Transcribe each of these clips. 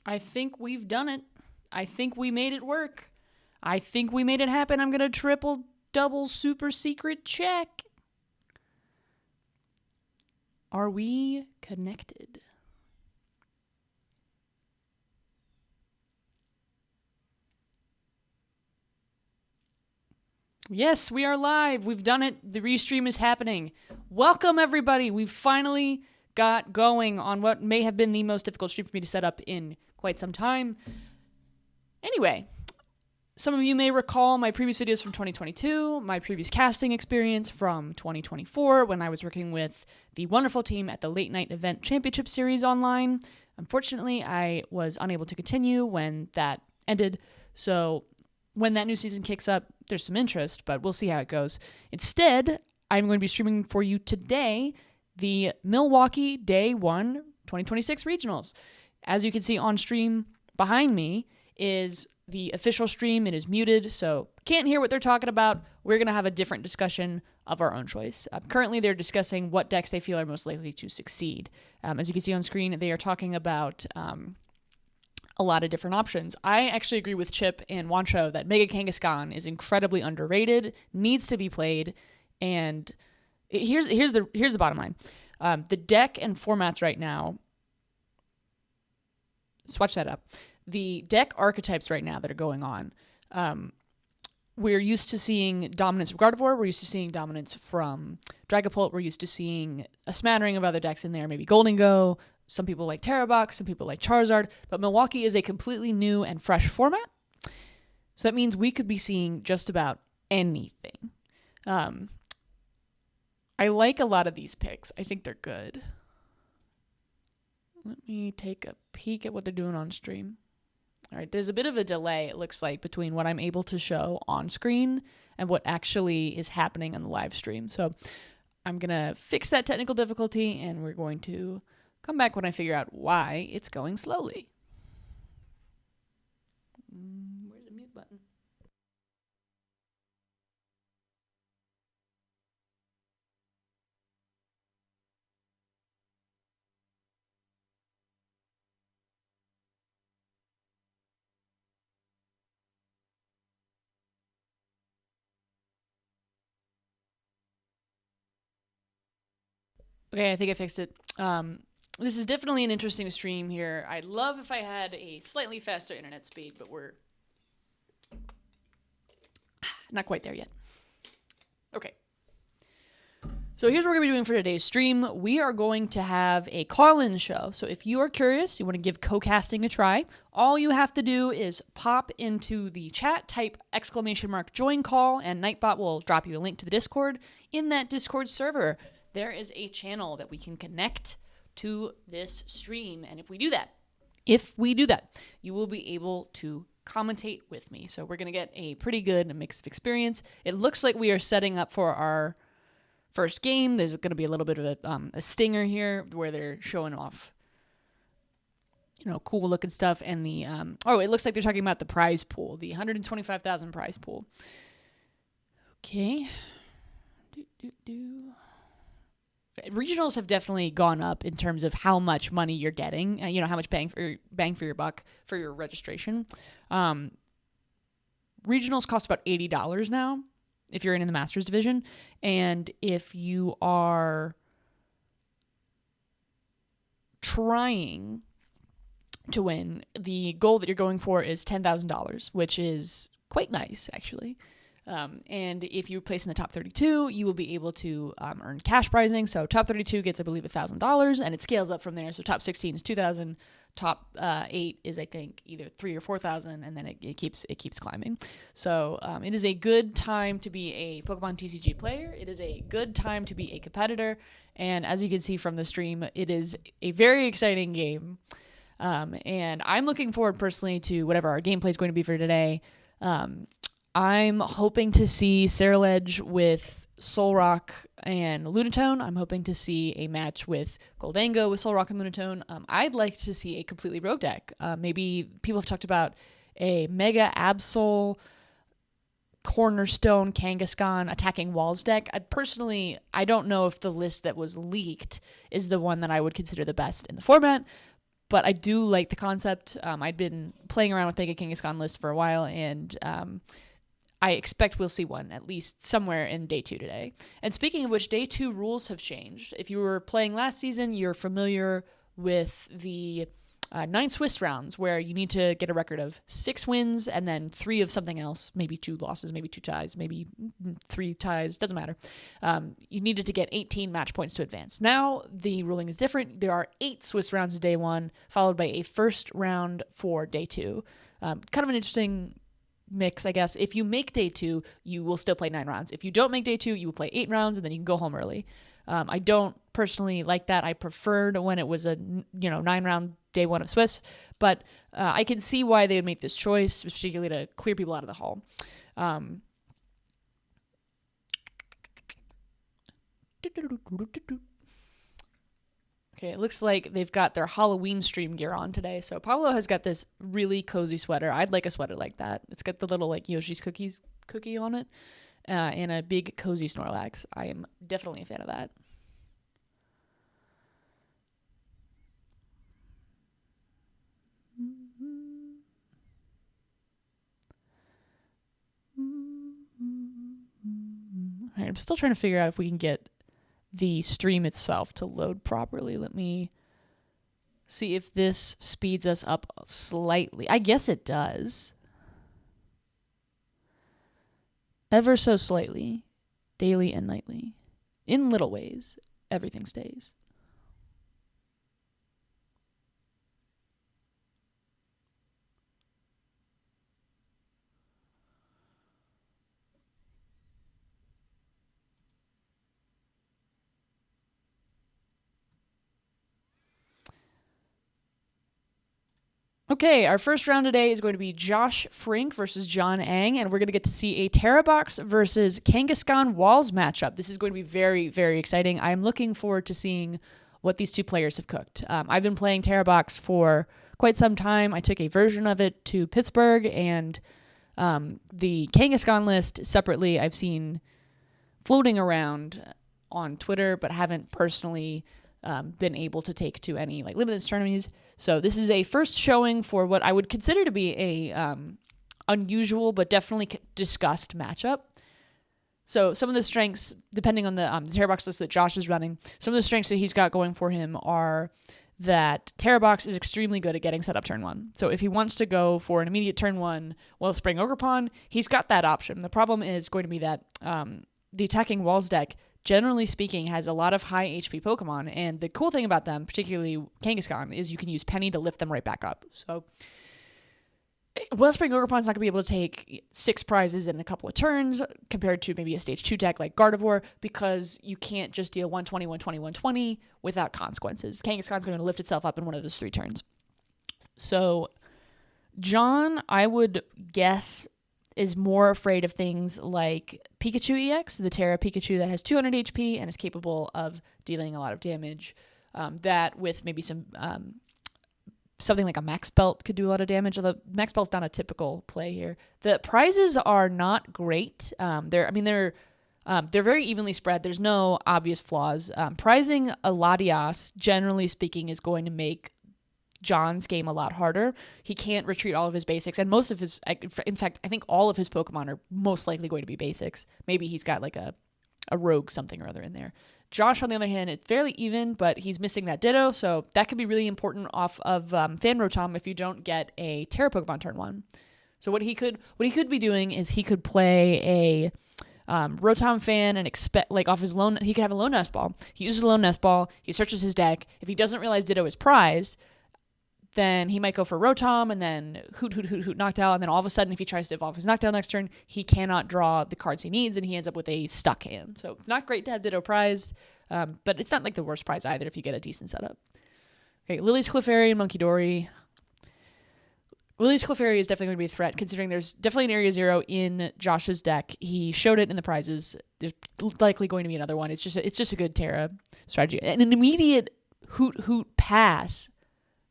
I think we've done it. I think we made it work. I think we made it happen. I'm going to triple, double, super secret check. Are we connected? Yes, we are live. We've done it. The restream is happening. Welcome, everybody. We've finally got going on what may have been the most difficult stream for me to set up in quite some time. Anyway, some of you may recall my previous videos from 2022, my previous casting experience from 2024 when I was working with the wonderful team at the Late Night Event Championship Series online. Unfortunately, I was unable to continue when that ended, so when that new season kicks up, there's some interest, but we'll see how it goes. Instead, I'm going to be streaming for you today the Milwaukee Day 1 2026 Regionals. As you can see on stream behind me is the official stream. It is muted, so can't hear what they're talking about. We're going to have a different discussion of our own choice. Currently, they're discussing what decks they feel are most likely to succeed. As you can see on screen, they are talking about a lot of different options. I actually agree with Chip and Wancho that Mega Kangaskhan is incredibly underrated, needs to be played, and here's the bottom line. The deck and formats right now, swatch that up. The deck archetypes right now that are going on, we're used to seeing dominance of Gardevoir, we're used to seeing dominance from Dragapult, we're used to seeing a smattering of other decks in there, maybe Golden Go. Some people like Terrabox, some people like Charizard, but Milwaukee is a completely new and fresh format. So that means we could be seeing just about anything. I like a lot of these picks. I think they're good. Let me take a peek at what they're doing on stream. All right, there's a bit of a delay, it looks like, between what I'm able to show on screen and what actually is happening on the live stream. So I'm going to fix that technical difficulty, and we're going to come back when I figure out why it's going slowly. Where's the mute button? Okay, I think I fixed it. This is definitely an interesting stream here. I'd love if I had a slightly faster internet speed, but we're not quite there yet. Okay. So here's what we're going to be doing for today's stream. We are going to have a call-in show. So if you are curious, you want to give co-casting a try, all you have to do is pop into the chat, type !join call, and Nightbot will drop you a link to the Discord. In that Discord server, there is a channel that we can connect to this stream, and if we do that, you will be able to commentate with me. So we're going to get a pretty good mix of experience. It looks like we are setting up for our first game. There's going to be a little bit of a stinger here where they're showing off, cool looking stuff, and the it looks like they're talking about the prize pool, the 125,000 prize pool. Okay. Regionals have definitely gone up in terms of how much money you're getting, how much bang for your buck for your registration. Regionals cost about $80 now if you're in the Masters division, and if you are trying to win, the goal that you're going for is $10,000, which is quite nice, actually. And if you place in the top 32, you will be able to earn cash prizing. So top 32 gets, I believe, $1,000, and it scales up from there. So top 16 is $2,000. Top 8 is, I think, either $3,000 or $4,000, and then it keeps climbing. So it is a good time to be a Pokemon TCG player. It is a good time to be a competitor, and as you can see from the stream, it is a very exciting game. And I'm looking forward personally to whatever our gameplay is going to be for today. I'm hoping to see Ceruledge with Solrock and Lunatone. I'm hoping to see a match with Goldango with Solrock and Lunatone. I'd like to see a completely rogue deck. Maybe people have talked about a Mega Absol Cornerstone Kangaskhan attacking walls deck. I don't know if the list that was leaked is the one that I would consider the best in the format, But I do like the concept. I'd been playing around with Mega Kangaskhan lists for a while, and I expect we'll see one at least somewhere in day 2 today. And speaking of which, day 2 rules have changed. If you were playing last season, you're familiar with the 9 Swiss rounds, where you need to get a record of 6 wins and then 3 of something else, maybe 2 losses, maybe 2 ties, maybe 3 ties, doesn't matter. You needed to get 18 match points to advance. Now the ruling is different. There are 8 Swiss rounds day 1, followed by a first round for day 2. Kind of an interesting mix, I guess. If you make day 2, you will still play 9 rounds. If you don't make day 2, you will play 8 rounds, and then you can go home early. I don't personally like that. I preferred when it was a 9-round day 1 of Swiss, but I can see why they would make this choice, particularly to clear people out of the hall. Okay, it looks like they've got their Halloween stream gear on today. So Pablo has got this really cozy sweater. I'd like a sweater like that. It's got the little like Yoshi's cookie on it, and a big cozy Snorlax. I am definitely a fan of that. All right, I'm still trying to figure out if we can get the stream itself to load properly. Let me see if this speeds us up slightly. I guess it does. Ever so slightly, daily and nightly. In little ways, everything stays. Okay, our first round today is going to be Josh Frink versus John Ang, and we're going to get to see a Terrabox versus Kangaskhan Walls matchup. This is going to be very, very exciting. I'm looking forward to seeing what these 2 players have cooked. I've been playing Terrabox for quite some time. I took a version of it to Pittsburgh, and the Kangaskhan list separately I've seen floating around on Twitter, but haven't personally been able to take to any like limited tournaments. So this is a first showing for what I would consider to be a unusual but definitely discussed matchup. So some of the strengths, depending on the Terrabox list that Josh is running, some of the strengths that he's got going for him are that Terrabox is extremely good at getting set up turn 1. So if he wants to go for an immediate turn 1 Wellspring Ogerpon, he's got that option. The problem is going to be that the attacking Walls deck, generally speaking, has a lot of high HP Pokemon, and the cool thing about them, particularly Kangaskhan, is you can use Penny to lift them right back up. So Wellspring Ogerpon's not going to be able to take 6 prizes in a couple of turns compared to maybe a stage 2 deck like Gardevoir, because you can't just deal 120, 120, 120 without consequences. Kangaskhan's going to lift itself up in one of those 3 turns. So John, I would guess, is more afraid of things like Pikachu EX, the Terra Pikachu that has 200 HP and is capable of dealing a lot of damage. That with maybe some something like a Max Belt could do a lot of damage, although Max Belt's not a typical play here. The prizes are not great. They're very evenly spread. There's no obvious flaws. Prizing a Latias, generally speaking, is going to make John's game a lot harder. He can't retreat all of his basics, and most of his, in fact, I think all of his Pokemon are most likely going to be basics. Maybe he's got like a rogue something or other in there. Josh, on the other hand, it's fairly even, but he's missing that Ditto, so that could be really important off of Fan Rotom if you don't get a Terra Pokemon turn 1. So what he could be doing is he could play a Rotom Fan and expect, like, off his lone, he could have a Lone Nest Ball. He uses a Lone Nest Ball, he searches his deck. If he doesn't realize Ditto is prized, then he might go for Rotom and then hoot, Noctowl, and then all of a sudden, if he tries to evolve his Noctowl next turn, he cannot draw the cards he needs, and he ends up with a stuck hand. So it's not great to have Ditto prized, but it's not like the worst prize either if you get a decent setup. Okay, Lily's Clefairy and Munkidori. Lily's Clefairy is definitely going to be a threat, considering there's definitely an Area 0 in Josh's deck. He showed it in the prizes. There's likely going to be another one. It's just a good Terra strategy. And an immediate hoot pass.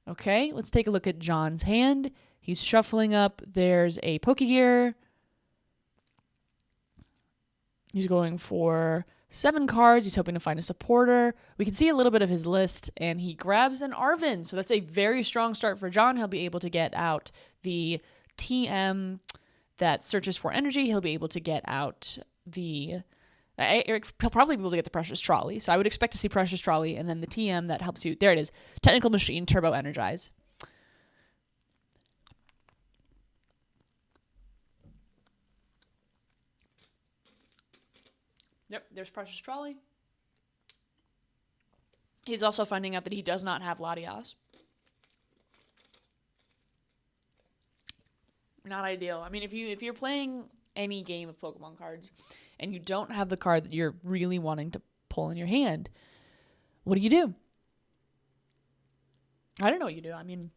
Okay, let's take a look at John's hand. He's shuffling up. There's a Pokegear. He's going for 7 cards. He's hoping to find a supporter. We can see a little bit of his list, and he grabs an Arvin. So that's a very strong start for John. He'll be able to get out the TM that searches for energy. He'll be able to get out the... he'll probably be able to get the Precious Trolley. So I would expect to see Precious Trolley, and then the TM that helps you... There it is. Technical Machine, Turbo Energize. Yep, there's Precious Trolley. He's also finding out that he does not have Latias. Not ideal. I mean, if you're playing any game of Pokemon cards and you don't have the card that you're really wanting to pull in your hand, what do? I don't know what you do. I mean...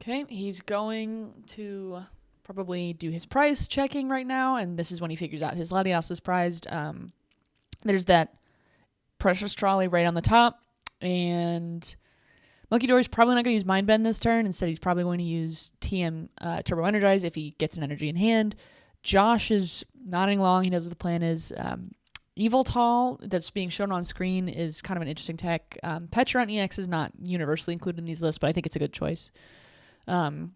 Okay, he's going to probably do his price checking right now, and this is when he figures out his Latias is prized. There's that Precious Trolley right on the top, and Monkey Dory's probably not going to use Mind Bend this turn. Instead, he's probably going to use TM Turbo Energize if he gets an energy in hand. Josh is nodding along. He knows what the plan is. Evoltol, that's being shown on screen, is kind of an interesting tech. Pecharunt EX is not universally included in these lists, but I think it's a good choice. Pecharunt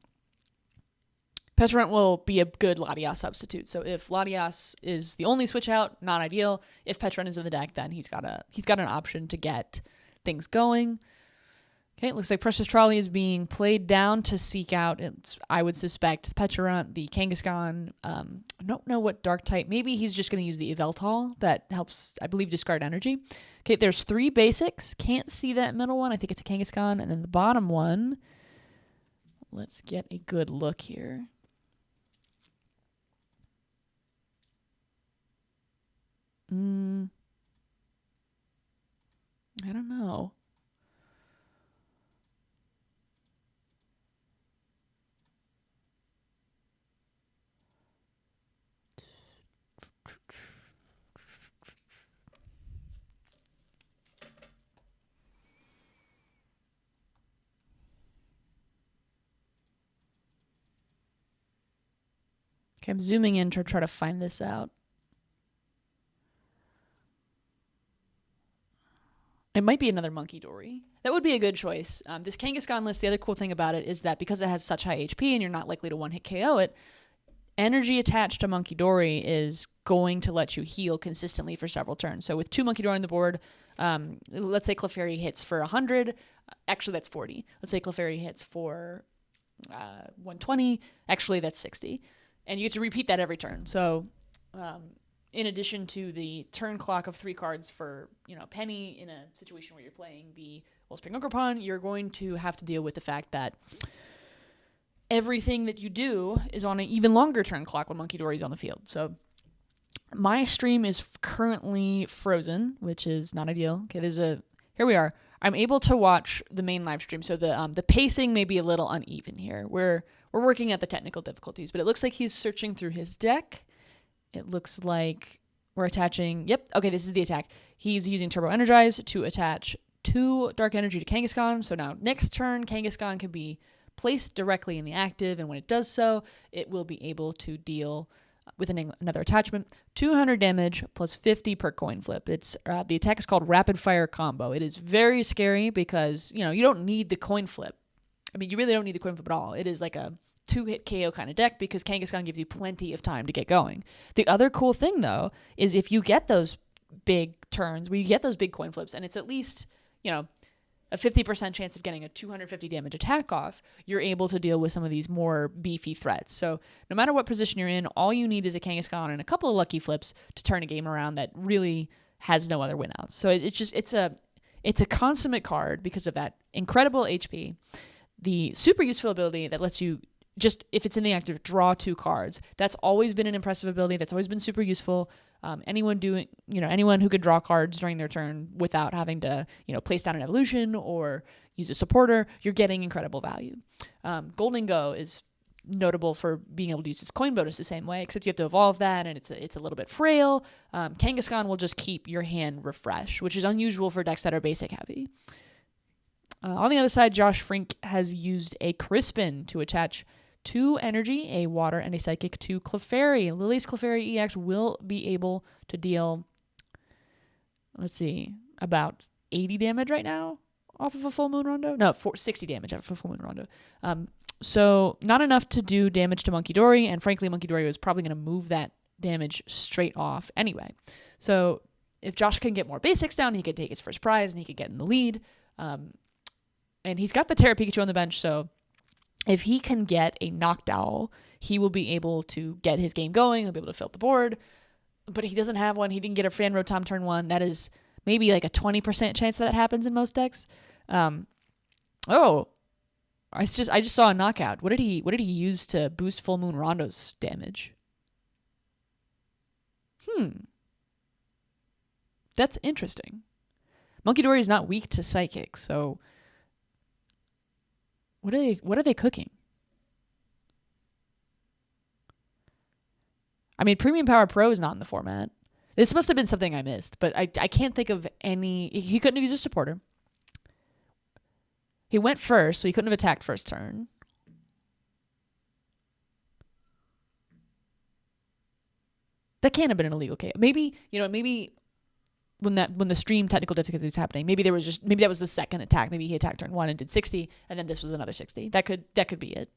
will be a good Latias substitute. So if Latias is the only switch out, not ideal. If Pecharunt is in the deck, then he's got an option to get things going. Okay, it looks like Precious Trolley is being played down to seek out, I would suspect, Pecharunt, the Kangaskhan. I don't know what dark type. Maybe he's just going to use the Yveltal. That helps, I believe, discard energy. Okay, there's 3 basics. Can't see that middle one. I think it's a Kangaskhan. And then the bottom one, let's get a good look here. I don't know. Okay, I'm zooming in to try to find this out. It might be another Monkey Dory. That would be a good choice. This Kangaskhan list, the other cool thing about it is that because it has such high HP and you're not likely to one-hit KO it, energy attached to Monkey Dory is going to let you heal consistently for several turns. So with 2 Monkey Dory on the board, let's say Clefairy hits for 100. Actually, that's 40. Let's say Clefairy hits for 120. Actually, that's 60. And you get to repeat that every turn. So in addition to the turn clock of 3 cards for, Penny in a situation where you're playing the Wellspring Ogerpon, you're going to have to deal with the fact that everything that you do is on an even longer turn clock when Monkey Dory's on the field. So my stream is currently frozen, which is not ideal. Okay, here we are. I'm able to watch the main live stream, so the pacing may be a little uneven here. We're working at the technical difficulties, but it looks like he's searching through his deck. It looks like we're attaching... Yep, okay, this is the attack. He's using Turbo Energize to attach 2 Dark Energy to Kangaskhan. So now, next turn, Kangaskhan can be placed directly in the active, and when it does so, it will be able to deal with another attachment 200 damage plus 50 per coin flip. The attack is called Rapid Fire Combo. It is very scary because, you don't need the coin flip. I mean, you really don't need the coin flip at all. It is like a 2-hit KO kind of deck because Kangaskhan gives you plenty of time to get going. The other cool thing, though, is if you get those big turns where you get those big coin flips and it's at least, a 50% chance of getting a 250 damage attack off, you're able to deal with some of these more beefy threats. So no matter what position you're in, all you need is a Kangaskhan and a couple of lucky flips to turn a game around that really has no other winouts. So it's a consummate card because of that incredible HP, the super useful ability that lets you just, if it's in the active, draw 2 cards. That's always been an impressive ability. That's always been super useful. Anyone who could draw cards during their turn without having to, place down an evolution or use a supporter, you're getting incredible value. Golden Go is notable for being able to use its coin bonus the same way, except you have to evolve that, and it's a little bit frail. Kangaskhan will just keep your hand refreshed, which is unusual for decks that are basic heavy. On the other side, Josh Frink has used a Crispin to attach 2 energy, a water, and a psychic to Clefairy. Lily's Clefairy EX will be able to deal, let's see, about 80 damage right now off of a full moon rondo. No, 60 damage off of a full moon rondo. So not enough to do damage to Monkey Dory, and frankly, Monkey Dory was probably going to move that damage straight off anyway. So if Josh can get more basics down, he could take his first prize and he could get in the lead. And he's got the Terra Pikachu on the bench, so if he can get a Knockdown, he will be able to get his game going. He'll be able to fill up the board. But he doesn't have one. He didn't get a Fan Rotom turn 1. That is maybe like a 20% chance that happens in most decks. I just saw a knockout. What did he use to boost Full Moon Rondo's damage? That's interesting. Monkey Dory is not weak to Psychic, so what are they cooking? I mean, Premium Power Pro is not in the format. This must have been something I missed, but I can't think of any. He couldn't have used a supporter. He went first, so he couldn't have attacked first turn. That can't have been an illegal KO. Maybe when the stream technical difficulty was happening, maybe that was the second attack. Maybe he attacked turn 1 and did 60, and then this was another 60. That could be it.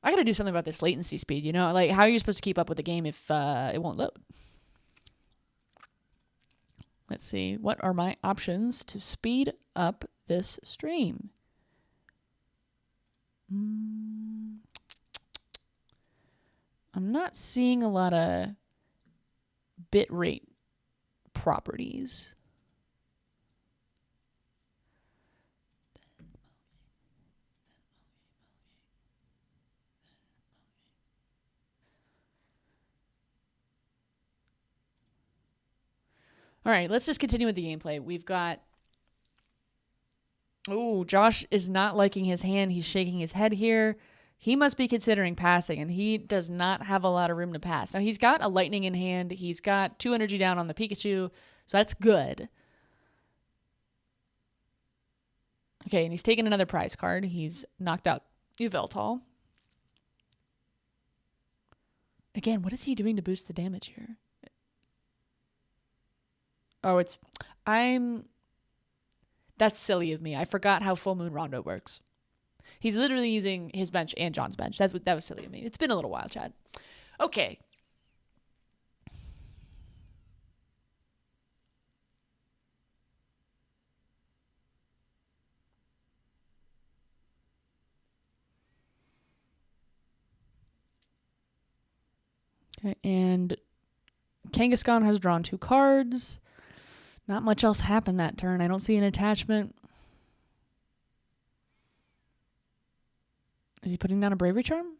I gotta do something about this latency speed, like how are you supposed to keep up with the game if it won't load? Let's see, what are my options to speed up this stream? I'm not seeing a lot of bitrate properties. All right, let's just continue with the gameplay. We've got... Oh, Josh is not liking his hand. He's shaking his head here. He must be considering passing, and he does not have a lot of room to pass. Now, he's got a Lightning in hand. He's got 2 energy down on the Pikachu, so that's good. Okay, and he's taking another prize card. He's knocked out Yveltal. Again, what is he doing to boost the damage here? Oh, that's silly of me. I forgot how Full Moon Rondo works. He's literally using his bench and John's bench. That was silly of me. It's been a little while, Chad. Okay. Okay, and Kangaskhan has drawn 2 cards. Not much else happened that turn. I don't see an attachment. Is he putting down a Bravery Charm?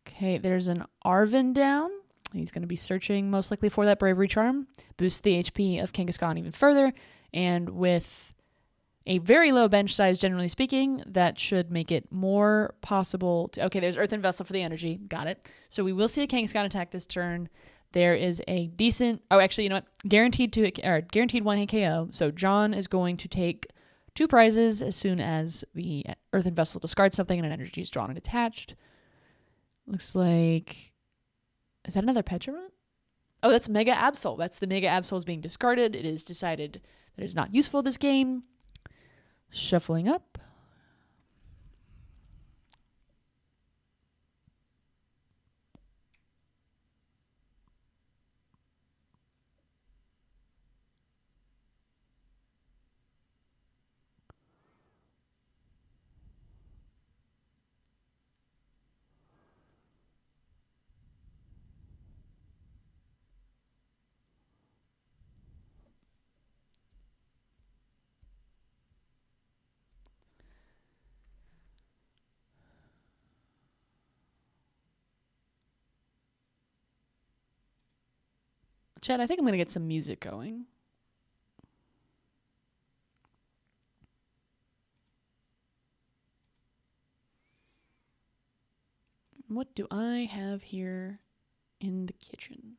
Okay, there's an Arven down. He's going to be searching most likely for that Bravery Charm. Boost the HP of Kangaskhan even further. And with a very low bench size, generally speaking, that should make it more possible to... Okay, there's Earthen Vessel for the energy. Got it. So we will see a Kangaskhan attack this turn. There is a decent... Oh, actually, you know what? Guaranteed 1-hit KO. So John is going to take 2 prizes as soon as the Earthen Vessel discards something and an energy is drawn and attached. Looks like... Is that another Pecharunt? Oh, that's Mega Absol. That's the Mega Absol is being discarded. It is decided that it is not useful this game. Shuffling up. Chad, I think I'm going to get some music going. What do I have here in the kitchen?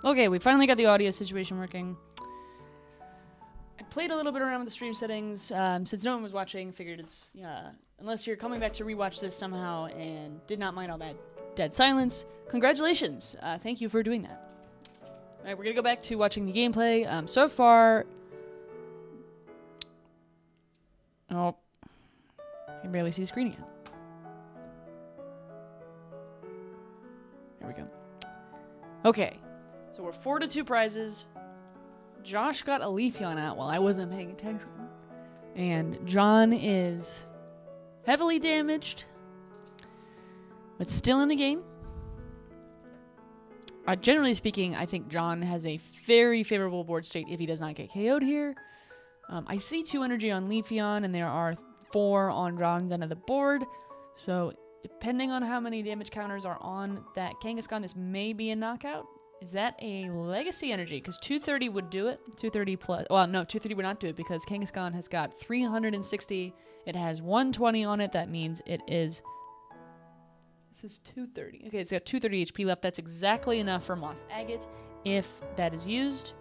Okay, we finally got the audio situation working. I played a little bit around with the stream settings. Since no one was watching, figured it's, unless you're coming back to rewatch this somehow and did not mind all that dead silence, congratulations. Thank you for doing that. All right, we're going to go back to watching the gameplay. So far... Oh, I can barely see the screen again. There we go. Okay, so we're 4-2 prizes. Josh got a Leafeon out while I wasn't paying attention. And John is heavily damaged, but still in the game. Generally speaking, I think John has a very favorable board state if he does not get KO'd here. I see 2 energy on Leafeon, and there are 4 on John's end of the board. So, depending on how many damage counters are on that Kangaskhan, this may be a knockout. Is that a legacy energy? Because 230 would do it. 230 plus... Well, no, 230 would not do it because Kangaskhan has got 360. It has 120 on it. That means it is... This is 230. Okay, it's got 230 HP left. That's exactly enough for Moss Agate if that is used.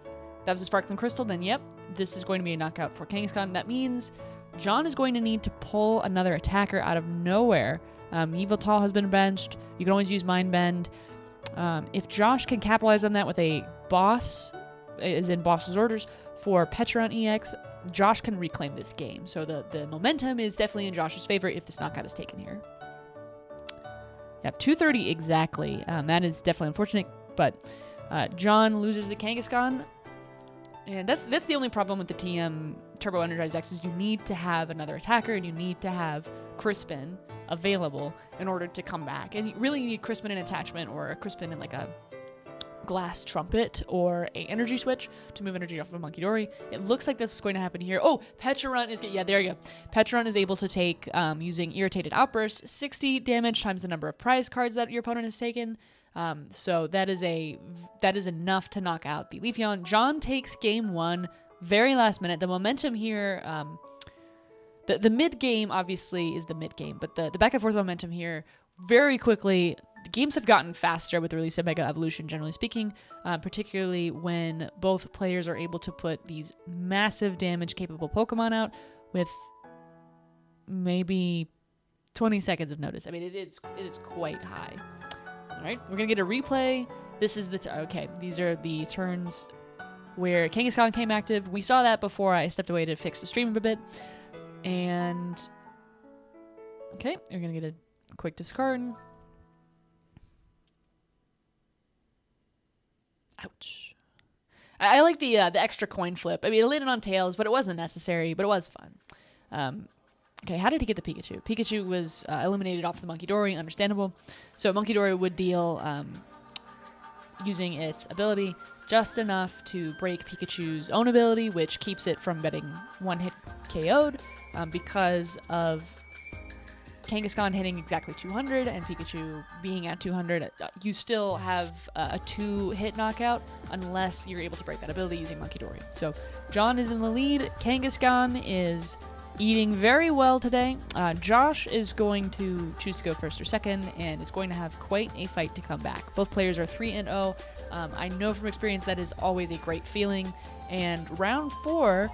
That was a Sparkling Crystal, then yep, this is going to be a knockout for Kangaskhan. That means John is going to need to pull another attacker out of nowhere. Yveltal has been benched. You can always use Mind Bend. If Josh can capitalize on that with a boss, as in boss's orders, for Petron EX, Josh can reclaim this game. So the momentum is definitely in Josh's favor if this knockout is taken here. Yep, 230 exactly. That is definitely unfortunate, but John loses the Kangaskhan. And that's the only problem with the TM Turbo Energized X is you need to have another attacker and you need to have Crispin available in order to come back. And really you need Crispin in attachment or a Crispin in like a glass trumpet or a energy switch to move energy off of Monkey Dory. It looks like that's what's going to happen here. Oh, Petron is... Yeah, there you go. Petron is able to take, using Irritated Outburst, 60 damage times the number of prize cards that your opponent has taken. So that is enough to knock out the Leafeon. John takes game 1, very last minute. The momentum here, the mid game obviously is the mid game, but the back and forth momentum here very quickly. The games have gotten faster with the release of Mega Evolution, generally speaking, particularly when both players are able to put these massive damage capable Pokemon out with maybe 20 seconds of notice. I mean, it is quite high. All right, we're going to get a replay. This is okay, these are the turns where Kangaskhan came active. We saw that before I stepped away to fix the stream a bit. And, okay, we're going to get a quick discard. Ouch. I like the extra coin flip. I mean, it landed on tails, but it wasn't necessary, but it was fun. Okay, how did he get the Pikachu? Pikachu was eliminated off the Monkey Dory, understandable. So Monkey Dory would deal, using its ability, just enough to break Pikachu's own ability, which keeps it from getting one-hit KO'd, because of Kangaskhan hitting exactly 200 and Pikachu being at 200. You still have a 2-hit knockout unless you're able to break that ability using Monkey Dory. So John is in the lead. Kangaskhan is eating very well today. Josh is going to choose to go first or second and is going to have quite a fight to come back. Both players are 3-0. I know from experience that is always a great feeling. And round 4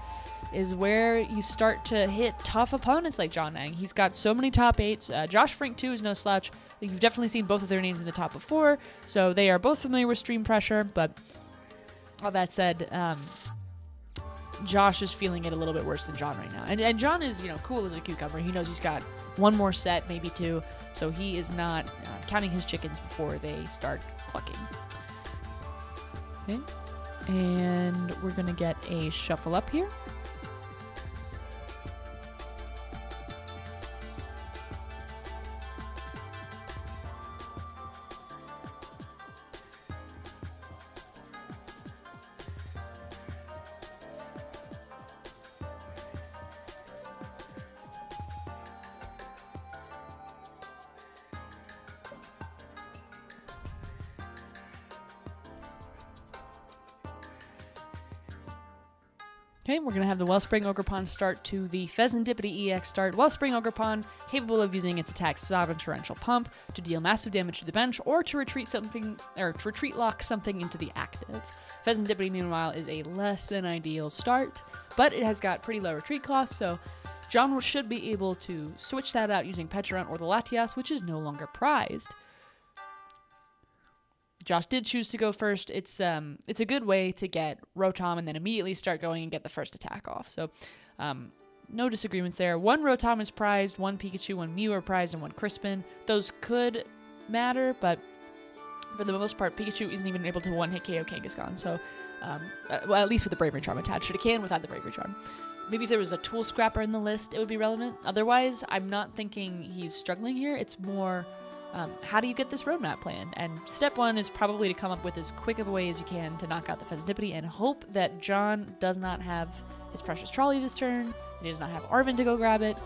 is where you start to hit tough opponents like John Nang. He's got so many top 8s. Josh Frink, too, is no slouch. You've definitely seen both of their names in the top before, so they are both familiar with stream pressure, but all that said, Josh is feeling it a little bit worse than John right now. And John is, cool as a cucumber. He knows he's got one more set, maybe 2, so he is not counting his chickens before they start clucking. Okay, and we're going to get a shuffle up here. Okay, we're going to have the Wellspring Ogerpon start to the Pheasantipity EX start. Wellspring Ogerpon, capable of using its attack Sovereign Torrential Pump to deal massive damage to the bench or to retreat lock something into the active. Pheasantipity, meanwhile, is a less than ideal start, but it has got pretty low retreat cost, so John should be able to switch that out using Pecharunt or the Latias, which is no longer prized. Josh did choose to go first. It's a good way to get Rotom and then immediately start going and get the first attack off. So no disagreements there. 1 Rotom is prized, 1 Pikachu, 1 Mew are prized, and 1 Crispin. Those could matter, but for the most part, Pikachu isn't even able to one-hit KO Kangaskhan. So, well, at least with the Bravery Charm attached. It can without the Bravery Charm. Maybe if there was a Tool Scrapper in the list, it would be relevant. Otherwise, I'm not thinking he's struggling here. It's more... how do you get this roadmap plan? And step 1 is probably to come up with as quick of a way as you can to knock out the Pheasantipity and hope that John does not have his Precious Trolley this turn. He does not have Arven to go grab it.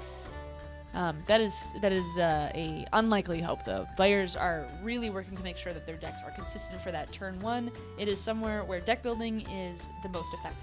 That is a unlikely hope, though. Players are really working to make sure that their decks are consistent for that turn 1. It is somewhere where deck building is the most effective.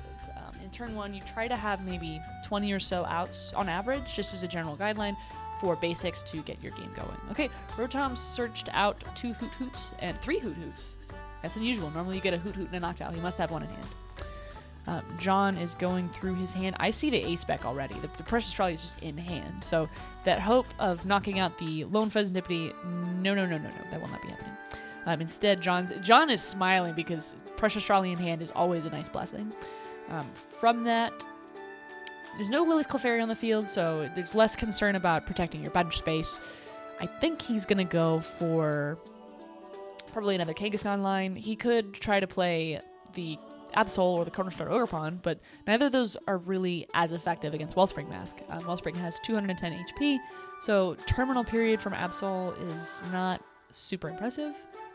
In turn 1, you try to have maybe 20 or so outs on average, just as a general guideline, for basics to get your game going. Okay, Rotom searched out 2 Hoot Hoots and 3 Hoot Hoots. That's unusual. Normally you get a Hoot Hoot and a Noctowl. He must have 1 in hand. John is going through his hand. I see the Ace Spec already. The Precious Trolley is just in hand. So that hope of knocking out the lone Pheasantipity, no. That will not be happening. Instead, John is smiling because Precious Trolley in hand is always a nice blessing. From that, there's no Lily's Clefairy on the field, so there's less concern about protecting your bench space. I think he's going to go for probably another Kangaskhan line. He could try to play the Absol or the Cornerstone Ogerpon, but neither of those are really as effective against Wellspring Mask. Wellspring has 210 HP, so Terminal Period from Absol is not super impressive.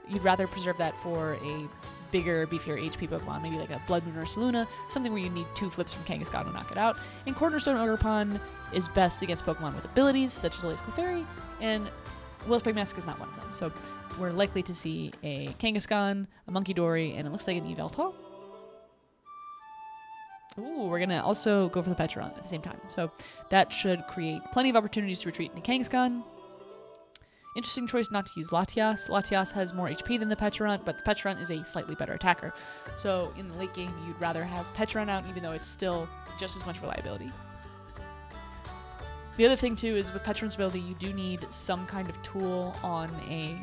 You'd rather preserve that for a bigger, beefier HP Pokemon, maybe like a Blood Moon or Saluna, something where you need 2 flips from Kangaskhan to knock it out. And Cornerstone Ogerpon is best against Pokemon with abilities, such as Lily's Clefairy, and Wellspring Mask is not one of them. So we're likely to see a Kangaskhan, a Munkidori, and it looks like an Yveltal. Ooh, we're going to also go for the Pecharunt at the same time. So that should create plenty of opportunities to retreat into Kangaskhan. Interesting choice not to use Latias. Latias has more HP than the Pecharunt, but the Pecharunt is a slightly better attacker. So in the late game, you'd rather have Pecharunt out, even though it's still just as much reliability. The other thing, too, is with Pecharunt's ability, you do need some kind of tool on a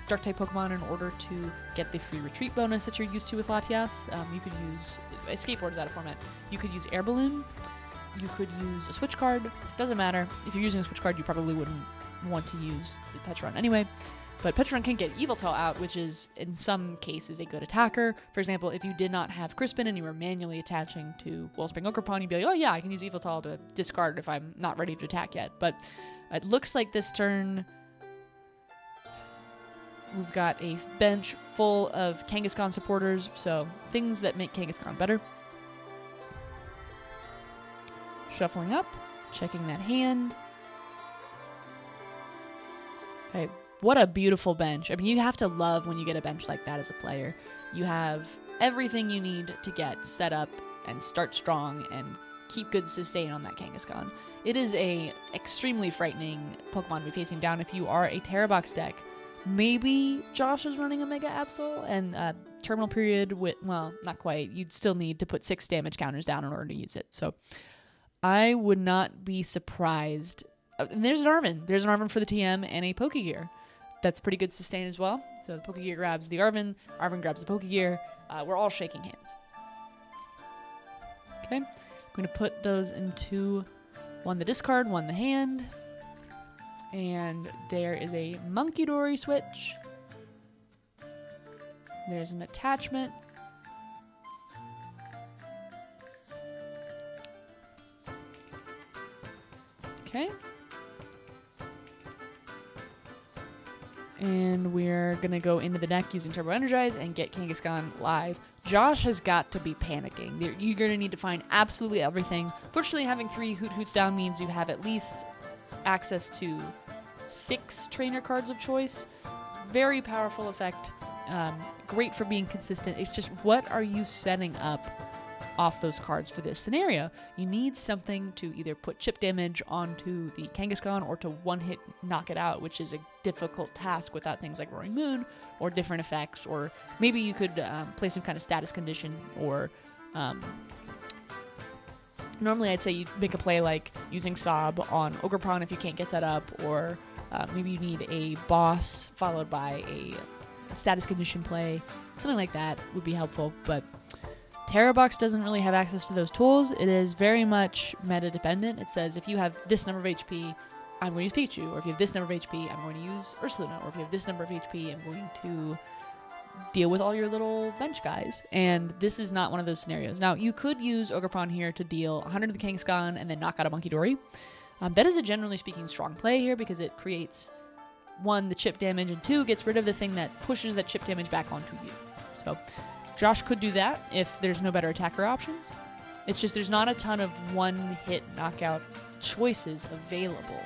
Dark-type Pokemon in order to get the free retreat bonus that you're used to with Latias. You could use... Skateboard is out of format. You could use Air Balloon. You could use a Switch card. Doesn't matter. If you're using a Switch card, you probably wouldn't want to use the Pecharunt anyway. But Pecharunt can get Yveltal out, which is, in some cases, a good attacker. For example, if you did not have Crispin and you were manually attaching to Wellspring Ogerpon, you'd be like, oh yeah, I can use Yveltal to discard if I'm not ready to attack yet. But it looks like this turn we've got a bench full of Kangaskhan supporters, so things that make Kangaskhan better. Shuffling up, checking that hand. Okay, what a beautiful bench. I mean, you have to love when you get a bench like that as a player. You have everything you need to get set up and start strong and keep good sustain on that Kangaskhan. It is a extremely frightening Pokemon to be facing down if you are a Terrabox deck. Maybe Josh is running a Mega Absol and Terminal Period with, well, not quite. You'd still need to put 6 damage counters down in order to use it. So I would not be surprised. And there's an Arven. There's an Arven for the TM and a Pokegear. That's pretty good sustain as well. So the Pokegear grabs the Arven. Arven grabs the Pokegear. We're all shaking hands. Okay. I'm going to put those into one the discard, one the hand. And there is a Munkidori switch. There's an attachment. Okay. And we're going to go into the deck using Turbo Energize and get Kangaskhan live. Josh has got to be panicking. You're going to need to find absolutely everything. Fortunately, having 3 Hoot Hoots down means you have at least access to 6 trainer cards of choice. Very powerful effect. Great for being consistent. It's just, what are you setting up off those cards for this scenario. You need something to either put chip damage onto the Kangaskhan or to one-hit knock it out, which is a difficult task without things like Roaring Moon or different effects, or maybe you could play some kind of status condition, or normally I'd say you make a play like using Sob on Ogrepon if you can't get that up, or maybe you need a boss followed by a status condition play. Something like that would be helpful, but Terror Box doesn't really have access to those tools. It is very much meta dependent. It says if you have this number of HP, I'm going to use Pikachu, or if you have this number of HP, I'm going to use Ursaluna, or if you have this number of HP, I'm going to deal with all your little bench guys. And this is not one of those scenarios. Now, you could use Ogrepon here to deal 100 to the Kangaskhan and then knock out a Monkey Dory. That is a generally speaking strong play here because it creates, 1, the chip damage, and 2, gets rid of the thing that pushes that chip damage back onto you. So Josh could do that if there's no better attacker options. It's just there's not a ton of one-hit knockout choices available.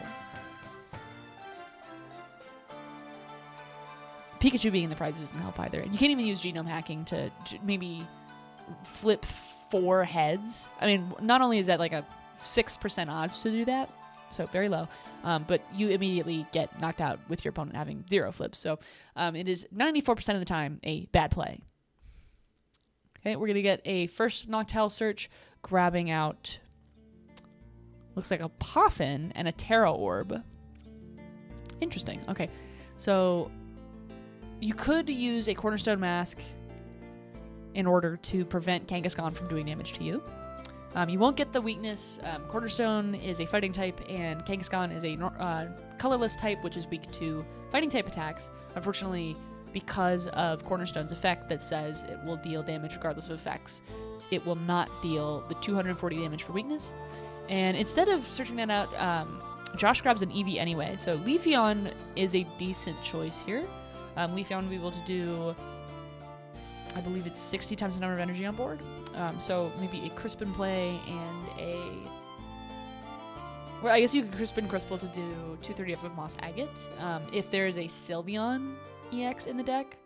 Pikachu being in the prize doesn't help either. And you can't even use genome hacking to maybe flip 4 heads. I mean, not only is that like a 6% odds to do that, so very low, but you immediately get knocked out with your opponent having 0 flips. So it is 94% of the time a bad play. Okay, we're going to get a first Noctowl search, grabbing out, looks like a Poffin and a Terra Orb. Interesting. Okay, so you could use a Cornerstone Mask in order to prevent Kangaskhan from doing damage to you. You won't get the weakness. Cornerstone is a fighting type, and Kangaskhan is a colorless type, which is weak to fighting type attacks. Unfortunately, because of Cornerstone's effect that says it will deal damage regardless of effects, it will not deal the 240 damage for weakness. And instead of searching that out, Josh grabs an Eevee anyway. So Leafeon is a decent choice here. Leafeon will be able to do, I believe it's 60 times the number of energy on board. So maybe a Crispin play and a... Well, I guess you could Crispin Crystal to do 230 of Moss Agate. If there is a Sylveon EX in the deck.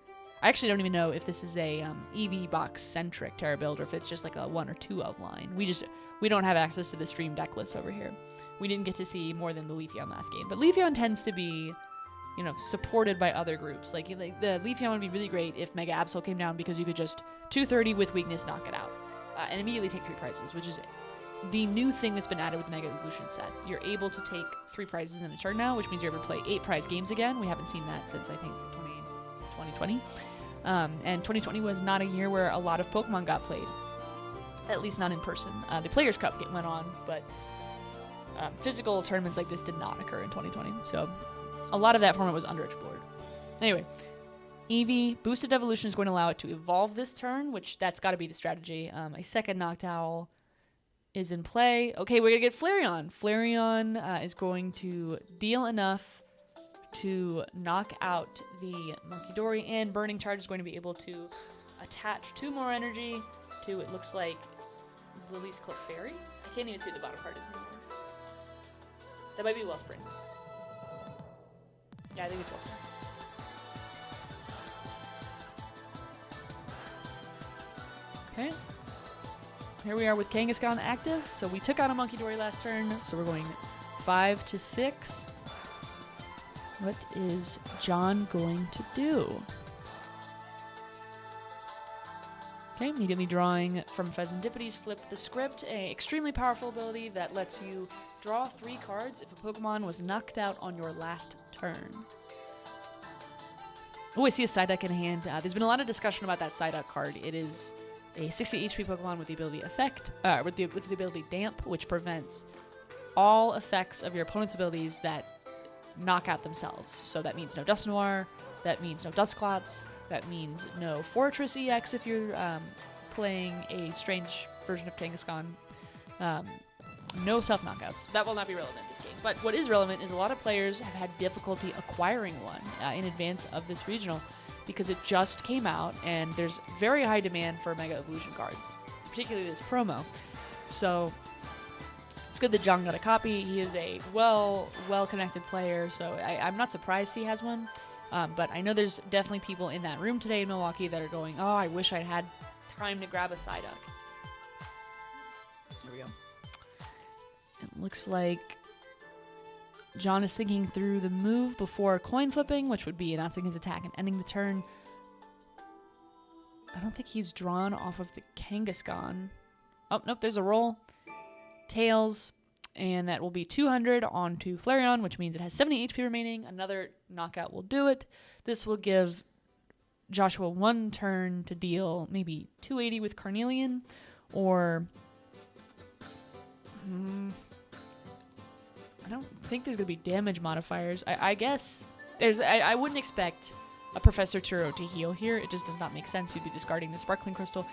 I actually don't even know if this is a EV box-centric Terra build or if it's just like a 1 or 2 of line. We don't have access to the stream deck list over here. We didn't get to see more than the Leafeon last game. But Leafeon tends to be, you know, supported by other groups. Like the Leafeon would be really great if Mega Absol came down because you could just 230 with weakness knock it out. And immediately take 3 prizes, which is the new thing that's been added with the Mega Evolution set. You're able to take 3 prizes in a turn now, which means you're able to play 8 prize games again. We haven't seen that since, I think, 2020. And 2020 was not a year where a lot of Pokemon got played, at least not in person. The Players' Cup went on, but physical tournaments like this did not occur in 2020. So a lot of that format was underexplored. Anyway, Eevee, Boosted Evolution is going to allow it to evolve this turn, which that's got to be the strategy. A second Noctowl is in play. Okay, we're going to get Flareon. Flareon is going to deal enough to knock out the Monkey Dory, and Burning Charge is going to be able to attach 2 more energy to, it looks like, Lily's Clefairy? I can't even see the bottom part is anymore. That might be Wellspring. Yeah, I think it's Wellspring. Okay. Here we are with Kangaskhan active. So we took out a Monkey Dory last turn, so we're going 5 to 6. What is John going to do? Okay, immediately drawing from Pheasantipodes, Flip the Script, a extremely powerful ability that lets you draw 3 cards if a Pokemon was knocked out on your last turn. Oh, I see a Psyduck in hand. There's been a lot of discussion about that Psyduck card. It is a 60 HP Pokemon with the ability Effect, with the ability Damp, which prevents all effects of your opponent's abilities that knock out themselves. So that means no Dusknoir, that means no Dusclops, that means no Fortress EX if you're playing a strange version of Kangaskhan. No self-knockouts. That will not be relevant this game. But what is relevant is a lot of players have had difficulty acquiring one in advance of this regional because it just came out and there's very high demand for Mega Evolution cards, particularly this promo. So it's good that John got a copy. He is a well-connected player, so I'm not surprised he has one. But I know there's definitely people in that room today in Milwaukee that are going, oh, I wish I'd had time to grab a Psyduck. Here we go. It looks like John is thinking through the move before coin flipping, which would be announcing his attack and ending the turn. I don't think he's drawn off of the Kangaskhan. Oh, nope, there's a roll. Tails, and that will be 200 onto Flareon, which means it has 70 HP remaining. Another knockout will do it. This will give Joshua one turn to deal maybe 280 with Carnelian, or... I don't think there's going to be damage modifiers. I guess I wouldn't expect a Professor Turo to heal here. It just does not make sense. You'd be discarding the Sparkling Crystal.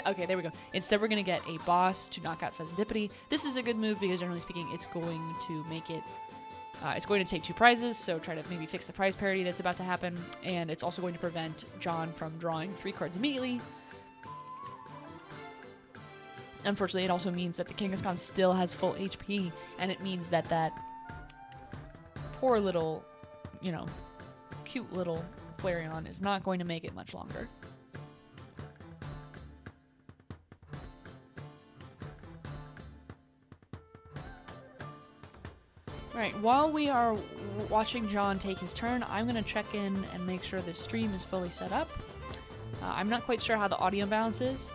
Okay, there we go. Instead, we're going to get a boss to knock out Pheasantipity. This is a good move because, generally speaking, it's going to make it... it's going to take 2 prizes, so try to maybe fix the prize parity that's about to happen. And it's also going to prevent John from drawing 3 cards immediately. Unfortunately, it also means that the Kangaskhan still has full HP, and it means that that poor little, cute little Flareon is not going to make it much longer. Alright, while we are watching John take his turn, I'm going to check in and make sure the stream is fully set up. I'm not quite sure how the audio balance is.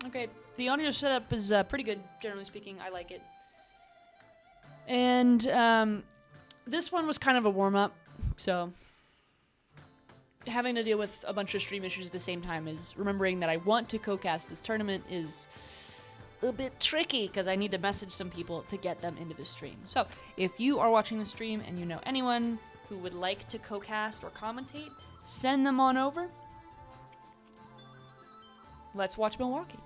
Okay, the audio setup is pretty good, generally speaking. I like it. And this one was kind of a warm-up, so having to deal with a bunch of stream issues at the same time is remembering that I want to co-cast this tournament is a bit tricky because I need to message some people to get them into the stream. So if you are watching the stream and you know anyone who would like to co-cast or commentate, send them on over. Let's watch Milwaukee.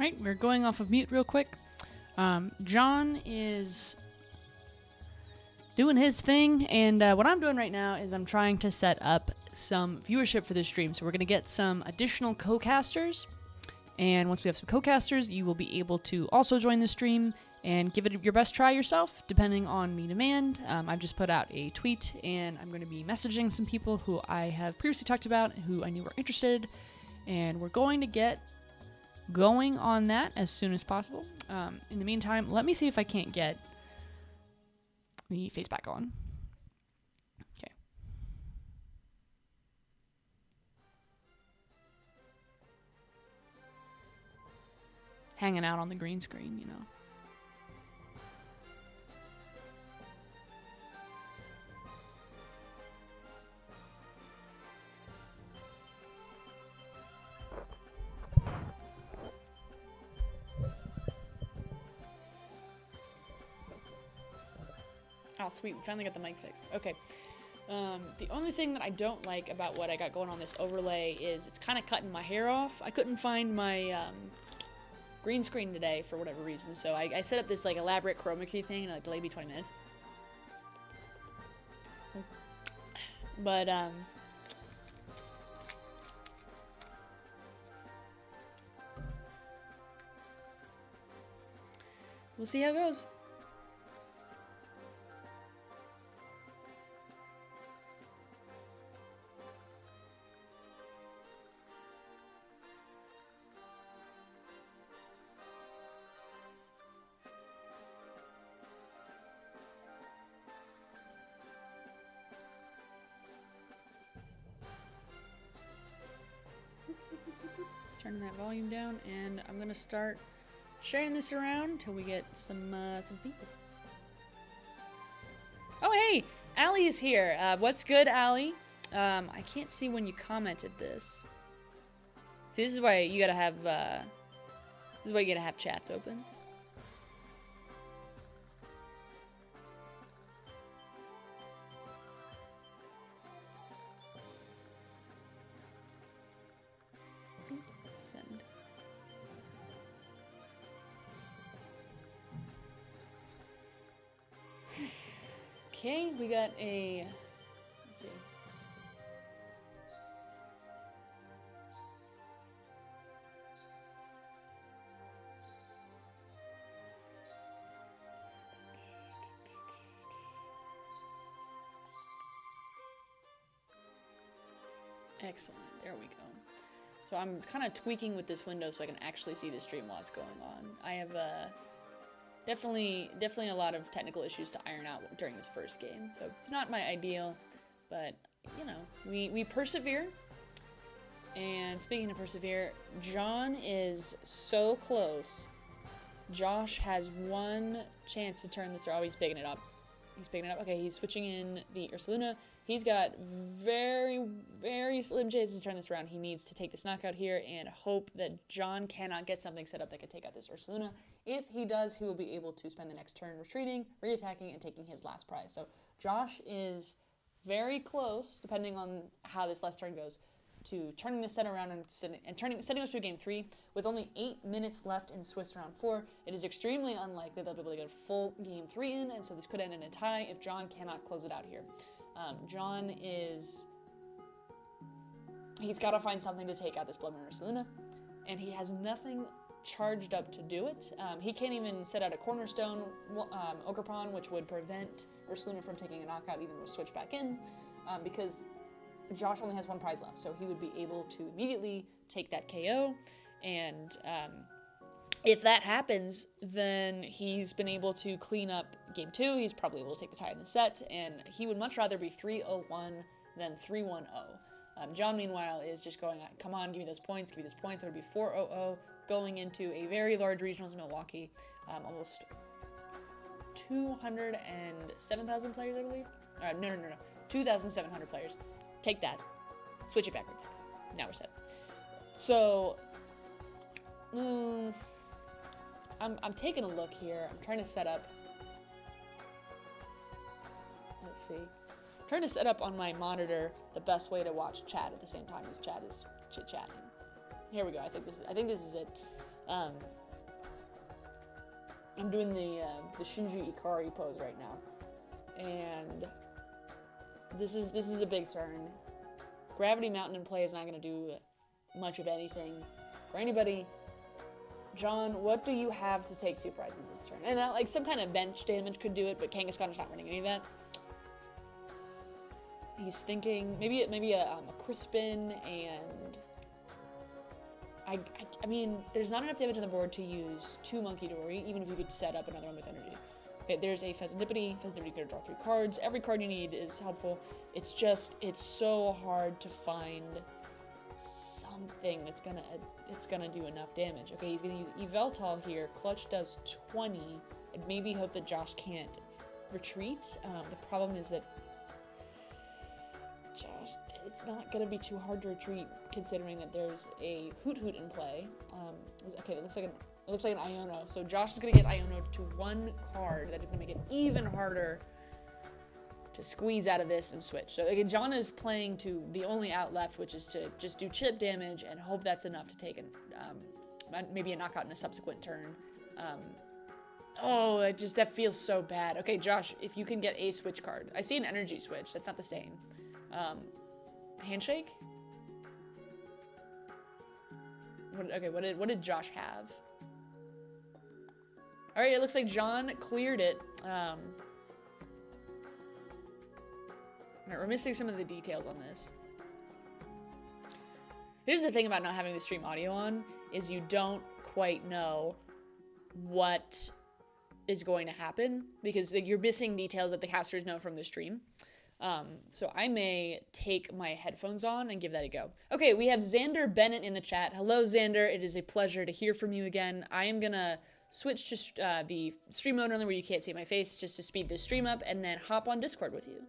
Right, we're going off of mute real quick. John is doing his thing, and what I'm doing right now is I'm trying to set up some viewership for this stream. So we're going to get some additional co-casters, and once we have some co-casters, you will be able to also join the stream and give it your best try yourself, depending on me demand. I've just put out a tweet, and I'm going to be messaging some people who I have previously talked about, who I knew were interested, and we're going to get going on that as soon as possible. In the meantime, let me see if I can't get the face back on. Okay. Hanging out on the green screen, you know. Oh, sweet. We finally got the mic fixed. Okay. The only thing that I don't like about what I got going on this overlay is it's kind of cutting my hair off. I couldn't find my green screen today for whatever reason, so I set up this like elaborate chroma key thing and it delayed me 20 minutes. But, we'll see how it goes. Turning that volume down, and I'm gonna start sharing this around until we get some people. Oh hey, Allie is here. What's good, Allie? I can't see when you commented this. See, this is why you gotta have chats open. Send. Okay, we got a, let's see. Excellent, there we go. So I'm kind of tweaking with this window so I can actually see the stream while it's going on. I have definitely a lot of technical issues to iron out during this first game, so it's not my ideal, but you know, we persevere. And speaking of persevere, John is so close. Josh has one chance to turn this around. Oh, he's picking it up. He's picking it up. Okay, he's switching in the Ursaluna. He's got very, very slim chances to turn this around. He needs to take this knockout here and hope that John cannot get something set up that could take out this Ursaluna. If he does, he will be able to spend the next turn retreating, re-attacking, and taking his last prize. So Josh is very close, depending on how this last turn goes, to turning this set around and setting us to game 3 with only 8 minutes left in Swiss round 4. It is extremely unlikely they'll be able to get a full game 3 in, and so this could end in a tie if John cannot close it out here. John is, he's got to find something to take out this Blood Moon Ursaluna, and he has nothing charged up to do it. He can't even set out a Cornerstone Ogre Pawn, which would prevent Ursaluna from taking a knockout even with switch back in, because Josh only has one prize left, so he would be able to immediately take that KO, and if that happens, then he's been able to clean up game 2. He's probably able to take the tie in the set, and he would much rather be 3-0-1 than 3-1-0. John, meanwhile, is just going, come on, give me those points, give me those points. It would be 4-0-0 going into a very large regionals in Milwaukee. Almost 207,000 players, I believe. No. 2,700 players. Take that. Switch it backwards. Now we're set. So, I'm taking a look here. I'm trying to set up. Let's see. I'm trying to set up on my monitor the best way to watch chat at the same time as chat is chit-chatting. Here we go. I think this is it. I'm doing the Shinji Ikari pose right now, and this is a big turn. Gravity Mountain in play is not going to do much of anything for anybody. John, what do you have to take 2 prizes this turn? And like some kind of bench damage could do it, but Kangaskhan's not running any of that. He's thinking maybe a Crispin, and I mean, there's not enough damage on the board to use 2 Monkey Dory, even if you could set up another one with energy. Okay, there's a Pheasantipity. Pheasantipity could draw 3 cards. Every card you need is helpful. It's just, it's so hard to find something that's gonna do enough damage. Okay, he's gonna use Yveltal here. Clutch does 20, and maybe hope that Josh can't retreat. The problem is that Josh, it's not gonna be too hard to retreat, considering that there's a Hoot Hoot in play. Okay, it looks like an Iono. So Josh is gonna get Iono to 1 card. That is gonna make it even harder to squeeze out of this and switch. So again, John is playing to the only out left, which is to just do chip damage and hope that's enough to take maybe a knockout in a subsequent turn. Oh, that feels so bad. Okay, Josh, if you can get a switch card. I see an energy switch. That's not the same. Handshake? What did Josh have? All right, it looks like John cleared it. All right, we're missing some of the details on this. Here's the thing about not having the stream audio on, is you don't quite know what is going to happen, because you're missing details that the casters know from the stream. So I may take my headphones on and give that a go. Okay, we have Xander Bennett in the chat. Hello, Xander. It is a pleasure to hear from you again. I am gonna switch to the stream mode only, where you can't see my face, just to speed this stream up, and then hop on Discord with you.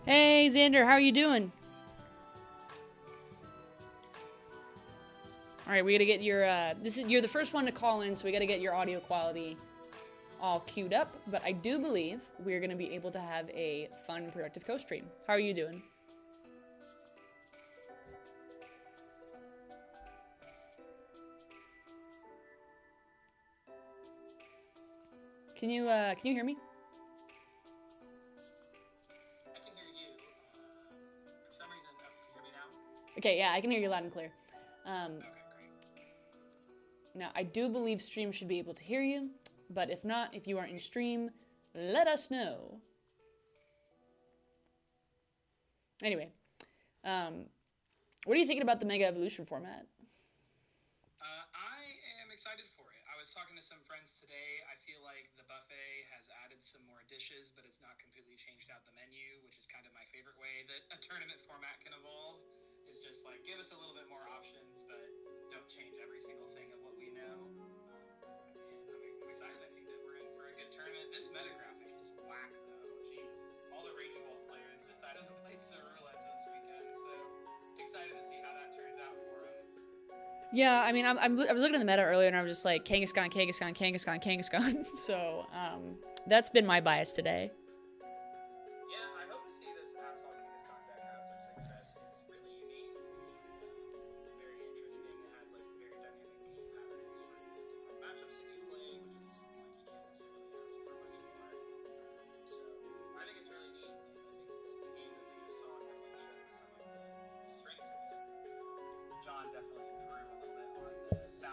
Hey, Xander, how are you doing? All right, we gotta get your, you're the first one to call in, so we gotta get your audio quality all queued up, but I do believe we're gonna be able to have a fun and productive co-stream. How are you doing? Can you hear me? Okay, yeah, I can hear you loud and clear. Okay, great. Now, I do believe stream should be able to hear you, but if not, if you aren't in stream, let us know. Anyway, what are you thinking about the Mega Evolution format? I am excited for it. I was talking to some friends today. I feel like the buffet has added some more dishes, but it's not completely changed out the menu, which is kind of my favorite way that a tournament format can evolve. Is just like, give us a little bit more options, but don't change every single thing of what we know. And I'm excited. I think that we're in for a good tournament. This meta graphic is whack, though. Jeez. All the Raging Bolt players decided to play Cerulette this weekend, so excited to see how that turns out for them. Yeah, I mean, I was looking at the meta earlier, and I was just like, Kangaskhan, Kangaskhan, Kangaskhan, Kangaskhan. So, that's been my bias today.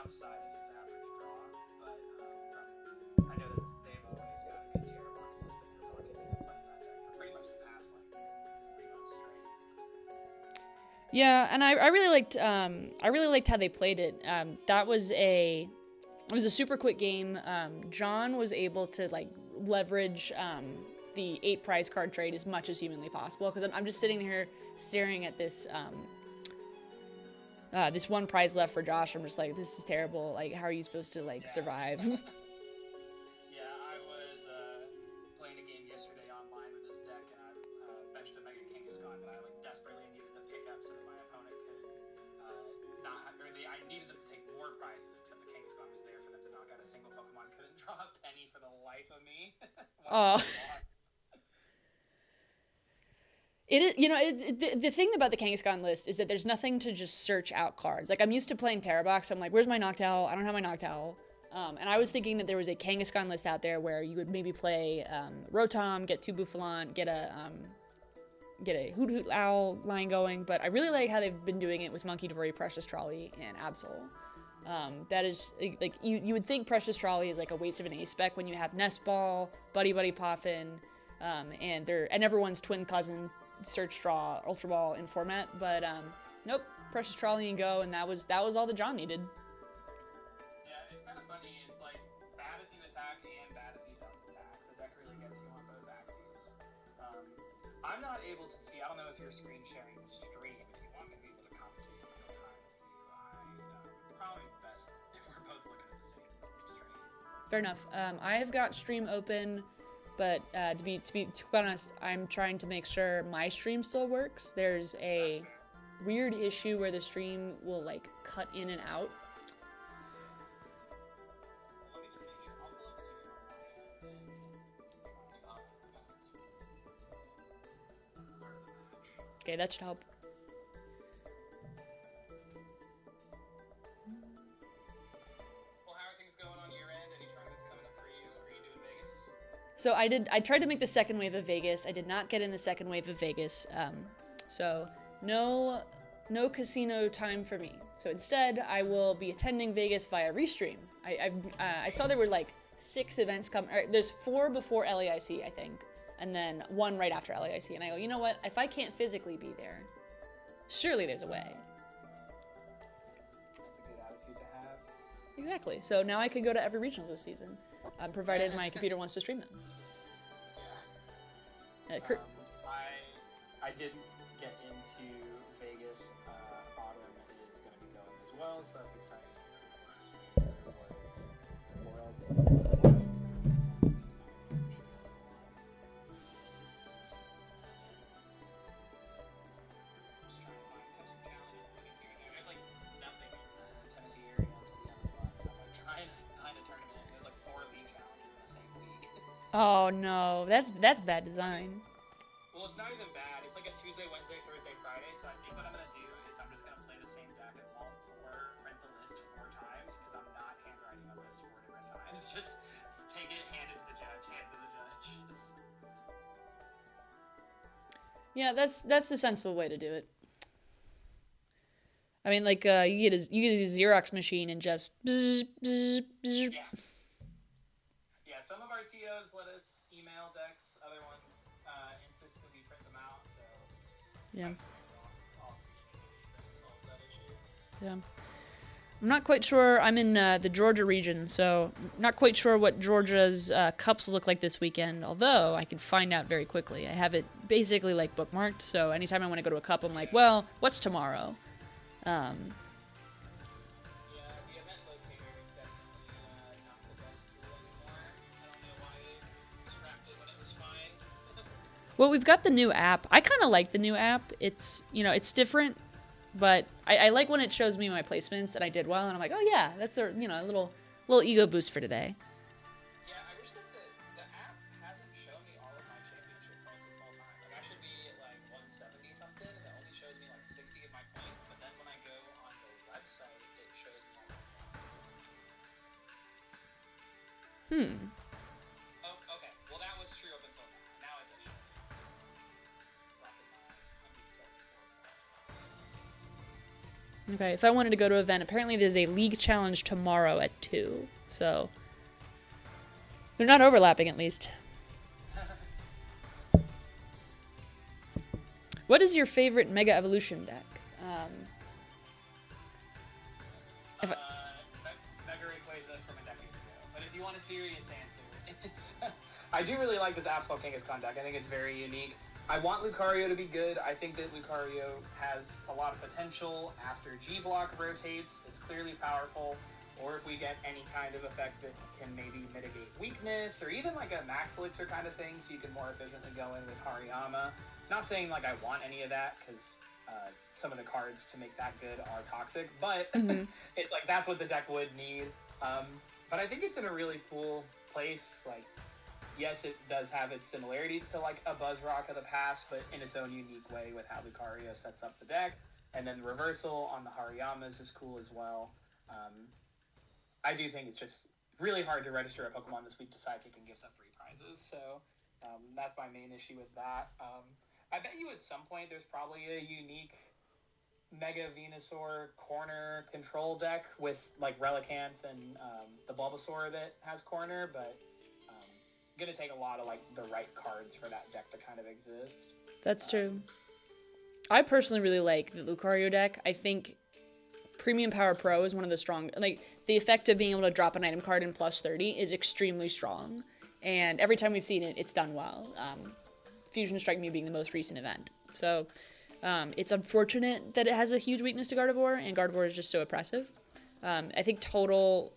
outside of his average draw, but I know that they've always got a good tier of boxes, but Milwaukee has been playing that deck for pretty much the past like 3 months straight. Yeah, and I really liked how they played it. It was a super quick game. John was able to like leverage the 8 prize card trade as much as humanly possible, because I'm just sitting here staring at this this 1 prize left for Josh. I'm just like, this is terrible. Like, how are you supposed to like survive? Yeah, I was playing a game yesterday online with this deck, and I benched a Mega Kangaskhan that I like desperately needed to pick up so that my opponent could not have, or I needed them to take more prizes, except the Kangaskhan was there for them to knock out a single Pokemon. Couldn't draw a penny for the life of me. Oh. It is, the thing about the Kangaskhan list is that there's nothing to just search out cards. Like, I'm used to playing Terrabox, so I'm like, where's my Noctowl? I don't have my Noctowl. And I was thinking that there was a Kangaskhan list out there where you would maybe play Rotom, get 2 Bouffalant, get a Hoot Hoot Owl line going, but I really like how they've been doing it with Monkey Dory, Precious Trolley, and Absol. That is, like, you would think Precious Trolley is like a waste of an ace spec when you have Nest Ball, Buddy Buddy Poffin, and everyone's twin cousin, Search Draw, Ultra Ball in format, but nope, Precious Trolley and go, and that was all that John needed. Yeah, it's kind of funny. It's like bad if you attack and bad if you don't attack. The deck really gets you on both axes. I'm not able to see. I don't know if you're screen sharing the stream. If you want me to be able to commentate in real time with you, probably best if we're both looking at the same stream. Fair enough. I have got stream open. But to be honest, I'm trying to make sure my stream still works. There's a weird issue where the stream will like cut in and out. Okay, that should help. So I tried to make the second wave of Vegas. I did not get in the second wave of Vegas. So no casino time for me. So instead, I will be attending Vegas via Restream. I saw there were like 6 events coming. There's 4 before LAIC, I think, and then 1 right after LAIC. And I go, you know what? If I can't physically be there, surely there's a way. That's a good attitude to have. Exactly. So now I could go to every regionals this season. Provided my computer wants to stream them. Yeah. I did get into Vegas. Autumn is going to be going as well, so that's exciting. Just trying to find some challenges looking here and there. There's like nothing in the Tennessee area until the end of the month. I'm like trying to find a tournament. There's like 4 league challenges in the same week. Oh no, that's bad design. Well, it's not even bad. It's like a Tuesday, Wednesday, Thursday, Friday. So I think what I'm gonna do is I'm just gonna play the same deck and all 4 print the list 4 times because I'm not handwriting a list 4 different times. Just take it, hand it to the judge, hand it to the judge. Yeah, that's the sensible way to do it. I mean, like you get a Xerox machine and just. Yeah. Yeah. Some of our TOs let us email decks. Other ones insist that we print them out. So. Yeah. Solves that issue. Yeah. I'm not quite sure. I'm in the Georgia region, so not quite sure what Georgia's cups look like this weekend, although I can find out very quickly. I have it basically like bookmarked, so anytime I want to go to a cup, I'm like, well, what's tomorrow? Yeah, the event locator is definitely not the best tool anymore. I don't know why they scrapped it when it was fine. Well, we've got the new app. I kind of like the new app. It's, it's different, but I like when it shows me my placements and I did well, and I'm like, oh yeah, that's a little ego boost for today. Yeah, I wish that the app hasn't shown me all of my championship points this whole time. Like I should be at like 170 something, and it only shows me like 60 of my points. But then when I go on the website, it shows me all my points. Oh, okay. Well, that was true up until now. Now it does show me. Dropping my 174. Okay, if I wanted to go to an event, apparently there's a league challenge tomorrow at 2. So they're not overlapping, at least. What is your favorite Mega Evolution deck? Mega Rayquaza from a decade ago. But if you want a serious answer, it's I do really like this Absol Kangaskhan deck. I think it's very unique. I want Lucario to be good. I think that Lucario has a lot of potential after G-Block rotates. It's clearly powerful. Or if we get any kind of effect that can maybe mitigate weakness, or even like a Max Elixir kind of thing, so you can more efficiently go in with Hariyama. Not saying like I want any of that, because some of the cards to make that good are toxic, but it's like that's what the deck would need. But I think it's in a really cool place. Like, yes, it does have its similarities to like a Buzzrock of the past, but in its own unique way with how Lucario sets up the deck. And then the reversal on the Hariyamas is cool as well. I do think it's just really hard to register a Pokemon this week to Psychic and give some free prizes, so that's my main issue with that. I bet you at some point there's probably a unique Mega Venusaur corner control deck with like Relicanth and the Bulbasaur that has corner, but gonna take a lot of like the right cards for that deck to kind of exist. That's true. I personally really like the Lucario deck. I think Premium Power Pro is one of the strong, like the effect of being able to drop an item card in plus 30 is extremely strong. And every time we've seen it, it's done well. Fusion Strike Me being the most recent event. So it's unfortunate that it has a huge weakness to Gardevoir, and Gardevoir is just so oppressive. I think total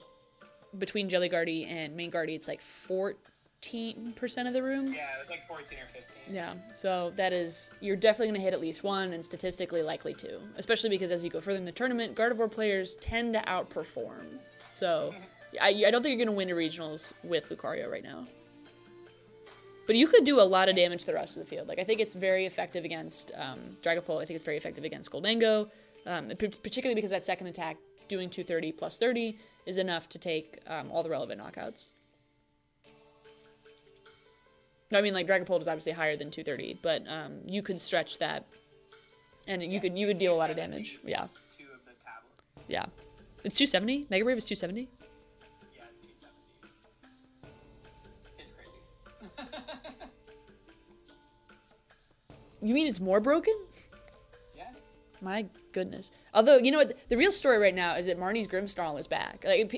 between Jelly Guardy and Main Guardy, it's like 14% of the room. Yeah, it was like 14 or 15. Yeah, so that is, you're definitely going to hit at least one, and statistically likely two. Especially because as you go further in the tournament, Gardevoir players tend to outperform. So I don't think you're going to win a regionals with Lucario right now. But you could do a lot of damage to the rest of the field. Like, I think it's very effective against Dragapult. I think it's very effective against Goldango. Particularly because that second attack, doing 230 plus 30, is enough to take all the relevant knockouts. I mean, like, Dragapult is obviously higher than 230, but you could stretch that, and you could deal a lot of damage. Yeah. Two of the tablets. Yeah. It's 270? Mega Brave is 270? Yeah, it's 270. It's crazy. You mean it's more broken? Yeah. My goodness. Although, you know what? The real story right now is that Marnie's Grimmsnarl is back. Like,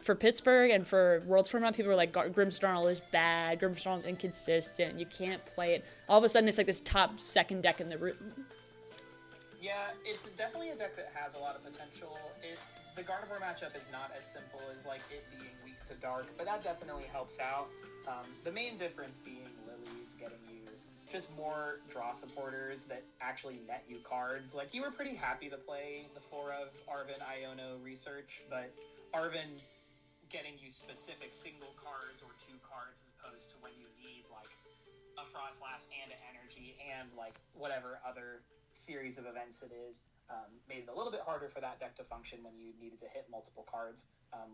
for Pittsburgh and for Worlds Tournament, people were like, Grimmsnarl is bad. Grimmsnarl is inconsistent. You can't play it. All of a sudden, it's like this top second deck in the room. Yeah, it's definitely a deck that has a lot of potential. The Gardevoir matchup is not as simple as like it being weak to dark, but that definitely helps out. The main difference being Lily's getting you just more draw supporters that actually net you cards. Like, you were pretty happy to play the 4 of Arven Iono research, but Arven getting you specific single cards or 2 cards as opposed to when you need like a Frostlass and an energy and like whatever other series of events it is, made it a little bit harder for that deck to function when you needed to hit multiple cards.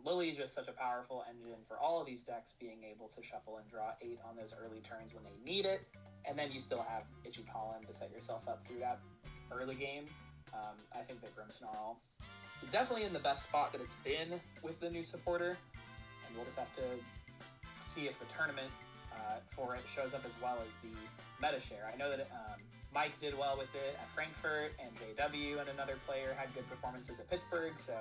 Lily is just such a powerful engine for all of these decks, being able to shuffle and draw 8 on those early turns when they need it, and then you still have Itchy Pollen to set yourself up through that early game. I think that Grimmsnarl is definitely in the best spot that it's been with the new supporter, and we'll just have to see if the tournament for it shows up as well as the meta share. I know that Mike did well with it at Frankfurt, and JW and another player had good performances at Pittsburgh, so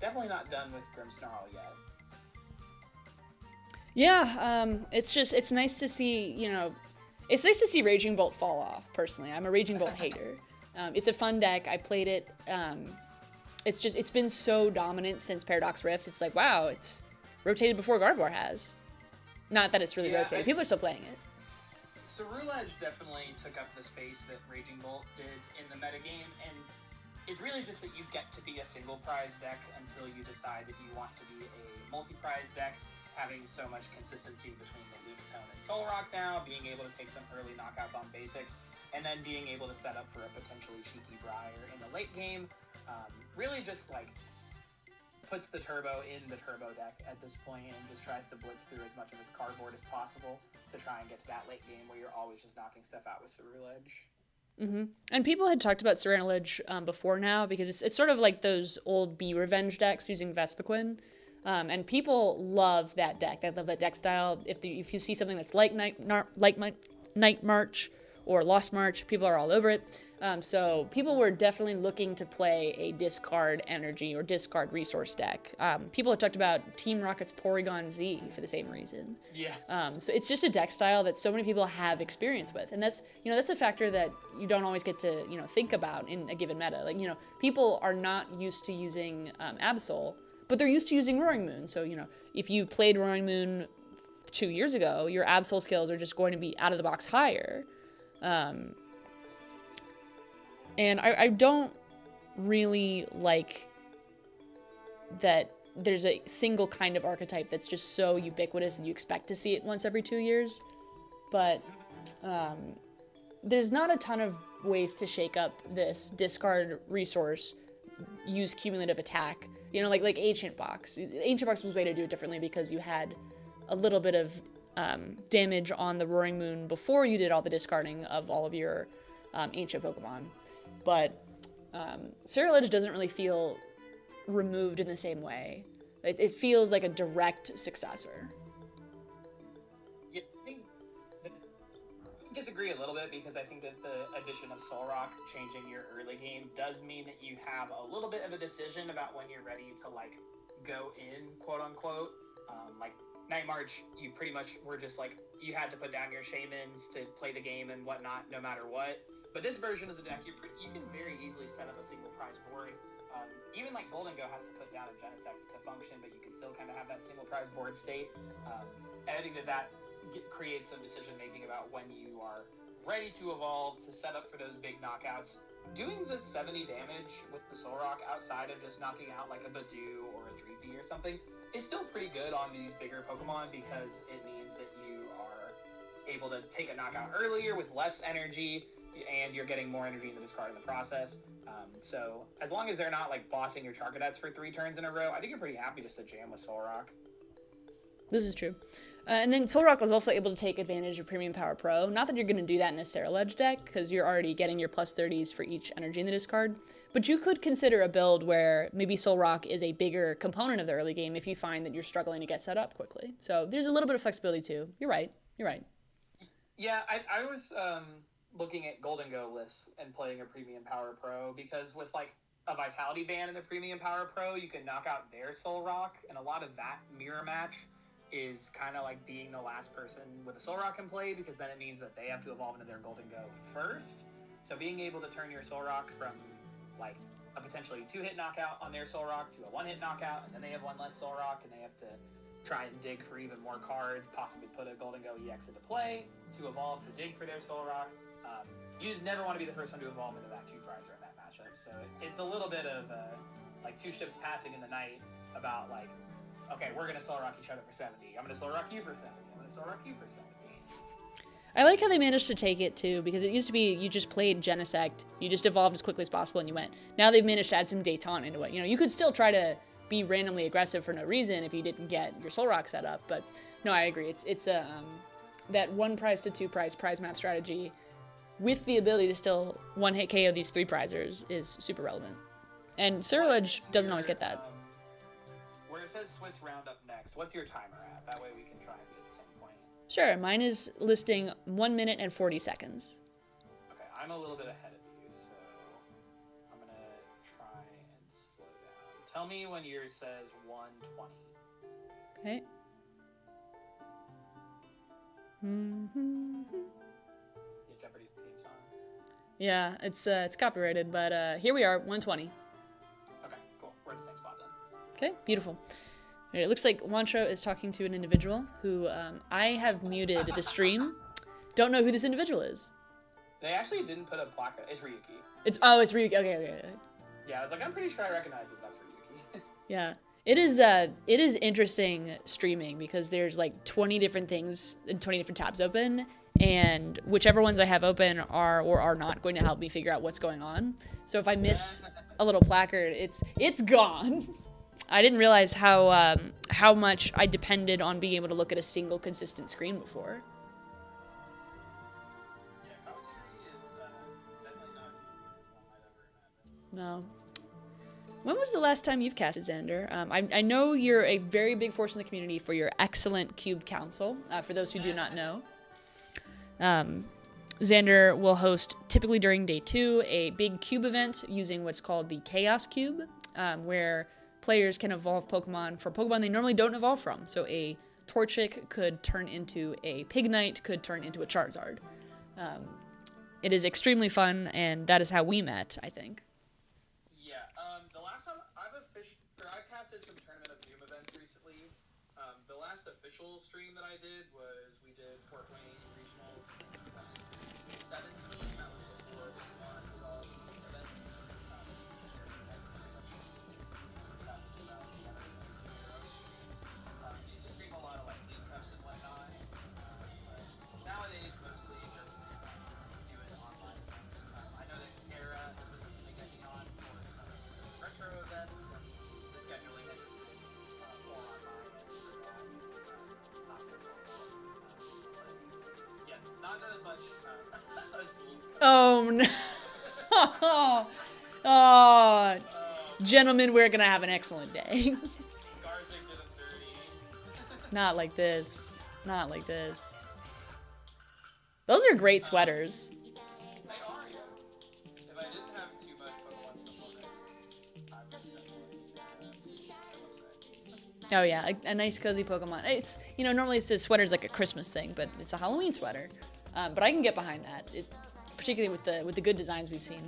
definitely not done with Grimmsnarl yet. Yeah, it's nice to see, it's nice to see Raging Bolt fall off, personally. I'm a Raging Bolt hater. It's a fun deck. I played it. It's been so dominant since Paradox Rift. It's like, wow, it's rotated before Gardevoir has. Not that it's really rotated. People are still playing it. Cerulege definitely took up the space that Raging Bolt did in the metagame, and it's really just that you get to be a single prize deck until you decide that you want to be a multi-prize deck, having so much consistency between the Lunatone and Solrock now, being able to take some early knockouts on basics, and then being able to set up for a potentially cheeky Briar in the late game. Really just like puts the turbo in the turbo deck at this point and just tries to blitz through as much of its cardboard as possible to try and get to that late game where you're always just knocking stuff out with Cerulege. And people had talked about Serenolage before now because it's sort of like those old Be Revenge decks using Vespiquen. And people love that deck. They love that deck style. If you see something that's like Night March or Lost March, people are all over it. So people were definitely looking to play a discard energy or discard resource deck. People have talked about Team Rocket's Porygon Z for the same reason. Yeah. So it's just a deck style that so many people have experience with, and that's a factor that you don't always get to think about in a given meta. Like people are not used to using Absol, but they're used to using Roaring Moon. So if you played Roaring Moon 2 years ago, your Absol skills are just going to be out of the box higher. And I don't really like that there's a single kind of archetype that's just so ubiquitous and you expect to see it once every 2 years. But there's not a ton of ways to shake up this discard resource, use cumulative attack. Like Ancient Box. Ancient Box was a way to do it differently because you had a little bit of damage on the Roaring Moon before you did all the discarding of all of your ancient Pokemon. But Serenolage doesn't really feel removed in the same way. It feels like a direct successor. Yeah, I disagree a little bit because I think that the addition of Solrock changing your early game does mean that you have a little bit of a decision about when you're ready to go in, quote unquote. Night March, you pretty much were just you had to put down your Shamans to play the game and whatnot, no matter what. But this version of the deck, you can very easily set up a single prize board. Even Golden Go has to put down a Genesect to function, but you can still kind of have that single prize board state. And I think that creates some decision making about when you are ready to evolve to set up for those big knockouts. Doing the 70 damage with the Solrock outside of just knocking out a Badoo or a Dreepy or something is still pretty good on these bigger Pokemon because it means that you are able to take a knockout earlier with less energy, and you're getting more energy in the discard in the process. So as long as they're not bossing your Charcadets for 3 turns in a row, I think you're pretty happy just to jam with Solrock. This is true. And then Solrock was also able to take advantage of Premium Power Pro. Not that you're going to do that in a Serenolage deck, because you're already getting your plus 30s for each energy in the discard. But you could consider a build where maybe Solrock is a bigger component of the early game if you find that you're struggling to get set up quickly. So there's a little bit of flexibility too. You're right. Yeah, I was looking at Golden Go lists and playing a Premium Power Pro because with a Vitality Band in the Premium Power Pro, you can knock out their Solrock, and a lot of that mirror match is kind of being the last person with a Solrock can play, because then it means that they have to evolve into their Golden Go first. So being able to turn your Solrock from a potentially 2-hit knockout on their Solrock to a 1-hit knockout, and then they have one less Solrock, and they have to try and dig for even more cards, possibly put a Golden Go EX into play to evolve to dig for their Solrock. You just never want to be the first one to evolve into that 2-prizer in that matchup. So it's a little bit of 2 ships passing in the night about okay, we're going to Solrock each other for 70. I'm going to Solrock you for 70. I'm going to Solrock you for 70. I like how they managed to take it too, because it used to be you just played Genesect, you just evolved as quickly as possible and you went. Now they've managed to add some Daytona into it. You could still try to be randomly aggressive for no reason if you didn't get your Solrock set up, but no, I agree. It's a that 1 prize to 2 prize map strategy with the ability to still 1-hit KO these 3-prizers is super relevant. And Serenolage doesn't always get that. Where it says Swiss Roundup next, what's your timer at? That way we can try and be at the same point. Sure, mine is listing 1 minute and 40 seconds. Okay, I'm a little bit ahead of you, so I'm going to try and slow down. Tell me when yours says 1:20. Okay. Your Jeopardy theme song? Yeah, it's copyrighted, but here we are, 1:20. Okay, cool. We're at the same spot then. Okay, beautiful. All right, it looks like Wancho is talking to an individual who I have muted the stream. Don't know who this individual is. They actually didn't put a plaque. It's Ryuki. It's Ryuki. Okay. Yeah, I was I'm pretty sure I recognize that that's Ryuki. Yeah. It is interesting streaming because there's 20 different things and 20 different tabs open, and whichever ones I have open are or are not going to help me figure out what's going on. So if I miss a little placard, it's gone. I didn't realize how much I depended on being able to look at a single consistent screen before. Yeah, commentary is No. When was the last time you've casted, Xander? I know you're a very big force in the community for your excellent cube council. For those who do not know, Xander will host, typically during day 2, a big cube event using what's called the Chaos Cube, where players can evolve Pokemon for Pokemon they normally don't evolve from. So a Torchic could turn into a Pignite, could turn into a Charizard. It is extremely fun, and that is how we met, I think. Yeah, the last time I casted some Tournament of Doom events recently. The last official stream that I did was we did Fort Wayne Regionals 17. That was before the events. Used to stream a lot of like League Cups and whatnot. But nowadays, mostly just doing online events. I know that Kara has been looking to get me on for some retro events, and the scheduling has just been more on my end for that. Not very well. But yeah, not as much schools. Oh, no. Oh, gentlemen, we're going to have an excellent day. Not like this. Not like this. Those are great sweaters. They are, yeah. If I didn't have too much Pokemon stuff on it, I would definitely be upset. Oh yeah, a nice cozy Pokemon. It's, you know, normally it says sweater's like a Christmas thing, but it's a Halloween sweater. But I can get behind that, particularly with the good designs we've seen.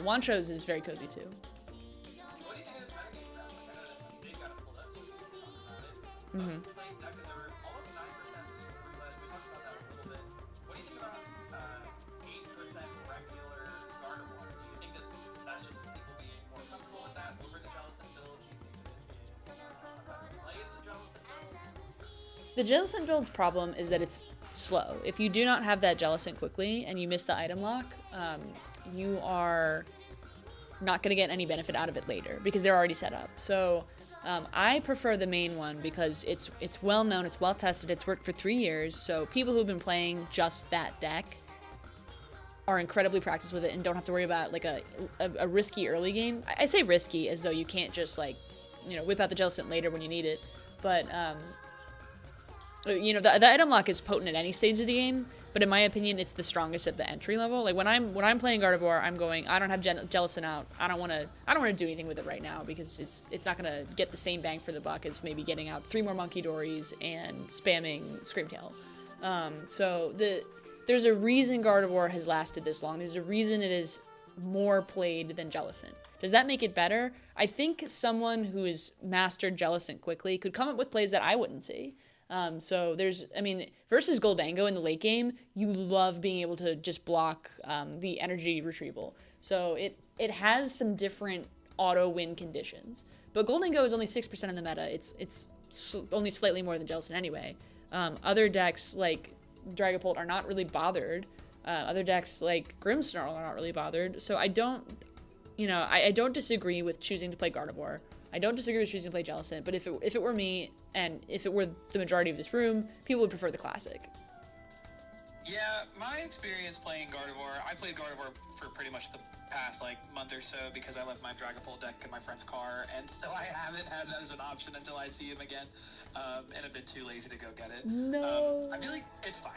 Wancho's is very cozy too. What do you think of the metagame draft? Like, I know that they've got a full list. We talked about it. Mm-hmm. Playing deck that they were almost 9%, but we talked about that a little bit. What do you think about 8% regular Gardevoir? Do you think that that's just people being more comfortable with that over the Jellicent build? Do you think that it is a better play of the Jellicent build? The Jellicent build's problem is that it's slow. If you do not have that Jellicent quickly and you miss the item lock, you are not going to get any benefit out of it later because they're already set up. So I prefer the main one because it's well known, it's well tested, it's worked for 3 years. So people who've been playing just that deck are incredibly practiced with it and don't have to worry about like a risky early game. I say risky as though you can't just like, you know, whip out the Jellicent later when you need it. But you know, the item lock is potent at any stage of the game, but in my opinion, it's the strongest at the entry level. Like when I'm playing Gardevoir, I'm going, I don't have Jellicent out. I don't want to do anything with it right now because it's not gonna get the same bang for the buck as maybe getting out 3 more Monkey Dories and spamming Screamtail. So there's a reason Gardevoir has lasted this long. There's a reason it is more played than Jellicent. Does that make it better? I think someone who has mastered Jellicent quickly could come up with plays that I wouldn't see. So versus Goldango in the late game, you love being able to just block the energy retrieval. So it has some different auto win conditions. But Goldango is only 6% of the meta. It's only slightly more than Jellicent anyway. Other decks like Dragapult are not really bothered. Other decks like Grimmsnarl are not really bothered. So I don't disagree with choosing to play Gardevoir. I don't disagree with choosing to play Jellicent, but if it were me, and if it were the majority of this room, people would prefer the Classic. Yeah, my experience playing Gardevoir, I played Gardevoir for pretty much the past month or so because I left my Dragapult deck in my friend's car, and so I haven't had that as an option until I see him again, and I've been too lazy to go get it. No. I feel like it's fine.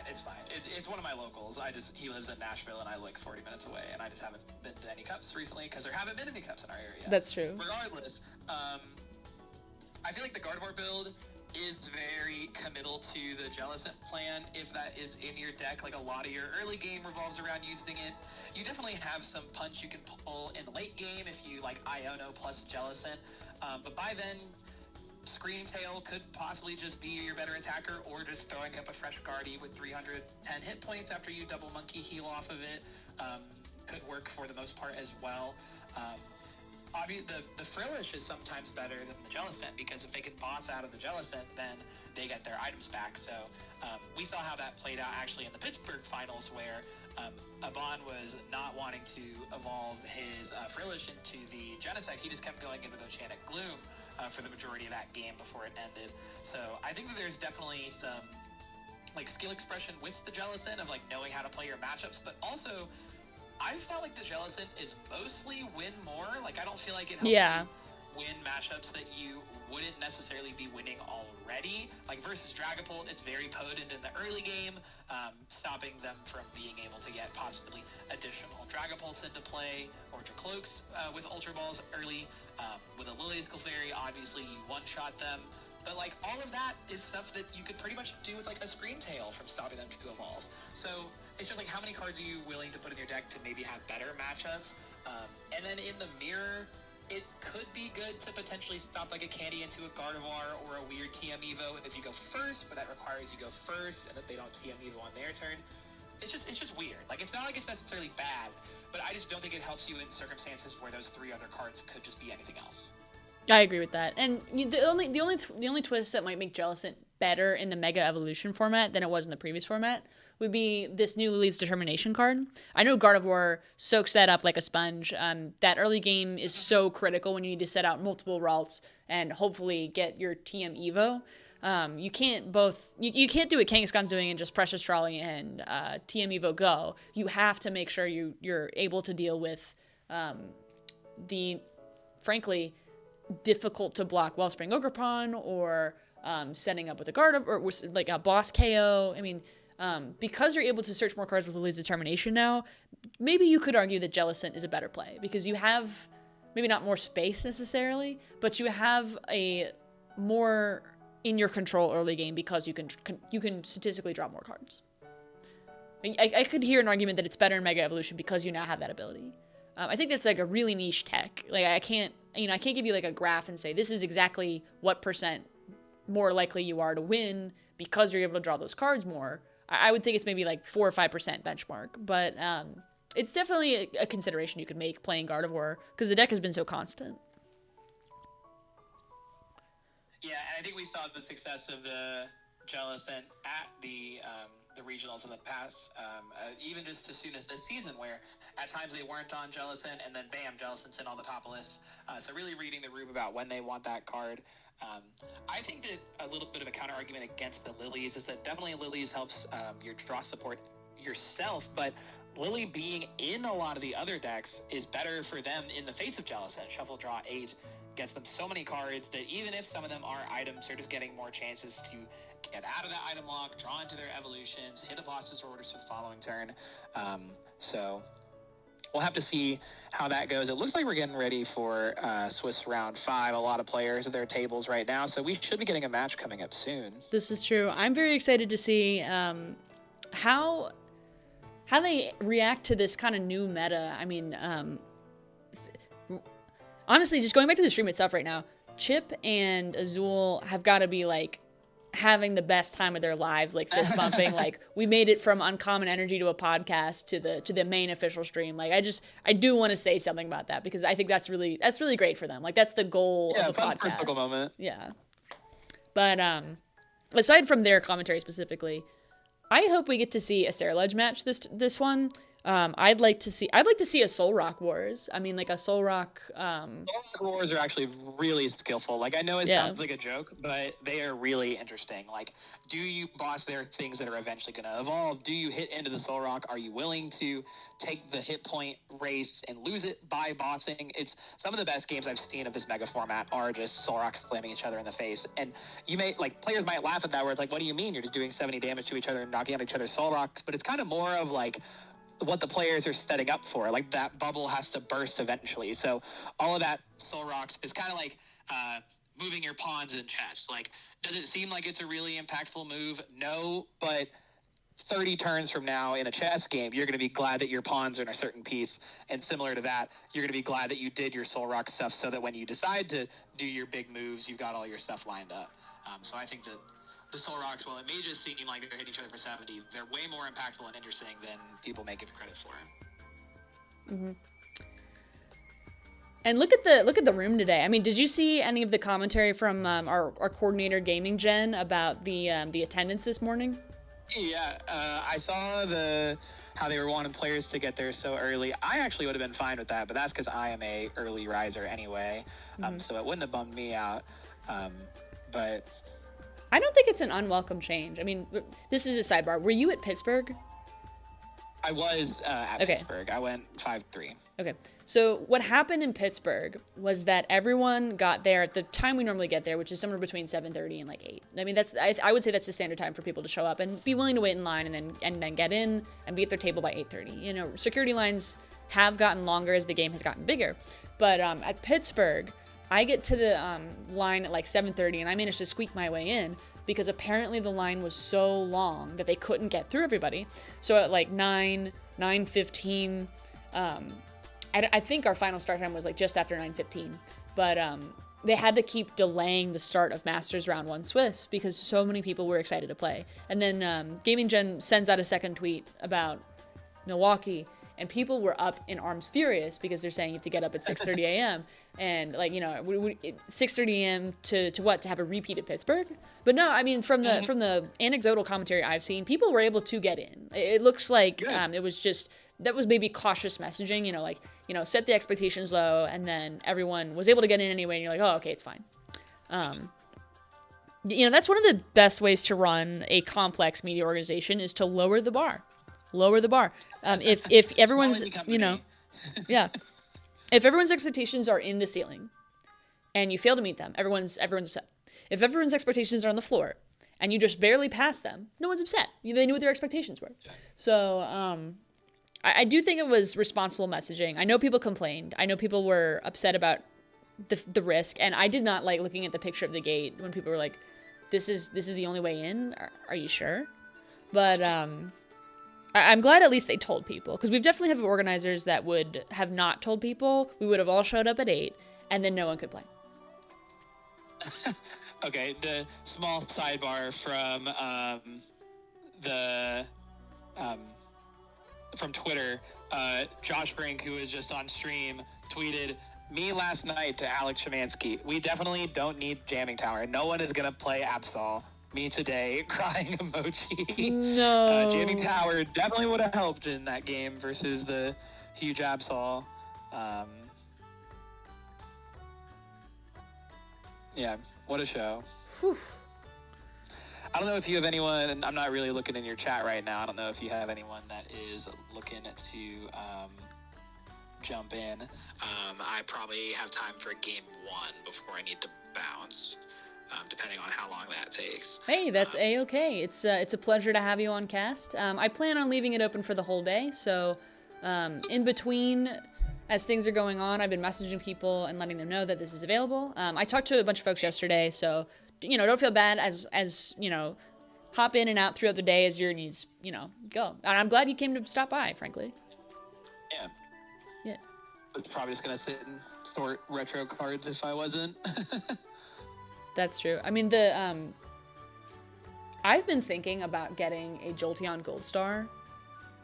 It's one of my locals. He lives in Nashville, and I live 40 minutes away, and I just haven't been to any cups recently because there haven't been any cups in our area. That's true. Regardless, I feel like the Gardevoir build is very committal to the Jellicent plan. If that is in your deck, a lot of your early game revolves around using it. You definitely have some punch you can pull in the late game if you like Iono plus Jellicent. But by then, Screamtail could possibly just be your better attacker, or just throwing up a fresh Guardy with 310 hit points after you double Monkey Heal off of it could work for the most part as well. The Frillish is sometimes better than the Jellicent because if they can boss out of the Jellicent, then they get their items back. So we saw how that played out actually in the Pittsburgh finals where Abon was not wanting to evolve his Frillish into the Genesect. He just kept going into the Oceanic Gloom for the majority of that game before it ended. So I think that there's definitely some skill expression with the Jellicent of knowing how to play your matchups, but also I I felt like the Jellicent is mostly win more. Like, I don't feel like it helps you win matchups that you wouldn't necessarily be winning already. Like, versus Dragapult, it's very potent in the early game, stopping them from being able to get possibly additional Dragapults into play, or Dracloaks with Ultra Balls early. With a Lilius Clefairy, obviously you one-shot them. But, like, all of that is stuff that you could pretty much do with, like, a Screen Tail from stopping them to evolve. So it's just, like, how many cards are you willing to put in your deck to maybe have better matchups? And then in the mirror, it could be good to potentially stop, like, a Candy into a Gardevoir or a weird TM Evo if you go first, but that requires you go first and that they don't TM Evo on their turn. It's just weird. Like, it's not like it's necessarily bad, but I just don't think it helps you in circumstances where those 3 other cards could just be anything else. I agree with that. And the only twist that might make Jellicent better in the Mega Evolution format than it was in the previous format would be this new Lily's Determination card. I know Gardevoir soaks that up like a sponge. That early game is so critical when you need to set out multiple routes and hopefully get your TM Evo. You can't you can't do what Kangaskhan's doing and just Precious Trolley and TM Evo go. You have to make sure you're able to deal with the, frankly, difficult to block Wellspring Ogerpon or setting up with a Gardevoir or like a boss KO. I mean, because you're able to search more cards with Lily's Determination now, maybe you could argue that Jellicent is a better play because you have maybe not more space necessarily, but you have a more in your control early game because you can statistically draw more cards. I could hear an argument that it's better in Mega Evolution because you now have that ability. I think that's like a really niche tech. Like I can't give you like a graph and say this is exactly what % more likely you are to win because you're able to draw those cards more. I would think it's maybe like 4 or 5% benchmark, but it's definitely a consideration you could make playing Gardevoir because the deck has been so constant. Yeah, and I think we saw the success of the Jellicent at the regionals in the past, even just as soon as this season, where at times they weren't on Jellicent, and then bam, Jellicent's in on the top list. So really reading the room about when they want that card. I think that a little bit of a counter argument against the Lilies is that definitely Lilies helps your draw support yourself, but Lily being in a lot of the other decks is better for them in the face of Jellicent. Shuffle Draw 8 gets them so many cards that even if some of them are items, they're just getting more chances to get out of that item lock, draw into their evolutions, hit a boss's orders for the following turn. So we'll have to see how that goes. It looks like we're getting ready for Swiss round 5. A lot of players at their tables right now, so we should be getting a match coming up soon. This is true. I'm very excited to see how they react to this kind of new meta. I mean, honestly, just going back to the stream itself right now, Chip and Azul have got to be like having the best time of their lives, like fist bumping. Like we made it from Uncommon Energy to a podcast to the main official stream. Like I do want to say something about that because I think that's really great for them. Like that's the goal of a podcast. Personal moment. Yeah. But aside from their commentary specifically, I hope we get to see a Cerulege match this one. I'd like to see a Soul Rock Wars. I mean, like a Soul Rock. Soul Rock Wars are actually really skillful. Like I know it sounds like a joke, but they are really interesting. Like, do you boss their things that are eventually going to evolve? Do you hit into the Soul Rock? Are you willing to take the hit point race and lose it by bossing? It's some of the best games I've seen of this mega format are just Soul Rocks slamming each other in the face. And you may players might laugh at that where it's like, what do you mean? You're just doing 70 damage to each other and knocking out each other's Soul Rocks. But it's kind of more of like what the players are setting up for. Like that bubble has to burst eventually. So all of that Soul Rocks is kind of like moving your pawns in chess. Like, does it seem like it's a really impactful move? No, but 30 turns from now in a chess game, you're going to be glad that your pawns are in a certain piece. And similar to that, you're going to be glad that you did your Soul Rock stuff so that when you decide to do your big moves, you've got all your stuff lined up. So I think that the Soul Rocks, while it may just seem like they're hitting each other for 70, they're way more impactful and interesting than people may give credit for. Mm-hmm. And look at the room today. I mean, did you see any of the commentary from our coordinator Gaming Jen about the attendance this morning? Yeah, I saw how they were wanting players to get there so early. I actually would have been fine with that, but that's because I am a early riser anyway, so it wouldn't have bummed me out. But I don't think it's an unwelcome change. I mean, this is a sidebar. Were you at Pittsburgh? I was at Pittsburgh. I went 5-3. Okay. So what happened in Pittsburgh was that everyone got there at the time we normally get there, which is somewhere between 7:30 and like 8. I mean, I would say that's the standard time for people to show up and be willing to wait in line and then get in and be at their table by 8:30. You know, security lines have gotten longer as the game has gotten bigger. But at Pittsburgh, I get to the line at like 7:30 and I managed to squeak my way in because apparently the line was so long that they couldn't get through everybody. So at like 9:15, I think our final start time was like just after 9:15, but they had to keep delaying the start of Masters Round 1 Swiss because so many people were excited to play. And then Gaming Gen sends out a second tweet about Milwaukee, and people were up in arms furious because they're saying you have to get up at 6:30 a.m. And like, you know, 6:30 a.m. to what, to have a repeat at Pittsburgh? But no, I mean, from the anecdotal commentary I've seen, people were able to get in. It looks like it was just, that was maybe cautious messaging, you know, like, you know, set the expectations low, and then everyone was able to get in anyway, and you're like, oh, okay, it's fine. You know, that's one of the best ways to run a complex media organization is to lower the bar. Lower the bar. If everyone's, you know, yeah. If everyone's expectations are in the ceiling and you fail to meet them, everyone's upset. If everyone's expectations are on the floor and you just barely pass them, no one's upset. They knew what their expectations were. So I do think it was responsible messaging. I know people complained. I know people were upset about the risk, and I did not like looking at the picture of the gate when people were like, "This is the only way in. Are you sure?" But I'm glad at least they told people, because we've definitely have organizers that would have not told people. We would have all showed up at 8, and then no one could play. Okay, the small sidebar from from Twitter, Josh Brink, who was just on stream, tweeted me last night to Alex Shemansky. We definitely don't need Jamming Tower. No one is gonna play Absol. Me today, crying emoji. No. Jamming Tower definitely would have helped in that game versus the huge Absol. Yeah, what a show. Whew. I don't know if you have anyone, and I'm not really looking in your chat right now. I don't know if you have anyone that is looking to jump in. I probably have time for game 1 before I need to bounce, depending on how long that takes. Hey, that's A-okay. It's a pleasure to have you on cast. I plan on leaving it open for the whole day, so in between, as things are going on, I've been messaging people and letting them know that this is available. I talked to a bunch of folks yesterday, so, you know, don't feel bad as you know, hop in and out throughout the day as your needs, you know, go. And I'm glad you came to stop by, frankly. Yeah. Yeah. I was probably just gonna sit and sort retro cards if I wasn't. That's true. I mean, I've been thinking about getting a Jolteon Gold Star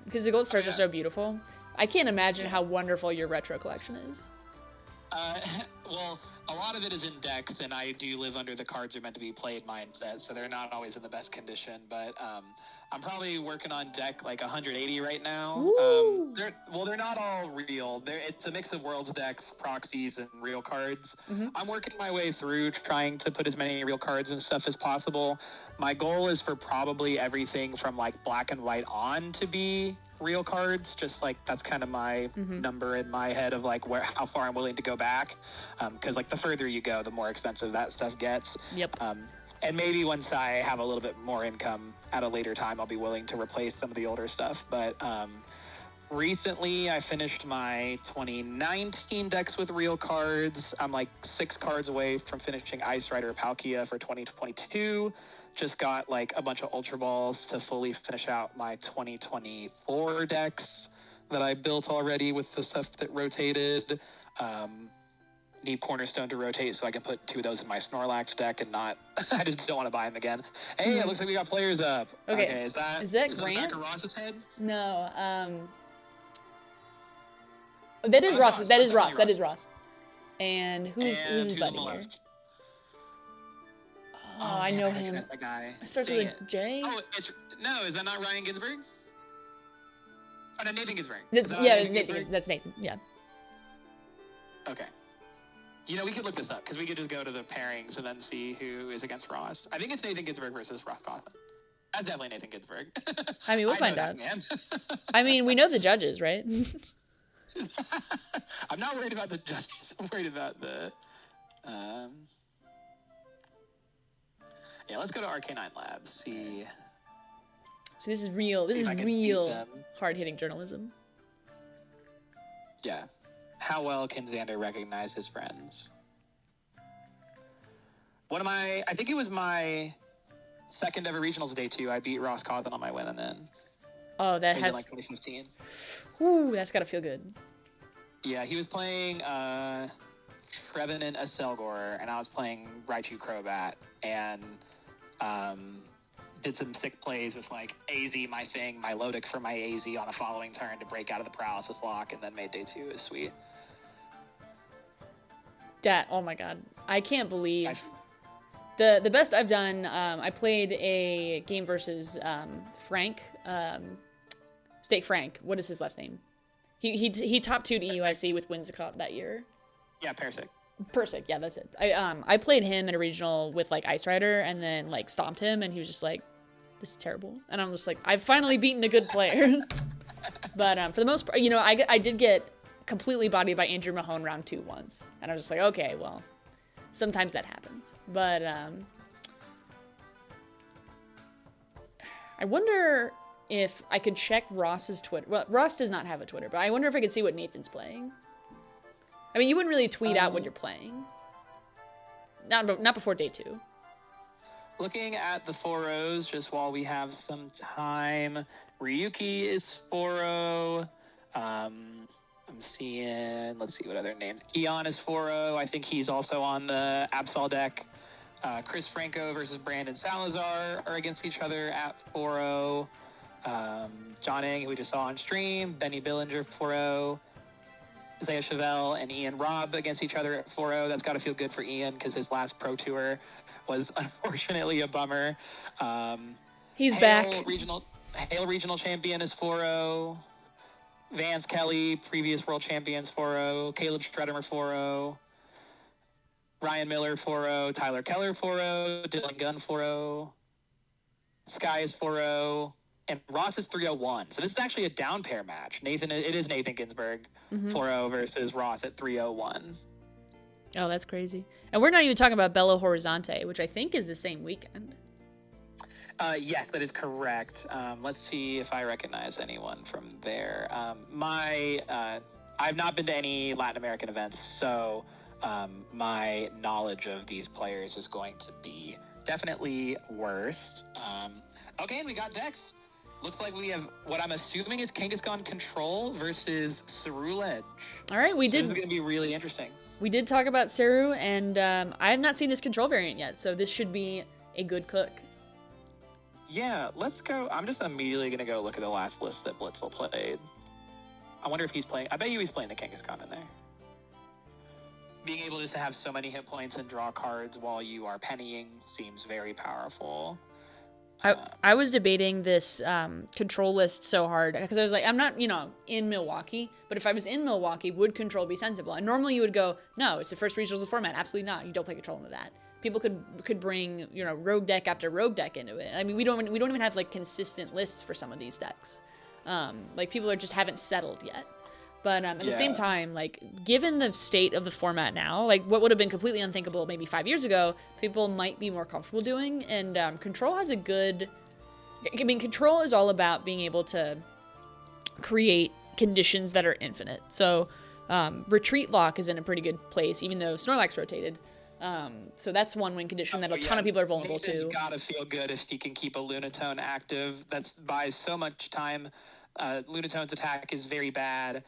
because the Gold Stars are so beautiful. I can't imagine how wonderful your retro collection is. Well, a lot of it is in decks, and I do live under the cards are meant to be played mindset, so they're not always in the best condition, but I'm probably working on deck like 180 right now. They're not all real. It's a mix of Worlds decks, proxies, and real cards. Mm-hmm. I'm working my way through trying to put as many real cards and stuff as possible. My goal is for probably everything from like black and white on to be real cards, just like that's kind of my number in my head of like how far I'm willing to go back, because like the further you go, the more expensive that stuff gets. Yep. And maybe once I have a little bit more income at a later time, I'll be willing to replace some of the older stuff. But recently I finished my 2019 decks with real cards. I'm like 6 cards away from finishing Ice Rider Palkia for 2022. Just got like a bunch of Ultra Balls to fully finish out my 2024 decks that I built already with the stuff that rotated. Need Cornerstone to rotate so I can put 2 of those in my Snorlax deck and not, I just don't want to buy them again. Hey, it looks like we got players up. Okay, is that Grant? That back of Ross's head? No, that is Ross. That is Ross. That is Ross. And who's his buddy here? Oh, I know him. That guy. It starts with a J? Oh, is that not Ryan Ginsburg? Oh, no, Nathan Ginsburg. That's Nathan. Yeah. Okay. You know, we could look this up, because we could just go to the pairings and then see who is against Ross. I think it's Nathan Ginsburg versus Ross Kaufman. That's definitely Nathan Ginsburg. I mean, we'll find that, out. Man. I mean, we know the judges, right? I'm not worried about the judges. I'm worried about the... Yeah, let's go to Arcanine Labs. See... So this is real. This is real hard-hitting journalism. Yeah. How well can Xander recognize his friends? I think it was my second ever regionals day 2. I beat Ross Cawthon on my win and then. Oh, that has. In like 2015. Ooh, that's gotta feel good. Yeah, he was playing Trevenant Aselgor, and I was playing Raichu Crobat, and did some sick plays with like AZ my Lodic for my AZ on a following turn to break out of the paralysis lock, and then made day 2. It was sweet. Oh my god. I can't believe the best I've done. I played a game versus Frank, State Frank. What is his last name? He top 2'd EUIC with Whimsicott that year. Yeah, Persic. Persic, yeah, that's it. I played him in a regional with like Ice Rider and then like stomped him, and he was just like, this is terrible. And I'm just like, I've finally beaten a good player. But for the most part, you know, I did get completely bodied by Andrew Mahone round 2 once. And I was just like, okay, well, sometimes that happens. But I wonder if I could check Ross's Twitter. Well, Ross does not have a Twitter, but I wonder if I could see what Nathan's playing. I mean, you wouldn't really tweet out what you're playing. Not before day 2. Looking at the 4-0s, just while we have some time. Ryuki is 4-0. I'm seeing, let's see what other names. Eon is 4-0. I think he's also on the Absol deck. Chris Franco versus Brandon Salazar are against each other at 4-0. John Eng, who we just saw on stream. Benny Billinger, 4-0. Isaiah Chevelle and Ian Robb against each other at 4-0. That's got to feel good for Ian because his last Pro Tour was unfortunately a bummer. He's back. Hale Regional Champion is 4-0. Vance Kelly, previous World Champions, 4-0. Caleb Stredimer, 4-0. Ryan Miller, 4-0. Tyler Keller, 4-0. Dylan Gunn, 4-0. Sky is 4-0. And Ross is 3-0-1. So this is actually a down pair match. It is Nathan Ginsburg, 4-0 versus Ross at 3-0-1. Oh, that's crazy. And we're not even talking about Belo Horizonte, which I think is the same weekend. Yes, that is correct. Let's see if I recognize anyone from there. I've not been to any Latin American events, so my knowledge of these players is going to be definitely worse. Okay, and we got decks. Looks like we have what I'm assuming is Kangaskhan Control versus Cerulege. All right, This is going to be really interesting. We did talk about Seru, and I have not seen this control variant yet, so this should be a good cook. Yeah, let's go. I'm just immediately going to go look at the last list that Blitzel played. I wonder if he's playing. I bet you he's playing the Kangaskhan in there. Being able just to have so many hit points and draw cards while you are pennying seems very powerful. I was debating this control list so hard because I was like, I'm not, in Milwaukee, but if I was in Milwaukee, would control be sensible? And normally you would go, no, it's the first regionals of the format. Absolutely not. You don't play control into that. People could bring, rogue deck after rogue deck into it. I mean, we don't even have like consistent lists for some of these decks. Like people just haven't settled yet. But at the same time, like, given the state of the format now, like, what would have been completely unthinkable maybe 5 years ago, people might be more comfortable doing. And Control has a good... I mean, Control is all about being able to create conditions that are infinite. So Retreat Lock is in a pretty good place, even though Snorlax rotated. So that's one win condition that a ton of people are vulnerable to. Nathan's gotta feel good if he can keep a Lunatone active. That buys so much time. Lunatone's attack is very bad.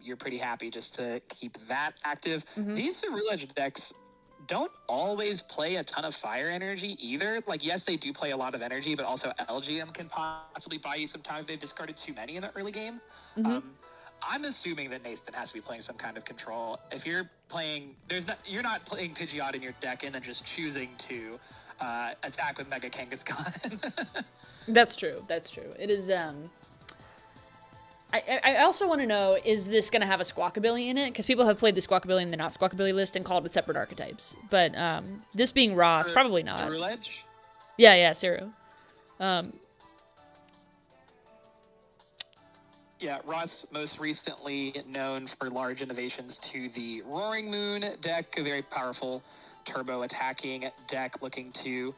You're pretty happy just to keep that active. These Cerulege decks don't always play a ton of fire energy either. Like, yes, they do play a lot of energy, but also LGM can possibly buy you some time if they've discarded too many in the early game. I'm assuming that Nathan has to be playing some kind of control. If you're playing, you're not playing Pidgeot in your deck and then just choosing to attack with Mega Kangaskhan. That's true. It is, I also want to know, is this going to have a Squawkabilly in it? Because people have played the Squawkabilly and the not Squawkabilly list and called it separate archetypes. But this being Ross, probably not. Cerulege? Yeah, Seru. Yeah, Ross most recently known for large innovations to the Roaring Moon deck, a very powerful turbo attacking deck looking to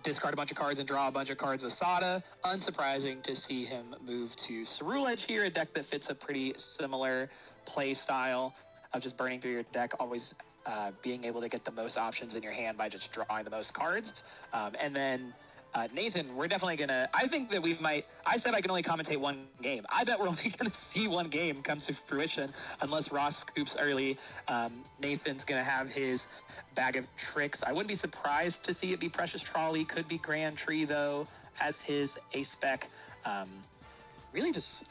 discard a bunch of cards and draw a bunch of cards with Sada. Unsurprising to see him move to Cerule Edge here, a deck that fits a pretty similar play style of just burning through your deck, always being able to get the most options in your hand by just drawing the most cards. And then Nathan, we're definitely going to, I think that we might, I said I can only commentate one game. I bet we're only going to see one game come to fruition unless Ross scoops early. Nathan's going to have his bag of tricks. I wouldn't be surprised to see it be Precious Trolley, could be Grand Tree though, as his ace spec. Really just,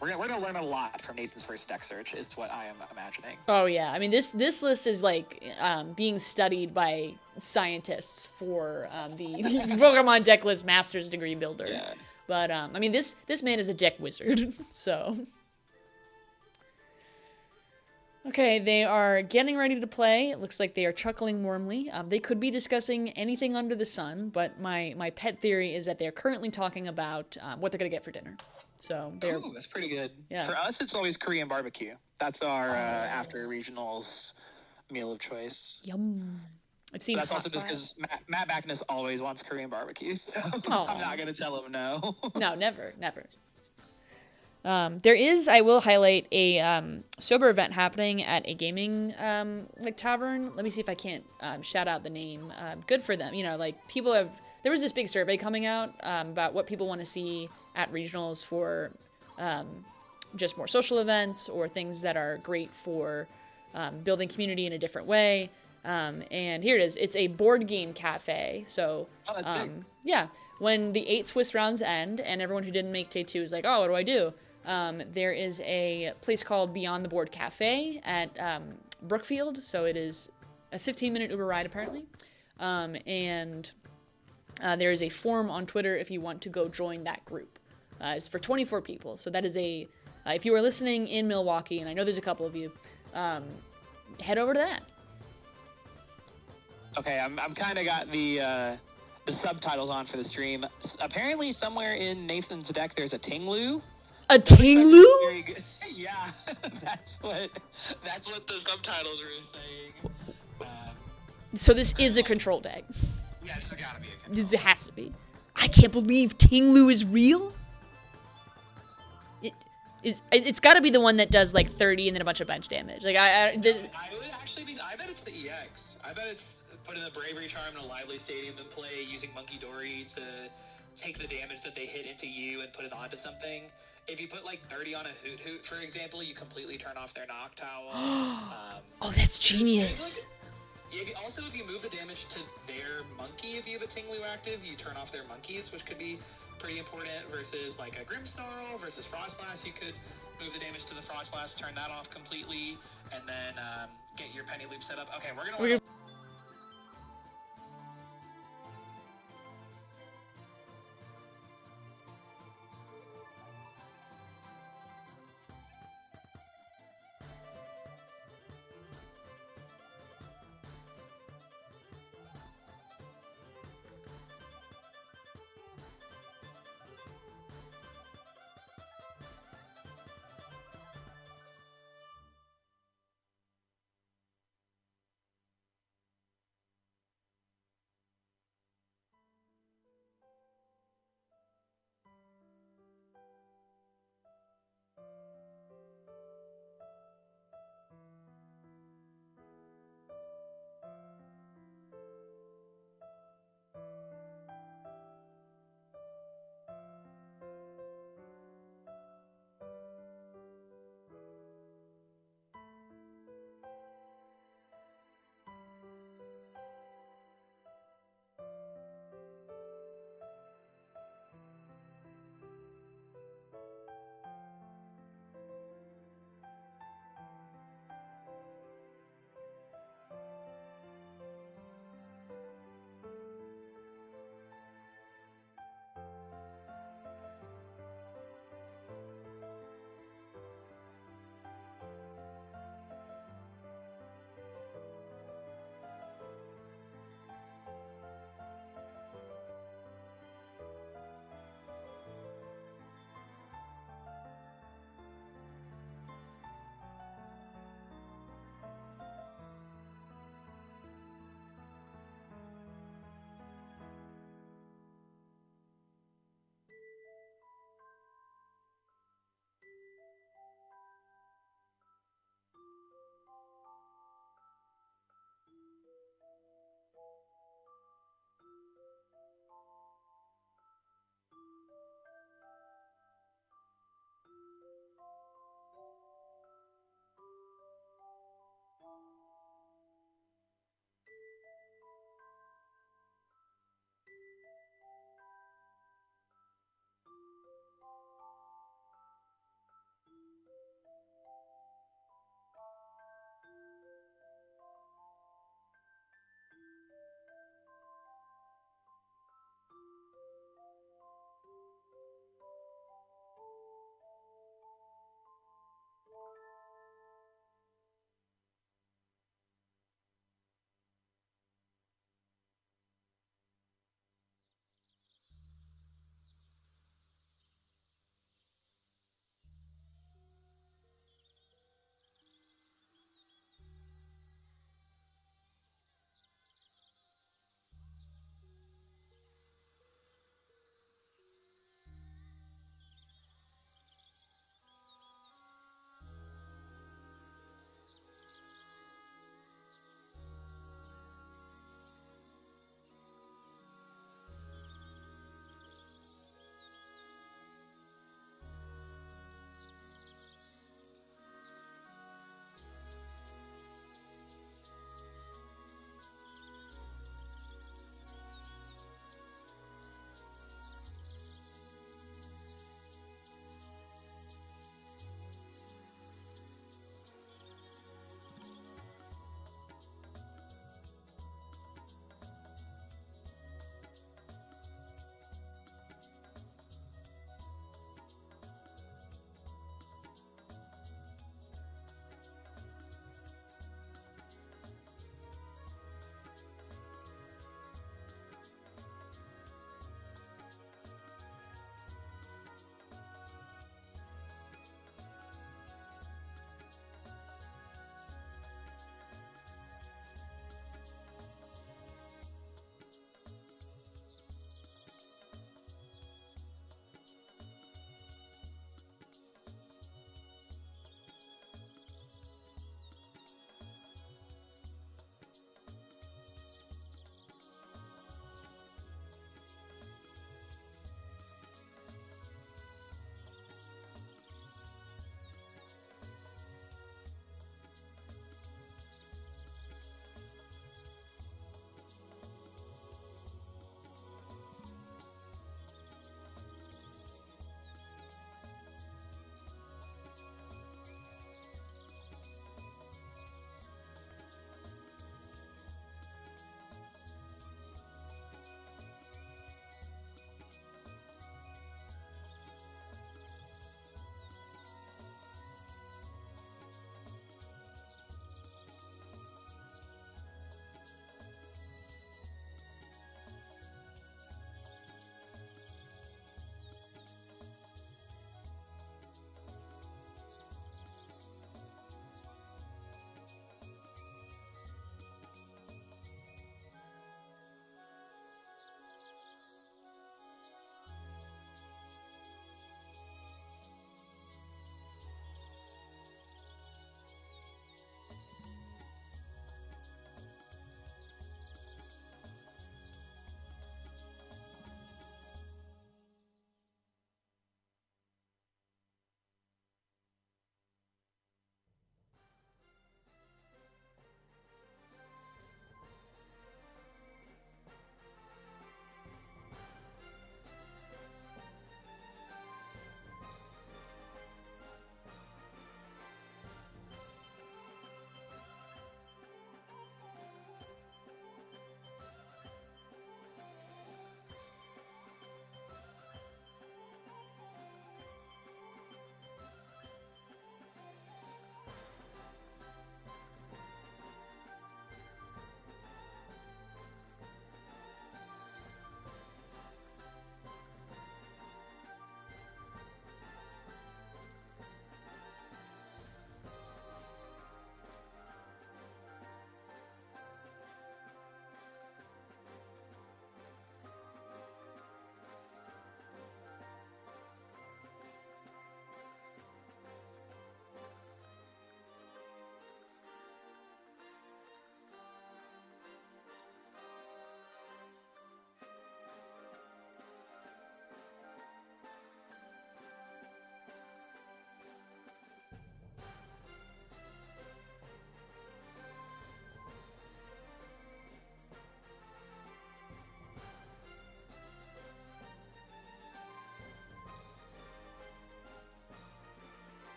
we're gonna learn a lot from Nathan's first deck search, is what I am imagining. Oh yeah, I mean this list is like being studied by scientists for the Pokemon deck list master's degree builder. Yeah. But I mean this man is a deck wizard, so. Okay, they are getting ready to play. It looks like they are chuckling warmly. They could be discussing anything under the sun, but my pet theory is that they're currently talking about what they're gonna get for dinner. So they're. Ooh, that's pretty good. Yeah. For us, it's always Korean barbecue. That's our after regionals meal of choice. Yum. I've seen. That's also just because Matt Backness always wants Korean barbecue, so I'm not gonna tell him no. No, never. There is, I will highlight, a sober event happening at a gaming like tavern. Let me see if I can't shout out the name. Good for them. You know, like people have. There was this big survey coming out about what people want to see at regionals for just more social events or things that are great for building community in a different way. And here it is. It's a board game cafe. So, yeah, when the 8 Swiss rounds end and everyone who didn't make day 2 is like, oh, what do I do? There is a place called Beyond the Board Cafe at Brookfield. So it is a 15-minute Uber ride, apparently. And there is a forum on Twitter if you want to go join that group. It's for 24 people. So that is a, if you are listening in Milwaukee, and I know there's a couple of you, head over to that. Okay, I'm kind of got the subtitles on for the stream. Apparently, somewhere in Nathan's deck, there's a Tinglu. A Tinglu? Very good. Yeah, that's what the subtitles were saying. So this is a control deck. Yeah, this has got to be a control. It has to be. I can't believe Tinglu is real. It's got to be the one that does like 30 and then a bunch of bench damage. Like I would actually be. I bet it's the EX. I bet it's put in a Bravery Charm in a lively stadium and play using Monkey Dory to take the damage that they hit into you and put it onto something. If you put like 30 on a Hoot Hoot, for example, you completely turn off their Knock Towel. Oh, that's genius. Also, if you move the damage to their monkey, if you have a Tinglu active, you turn off their monkeys, which could be pretty important versus like a Grimmsnarl versus Frostlass. You could move the damage to the Frostlass, turn that off completely, and then get your Penny Loop set up. Okay, we're gonna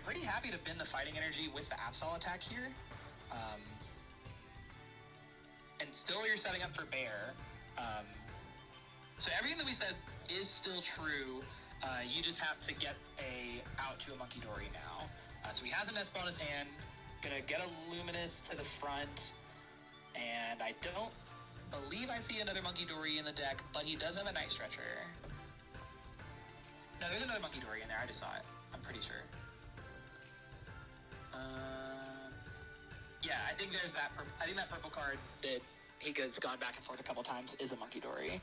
pretty happy to bin the fighting energy with the Absol attack here. And still you're setting up for Bear. So everything that we said is still true. You just have to get out to a Monkey Dory now. So he has a Nets bonus hand. Gonna get a Luminous to the front. And I don't believe I see another Monkey Dory in the deck, but he does have a Night Stretcher. No, there's another Monkey Dory in there. I just saw it. I'm pretty sure. Yeah, I think there's that. I think that purple card that Hika's gone back and forth a couple times is a Monkey Dory.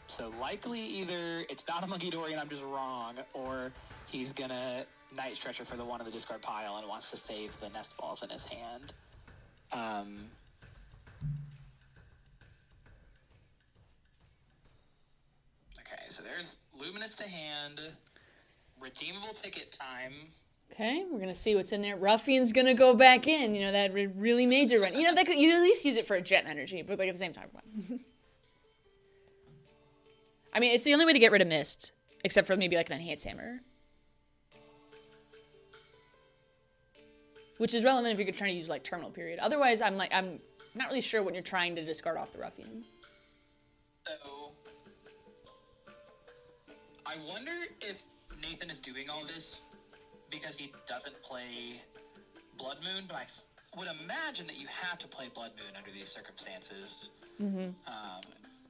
So likely either it's not a Monkey Dory and I'm just wrong, or he's gonna Night Stretcher for the one in the discard pile and wants to save the nest balls in his hand. Okay, so there's Luminous to hand, redeemable ticket time. Okay, we're gonna see what's in there. Ruffian's gonna go back in. You know, that really major run. You know, that you at least use it for a jet energy, but like at the same time. I mean, it's the only way to get rid of Mist, except for maybe like an Enhanced Hammer. Which is relevant if you're trying to use like Terminal Period. Otherwise, I'm not really sure when you're trying to discard off the Ruffian. So, I wonder if Nathan is doing all this because he doesn't play Blood Moon, but I would imagine that you have to play Blood Moon under these circumstances. Mm-hmm.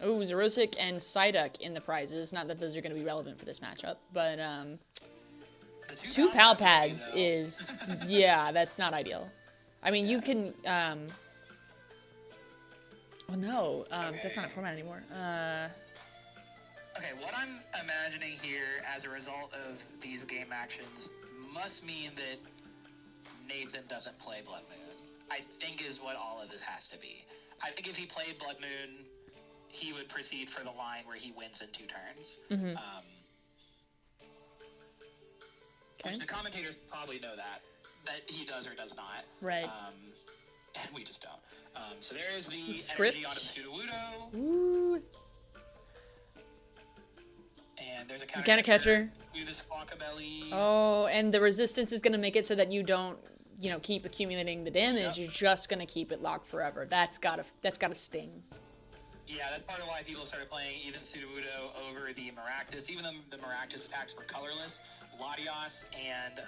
Oh, Xerosic and Psyduck in the prizes. Not that those are going to be relevant for this matchup, but The two Pal Pads is, yeah, that's not ideal. I mean, you can, well, no, Okay. that's not a format anymore. Okay, what I'm imagining here as a result of these game actions must mean that Nathan doesn't play Blood Moon. I think is what all of this has to be. I think if he played Blood Moon, he would proceed for the line where he wins in 2 turns. Mm-hmm. Which the commentators probably know that he does or does not. Right. And we just don't. So there is the Script. energy on Sudowoodo. Ooh. And there's a Counter catcher. Do the Squawkabilly. Oh, and the resistance is going to make it so that you don't, you know, keep accumulating the damage. Yep. You're just going to keep it locked forever. That's gotta sting. Yeah, that's part of why people started playing even Sudowoodo over the Maractus. Even though the Maractus attacks were colorless, Latios and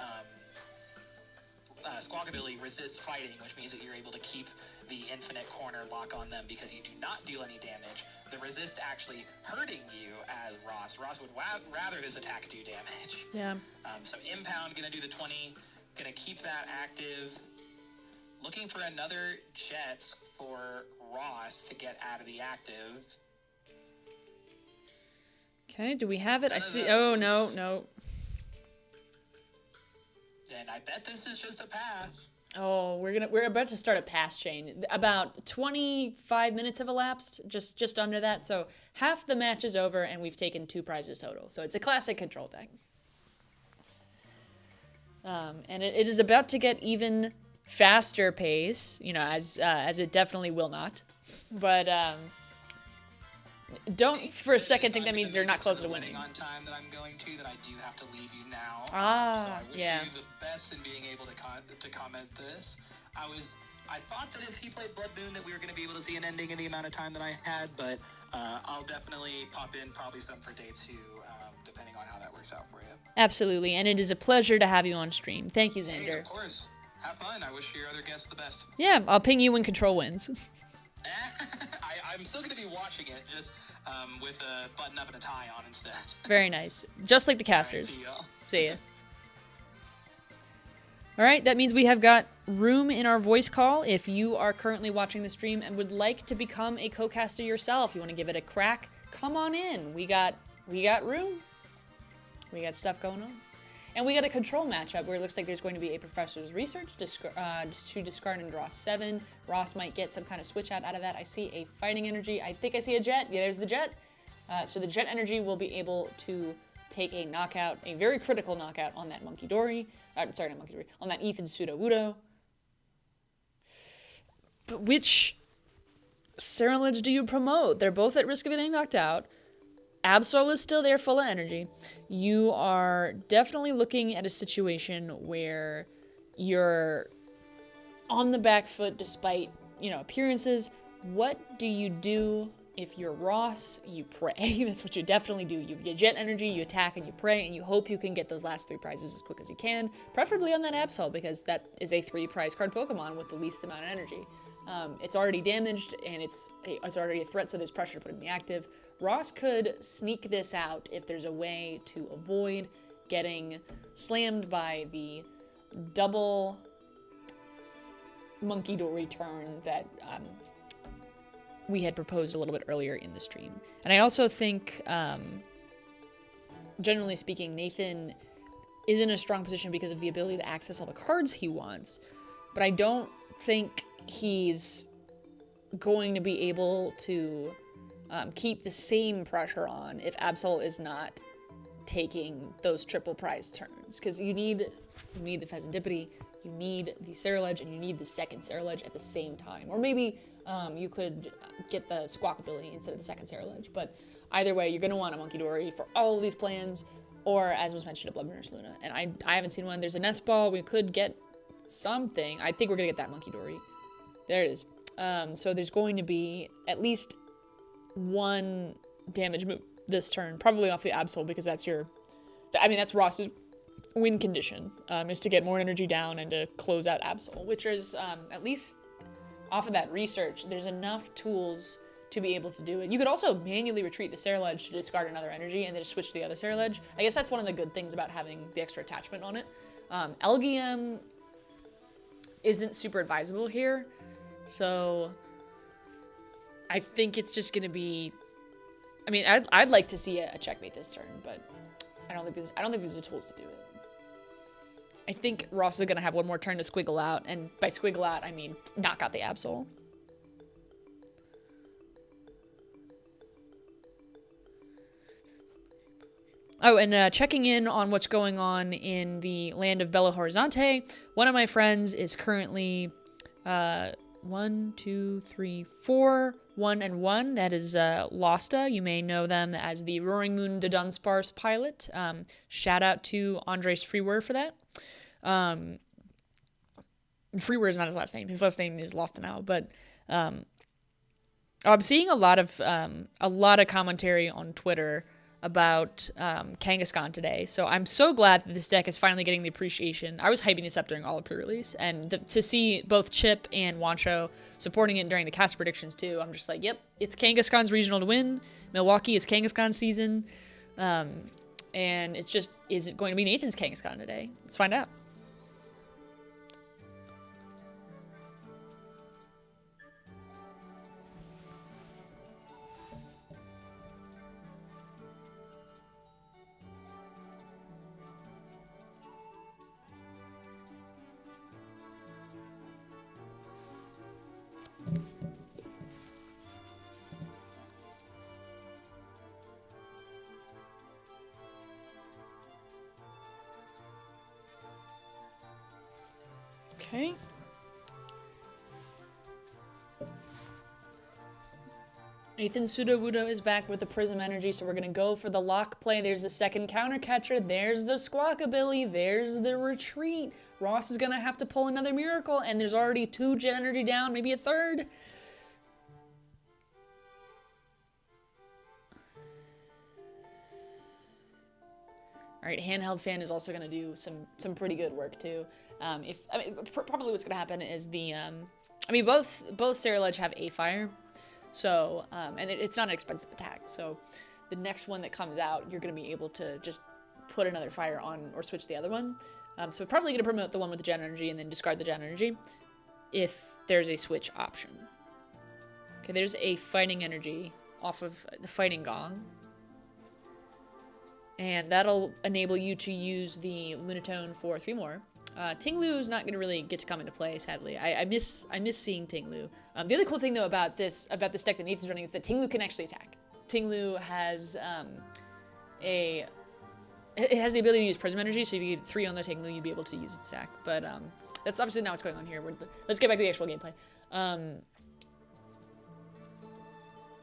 Squawkabilly resist fighting, which means that you're able to keep the infinite corner lock on them because you do not deal any damage. The resist actually hurting you as Ross. Ross would rather this attack do damage. Yeah. So Impound gonna do the 20, gonna keep that active. Looking for another jet for Ross to get out of the active. Okay, do we have it? I see. Oh, no. Then I bet this is just a pass. Oh, we're about to start a pass chain. About 25 minutes have elapsed, just under that. So half the match is over, and we've taken 2 prizes total. So it's a classic control deck. And it is about to get even faster pace, you know, as it definitely will not. But don't for a second think that means they're not close to winning. On time that I'm going to, that I do have to leave you now. So Ah, I wish yeah. you the best in being able to comment this. I thought that if he played Blood Moon that we were going to be able to see an ending in the amount of time that I had, but I'll definitely pop in probably some for day 2, depending on how that works out for you. Absolutely, and it is a pleasure to have you on stream. Thank you, Hey, Xander. of course. Have fun. I wish your other guests the best. Yeah, I'll ping you when Control wins. I'm still going to be watching it, just with a button up and a tie on instead. Very nice. Just like the All right, casters. see y'all. See ya. All right, that means we have got room in our voice call. If you are currently watching the stream and would like to become a co-caster yourself, you want to give it a crack, come on in. We got room. We got stuff going on. And we got a control matchup where it looks like there's going to be a Professor's Research to discard and draw 7. Ross might get some kind of switch out of that. I see a Fighting Energy. I think I see a Jet. Yeah, there's the Jet. So the Jet Energy will be able to take a knockout, a very critical knockout on that Monkey Dory. Sorry, not Monkey Dory. On that Ethan Sudowoodo. But which Ceruledge do you promote? They're both at risk of getting knocked out. Absol is still there full of energy. You are definitely looking at a situation where you're on the back foot despite, appearances. What do you do if you're Ross? You pray. That's what you definitely do. You jet energy, you attack, and you pray, and you hope you can get those last 3 prizes as quick as you can, preferably on that Absol, because that is a 3-prize card Pokemon with the least amount of energy. It's already damaged, and it's already a threat, so there's pressure to put it in the active. Ross could sneak this out if there's a way to avoid getting slammed by the double Monkey Dory turn that we had proposed a little bit earlier in the stream. And I also think, generally speaking, Nathan is in a strong position because of the ability to access all the cards he wants, but I don't think he's going to be able to keep the same pressure on if Absol is not taking those triple prize turns, because you need the Pheasantipity, you need the Ceruledge, and you need the second Ceruledge at the same time. Or maybe you could get the Squawk ability instead of the second Ceruledge, but either way, you're going to want a Monkey Dory for all of these plans, or, as was mentioned, a Blood Nurse Luna. And I haven't seen one. There's a Nest Ball. We could get something. I think we're going to get that Monkey Dory. There it is. So there's going to be at least one damage move this turn, probably off the Absol, because that's Ross's win condition, is to get more energy down and to close out Absol, which is, at least off of that research, there's enough tools to be able to do it. You could also manually retreat the Ceruledge to discard another energy and then just switch to the other Ceruledge. I guess that's one of the good things about having the extra attachment on it. LGM isn't super advisable here, so I think it's just going to be, I'd like to see a checkmate this turn, but I don't think there's the tools to do it. I think Ross is going to have one more turn to squiggle out, and by squiggle out, I mean knock out the Absol. Oh, and checking in on what's going on in the land of Belo Horizonte, one of my friends is currently 1, 2, 3, 4, 1-1. That is Losta. You may know them as the Roaring Moon de Dunsparce pilot. Shout out to Andres Freeware for that. Freeware is not his last name. His last name is Lost now, but I'm seeing a lot of commentary on Twitter about Kangaskhan today, so I'm so glad that this deck is finally getting the appreciation. I was hyping this up during all of pre-release, and to see both Chip and Wancho supporting it during the cast predictions too, I'm just like, yep, it's Kangaskhan's regional to win. Milwaukee is Kangaskhan season, and it's just, is it going to be Nathan's Kangaskhan today? Let's find out. Okay. Nathan Sudowoodo is back with the Prism Energy, so we're going to go for the lock play. There's the second counter catcher. There's the Squawkabilly. There's the retreat. Ross is going to have to pull another miracle, and there's already 2 Jet Energy down, maybe a third. All right, Handheld Fan is also going to do some pretty good work too. Probably what's going to happen is both Ceruledge have A Fire, so and it's not an expensive attack. So the next one that comes out, you're going to be able to just put another fire on or switch the other one. So we're probably going to promote the one with the Jet Energy and then discard the Jet Energy if there's a switch option. Okay, there's a Fighting Energy off of the Fighting Gong. And that'll enable you to use the Lunatone for 3 more. Tinglu is not going to really get to come into play, sadly. I miss seeing Tinglu. The other cool thing, though, about this deck that Nathan's running is that Tinglu can actually attack. Tinglu has it has the ability to use Prism Energy, so if you get 3 on the Tinglu, you'd be able to use its attack. But that's obviously not what's going on here. Let's get back to the actual gameplay.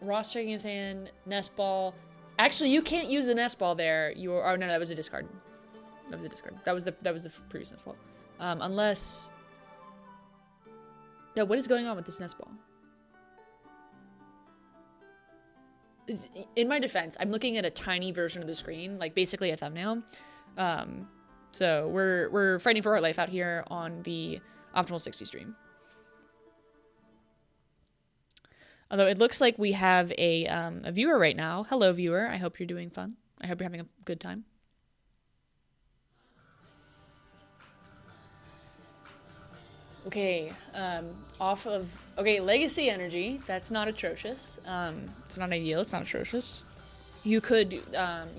Ross checking his hand, Nest Ball, Actually, you can't use the nest ball there. Oh no, that was a discard. That was a discard. That was the previous nest ball. Unless. No, what is going on with this nest ball? In my defense, I'm looking at a tiny version of the screen, like basically a thumbnail. So we're fighting for our life out here on the Optimal 60 stream. Although it looks like we have a viewer right now. Hello, viewer. I hope you're doing fun. I hope you're having a good time. Okay, Legacy Energy. That's not atrocious. It's not ideal. It's not atrocious. You could, you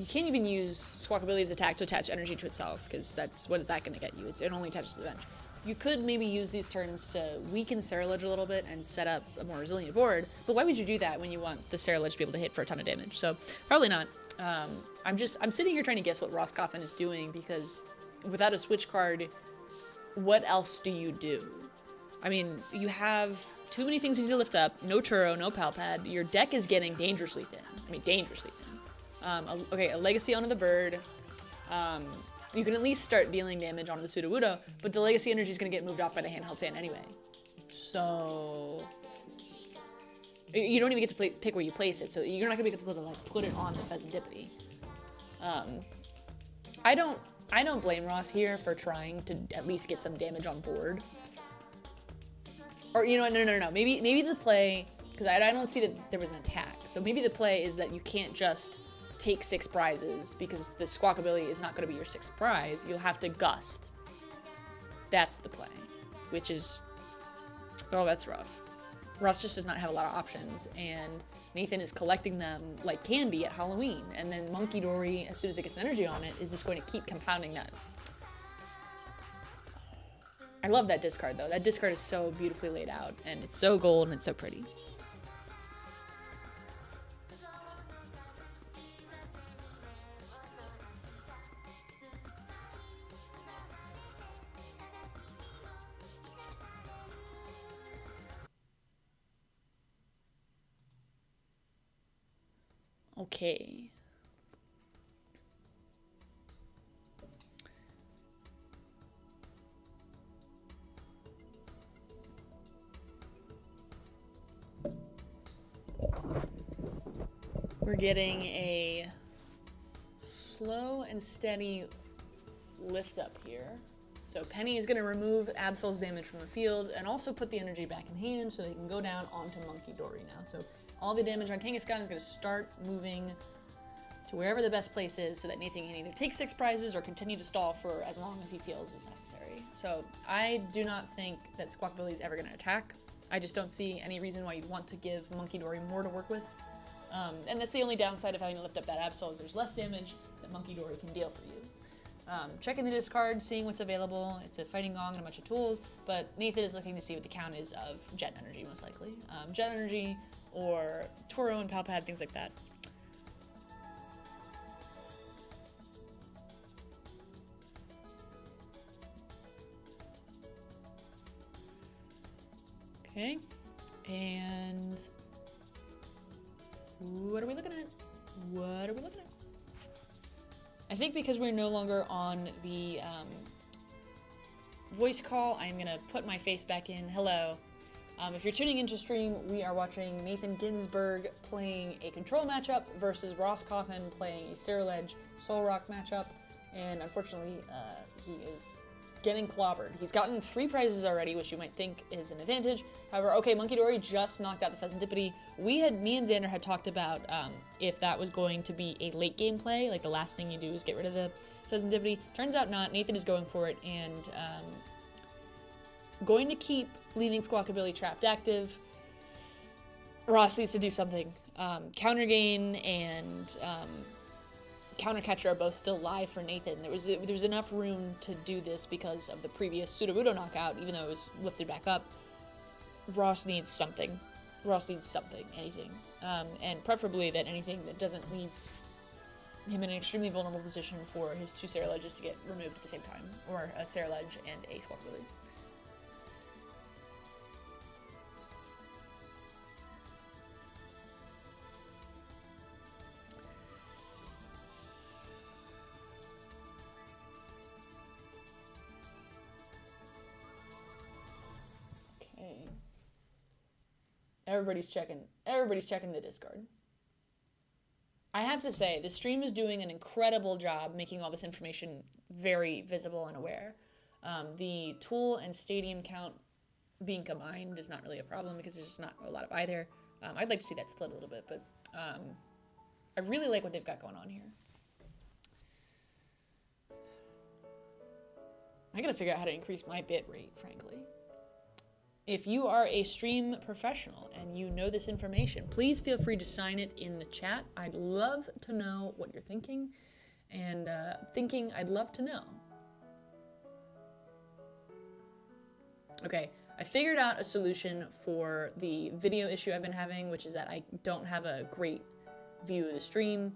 can't even use Squawkabilly's attack to attach energy to itself, because what is that going to get you? It only attaches to the bench. You could maybe use these turns to weaken Cerulege a little bit and set up a more resilient board, but why would you do that when you want the Cerulege to be able to hit for a ton of damage? So, probably not. I'm sitting here trying to guess what Roscoffin is doing, because without a switch card, what else do you do? I mean, you have too many things you need to lift up, no Turo, no Palpad, your deck is getting dangerously thin. I mean, dangerously thin. A Legacy onto the bird. You can at least start dealing damage onto the Sudowoodo, but the Legacy Energy is going to get moved off by the handheld fan anyway. So you don't even get to pick where you place it, so you're not going to be able to like put it on the Pheasantipity. I don't blame Ross here for trying to at least get some damage on board. Or, you know what, no. Maybe the play, because I don't see that there was an attack. So maybe the play is that you can't just take 6 prizes, because the Squawkabilly is not going to be your 6th prize. You'll have to gust. That's the play. Which is, oh, that's rough. Ross just does not have a lot of options, and Nathan is collecting them like candy at Halloween, and then Monkey Dory, as soon as it gets energy on it, is just going to keep compounding that. I love that discard, though. That discard is so beautifully laid out, and it's so gold, and it's so pretty. Okay. We're getting a slow and steady lift up here. So Penny is going to remove Absol's damage from the field and also put the energy back in hand so they can go down onto Monkey Dory now. So all the damage on Kangaskhan is going to start moving to wherever the best place is so that Nathan can either take 6 prizes or continue to stall for as long as he feels is necessary. So I do not think that Squawkabilly is ever going to attack. I just don't see any reason why you'd want to give Monkey Dory more to work with. And that's the only downside of having to lift up that Absol is there's less damage that Monkey Dory can deal for you. Checking the discard, seeing what's available. It's a Fighting Gong and a bunch of tools, but Nathan is looking to see what the count is of Jet Energy, most likely. Jet Energy or Toro and Palpad, things like that. Okay, and what are we looking at? What are we looking at? I think because we're no longer on the voice call, I'm going to put my face back in. Hello. If you're tuning into stream, we are watching Nathan Ginsburg playing a control matchup versus Ross Coffin playing a Cerulege Soul Rock matchup. And unfortunately, he is getting clobbered. He's gotten 3 prizes already, which you might think is an advantage. However, okay, Monkey Dory just knocked out the Pheasantipity. Me and Xander had talked about if that was going to be a late game play, like the last thing you do is get rid of the Pheasantipity. Turns out not. Nathan is going for it and going to keep leaving Squawkabilly trapped active. Ross needs to do something. Counter Gain and Counter Catcher are both still live for Nathan. There was enough room to do this because of the previous Sudowoodo knockout, even though it was lifted back up. Ross needs something. Ross needs something, anything. And preferably that anything that doesn't leave him in an extremely vulnerable position for his 2 Ceruleges to get removed at the same time, or a Cerulege and a Squawkabilly. Everybody's checking the Discord. I have to say, the stream is doing an incredible job making all this information very visible and aware. The tool and stadium count being combined is not really a problem because there's just not a lot of either. I'd like to see that split a little bit, but I really like what they've got going on here. I gotta figure out how to increase my bit rate, frankly. If you are a stream professional and you know this information, please feel free to sign it in the chat. I'd love to know what you're thinking, and I'd love to know. Okay, I figured out a solution for the video issue I've been having, which is that I don't have a great view of the stream.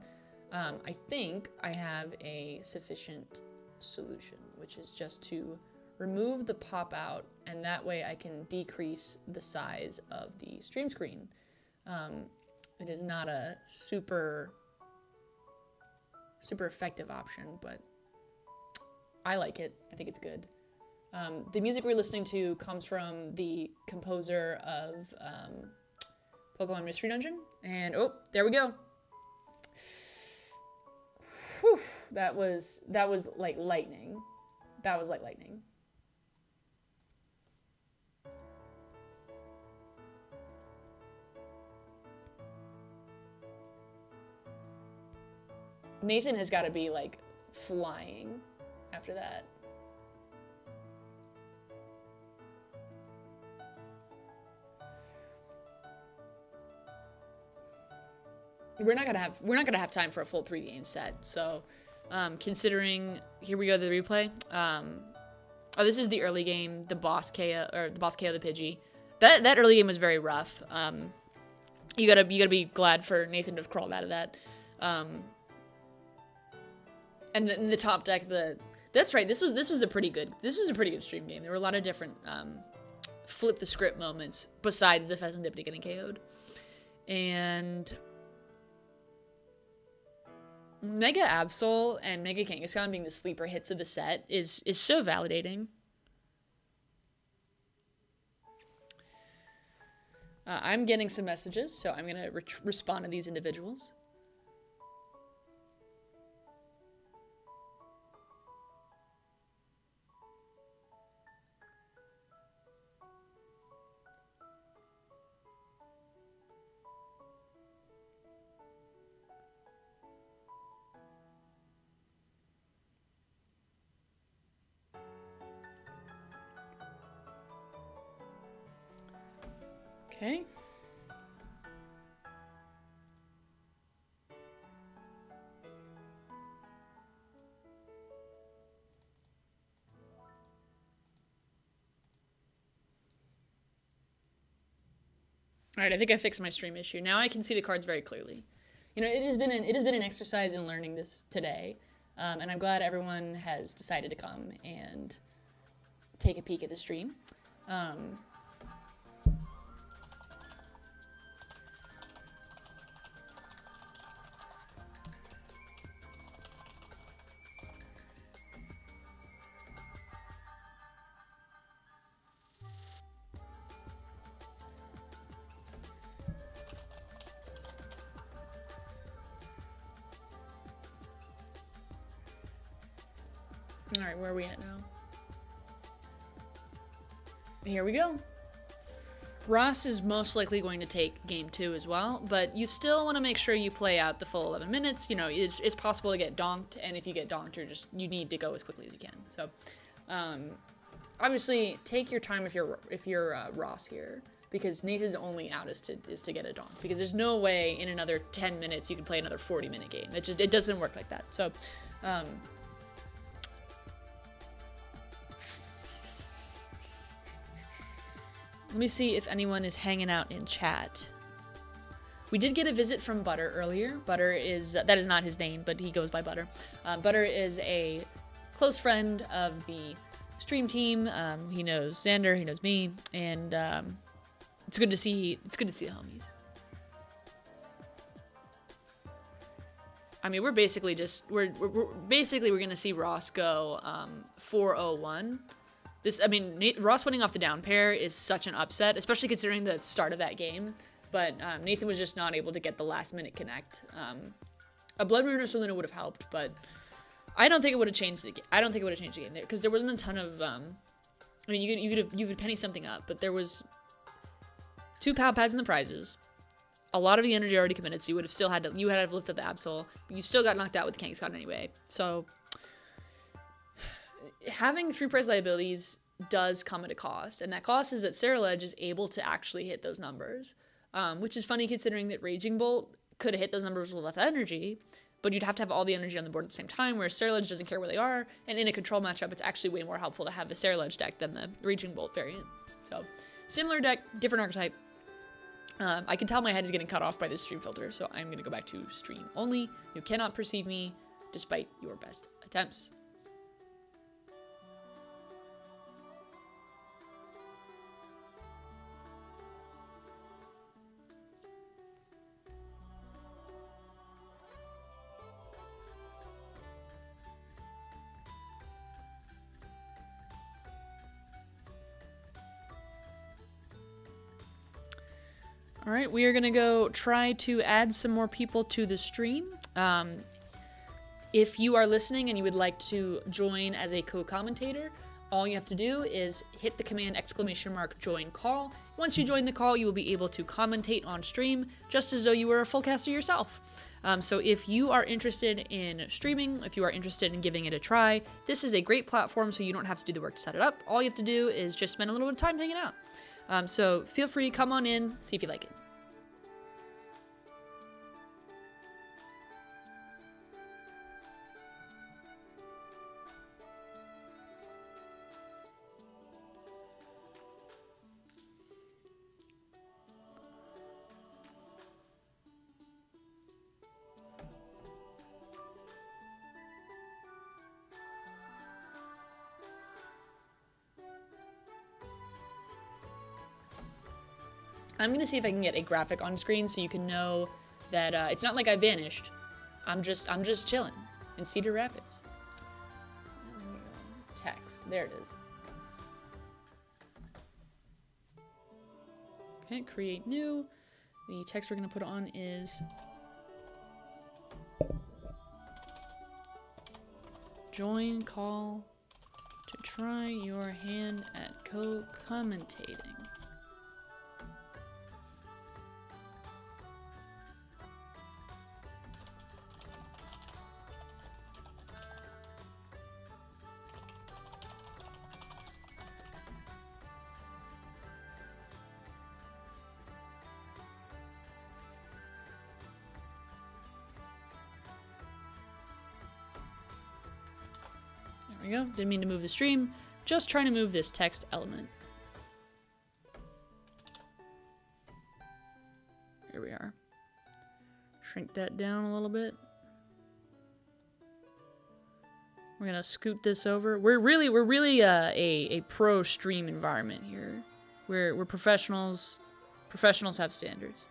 I think I have a sufficient solution, which is just to remove the pop out, and that way I can decrease the size of the stream screen. It is not a super effective option, but I like it. I think it's good. The music we're listening to comes from the composer of Pokemon Mystery Dungeon, and oh, there we go. Whew, that was like lightning. That was like lightning. Nathan has got to be like flying after that. We're not gonna have time for a full 3-game set. So, considering here we go to the replay. Oh, this is the early game, the boss KO the Pidgey. That early game was very rough. You gotta be glad for Nathan to have crawled out of that. And the top deck, that's right. This was a pretty good stream game. There were a lot of different flip the script moments besides the Pheasantipity getting KO'd, and Mega Absol and Mega Kangaskhan being the sleeper hits of the set is so validating. I'm getting some messages, so I'm gonna respond to these individuals. Okay. All right, I think I fixed my stream issue. Now I can see the cards very clearly. You know, it has been an exercise in learning this today, and I'm glad everyone has decided to come and take a peek at the stream. All right, where are we at now? Here we go. Ross is most likely going to take game 2 as well, but you still want to make sure you play out the full 11 minutes. You know, it's possible to get donked, and if you get donked, you need to go as quickly as you can. So, obviously, take your time if you're Ross here, because Nathan's only out is to get a donk, because there's no way in another 10 minutes you can play another 40-minute game. It doesn't work like that. So, let me see if anyone is hanging out in chat. We did get a visit from Butter earlier. Butter that is not his name, but he goes by Butter. Butter is a close friend of the stream team. He knows Xander, he knows me, and it's good to see the homies. I mean, we're basically we're gonna see Ross go 4-0-1. Ross winning off the down pair is such an upset, especially considering the start of that game. but Nathan was just not able to get the last minute connect. A Blood Moon or Selena would have helped, but I don't think it would have changed the game. I don't think it would have changed the game there, because there wasn't a ton of, I mean, you could penny something up, but there was 2 pow pads in the prizes. A lot of the energy already committed, so you would have still had to lift up the Absol, but you still got knocked out with the Kangaskhan anyway. So having 3 prize liabilities does come at a cost, and that cost is that Sarah Ledge is able to actually hit those numbers, which is funny considering that Raging Bolt could have hit those numbers with less energy, but you'd have to have all the energy on the board at the same time, whereas Sarah Ledge doesn't care where they are, and in a control matchup, it's actually way more helpful to have the Sarah Ledge deck than the Raging Bolt variant. So, similar deck, different archetype. I can tell my head is getting cut off by this stream filter, so I'm going to go back to stream only. You cannot perceive me despite your best attempts. All right, we are going to go try to add some more people to the stream. If you are listening and you would like to join as a co-commentator, all you have to do is hit the command !join call. Once you join the call, you will be able to commentate on stream just as though you were a full caster yourself. So if you are interested in streaming, if you are interested in giving it a try, this is a great platform so you don't have to do the work to set it up. All you have to do is just spend a little bit of time hanging out. So feel free, come on in, see if you like it. I'm gonna see if I can get a graphic on screen so you can know that it's not like I vanished. I'm just chilling in Cedar Rapids. Text, there it is. Okay, create new. The text we're gonna put on is join call to try your hand at co-commentating. There we go. Didn't mean to move the stream. Just trying to move this text element. Here we are. Shrink that down a little bit. We're gonna scoot this over. We're really a pro stream environment here. We're professionals. Professionals have standards.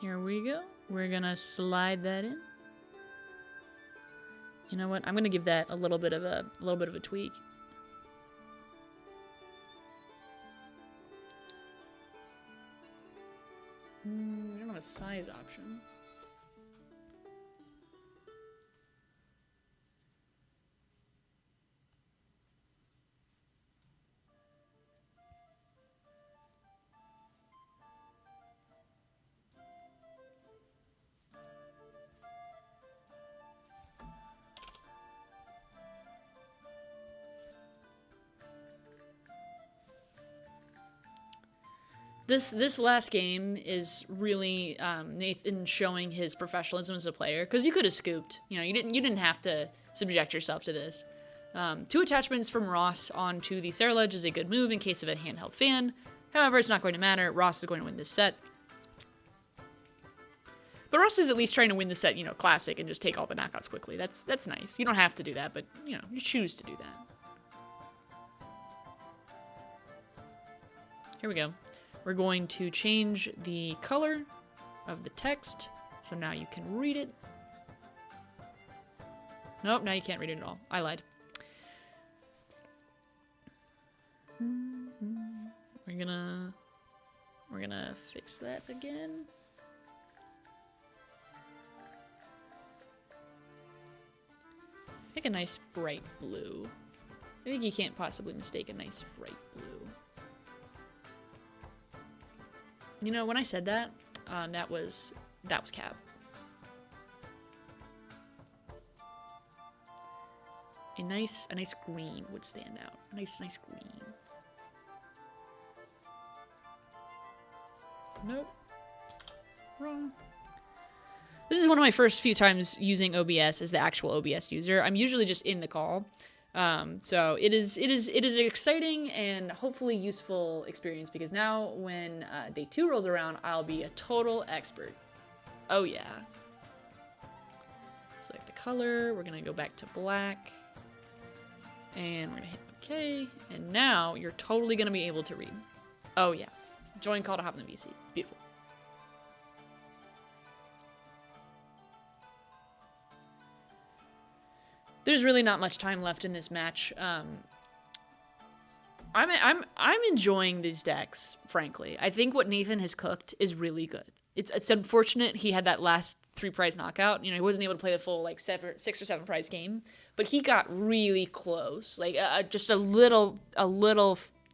Here we go. We're gonna slide that in. You know what? I'm gonna give that a little bit of a tweak. We don't have a size option. This last game is really Nathan showing his professionalism as a player, because you could have scooped. You know, you didn't have to subject yourself to this. 2 attachments from Ross onto the Sarah Ledge is a good move in case of a handheld fan. However, it's not going to matter. Ross is going to win this set. But Ross is at least trying to win the set, you know, classic and just take all the knockouts quickly. That's nice. You don't have to do that, but you know, you choose to do that. Here we go. We're going to change the color of the text, so now you can read it. Nope, now you can't read it at all. I lied. We're gonna fix that again. Pick a nice bright blue. I think you can't possibly mistake a nice bright blue. You know, when I said that, that was Cap. A nice green would stand out. A nice green. Nope. Wrong. This is one of my first few times using OBS as the actual OBS user. I'm usually just in the call. So it is an exciting and hopefully useful experience because now when day 2 rolls around, I'll be a total expert. Oh yeah. Select the color. We're gonna go back to black. And we're gonna hit OK. And now you're totally gonna be able to read. Oh yeah. Join call to hop in the VC. Beautiful. There's really not much time left in this match. I'm enjoying these decks, frankly. I think what Nathan has cooked is really good. It's unfortunate he had that last 3 prize knockout. You know, he wasn't able to play the full like 6 or 7 prize game, but he got really close. Like just a little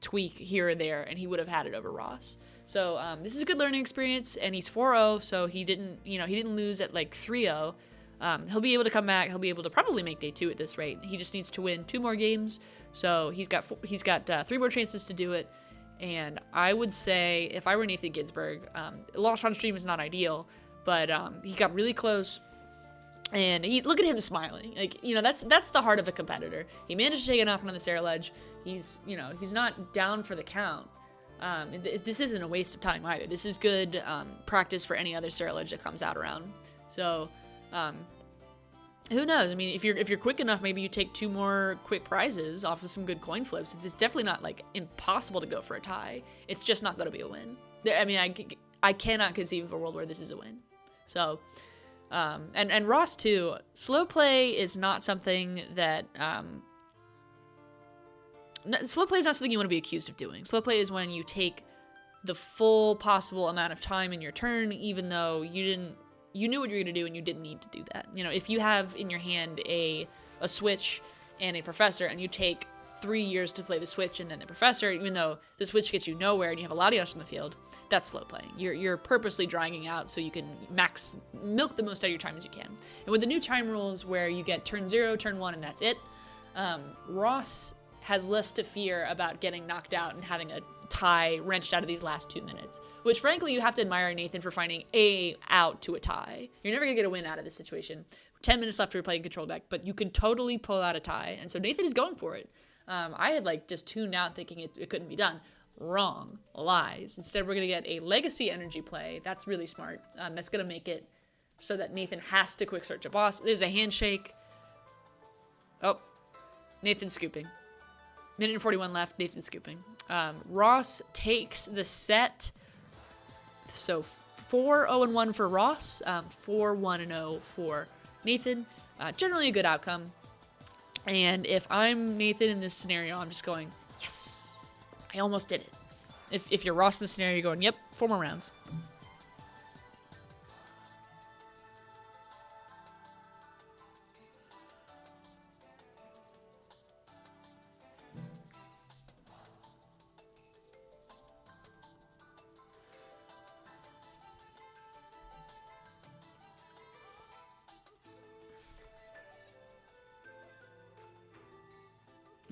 tweak here or there, and he would have had it over Ross. So this is a good learning experience, and he's 4-0, so he didn't lose at like 3-0. He'll be able to come back. He'll be able to probably make day 2 at this rate. He just needs to win 2 more games, so he's got 3 more chances to do it. And I would say if I were Nathan Ginsburg, loss on stream is not ideal, but he got really close. And look at him smiling. Like, you know, that's the heart of a competitor. He managed to take a knock on the Sarah Ledge. He's not down for the count. This isn't a waste of time either. This is good practice for any other Sarah Ledge that comes out around. So, who knows? I mean, if you're quick enough, maybe you take 2 more quick prizes off of some good coin flips. It's definitely not like impossible to go for a tie. It's just not going to be a win. I mean, I cannot conceive of a world where this is a win. So, and Ross too. Slow play is not something that slow play is not something you want to be accused of doing. Slow play is when you take the full possible amount of time in your turn, even though you knew what you were going to do and you didn't need to do that. You know, if you have in your hand a switch and a professor and you take 3 years to play the switch and then the professor, even though the switch gets you nowhere and you have a Latios on the field, that's slow playing. You're purposely dragging out so you can milk the most out of your time as you can. And with the new time rules where you get turn 0, turn 1, and that's it, Ross has less to fear about getting knocked out and having a tie wrenched out of these last 2 minutes, which frankly you have to admire Nathan for finding a out to a tie. You're never gonna get a win out of this situation. 10 minutes left to play a control deck, but you can totally pull out a tie, and so Nathan is going for it. I had like just tuned out thinking it couldn't be done. Wrong. Lies. Instead, we're gonna get a legacy energy play. That's really smart. That's gonna make it so that Nathan has to quick search a boss. There's a handshake. Oh, Nathan's scooping. Minute and 41 left. Nathan's scooping. Ross takes the set. So 4-0-1 for Ross. 4-1-0 for Nathan. Generally a good outcome. And if I'm Nathan in this scenario, I'm just going, yes, I almost did it. If you're Ross in the scenario, you're going, yep, 4 more rounds.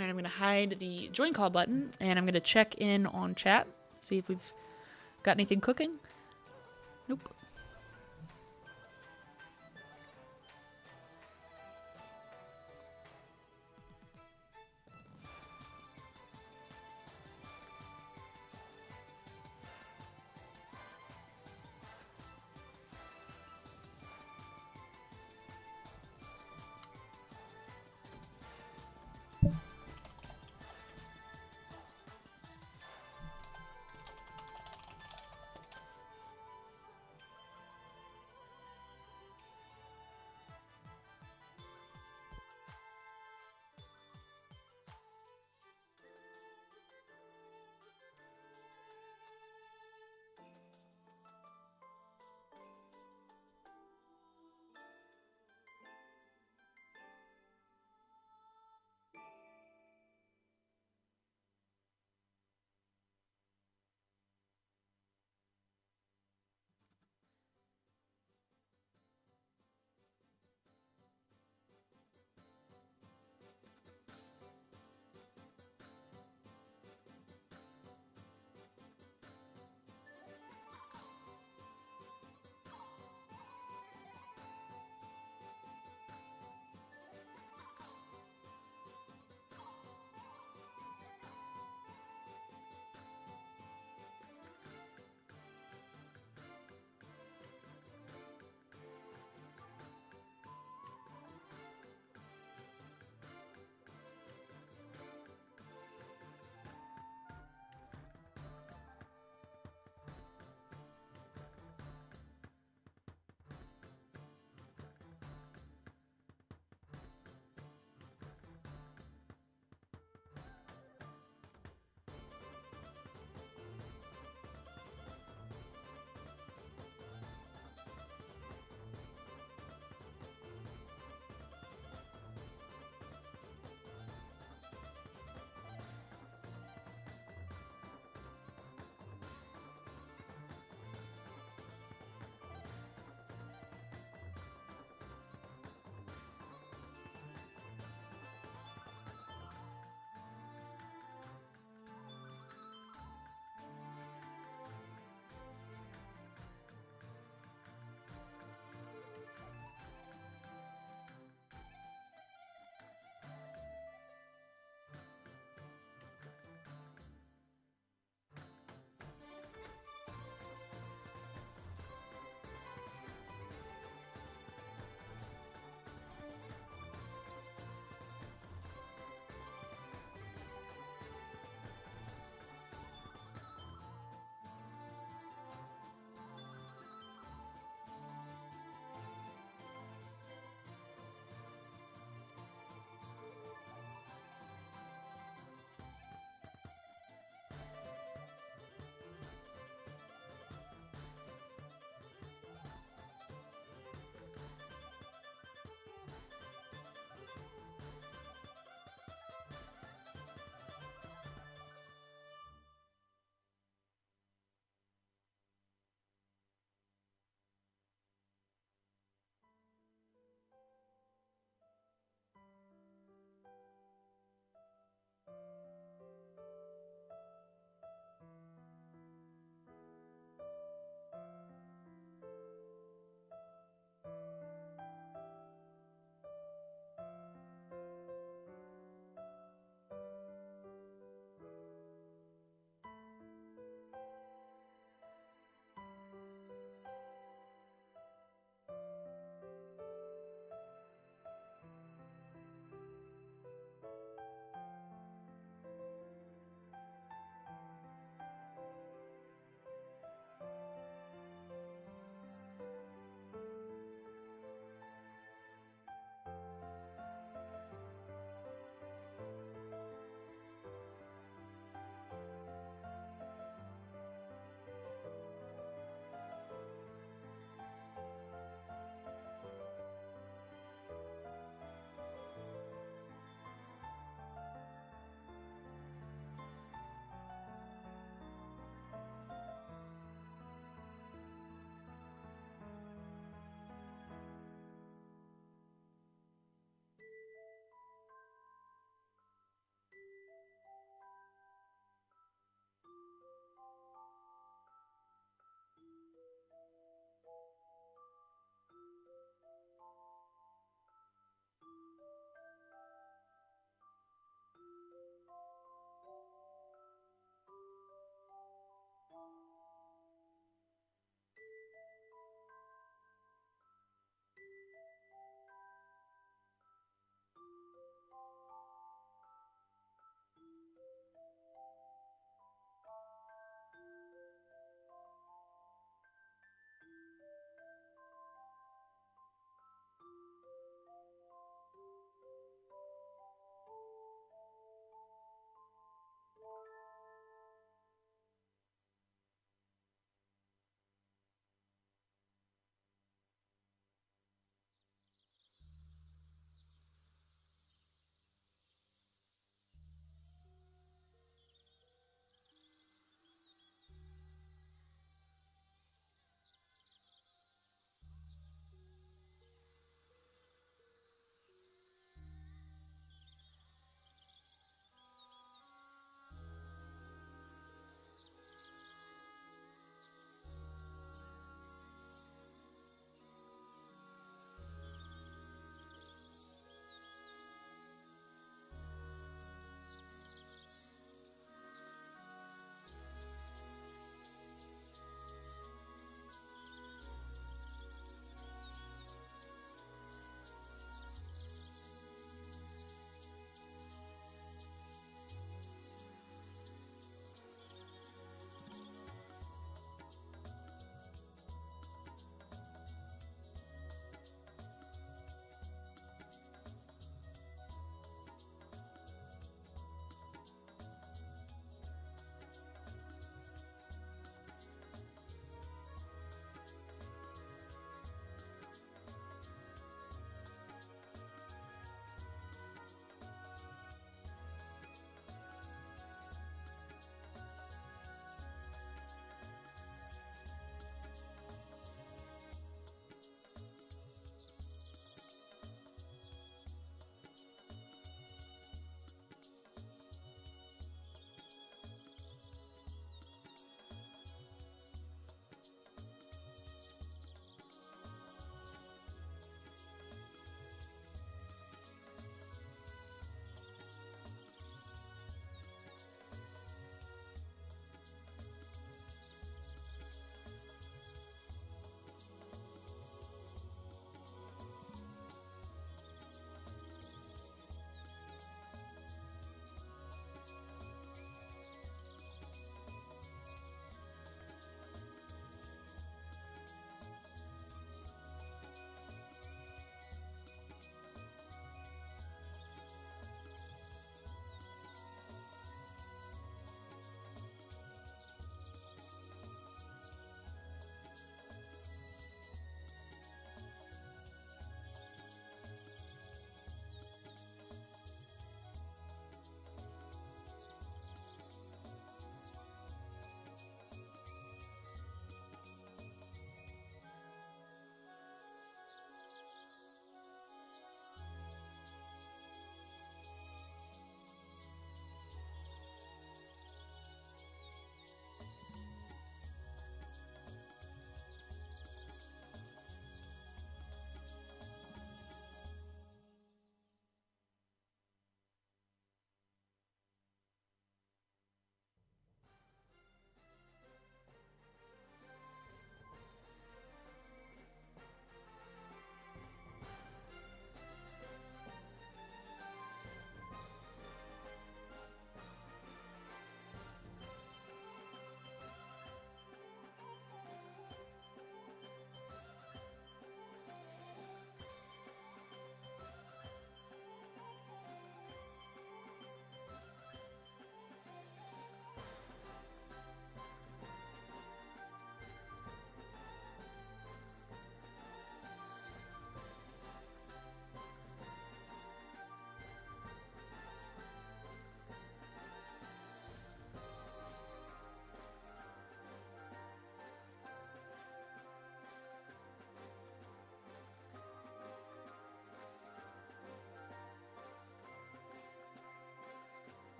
And I'm going to hide the join call button, and I'm going to check in on chat, see if we've got anything cooking. Nope.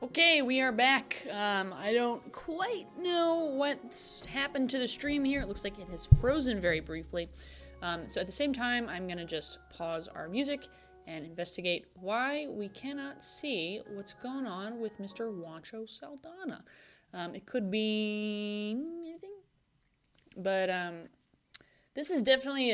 Okay, we are back. I don't quite know what's happened to the stream here. It looks like it has frozen very briefly. So at the same time, I'm going to just pause our music and investigate why we cannot see what's going on with Mr. Juancho Saldana. It could be anything, but this is definitely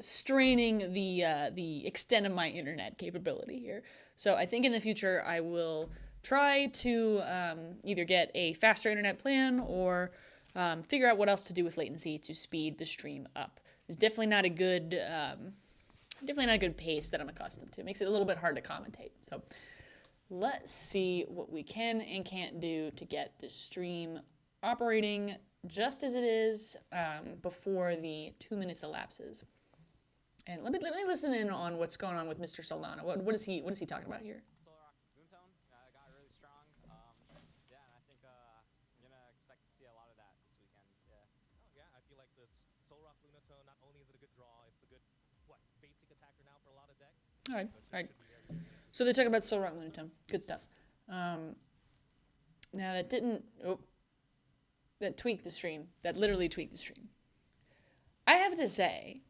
straining the extent of my internet capability here. So I think in the future I will try to either get a faster internet plan or figure out what else to do with latency to speed the stream up. It's definitely not a good pace that I'm accustomed to. It makes it a little bit hard to commentate. So let's see what we can and can't do to get this stream operating just as it is before the 2 minutes elapses. And let me listen in on what's going on with Mr. Saldana. What is he talking about here? Solar Rock Moonstone got really strong. Yeah, and I think I'm gonna expect to see a lot of that this weekend. Yeah. Oh yeah, I feel like this Solar Rock Lunatone, not only is it a good draw, it's a good basic attacker now for a lot of decks. All right. So they're talking about Solar Rock Lunatone. Good stuff. Now that didn't. That tweaked the stream. That literally tweaked the stream. I have to say,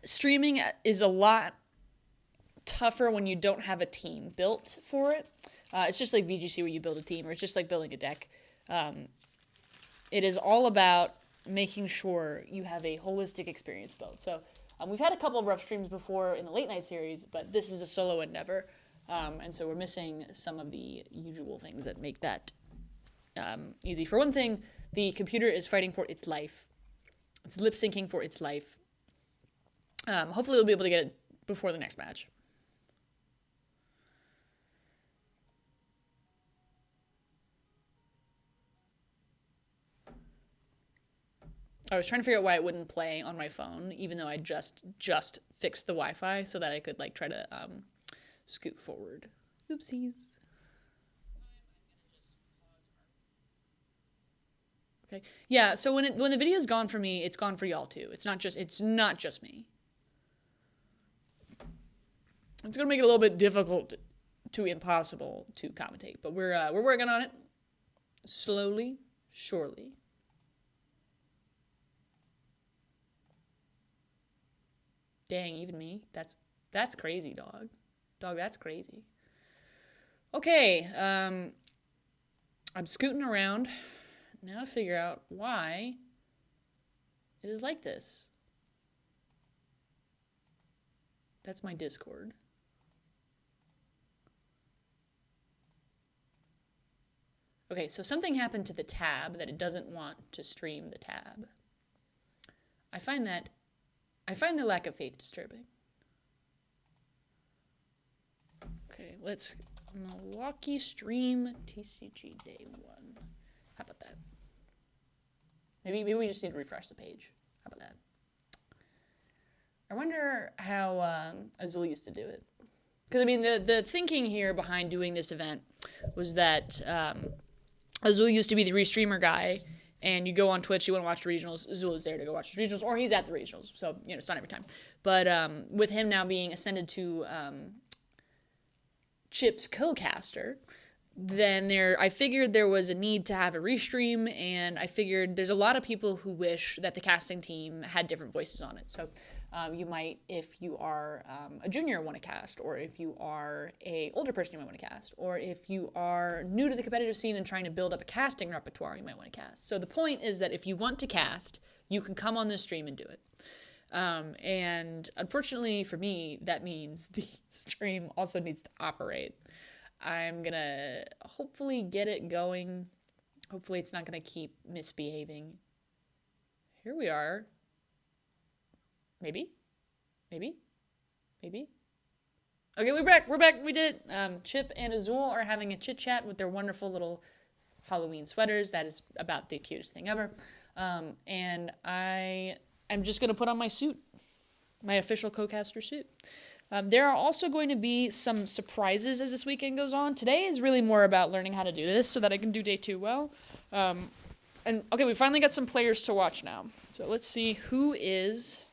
streaming is a lot tougher when you don't have a team built for it. It's just like VGC where you build a team, or it's just like building a deck. It is all about making sure you have a holistic experience built. So we've had a couple of rough streams before in the late night series, but this is a solo endeavor. And so we're missing some of the usual things that make that easy. For one thing, the computer is fighting for its life. It's lip syncing for its life. Hopefully we'll be able to get it before the next match. I was trying to figure out why it wouldn't play on my phone, even though I just fixed the Wi-Fi so that I could try to scoot forward. Oopsies. Okay. Yeah. So when the video's gone for me, it's gone for y'all too. It's not just me. It's gonna make it a little bit difficult to impossible to commentate, but we're working on it slowly, surely. Dang, even me. That's crazy, dog. Dog, that's crazy. Okay. I'm scooting around now to figure out why it is like this. That's my Discord. Okay, so something happened to the tab that it doesn't want to stream the tab. I find the lack of faith disturbing. Okay, let's Milwaukee stream TCG day 1. How about that? Maybe we just need to refresh the page. How about that? I wonder how Azul used to do it. Because, I mean, the thinking here behind doing this event was that Azul used to be the restreamer guy, and you go on Twitch, you want to watch the regionals, Azul is there to go watch the regionals, or he's at the regionals, so, it's not every time. But with him now being ascended to Chip's co-caster, then I figured there was a need to have a restream, and I figured there's a lot of people who wish that the casting team had different voices on it. So you might, if you are a junior, want to cast, or if you are a older person, you might want to cast, or if you are new to the competitive scene and trying to build up a casting repertoire, you might want to cast. So the point is that if you want to cast, you can come on this stream and do it. And unfortunately for me, that means the stream also needs to operate. I'm gonna hopefully get it going. Hopefully it's not gonna keep misbehaving. Here we are. Maybe. Okay, we're back. We did it. Chip and Azul are having a chit chat with their wonderful little Halloween sweaters. That is about the cutest thing ever. And I'm just gonna put on my suit, my official co-caster suit. There are also going to be some surprises as this weekend goes on. Today is really more about learning how to do this so that I can do day 2 well. And okay, we finally got some players to watch now. So let's see who is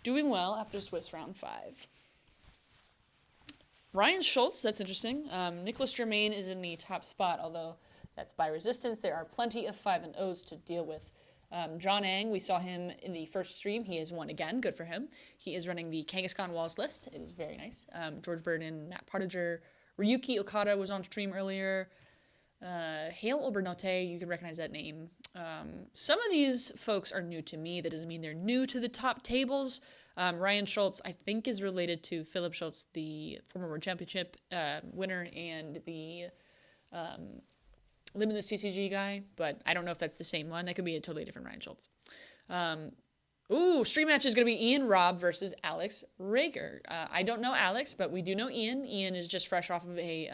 doing well after Swiss round 5. Ryan Schultz, that's interesting. Nicholas Germain is in the top spot, although that's by resistance. There are plenty of 5 and O's to deal with. John Ang, we saw him in the first stream. He has won again. Good for him. He is running the Kangaskhan Walls list. It is very nice. George Burden, Matt Partiger, Ryuki Okada was on stream earlier. Hale Obernote, you can recognize that name. Some of these folks are new to me. That doesn't mean they're new to the top tables. Ryan Schultz, I think, is related to Philip Schultz, the former World Championship winner and the Limitless TCG guy, but I don't know if that's the same one. That could be a totally different Ryan Schultz. Stream match is going to be Ian Robb versus Alex Rager. I don't know Alex, but we do know Ian. Ian is just fresh off of a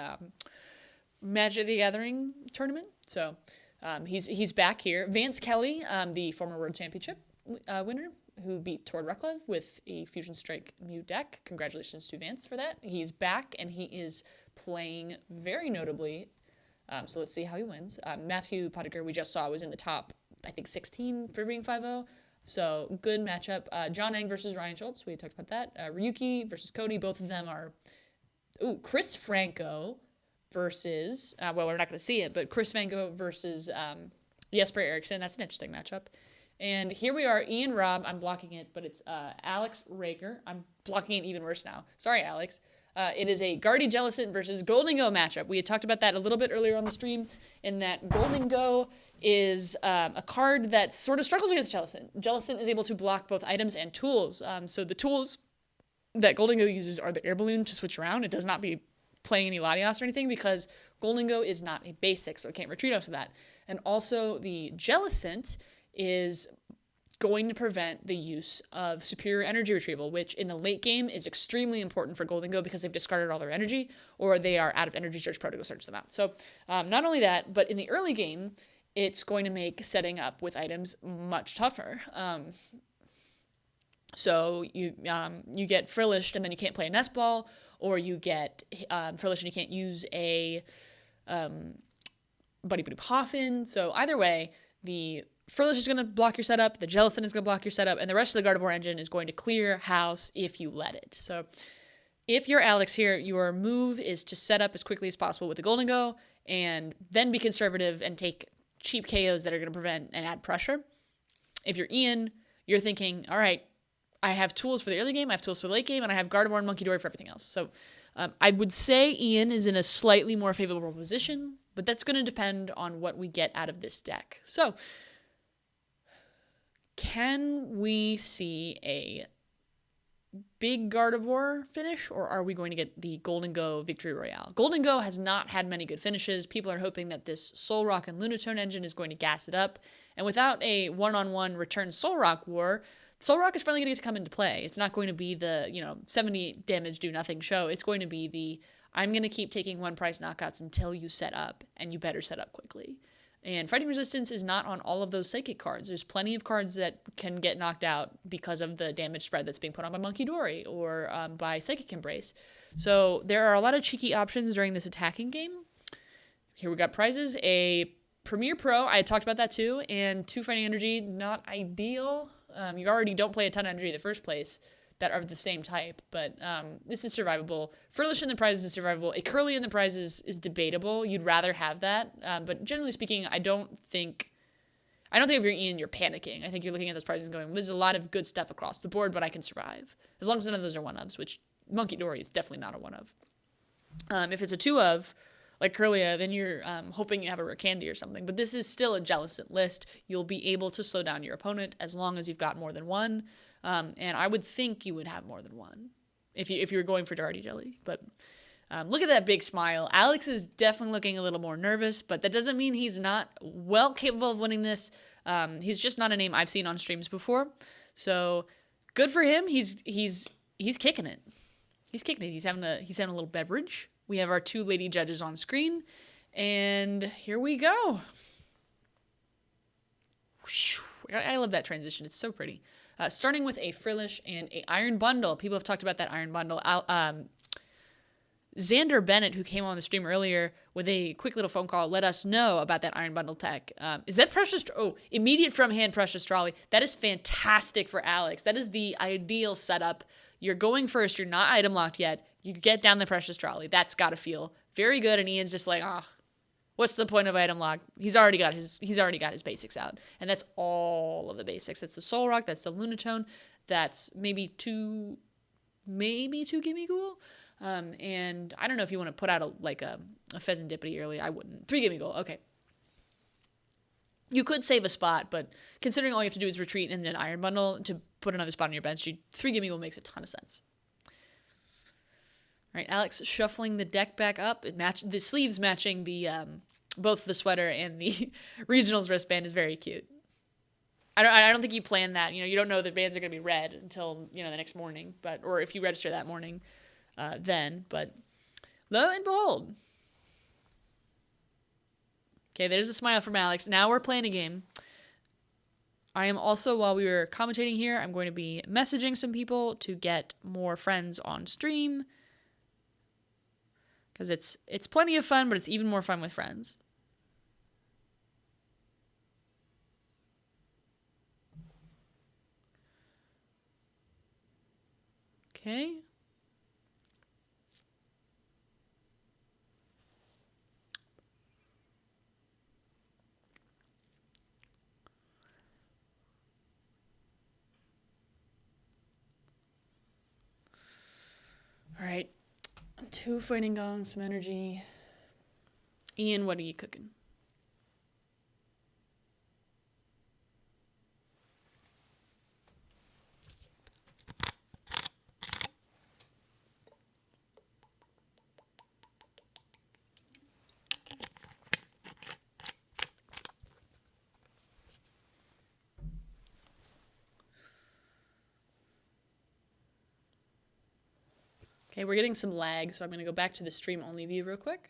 Magic the Gathering tournament, so he's back here. Vance Kelly, the former World Championship winner, who beat Tord Rucklev with a Fusion Strike Mew deck. Congratulations to Vance for that. He's back, and he is playing very notably. So let's see how he wins. Matthew Pottinger, we just saw, was in the top, I think, 16 for being 5-0. So good matchup. John Ang versus Ryan Schultz. We talked about that. Ryuki versus Cody. Both of them are... Chris Franco versus... we're not going to see it, but Chris Franco versus Jesper Eriksson. That's an interesting matchup. And here we are, Ian Robb. I'm blocking it, but it's Alex Rager. I'm blocking it even worse now. Sorry, Alex. It is a Guardy Jellicent versus Golden Go matchup. We had talked about that a little bit earlier on the stream, in that Golden Go is a card that sort of struggles against Jellicent. Jellicent is able to block both items and tools. So the tools that Golden Go uses are the air balloon to switch around. It does not be playing any Latios or anything, because Golden Go is not a basic, so it can't retreat off of that. And also the Jellicent is going to prevent the use of superior energy retrieval, which in the late game is extremely important for Golden Go because they've discarded all their energy, or they are out of energy search pro to go search them out. So not only that, but in the early game, it's going to make setting up with items much tougher. So you get Frillished and then you can't play a Nest Ball, or you get Frillished and you can't use a Buddy Buddy Poffin. So either way, the Frillish is going to block your setup, the Jellicent is going to block your setup, and the rest of the Gardevoir engine is going to clear house if you let it. So if you're Alex here, your move is to set up as quickly as possible with the Golden Go, and then be conservative and take cheap KOs that are going to prevent and add pressure. If you're Ian, you're thinking, all right, I have tools for the early game, I have tools for the late game, and I have Gardevoir and Monkey Dory for everything else. So I would say Ian is in a slightly more favorable position, but that's going to depend on what we get out of this deck. So can we see a big Gardevoir finish, or are we going to get the Golden Go Victory Royale? Golden Go has not had many good finishes. People are hoping that this Soul Rock and Lunatone engine is going to gas it up. And without a one-on-one return Soul Rock war, Soul Rock is finally going to come into play. It's not going to be the, 70 damage, do nothing show. It's going to be the, I'm going to keep taking one price knockouts until you set up, and you better set up quickly. And Fighting Resistance is not on all of those Psychic cards. There's plenty of cards that can get knocked out because of the damage spread that's being put on by Monkey Dory or by Psychic Embrace. So there are a lot of cheeky options during this attacking game. Here we got prizes. A Premier Pro, I talked about that too, and 2 Fighting Energy, not ideal. You already don't play a ton of energy in the first place that are the same type, but this is survivable. Frillish in the prizes is survivable. A Curly in the prizes is debatable. You'd rather have that, but generally speaking, I don't think if you're Ian, you're panicking. I think you're looking at those prizes and going, there's a lot of good stuff across the board, but I can survive. As long as none of those are one-ofs, which Monkey Dory is definitely not a one-of. If it's a two-of, like Curlia, then you're hoping you have a rare candy or something. But this is still a Jellicent list. You'll be able to slow down your opponent as long as you've got more than one. And I would think you would have more than one if you were going for Darty Jelly. But look at that big smile. Alex is definitely looking a little more nervous, but that doesn't mean he's not well capable of winning this. He's just not a name I've seen on streams before. So good for him. He's kicking it. He's kicking it. He's having a little beverage. We have our 2 lady judges on screen, and here we go. I love that transition. It's so pretty. Starting with a Frillish and a Iron Bundle. People have talked about that Iron Bundle. Xander Bennett, who came on the stream earlier with a quick little phone call, let us know about that Iron Bundle tech. Is that Precious? Oh, immediate from hand Precious Trolley. That is fantastic for Alex. That is the ideal setup. You're going first. You're not item locked yet. You get down the precious trolley. That's got to feel very good. And Ian's just like, what's the point of item lock? He's already got his basics out. And that's all of the basics. That's the Soul Rock, that's the Lunatone, that's maybe two Gimme Ghoul. And I don't know if you want to put out a Pheasant Dippity early. I wouldn't. 3 Gimme Ghoul. Okay. You could save a spot, but considering all you have to do is retreat and then Iron Bundle to put another spot on your bench, 3 Gimme Ghoul makes a ton of sense. All right, Alex shuffling the deck back up. The sleeves matching the both the sweater and the regionals wristband is very cute. I don't think you planned that. You don't know that bands are going to be red until the next morning, or if you register that morning, then. But lo and behold. Okay, there's a smile from Alex. Now we're playing a game. I am also, while we were commentating here, I'm going to be messaging some people to get more friends on stream. Because it's plenty of fun, but it's even more fun with friends. Okay. All right. 2 fighting gongs, some energy. Ian, what are you cooking? Okay, we're getting some lag, so I'm going to go back to the stream only view real quick.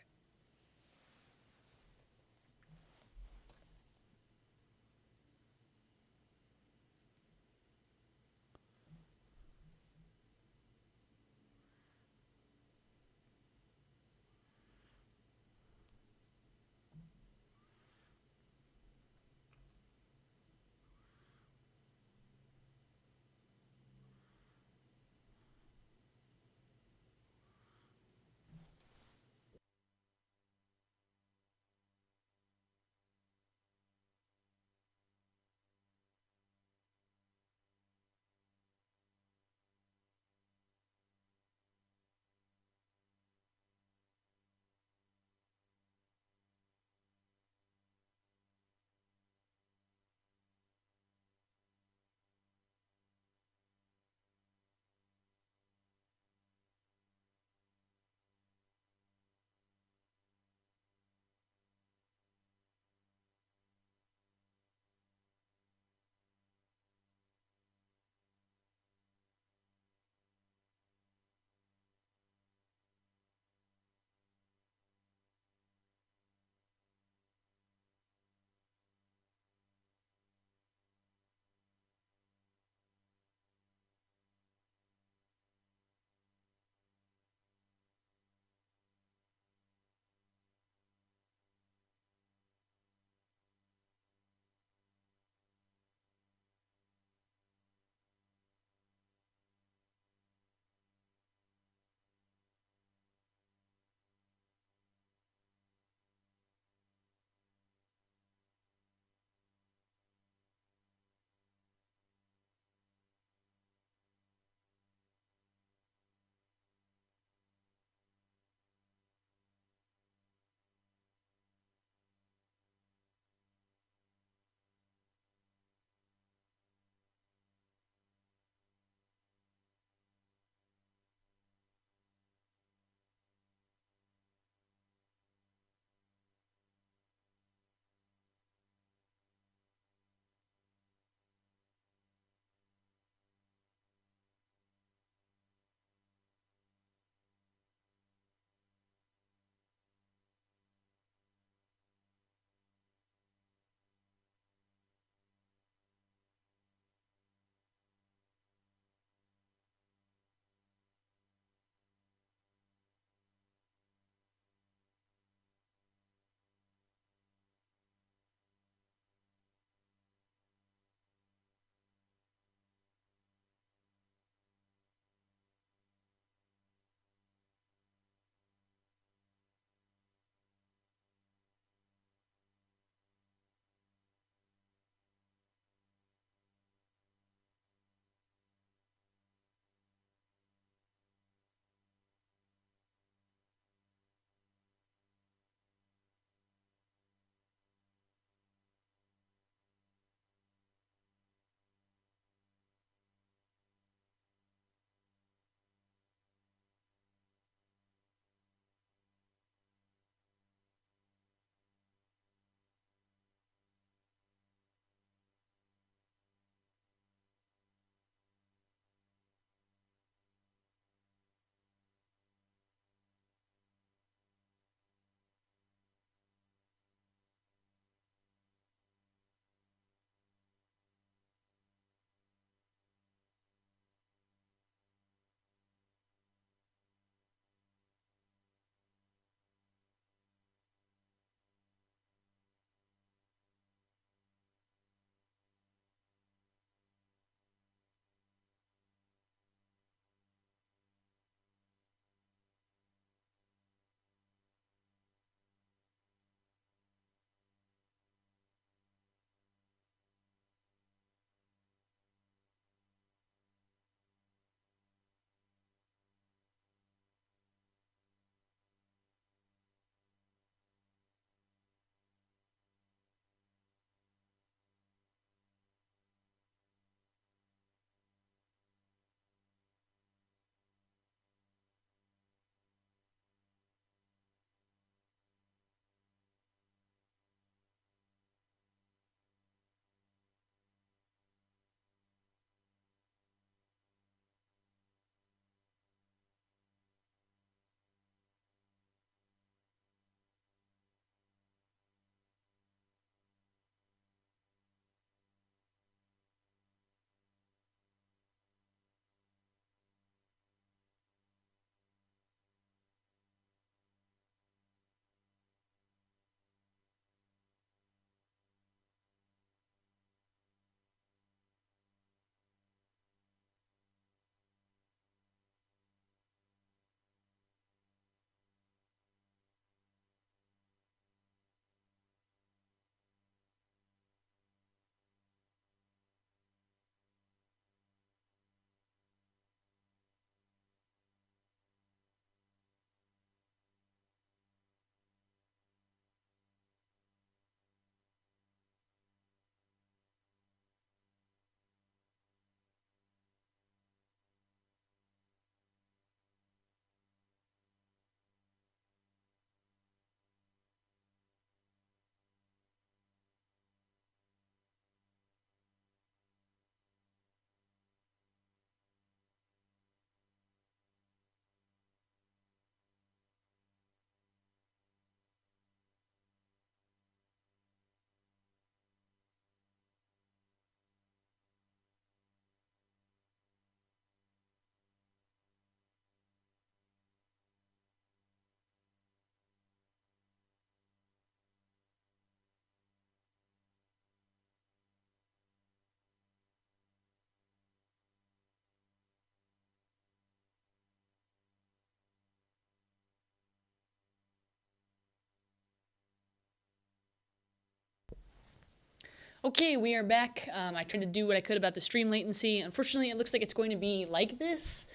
Okay, we are back. I tried to do what I could about the stream latency. Unfortunately, it looks like it's going to be like this.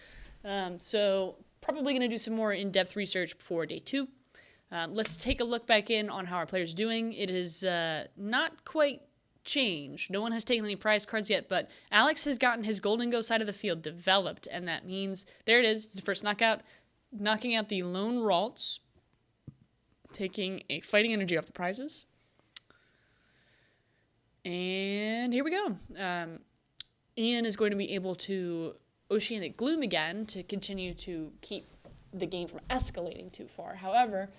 So probably going to do some more in-depth research before day 2. Let's take a look back in on how our player's doing. It is not quite changed. No one has taken any prize cards yet, but Alex has gotten his Golden Go side of the field developed, and that means, there it is, it's the first knockout, knocking out the lone Ralts, taking a fighting energy off the prizes. And here we go. Ian is going to be able to Oceanic Gloom again to continue to keep the game from escalating too far. However,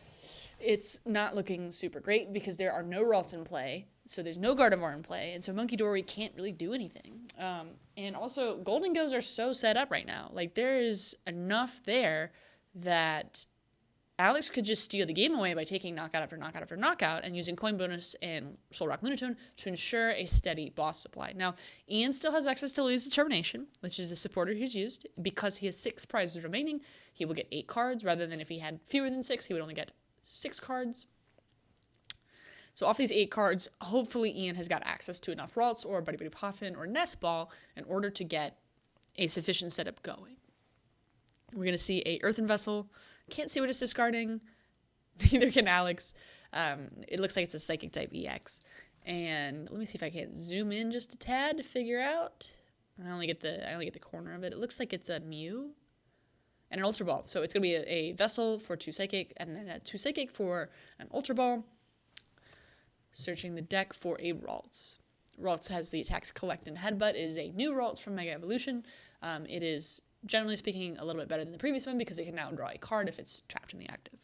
it's not looking super great because there are no Ralts in play, so there's no Gardevoir in play, and so Monkey Dory can't really do anything. And also, Golden Goes are so set up right now. Like, there is enough there that Alex could just steal the game away by taking knockout after knockout after knockout and using coin bonus and Soul Rock Lunatone to ensure a steady boss supply. Now, Ian still has access to Lily's Determination, which is the supporter he's used. Because he has 6 prizes remaining, he will get 8 cards, rather than if he had fewer than 6, he would only get 6 cards. So off these 8 cards, hopefully Ian has got access to enough Ralts or Buddy Buddy Poffin or Nest Ball in order to get a sufficient setup going. We're going to see a Earthen Vessel. Can't see what it's discarding. Neither can Alex. It looks like it's a Psychic type EX. And let me see if I can zoom in just a tad to figure out. I only get the corner of it. It looks like it's a Mew and an Ultra Ball. So it's going to be a Vessel for 2 Psychic and then a 2 Psychic for an Ultra Ball. Searching the deck for a Ralts. Ralts has the attacks Collect and Headbutt. It is a new Ralts from Mega Evolution. It is, generally speaking, a little bit better than the previous one because it can now draw a card if it's trapped in the active.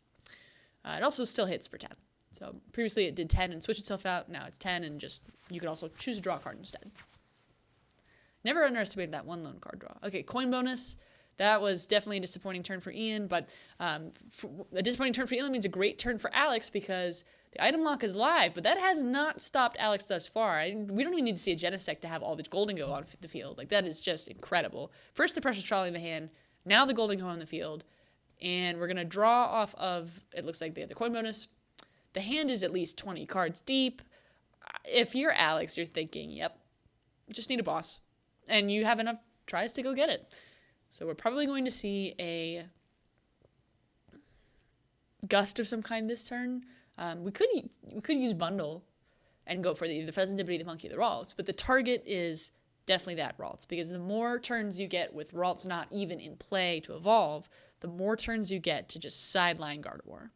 It also still hits for 10. So previously it did 10 and switched itself out. Now it's 10 and just, you could also choose to draw a card instead. Never underestimated that one lone card draw. Okay, coin bonus. That was definitely a disappointing turn for Ian, but a disappointing turn for Ian means a great turn for Alex because the item lock is live, but that has not stopped Alex thus far. We don't even need to see a Genesect to have all the Golden Go on the field. Like, that is just incredible. First the Precious Trolley in the hand, now the Golden Go on the field, and we're going to draw off of, it looks like the other coin bonus. The hand is at least 20 cards deep. If you're Alex, you're thinking, yep, just need a boss. And you have enough tries to go get it. So we're probably going to see a Gust of some kind this turn. We could use Bundle and go for the Pheasantipity, the Monkey, the Ralts, but the target is definitely that Ralts, because the more turns you get with Ralts not even in play to evolve, the more turns you get to just sideline Gardevoir.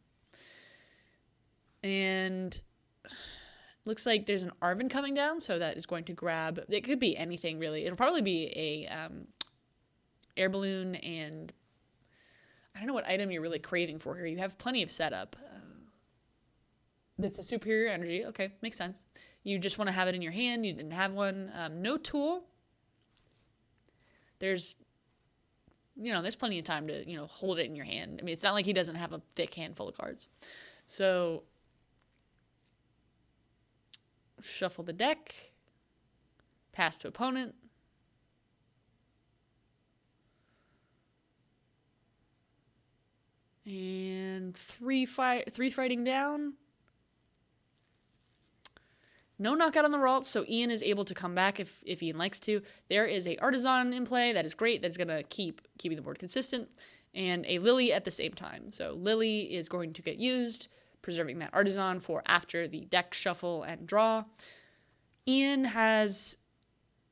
And looks like there's an Arven coming down, so that is going to grab, it could be anything really. It'll probably be a Air Balloon, and I don't know what item you're really craving for here. You have plenty of setup. That's a superior energy. Okay, makes sense. You just want to have it in your hand. You didn't have one. No tool. There's plenty of time to, hold it in your hand. I mean, it's not like he doesn't have a thick handful of cards. So, shuffle the deck. Pass to opponent. And three fighting down. No knockout on the Ralts, so Ian is able to come back if Ian likes to. There is a Artisan in play. That is great. That's going to keep keeping the board consistent. And a Lily at the same time. So Lily is going to get used, preserving that Artisan for after the deck shuffle and draw. Ian has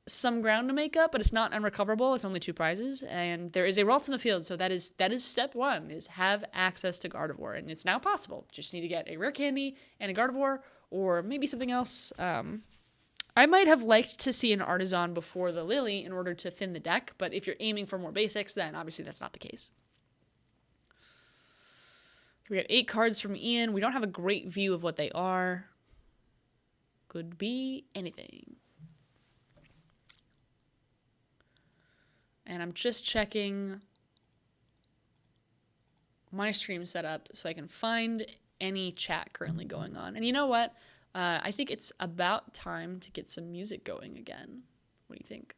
some ground to make up, but it's not unrecoverable. It's only 2 prizes. And there is a Ralts in the field, so that is step 1, is have access to Gardevoir. And it's now possible. Just need to get a Rare Candy and a Gardevoir, or maybe something else. I might have liked to see an Artisan before the Lily in order to thin the deck, but if you're aiming for more basics, then obviously that's not the case. We got 8 cards from Ian. We don't have a great view of what they are. Could be anything. And I'm just checking my stream setup so I can find any chat currently going on. And you know what? I think it's about time to get some music going again. What do you think?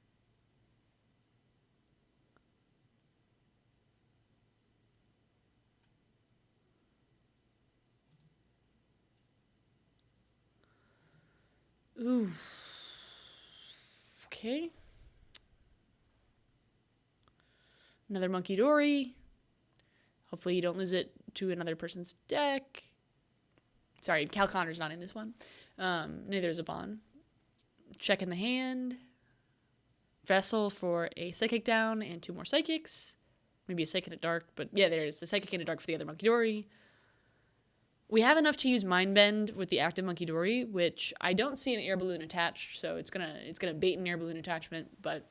Ooh. Okay. Another Monkey Dory. Hopefully you don't lose it to another person's deck. Sorry, Cal Connor's not in this one. Neither is a Bond. Check in the hand. Vessel for a Psychic down and 2 more Psychics. Maybe a Psychic in a Dark, but yeah, there is a Psychic in a Dark for the other Monkey Dory. We have enough to use Mind Bend with the active Monkey Dory, which I don't see an air balloon attached, so it's gonna bait an air balloon attachment, but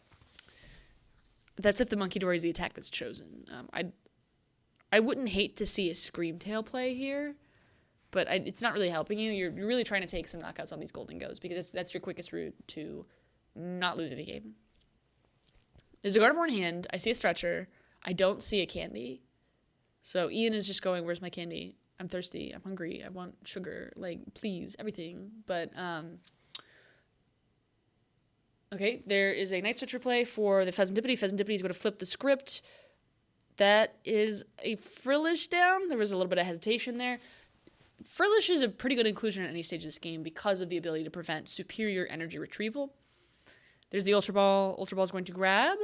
that's if the Monkey Dory is the attack that's chosen. I wouldn't hate to see a Screamtail play here, but it's not really helping you. You're really trying to take some knockouts on these Golden Goes because that's your quickest route to not losing the game. There's a Gardevoir in hand. I see a Stretcher. I don't see a Candy. So Ian is just going, where's my candy? I'm thirsty. I'm hungry. I want sugar. Like, please, everything. But, okay, there is a Night Stretcher play for the Pheasantipity. Pheasantipity is going to flip the script. That is a Frillish down. There was a little bit of hesitation there. Frillish is a pretty good inclusion at any stage of this game because of the ability to prevent superior energy retrieval. There's the Ultra Ball. Ultra Ball is going to grab.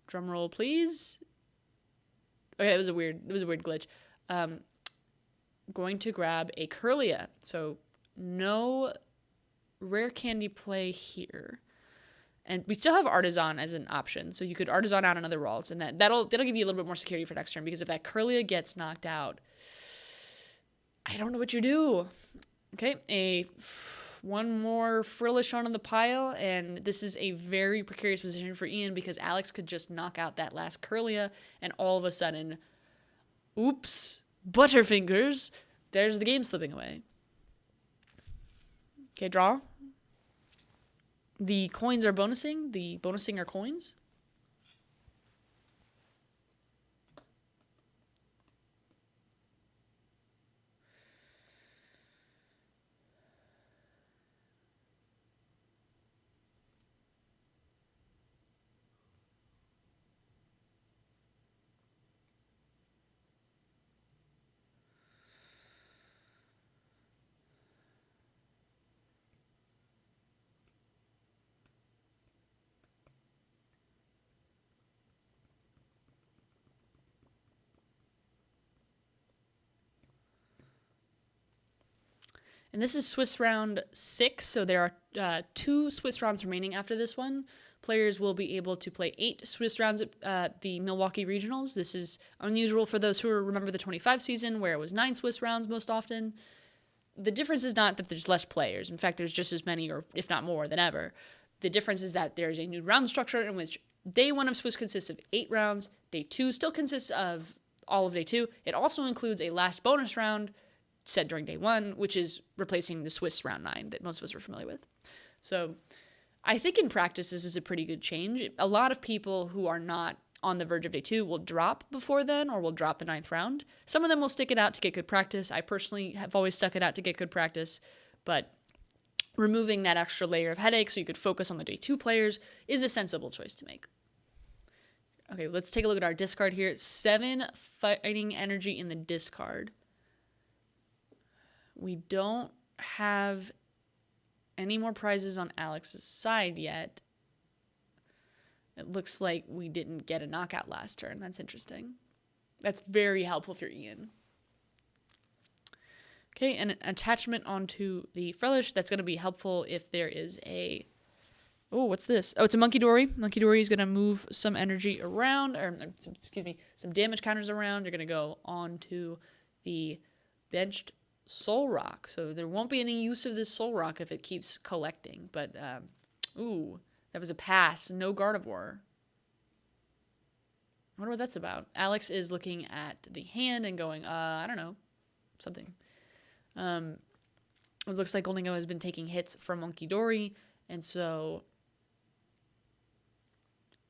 Drum roll, please. Okay, it was a weird glitch. Going to grab a Curlia. So no rare candy play here. And we still have Artisan as an option. So you could Artisan out another Ralts, and that'll give you a little bit more security for next turn, because if that Curlia gets knocked out, I don't know what you do. Okay, one more Frillish onto the pile, and this is a very precarious position for Ian because Alex could just knock out that last Curlia, and all of a sudden, oops, Butterfingers, there's the game slipping away. Okay, draw. The coins are bonusing. The bonusing are coins. And this is Swiss round 6, so there are 2 Swiss rounds remaining after this one. Players will be able to play 8 Swiss rounds at the Milwaukee Regionals. This is unusual for those who remember the 25 season, where it was 9 Swiss rounds most often. The difference is not that there's less players. In fact, there's just as many, or if not more, than ever. The difference is that there's a new round structure in which day 1 of Swiss consists of 8 rounds. Day 2 still consists of all of day 2. It also includes a last bonus round set during day 1, which is replacing the Swiss round 9 that most of us are familiar with. So I think in practice, this is a pretty good change. A lot of people who are not on the verge of day 2 will drop before then, or will drop the 9th round. Some of them will stick it out to get good practice. I personally have always stuck it out to get good practice, but removing that extra layer of headache so you could focus on the day 2 players is a sensible choice to make. Okay, let's take a look at our discard here. 7 fighting energy in the discard. We don't have any more prizes on Alex's side yet. It looks like we didn't get a knockout last turn. That's interesting. That's very helpful for Ian. Okay, and an attachment onto the Frillish. That's going to be helpful if there is a... Oh, what's this? Oh, it's a Monkey Dory. Monkey Dory is going to move some energy around, or some damage counters around. They're going to go onto the benched Soul Rock, so there won't be any use of this Soul Rock if it keeps collecting. But, ooh, that was a pass. No Gardevoir. I wonder what that's about. Alex is looking at the hand and going, I don't know, something. It looks like Golden Go has been taking hits from Monkey Dory, and so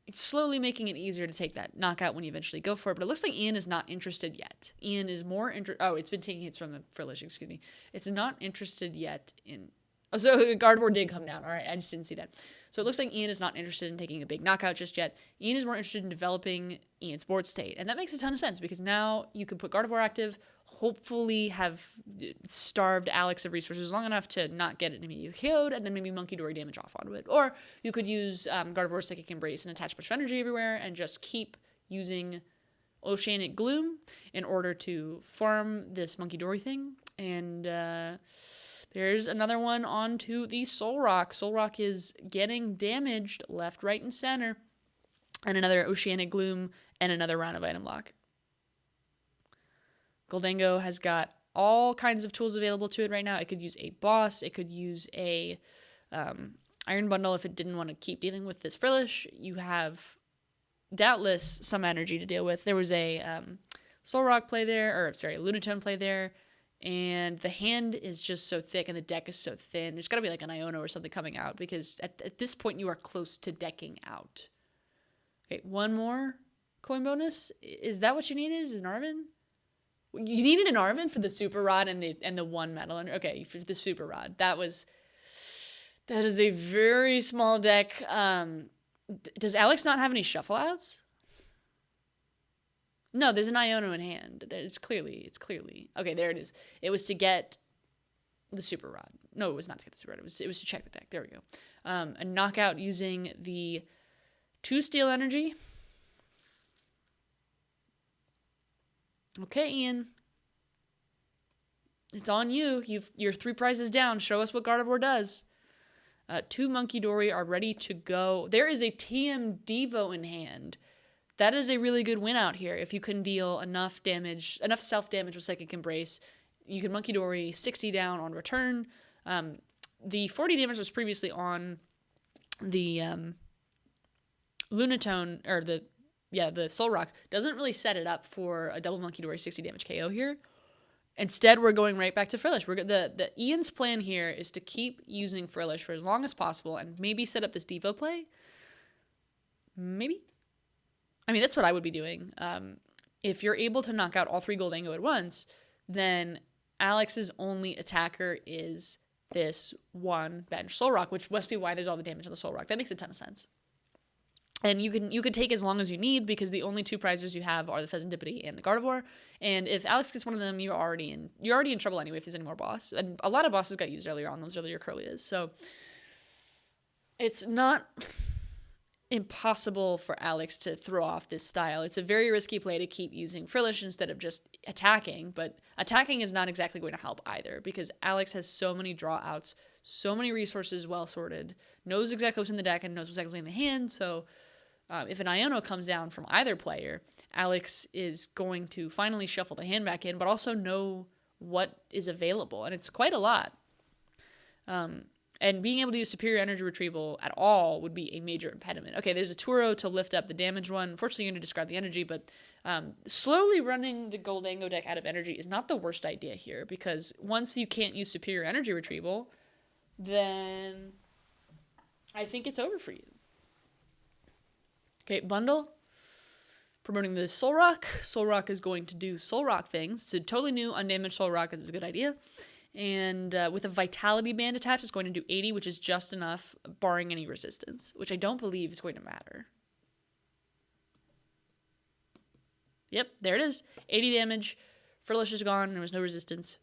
it's slowly making it easier to take that knockout when you eventually go for it. But it looks like Ian is not interested yet. Ian is more it's been taking hits from the Frillish, excuse me. It's not interested yet in Oh, so Gardevoir did come down. All right, I just didn't see that. So it looks like Ian is not interested in taking a big knockout just yet. Ian is more interested in developing Ian's board state. And that makes a ton of sense because now you can put Gardevoir active, hopefully have starved Alex of resources long enough to not get it immediately KO'd, and then maybe Monkey Dory damage off onto it. Or you could use Gardevoir's Psychic Embrace and attach a bunch of energy everywhere and just keep using Oceanic Gloom in order to farm this Monkey Dory thing. And there's another one onto the Solrock. Solrock is getting damaged left, right, and center. And another Oceanic Gloom and another round of item lock. Goldango has got all kinds of tools available to it right now. It could use a boss. It could use a Iron Bundle if it didn't want to keep dealing with this Frillish. You have doubtless some energy to deal with. There was a Solrock play there, or sorry, a Lunatone play there. And the hand is just so thick and the deck is so thin. There's got to be like an Iono or something coming out because at this point you are close to decking out. Okay, one more coin bonus. Is that what you needed? Is an Arvin? You needed an Arvin for the Super Rod and the one metal. Okay, for the Super Rod. That is a very small deck. Does Alex not have any shuffle outs? No, there's an Iono in hand. It's clearly. Okay, there it is. It was to get the Super Rod. No, it was not to get the Super Rod. It was to check the deck. There we go. A knockout using the 2 Steel Energy. Okay, Ian. It's on you. You're 3 prizes down. Show us what Gardevoir does. 2 Monkey Dory are ready to go. There is a TM Devo in hand. That is a really good win out here. If you can deal enough damage, enough self-damage with Psychic Embrace, you can Monkey Dory 60 down on return. The 40 damage was previously on the Lunatone, or the Solrock. Doesn't really set it up for a double Monkey Dory 60 damage KO here. Instead, we're going right back to Frillish. The Ian's plan here is to keep using Frillish for as long as possible and maybe set up this Devo play. Maybe? I mean, that's what I would be doing. If you're able to knock out all 3 Goldango at once, then Alex's only attacker is this one bench Solrock, which must be why there's all the damage on the Solrock. That makes a ton of sense. And you could take as long as you need because the only 2 prizes you have are the Pheasantipity and the Gardevoir. And if Alex gets one of them, you're already in trouble anyway if there's any more boss. And a lot of bosses got used earlier on, those earlier Curlias. So it's not impossible for Alex to throw off this style. It's a very risky play to keep using Frillish instead of just attacking, but attacking is not exactly going to help either because Alex has so many draw outs, so many resources well sorted, knows exactly what's in the deck and knows what's exactly in the hand, so if an Iono comes down from either player, Alex is going to finally shuffle the hand back in, but also know what is available, and it's quite a lot. And being able to use Superior Energy Retrieval at all would be a major impediment. Okay, there's a Turo to lift up the damage one. Unfortunately, you're going to discard the energy, but slowly running the Goldango deck out of energy is not the worst idea here, because once you can't use Superior Energy Retrieval, then I think it's over for you. Okay, Bundle. Promoting the Solrock. Solrock is going to do Solrock things. It's a totally new, undamaged Solrock. That was a good idea. And with a Vitality Band attached, it's going to do 80, which is just enough, barring any resistance, which I don't believe is going to matter. Yep, there it is. 80 damage. Frillish is gone. There was no resistance.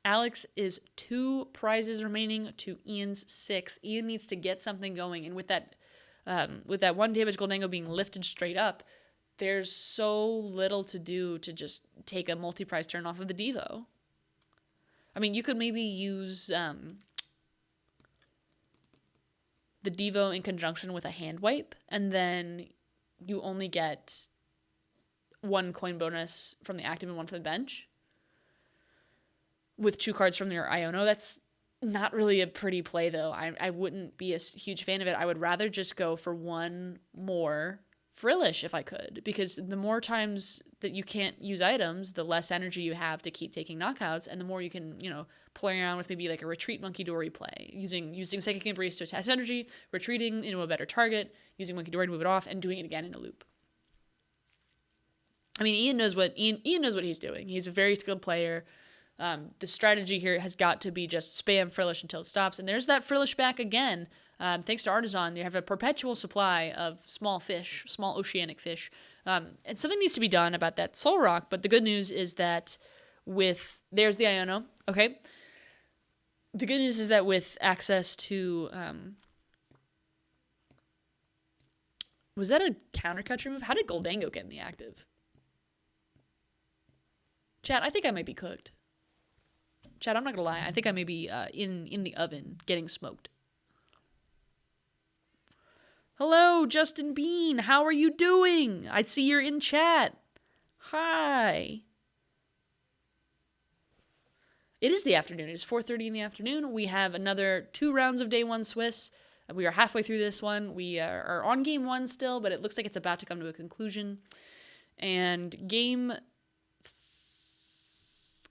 Alex is 2 prizes remaining to Ian's 6. Ian needs to get something going, and with that 1 damage Goldango being lifted straight up, there's so little to do to just take a multi-prize turn off of the Devo. I mean, you could maybe use the Devo in conjunction with a hand wipe, and then you only get 1 coin bonus from the active and 1 from the bench with 2 cards from your Iono. That's not really a pretty play, though. I wouldn't be a huge fan of it. I would rather just go for 1 more Frillish if I could, because the more times that you can't use items, the less energy you have to keep taking knockouts, and the more you can, play around with maybe like a retreat Monkey Dory play, using Psychic Embrace to attach energy, retreating into a better target, using Monkey Dory to move it off, and doing it again in a loop. I mean, Ian knows what he's doing. He's a very skilled player. The strategy here has got to be just spam Frillish until it stops. And there's that Frillish back again. Thanks to Artisan, they have a perpetual supply of small fish, small oceanic fish. And something needs to be done about that Soul Rock, but the good news is that there's the Iono, okay? The good news is that with access to, was that a countercut remove? How did Goldango get in the active? Chat, I think I might be cooked. Chat, I'm not gonna lie. I think I may be in the oven getting smoked. Hello, Justin Bean. How are you doing? I see you're in chat. Hi. It is the afternoon. It is 4:30 in the afternoon. We have another 2 rounds of day 1 Swiss. We are halfway through this one. We are on game 1 still, but it looks like it's about to come to a conclusion. And game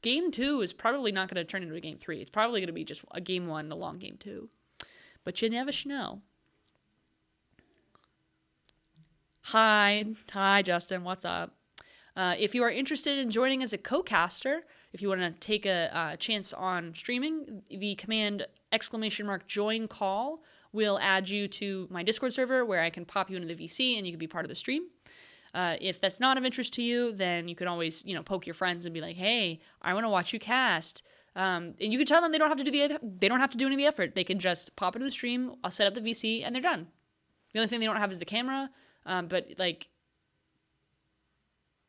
2 is probably not going to turn into a game 3. It's probably going to be just a game 1 and a long game 2. But you never know. Hi, Justin. What's up? If you are interested in joining as a co-caster, if you want to take a chance on streaming, the command !joincall will add you to my Discord server where I can pop you into the VC and you can be part of the stream. If that's not of interest to you, then you can always, poke your friends and be like, "Hey, I want to watch you cast." And you can tell them they don't have to do any of the effort. They can just pop into the stream. I'll set up the VC and they're done. The only thing they don't have is the camera. But like,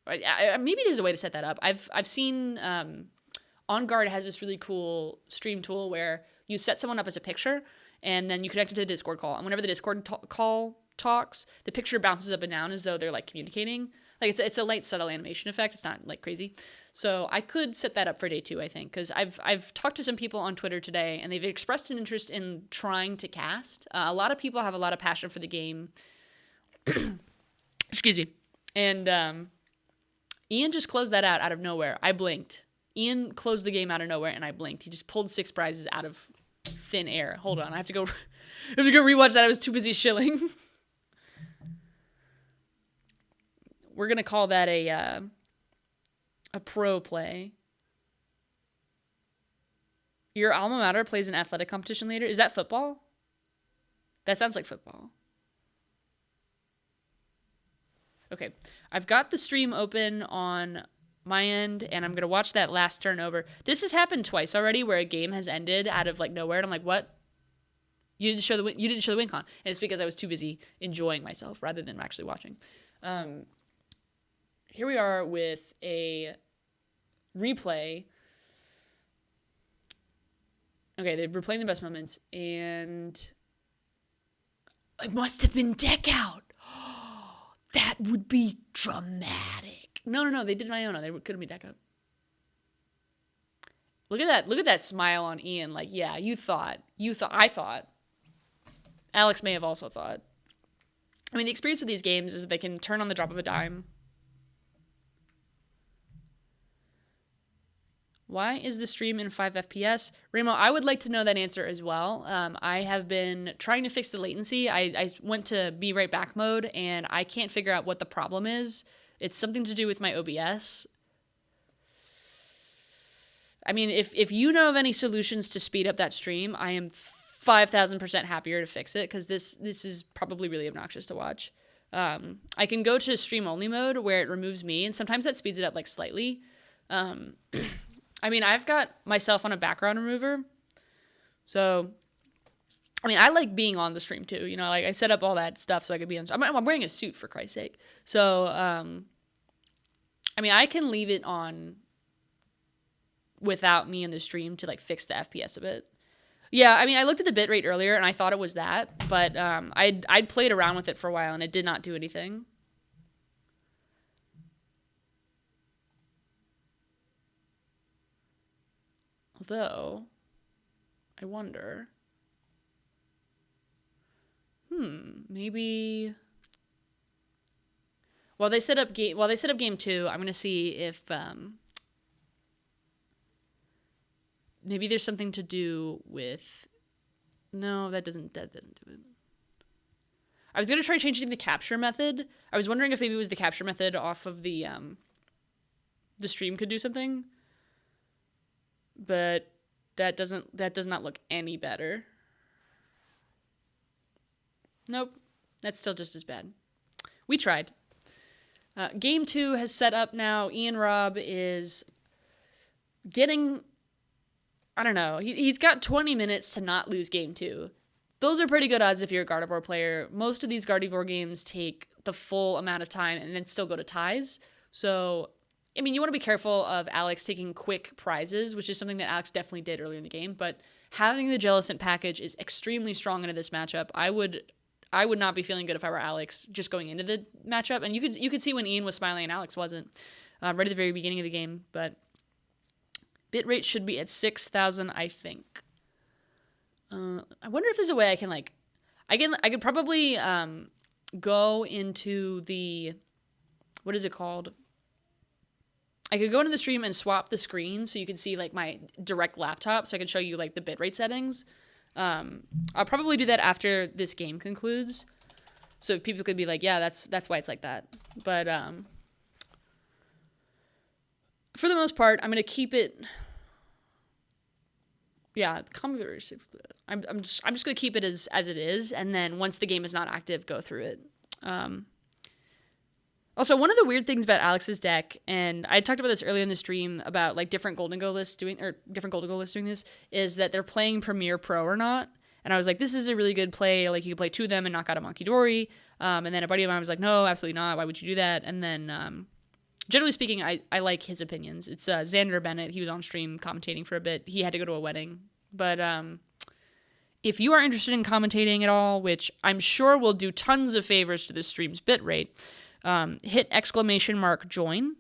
maybe there's a way to set that up. I've seen On Guard has this really cool stream tool where you set someone up as a picture and then you connect it to the Discord call. And whenever the Discord call talks, the picture bounces up and down as though they're like communicating. Like it's a light subtle animation effect. It's not like crazy. So I could set that up for day 2, I think, because I've talked to some people on Twitter today and they've expressed an interest in trying to cast. A lot of people have a lot of passion for the game. Excuse me. And Ian just closed that out of nowhere. I blinked. Ian closed the game out of nowhere and I blinked. He just pulled 6 prizes out of thin air. Hold on. I have to go rewatch that. I was too busy shilling. We're going to call that a pro play. Your alma mater plays an athletic competition later. Is that football? That sounds like football. Okay, I've got the stream open on my end, and I'm going to watch that last turnover. This has happened twice already where a game has ended out of like nowhere, and I'm like, what? You didn't show the win con. And it's because I was too busy enjoying myself rather than actually watching. Here we are with a replay. Okay, they're replaying the best moments, and it must have been deck out. That would be dramatic. No, they did an Iona. They couldn't be deck out. Look at that smile on Ian. Like, yeah, I thought. Alex may have also thought. I mean, the experience with these games is that they can turn on the drop of a dime. Why is the stream in 5 FPS? Remo, I would like to know that answer as well. I have been trying to fix the latency. I went to be right back mode, and I can't figure out what the problem is. It's something to do with my OBS. I mean, if you know of any solutions to speed up that stream, I am 5,000% happier to fix it, because this is probably really obnoxious to watch. I can go to stream only mode where it removes me, and sometimes that speeds it up like slightly. I mean, I've got myself on a background remover. So, I mean, I like being on the stream too. Like I set up all that stuff so I could be on. I'm wearing a suit for Christ's sake. So, I mean, I can leave it on without me in the stream to like fix the FPS a bit. Yeah, I mean, I looked at the bitrate earlier and I thought it was that, but I'd played around with it for a while and it did not do anything. Although, I wonder. Maybe. While they set up game 2, I'm gonna see if maybe there's something to do with. No, that doesn't do it. I was gonna try changing the capture method. I was wondering if maybe it was the capture method off of the stream could do something. but that does not look any better. Nope, that's still just as bad. We tried. Game 2 has set up now. Ian Robb is getting, I don't know, he's got 20 minutes to not lose game 2. Those are pretty good odds if you're a Gardevoir player. Most of these Gardevoir games take the full amount of time and then still go to ties. So, I mean, you want to be careful of Alex taking quick prizes, which is something that Alex definitely did early in the game. But having the Jellicent package is extremely strong into this matchup. I would not be feeling good if I were Alex just going into the matchup. And you could see when Ian was smiling and Alex wasn't right at the very beginning of the game. But bitrate should be at 6,000, I think. I wonder if there's a way I can I could probably go into the, what is it called? I could go into the stream and swap the screen so you can see like my direct laptop, so I can show you like the bitrate settings. I'll probably do that after this game concludes, so people could be like, yeah, that's why it's like that. But for the most part, I'm gonna keep it. Yeah, I'm just gonna keep it as it is, and then once the game is not active, go through it. Also, one of the weird things about Alex's deck, and I talked about this earlier in the stream about like different Golden Go lists doing this, is that they're playing Premier Pro or not. And I was like, this is a really good play. Like, you can play 2 of them and knock out a Monkey Dory. And then a buddy of mine was like, no, absolutely not. Why would you do that? And then, generally speaking, I like his opinions. It's Xander Bennett. He was on stream commentating for a bit. He had to go to a wedding. But if you are interested in commentating at all, which I'm sure will do tons of favors to this stream's bitrate, hit !join,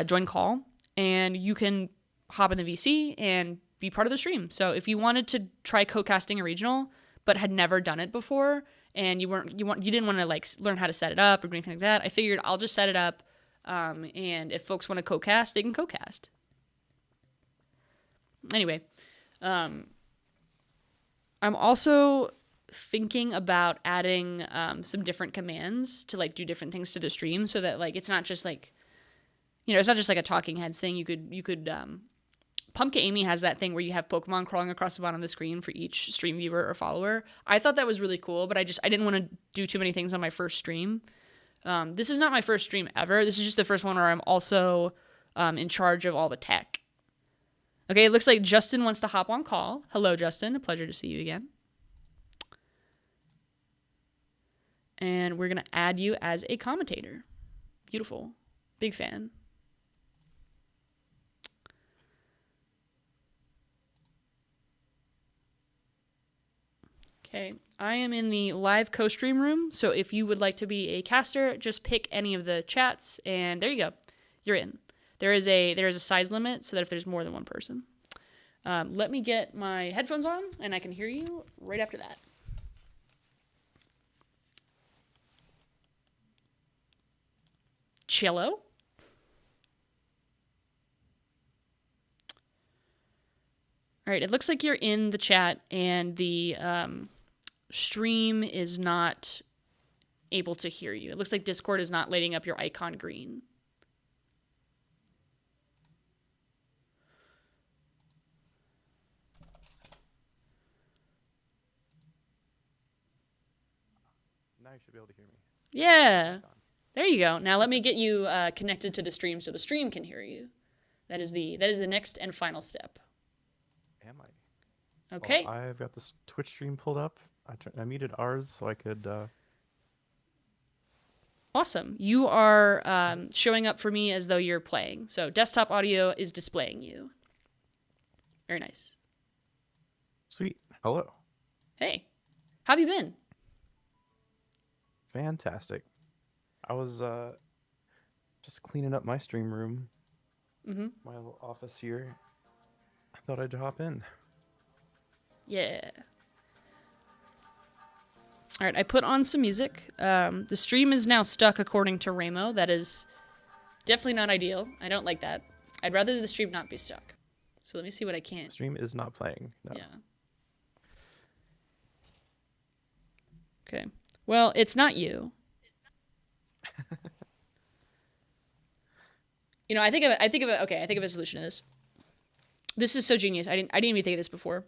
join call, and you can hop in the VC and be part of the stream. So if you wanted to try co-casting a regional, but had never done it before, and you didn't want to like learn how to set it up or anything like that, I figured I'll just set it up, and if folks want to co-cast, they can co-cast. Anyway, I'm also thinking about adding some different commands to like do different things to the stream, so that like it's not just like, it's not just like a talking heads thing. You could Pumpkin Amy has that thing where you have Pokemon crawling across the bottom of the screen for each stream viewer or follower. I thought that was really cool, but I didn't want to do too many things on my first stream. This is not my first stream ever. This is just the first one where I'm also in charge of all the tech. Okay, it looks like Justin wants to hop on call. Hello, Justin. A pleasure to see you again. And we're going to add you as a commentator. Beautiful. Big fan. Okay, I am in the live co-stream room, so if you would like to be a caster, just pick any of the chats, and there you go. You're in. There is a size limit, so that if there's more than one person. Let me get my headphones on, and I can hear you right after that. Chillo. All right, it looks like you're in the chat, and the stream is not able to hear you. It looks like Discord is not lighting up your icon green. Now you should be able to hear me. Yeah. There you go. Now let me get you connected to the stream so the stream can hear you. That is the next and final step. Am I? Okay. Well, I've got this Twitch stream pulled up. I muted ours so I could... Awesome. You are showing up for me as though you're playing. So desktop audio is displaying you. Very nice. Sweet. Hello. Hey. How have you been? Fantastic. I was just cleaning up my stream room. Mm-hmm. My little office here. I thought I'd hop in. Yeah. All right, I put on some music. The stream is now stuck according to Ramo. That is definitely not ideal. I don't like that. I'd rather the stream not be stuck. So let me see what I can. Stream is not playing. No. Yeah. Okay. Well, it's not you. I think of a solution to this. This is so genius. I didn't even think of this before.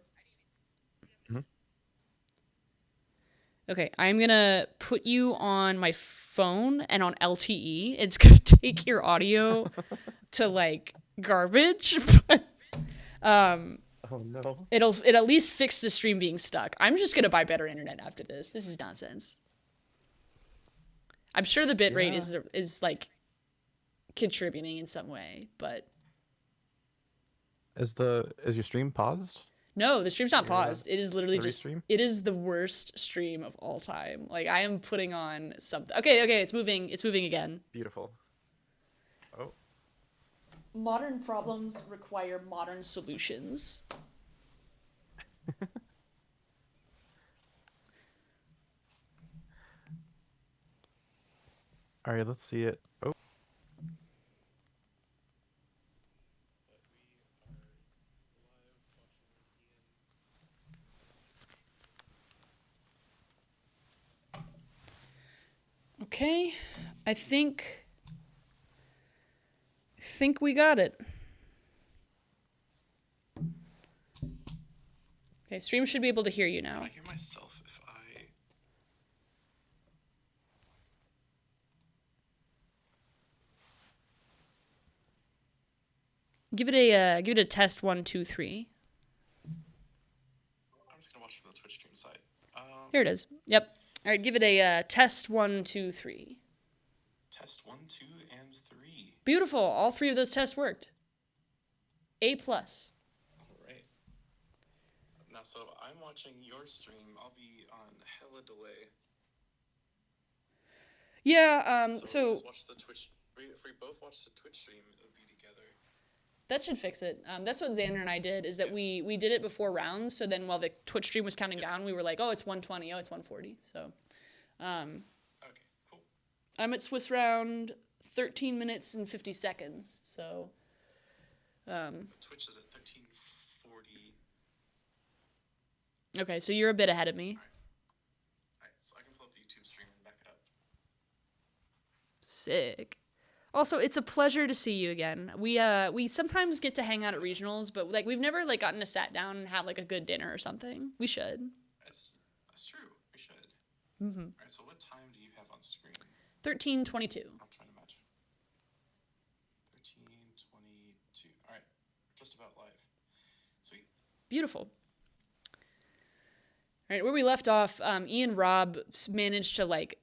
Mhm. Okay, I'm gonna put you on my phone and on LTE. It's gonna take your audio to like garbage, but Oh no. it'll at least fix the stream being stuck. I'm just gonna buy better internet after this. This is nonsense. I'm sure the bitrate is like contributing in some way, but Is your stream paused? no, the stream's not Yeah. paused. It is literally The just restream? it is the worst stream of all time. Like I am putting on something. Okay, it's moving again. Beautiful. Oh. Modern problems require modern solutions. All right, let's see it. Oh. Okay, I think we got it. Okay, stream should be able to hear you now. I hear myself if I. Give it a test 1, 2, 3. I'm just gonna watch from the Twitch stream side. Here it is. Yep. All right, give it a test 1, 2, 3. Test 1, 2, and 3. Beautiful. All 3 of those tests worked. A+. All right. Now, so I'm watching your stream. I'll be on hella delay. Yeah. we So just watch the Twitch. If we both watch the Twitch stream, it'll be together. that should fix it. That's what Xander and I did. Is that we did it before rounds. So then while the Twitch stream was counting down, we were like, oh, it's 120. Oh, it's 140. So. Okay, cool. I'm at Swiss round 13 minutes and 50 seconds. So. Twitch is at 13:40. Okay, so you're a bit ahead of me. Alright, so I can pull up the YouTube stream and back it up. Sick. Also, it's a pleasure to see you again. We sometimes get to hang out at regionals, but like we've never like gotten to sat down and have like a good dinner or something. We should. That's true. We should. Mm-hmm. Alright, so what time do you have on screen? 13:22. I'm trying to match. 13:22. Alright, just about live. Sweet. Beautiful. All right, where we left off, Ian Robb managed to like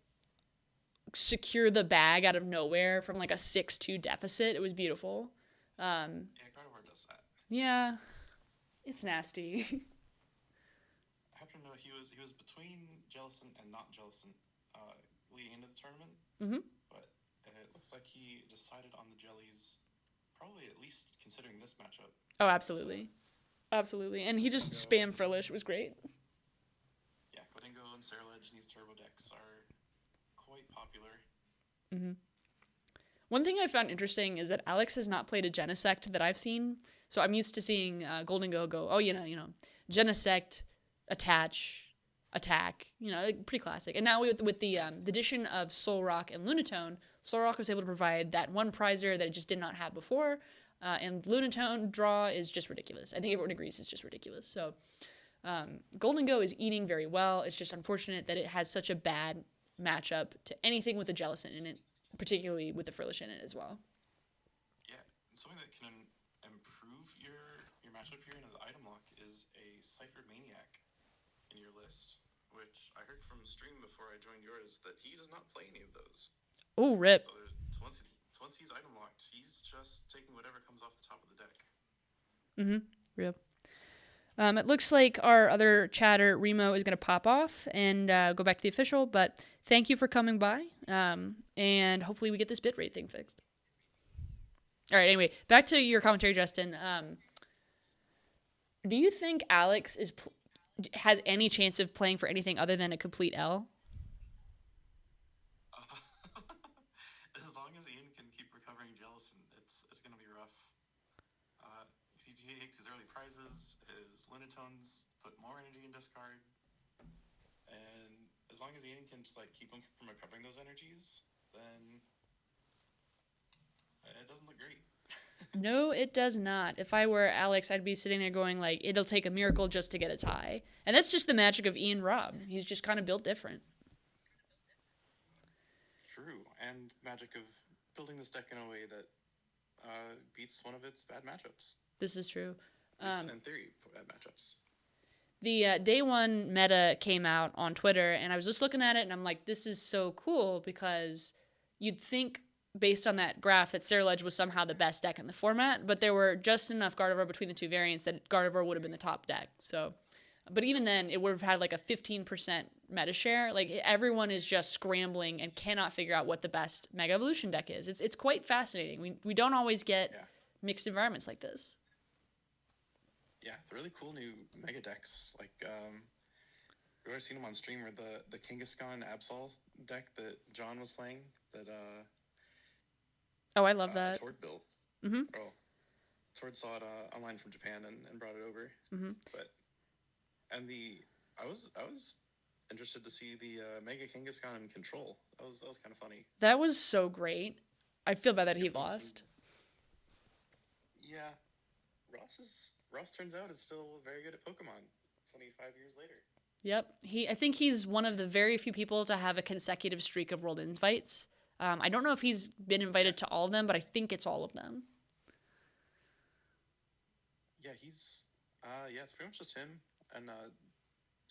secure the bag out of nowhere from like a 6-2 deficit. It was beautiful. Yeah, Gardevoir does that. Yeah, it's nasty. I happen to know he was between Jellison and not Jellison leading into the tournament. Mm-hmm. But it looks like he decided on the jellies, probably at least considering this matchup. Oh, absolutely. Absolutely. And he just spammed Frillish. It was great. Yeah, Gledingo and Ceruledge, these turbo decks are quite popular. Mm-hmm. One thing I found interesting is that Alex has not played a Genesect that I've seen. So I'm used to seeing Golden Go go, oh, you know, Genesect, attach, attack, like, pretty classic. And now with the addition of Solrock and Lunatone, Solrock was able to provide that one prizer that it just did not have before. And Lunatone draw is just ridiculous. I think everyone agrees it's just ridiculous. So Golden Go is eating very well. It's just unfortunate that it has such a bad matchup to anything with a Jellison in it, particularly with the Frillish in it as well. Yeah, and something that can improve your matchup here into the item lock is a Cypher Maniac in your list, which I heard from stream before I joined yours that he does not play any of those. Oh, rip. So once he's item locked, he's just taking whatever comes off the top of the deck. Mm-hmm. Rip. It looks like our other chatter, Remo, is going to pop off and go back to the official, but thank you for coming by, and hopefully we get this bitrate thing fixed. All right, anyway, back to your commentary, Justin. Do you think Alex has any chance of playing for anything other than a complete L? As long as Ian can keep recovering Jellison, it's going to be rough. He takes his early prizes, his Lunatones put more energy in discard, and as long as Ian can just like keep him from recovering those energies, then it doesn't look great. No, it does not. If I were Alex, I'd be sitting there going like, it'll take a miracle just to get a tie. And that's just the magic of Ian Robb. He's just kind of built different. True, and magic of building this deck in a way that beats one of its bad matchups. This is true. At least in theory, bad matchups. The day one meta came out on Twitter, and I was just looking at it, and I'm like, this is so cool, because you'd think, based on that graph, that Sarah Ledge was somehow the best deck in the format, but there were just enough Gardevoir between the two variants that Gardevoir would have been the top deck. So, but even then, it would have had like a 15% meta share. Like, everyone is just scrambling and cannot figure out what the best Mega Evolution deck is. It's quite fascinating. We don't always get mixed environments like this. Yeah, the really cool new Mega decks. Like, you've already seen them on stream, or the Kangaskhan Absol deck that John was playing. That Oh, I love that. Tord build. Mm-hmm. Oh, Tord saw it online from Japan and brought it over. Mm-hmm. I was interested to see the Mega Kangaskhan in Control. That was kind of funny. That was so great. I feel bad that he lost. Yeah, Ross turns out is still very good at Pokemon 25 years later. Yep. I think he's one of the very few people to have a consecutive streak of world invites. I don't know if he's been invited to all of them, but I think it's all of them. Yeah, it's pretty much just him, and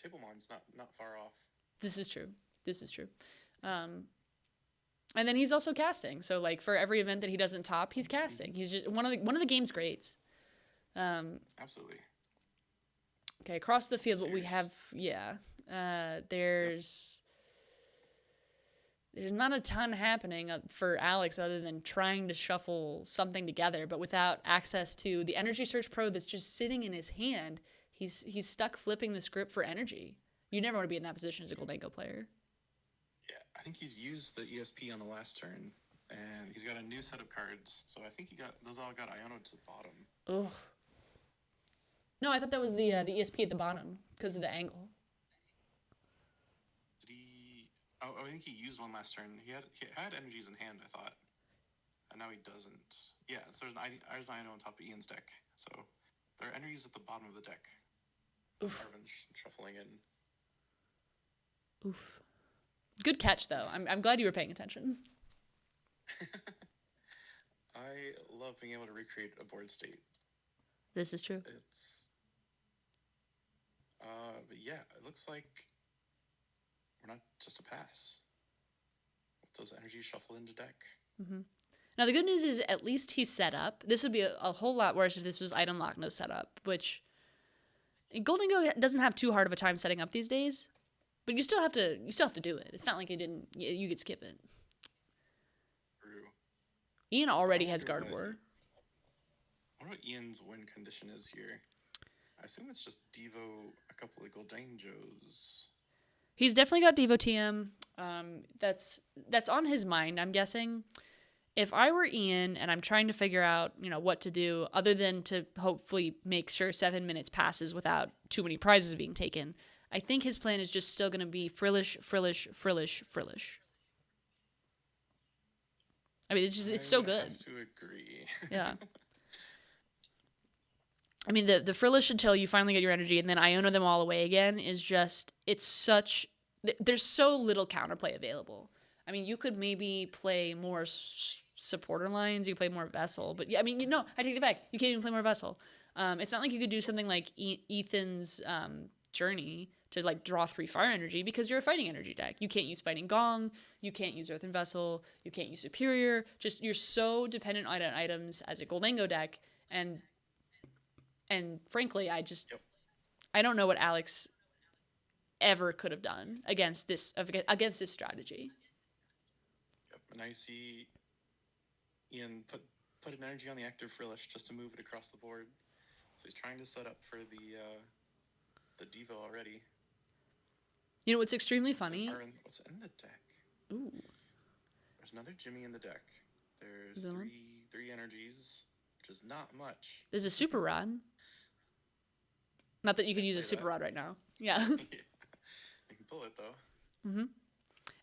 Tablemon's not far off. This is true. And then he's also casting. So like for every event that he doesn't top, he's casting. He's just one of the game's greats. Absolutely. Okay, across the field, what we have, there's not a ton happening for Alex other than trying to shuffle something together, but without access to the Energy Search Pro that's just sitting in his hand, he's stuck flipping the script for energy. You never want to be in that position as a Goldango player. Yeah, I think he's used the ESP on the last turn, and he's got a new set of cards, so I think those all got Iono to the bottom. Ugh. No, I thought that was the ESP at the bottom because of the angle. Did he? Oh, I think he used one last turn. He had energies in hand, I thought, and now he doesn't. Yeah, so there's Iono on top of Ian's deck. So there are energies at the bottom of the deck. Arvin's shuffling in. Oof. Good catch, though. I'm glad you were paying attention. I love being able to recreate a board state. This is true. But yeah, it looks like we're not just a pass. With those energies shuffled into deck. Mm-hmm. Now, the good news is at least he's set up. This would be a whole lot worse if this was item lock, no setup, which Goldango doesn't have too hard of a time setting up these days, but you still have to do it. It's not like you could skip it. True. Ian already has Gardevoir. I wonder what Ian's win condition is here. I assume it's just Devo, a couple of Goldangos. He's definitely got Devo TM. That's on his mind, I'm guessing. If I were Ian and I'm trying to figure out, what to do other than to hopefully make sure 7 minutes passes without too many prizes being taken, I think his plan is just still going to be frillish. I mean, it's so good. I have to agree. Yeah. I mean, the frillish until you finally get your energy and then Iono them all away again is just, there's so little counterplay available. I mean, you could maybe play more supporter lines, you could play more Vessel, but yeah, I mean, I take it back. You can't even play more Vessel. It's not like you could do something like Ethan's Journey to like draw 3 fire energy because you're a fighting energy deck. You can't use Fighting Gong, you can't use Earthen Vessel, you can't use Superior. Just you're so dependent on items as a Goldango deck, and frankly, I don't know what Alex ever could have done against this strategy. Yep, and I see Ian put an energy on the active frillish just to move it across the board. So he's trying to set up for the Devo already. What's extremely funny? What's in the deck? Ooh. There's another Jimmy in the deck. There's three energies, which is not much. There's a Super Rod. Not that you could use a Super Rod right now. Yeah. You can pull it, though. Mm-hmm.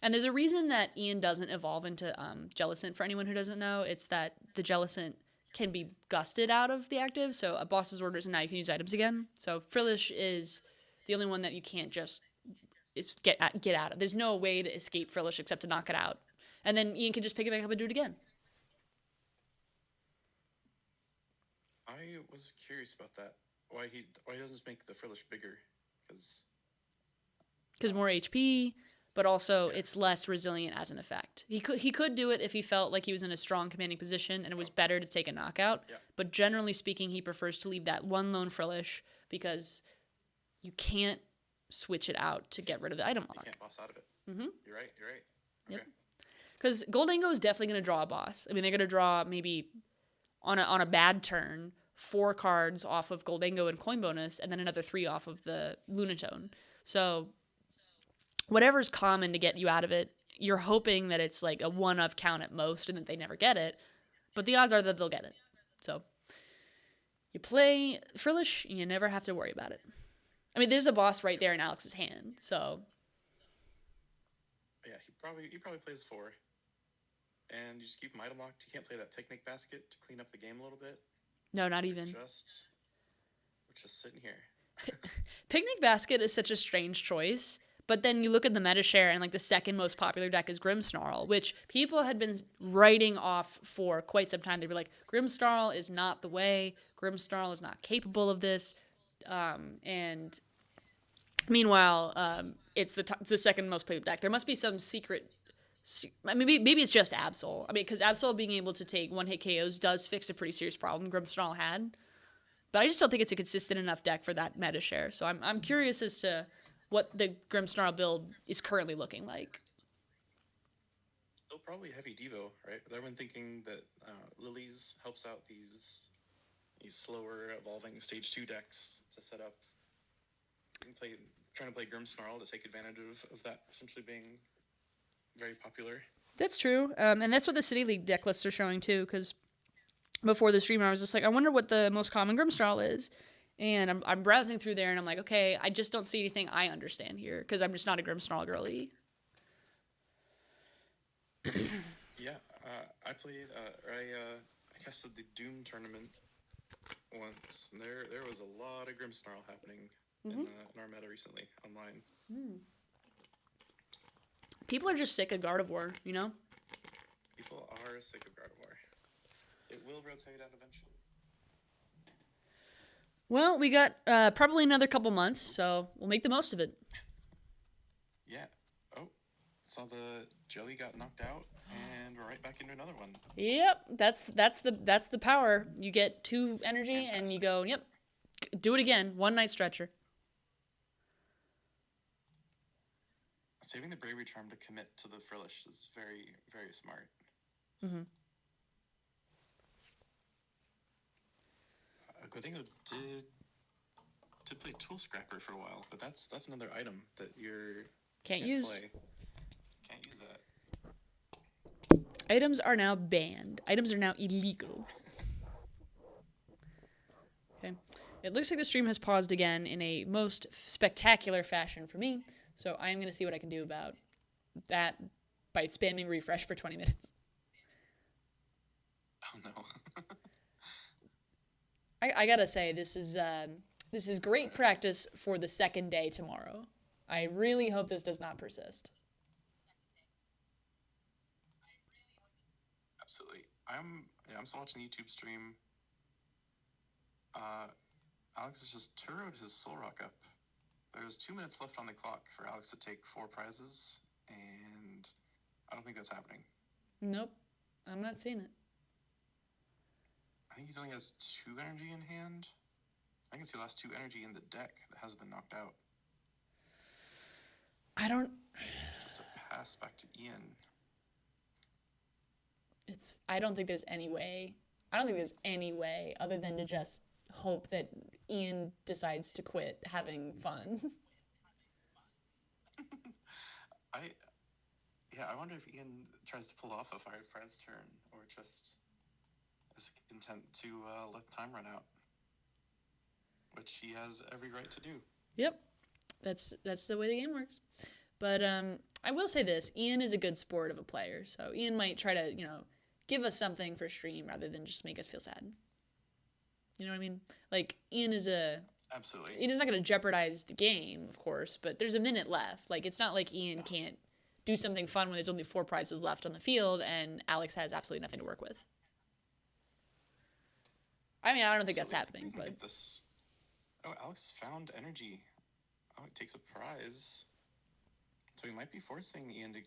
And there's a reason that Ian doesn't evolve into Jellicent, for anyone who doesn't know. It's that the Jellicent can be gusted out of the active. So a boss's orders, and now you can use items again. So Frillish is the only one that you can't just get out of. There's no way to escape Frillish except to knock it out. And then Ian can just pick it back up and do it again. I was curious about that. Why he doesn't just make the Frillish bigger? Because more HP, but also it's less resilient as an effect. He could do it if he felt like he was in a strong commanding position and it was better to take a knockout. Yeah. But generally speaking, he prefers to leave that one lone Frillish because you can't switch it out to get rid of the item lock. You can't boss out of it. Mm-hmm. You're right. Yep. Okay. Because Goldango is definitely going to draw a boss. I mean, they're going to draw maybe on a bad turn 4 cards off of Goldango and coin bonus, and then another 3 off of the Lunatone. So whatever's common to get you out of it, you're hoping that it's like a 1 of count at most and that they never get it. But the odds are that they'll get it. So you play Frillish and you never have to worry about it. I mean, there's a boss right there in Alex's hand, so. Yeah, he probably plays 4. And you just keep him item locked. You can't play that picnic basket to clean up the game a little bit. No, not even. We're just sitting here. Picnic Basket is such a strange choice, but then you look at the meta share and like the second most popular deck is Grimmsnarl, which people had been writing off for quite some time. They were like, Grimmsnarl is not the way. Grimmsnarl is not capable of this. And meanwhile, it's the second most played deck. There must be some secret. I mean, maybe it's just Absol. I mean, because Absol being able to take one-hit KOs does fix a pretty serious problem Grimmsnarl had. But I just don't think it's a consistent enough deck for that meta share. So I'm curious as to what the Grimmsnarl build is currently looking like. Still probably heavy Devo, right? With everyone thinking that Lilies helps out these slower evolving stage 2 decks to set up. Trying to play Grimmsnarl to take advantage of that essentially being very popular. That's true. And that's what the City League deck lists are showing too, because before the stream I was just like, I wonder what the most common Grimmsnarl is. And I'm browsing through there and I'm like, okay, I just don't see anything I understand here because I'm just not a Grimmsnarl girly. Yeah, I played, I casted the Doom tournament once, and there was a lot of Grimmsnarl happening in our meta recently online. People are just sick of Gardevoir, you know? People are sick of Gardevoir. It will rotate out eventually. Well, we got probably another couple months, so we'll make the most of it. Yeah. Oh, saw the jelly got knocked out, and we're right back into another one. Yep, that's the power. You get 2 energy, fantastic. And you go, yep, do it again. One night stretcher. Saving the Bravery Charm to commit to the Frillish is very, very smart. Mm-hmm. Goldango did play Tool Scrapper for a while, but that's another item that you can't use. Play. Can't use that. Items are now banned. Items are now illegal. Okay. It looks like the stream has paused again in a most spectacular fashion for me. So I'm going to see what I can do about that by spamming refresh for 20 minutes. Oh, no. I got to say, this is great practice for the second day tomorrow. I really hope this does not persist. Absolutely. I'm still watching the YouTube stream. Alex has just turroed his Soul Rock up. There's 2 minutes left on the clock for Alex to take 4 prizes, and I don't think that's happening. Nope. I'm not seeing it. I think he only has 2 energy in hand. I can see the last 2 energy in the deck that hasn't been knocked out. Just a pass back to Ian. I don't think there's any way. I don't think there's any way other than to just hope that Ian decides to quit having fun. I wonder if Ian tries to pull off a Fire Friends turn or just is content to let time run out, which he has every right to do. Yep, that's the way the game works. But I will say this: Ian is a good sport of a player, so Ian might try to give us something for stream rather than just make us feel sad. You know what I mean? Like, Ian is Absolutely. Ian's not going to jeopardize the game, of course, but there's a minute left. Like, it's not like Ian can't do something fun when there's only 4 prizes left on the field and Alex has absolutely nothing to work with. I mean, I don't think that's happening, but... Oh, Alex found energy. Oh, it takes a prize. So he might be forcing Ian to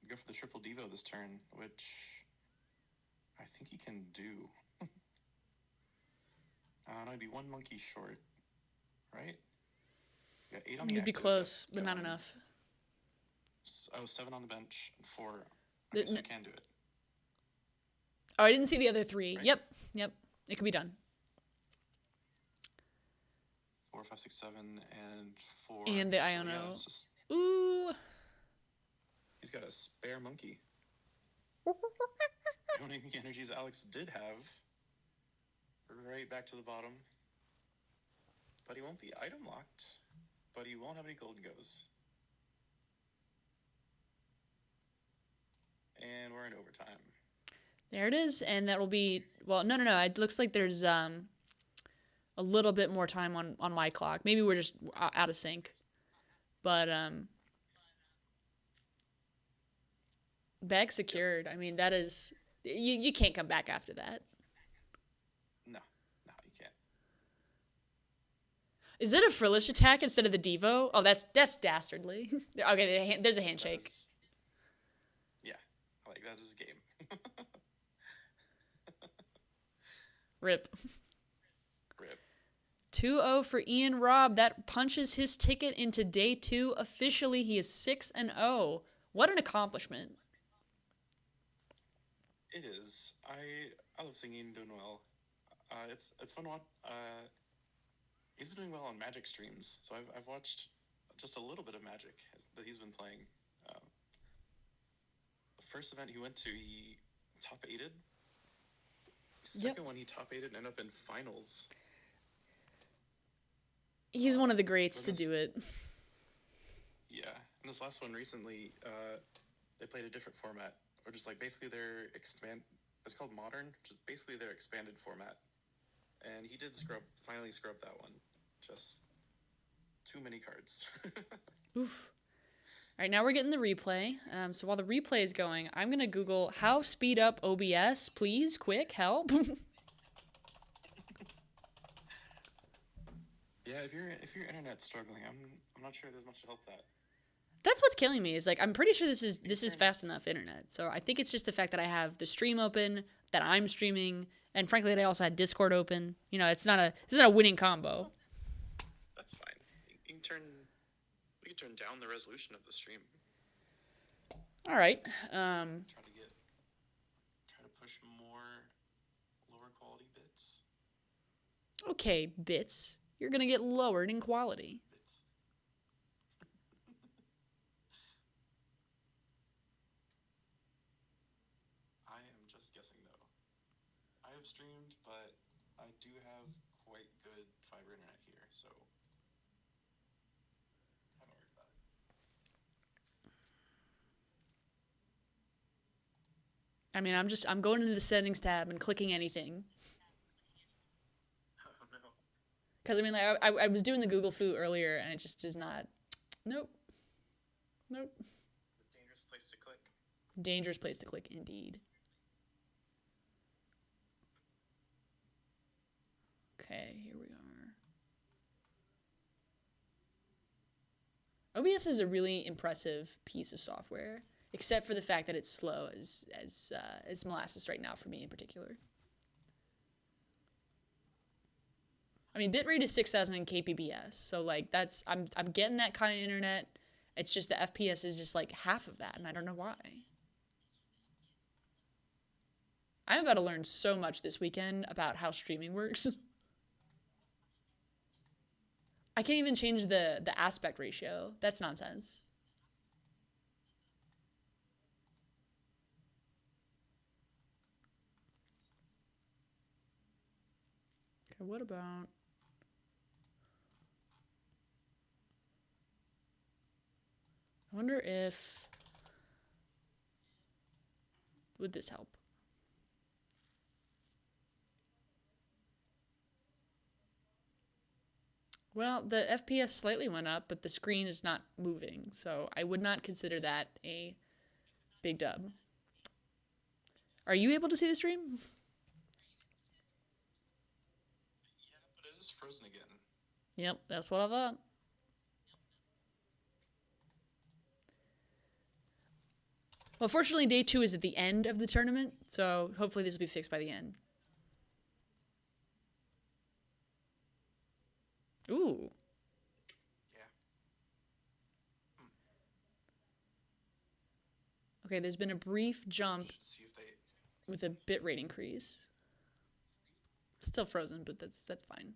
go for the triple Devo this turn, which I think he can do. No, he'd be 1 monkey short, right? Yeah, 8 on the You'd be active, close, but not enough. 7 on the bench, and 4. I guess we can do it. Oh, I didn't see the other 3. Right? Yep. It could be done. 4, 5, 6, 7, and 4. And the So, Iono. yeah, it's just, Ooh. he's got a spare monkey. Owning the energies Alex did have. Right back to the bottom. But he won't be item locked. But he won't have any golden goes. And we're in overtime. There it is, and that will be... Well, no. It looks like there's a little bit more time on my clock. Maybe we're just out of sync. But, bag secured. I mean, that is... You can't come back after that. No, you can't. Is that a frillish attack instead of the Devo? Oh, that's dastardly. Okay, there's a handshake. Yeah, like that is a game. Rip. Rip. 2-0 for Ian Robb. That punches his ticket into day 2 officially. He is 6-0. What an accomplishment. It is. I love seeing Ian doing well. It's fun to watch. He's been doing well on Magic streams, so I've watched just a little bit of Magic that he's been playing. The first event he went to, he top 8'd. The second one, he top 8'd and ended up in finals. He's one of the greats to do it. Yeah, and this last one recently, they played a different format, or just like basically it's called Modern, which is basically their expanded format. And he did finally scrub that one. Just too many cards. Oof. All right, now we're getting the replay. So while the replay is going, I'm going to Google how speed up OBS. Please, quick, help. Yeah, if your internet's struggling, I'm not sure there's much to help that. That's what's killing me. Is like I'm pretty sure this is fast enough internet. So I think it's just the fact that I have the stream open, that I'm streaming, and frankly that I also had Discord open. You know, it's not a winning combo. That's fine. We can turn down the resolution of the stream. All right. Try to push more lower quality bits. Okay, bits. You're gonna get lowered in quality. Bits. I am just guessing though. I have streamed, but I do have quite good fiber internet here, so I'm not worried about it. I mean, I'm going into the settings tab and clicking anything. Oh no. Because I mean, like I was doing the Google Foo earlier, and it just does not. Nope. Dangerous place to click. Dangerous place to click, indeed. Okay, here we are. OBS is a really impressive piece of software, except for the fact that it's slow as molasses right now for me in particular. I mean, bitrate is 6,000 in kbps, so like I'm getting that kind of internet. It's just the FPS is just like half of that, and I don't know why. I'm about to learn so much this weekend about how streaming works. I can't even change the aspect ratio. That's nonsense. Okay, what about... I wonder if... Would this help? Well, the FPS slightly went up, but the screen is not moving, so I would not consider that a big dub. Are you able to see the stream? Yeah, but it is frozen again. Yep, that's what I thought. Well, fortunately, day 2 is at the end of the tournament, so hopefully this will be fixed by the end. Ooh. Yeah. Okay, there's been a brief jump Should see if they. with a bitrate increase. Still frozen, but that's fine.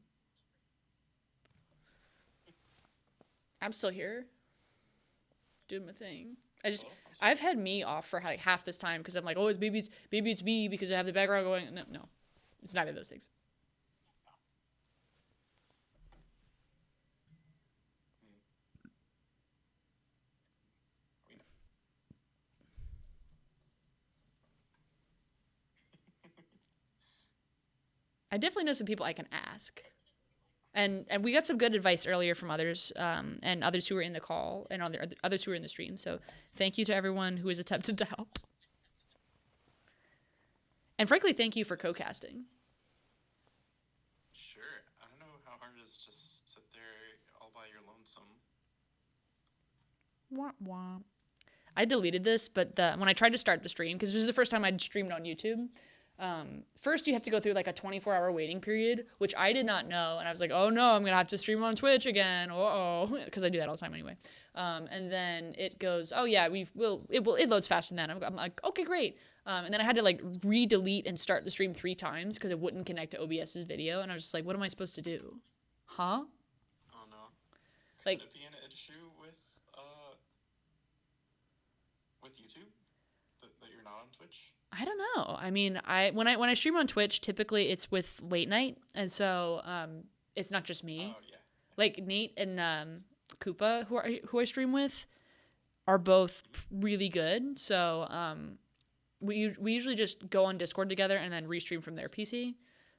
I'm still here, doing my thing. I've had me off for like half this time because I'm like, oh, maybe it's me because I have the background going. No, it's neither of those things. I definitely know some people I can ask. And we got some good advice earlier from others, and others who were in the call, and others who were in the stream. So thank you to everyone who has attempted to help. And frankly, thank you for co-casting. Sure. I don't know how hard it is to just sit there all by your lonesome. Wah, wah. I deleted this, but when I tried to start the stream, because this was the first time I'd streamed on YouTube, first you have to go through like a 24-hour waiting period, which I did not know, and I was like, oh no, I'm gonna have to stream on Twitch again, because I do that all the time anyway. And then it goes, oh yeah, it loads faster than that. I'm like, okay, great. And then I had to like re-delete and start the stream 3 times because it wouldn't connect to OBS's video, and I was just like, what am I supposed to do? Huh? Oh no. Like, Could it be an issue with YouTube that you're not on Twitch? I don't know. I mean, when I stream on Twitch, typically it's with late night, and so it's not just me. Oh yeah. Like Nate and Koopa, who I stream with, are both really good. So we usually just go on Discord together and then restream from their PC.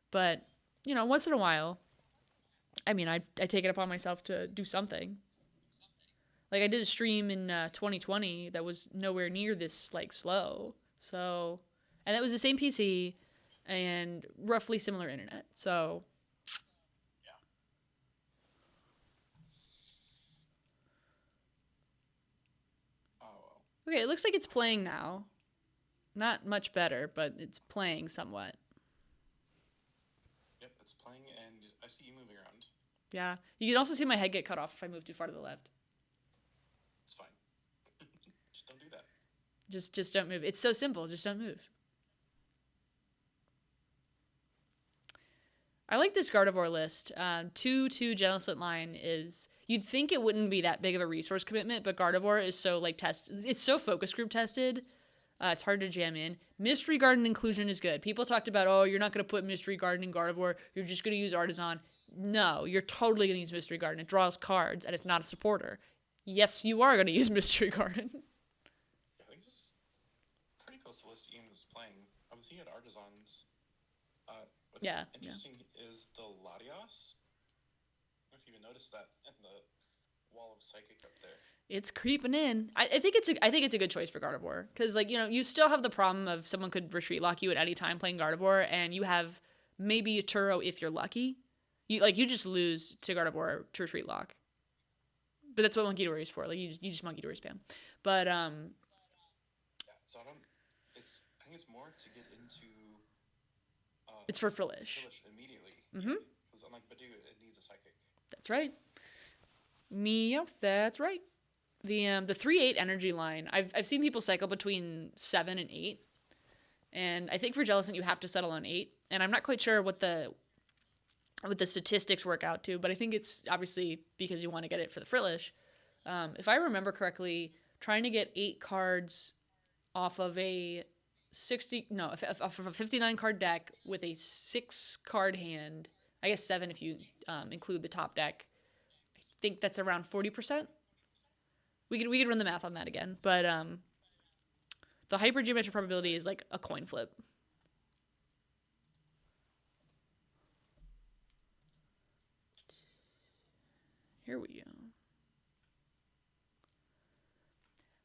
But you know, once in a while, I mean, I take it upon myself to do something. Like I did a stream in 2020 that was nowhere near this like slow. So, and that was the same PC and roughly similar internet. So, Yeah. Oh well. okay, it looks like it's playing now. Not much better, but it's playing somewhat. Yep, it's playing, and I see you moving around. Yeah. You can also see my head get cut off if I move too far to the left. It's fine. Just don't do that. Just don't move. It's so simple. Just don't move. I like this Gardevoir list. 2/2 Jellicent line is... You'd think it wouldn't be that big of a resource commitment, but Gardevoir is so like it's so focus group tested. It's hard to jam in. Mystery Garden inclusion is good. People talked about, oh, you're not going to put Mystery Garden in Gardevoir. You're just going to use Artisan. No, you're totally going to use Mystery Garden. It draws cards, and it's not a supporter. Yes, you are going to use Mystery Garden. I think this is pretty close to the list Ian was playing. I was thinking at Artisans. What's interesting is the Latios. I don't know if you even noticed that in the wall of Psychic up there. It's creeping in. I think it's a good choice for Gardevoir because like you still have the problem of someone could retreat lock you at any time playing Gardevoir, and you have maybe a Turo if you're lucky. You just lose to Gardevoir to retreat lock, but that's what Monkey Dory is for. Like you just Monkey Dory spam. But Yeah, so I think it's more to get into. It's for Frillish. Immediately. Mm-hmm. Because unlike Badoo, it needs a Psychic. That's right. Meow. That's right. The 3/8 energy line. I've seen people cycle between 7 and 8, and I think for Jellicent you have to settle on 8. And I'm not quite sure what the statistics work out to, but I think it's obviously because you want to get it for the Frillish. If I remember correctly, trying to get 8 cards off of a 59 card deck with a 6 card hand, I guess 7 if you include the top deck. I think that's around 40%. We could run the math on that again, but the hypergeometric probability is like a coin flip. Here we go.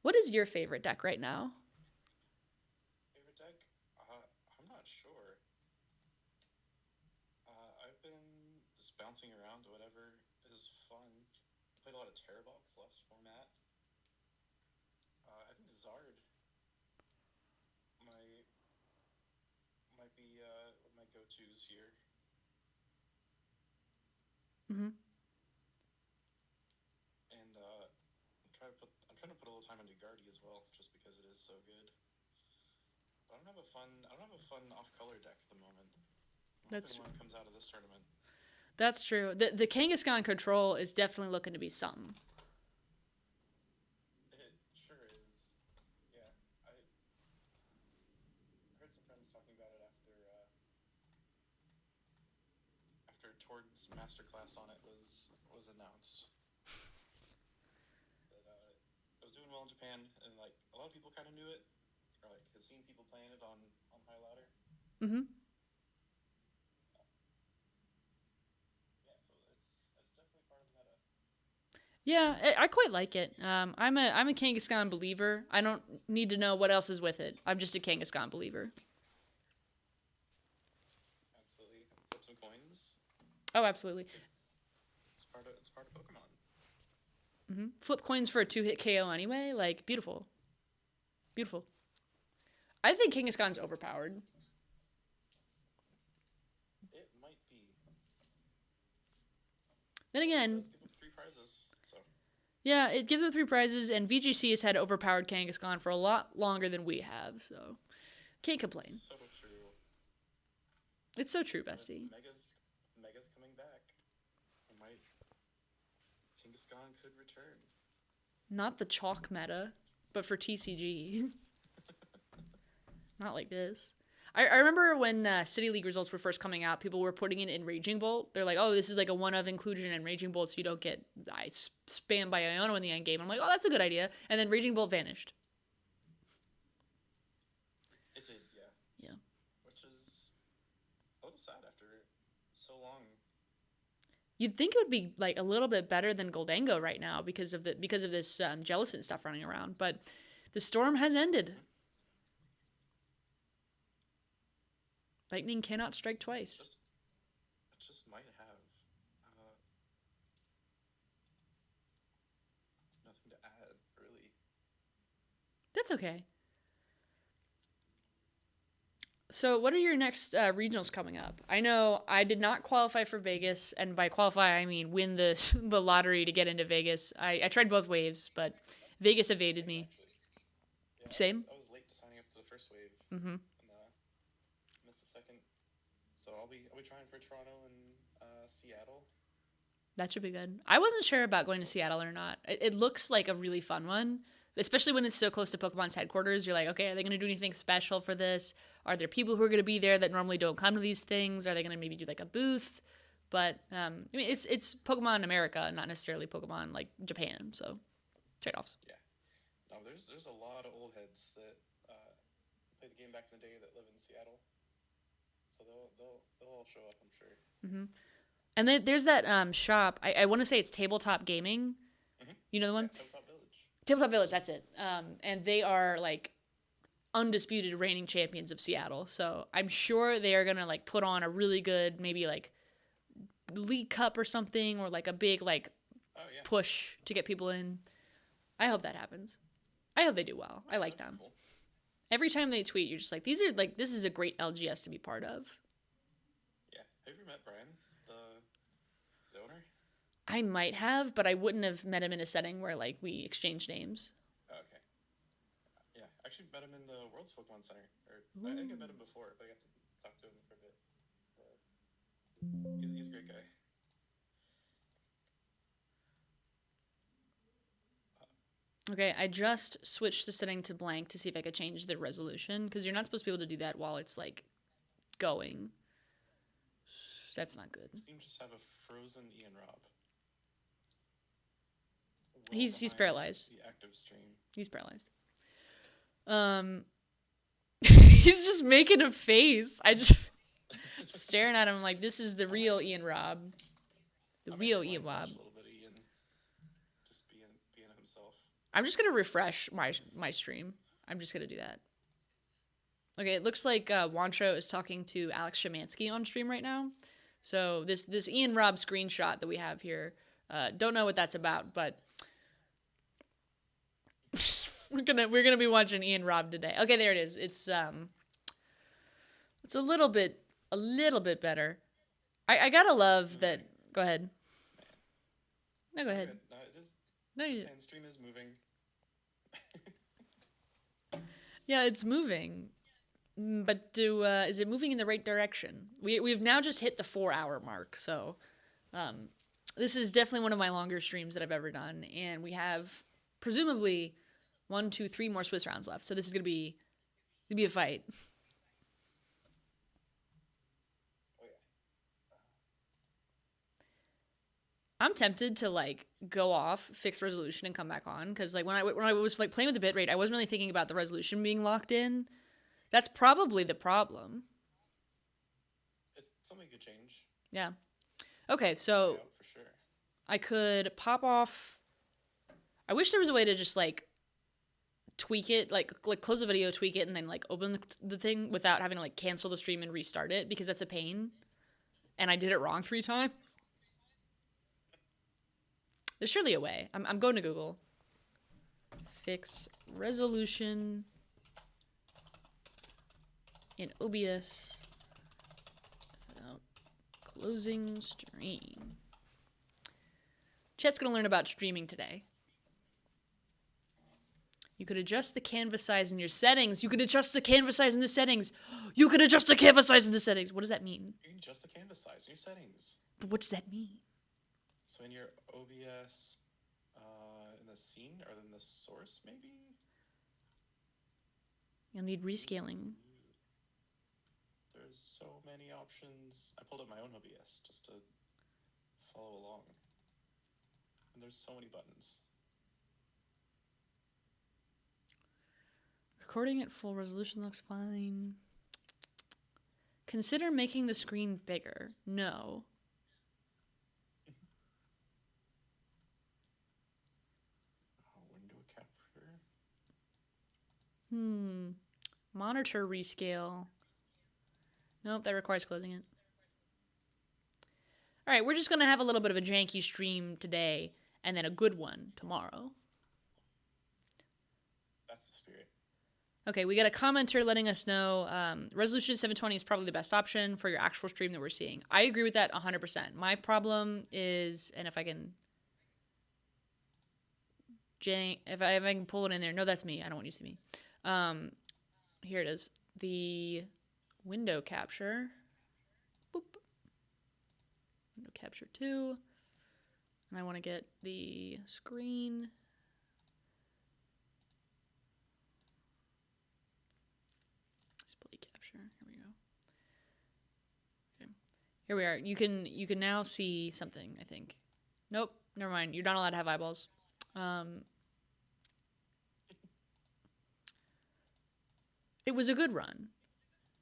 What is your favorite deck right now? Favorite deck? I'm not sure. I've been just bouncing around to whatever is fun. Played a lot of Terrorbox last format. I think Zard might be one of my go-tos here. Mm-hmm. And I'm trying to put a little time into Guardy as well, just because it is so good. But I don't have a fun off-color deck at the moment. That's one comes out of this tournament. That's true. The Kangaskhan control is definitely looking to be something. It sure is. Yeah, I heard some friends talking about it after Tord's masterclass on it was announced. That it was doing well in Japan, and like a lot of people kind of knew it, or like had seen people playing it on High Ladder. Mm-hmm. Yeah, so it's definitely part of the meta. Yeah, I quite like it. I'm a Kangaskhan believer. I don't need to know what else is with it. I'm just a Kangaskhan believer. Absolutely. Flip some coins. Oh, absolutely. It's part of Pokemon. Mm-hmm. Flip coins for a 2-hit KO anyway. Like, beautiful. Beautiful. I think Kangaskhan's overpowered. It might be. Then again, It does give them 3 prizes, so. yeah, it gives them 3 prizes, and VGC has had overpowered Kangaskhan for a lot longer than we have, so can't complain. So true. It's so true, bestie. Mega's coming back. Kangaskhan could return. Not the chalk meta, but for TCG. Not like this. I remember when City League results were first coming out, people were putting it in Raging Bolt. They're like, oh, this is like a one-of inclusion in Raging Bolt, so you don't get spammed by Iono in the end game. I'm like, oh, that's a good idea. And then Raging Bolt vanished. It did, yeah. Yeah. Which is a little sad after so long. You'd think it would be like a little bit better than Goldango right now because of this Jellicent stuff running around, but the storm has ended. Lightning cannot strike twice. It just might have nothing to add, really. That's okay. So what are your next regionals coming up? I know I did not qualify for Vegas, and by qualify I mean win the the lottery to get into Vegas. I tried both waves, but Vegas evaded me. Yeah, Same? I was late to signing up for the first wave. Mm-hmm. And missed the second. So I'll be trying for Toronto and Seattle. That should be good. I wasn't sure about going to Seattle or not. It looks like a really fun one, especially when it's so close to Pokemon's headquarters. You're like, okay, are they going to do anything special for this? Are there people who are going to be there that normally don't come to these things? Are they going to maybe do like a booth? But I mean, it's Pokemon America, not necessarily Pokemon like Japan. So trade-offs. Yeah. No, there's a lot of old heads that played the game back in the day that live in Seattle. So they'll all show up, I'm sure. Mm-hmm. And then there's that shop. I want to say it's Tabletop Gaming. Mm-hmm. You know the one? Yeah, Tabletop Village. Tabletop Village, that's it. And they are like undisputed reigning champions of Seattle. So I'm sure they are gonna like put on a really good maybe like League Cup or something, or like a big like push to get people in. I hope that happens. I hope they do well. I like them. Cool. Every time they tweet, you're just like, this is a great LGS to be part of. Yeah. Have you ever met Brian, the owner? I might have, but I wouldn't have met him in a setting where like we exchanged names. Oh, okay. Yeah, I actually met him in the World's Pokemon Center. I think I met him before, but I got to talk to him for a bit. He's a great guy. Okay, I just switched the setting to blank to see if I could change the resolution, because you're not supposed to be able to do that while it's like going. That's not good. Steam just have a frozen Ian Robb. He's paralyzed. The active stream. He's paralyzed. He's just making a face. I'm staring at him like this is the real Ian Robb. The real Ian Robb. A little bit of Ian. I'm just gonna refresh my stream. I'm just gonna do that. Okay, it looks like Wancho is talking to Alex Shemansky on stream right now. So this Ian Robb screenshot that we have here, don't know what that's about, but we're gonna be watching Ian Robb today. Okay, there it is. It's a little bit better. I gotta love that. Go ahead. No, go ahead. No, it is. No, you. Stream is moving. Yeah, it's moving. But is it moving in the right direction? We've now just hit the 4-hour mark, so this is definitely one of my longer streams that I've ever done, and we have presumably 1, 2, 3 more Swiss rounds left. So this is gonna be a fight. I'm tempted to like go off, fix resolution, and come back on because like when I was like playing with the bitrate, I wasn't really thinking about the resolution being locked in. That's probably the problem. It's something could change. Yeah. Okay, so Yeah, for sure. I could pop off. I wish there was a way to just like tweak it, like close the video, tweak it, and then like open the thing without having to like cancel the stream and restart it because that's a pain. And I did it wrong 3 times. There's surely a way. I'm going to Google. Fix resolution in OBS without closing stream. Chat's going to learn about streaming today. You could adjust the canvas size in your settings. You could adjust the canvas size in the settings. You could adjust the canvas size in the settings. What does that mean? You can adjust the canvas size in your settings. But what does that mean? So in your OBS, in the scene or in the source, maybe? You'll need rescaling. There's so many options. I pulled up my own OBS just to follow along. And there's so many buttons. Recording at full resolution looks fine. Consider making the screen bigger. No. Window capture. Monitor rescale. Nope, that requires closing it. All right, we're just going to have a little bit of a janky stream today and then a good one tomorrow. That's the spirit. Okay, we got a commenter letting us know resolution 720 is probably the best option for your actual stream that we're seeing. I agree with that 100%. My problem is, and if I can... if I can pull it in there. No, that's me. I don't want you to see me. Here it is. The window capture. Boop. Window capture 2. And I want to get the screen. Display capture. Here we go. Okay. Here we are. You can now see something, I think. Nope. Never mind. You're not allowed to have eyeballs. It was a good run.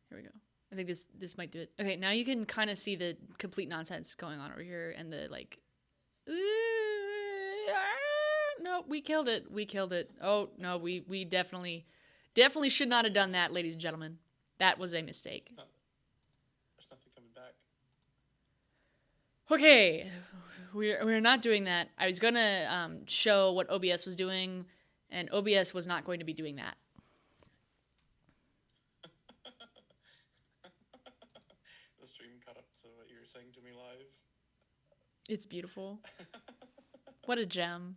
Here we go. I think this might do it. Okay, now you can kind of see the complete nonsense going on over here and the like. No, we killed it. We killed it. Oh no, we definitely should not have done that, ladies and gentlemen. That was a mistake. There's nothing coming back. Okay, we're not doing that. I was gonna show what OBS was doing, and OBS was not going to be doing that. The stream caught up to what you were saying to me live. It's beautiful. What a gem.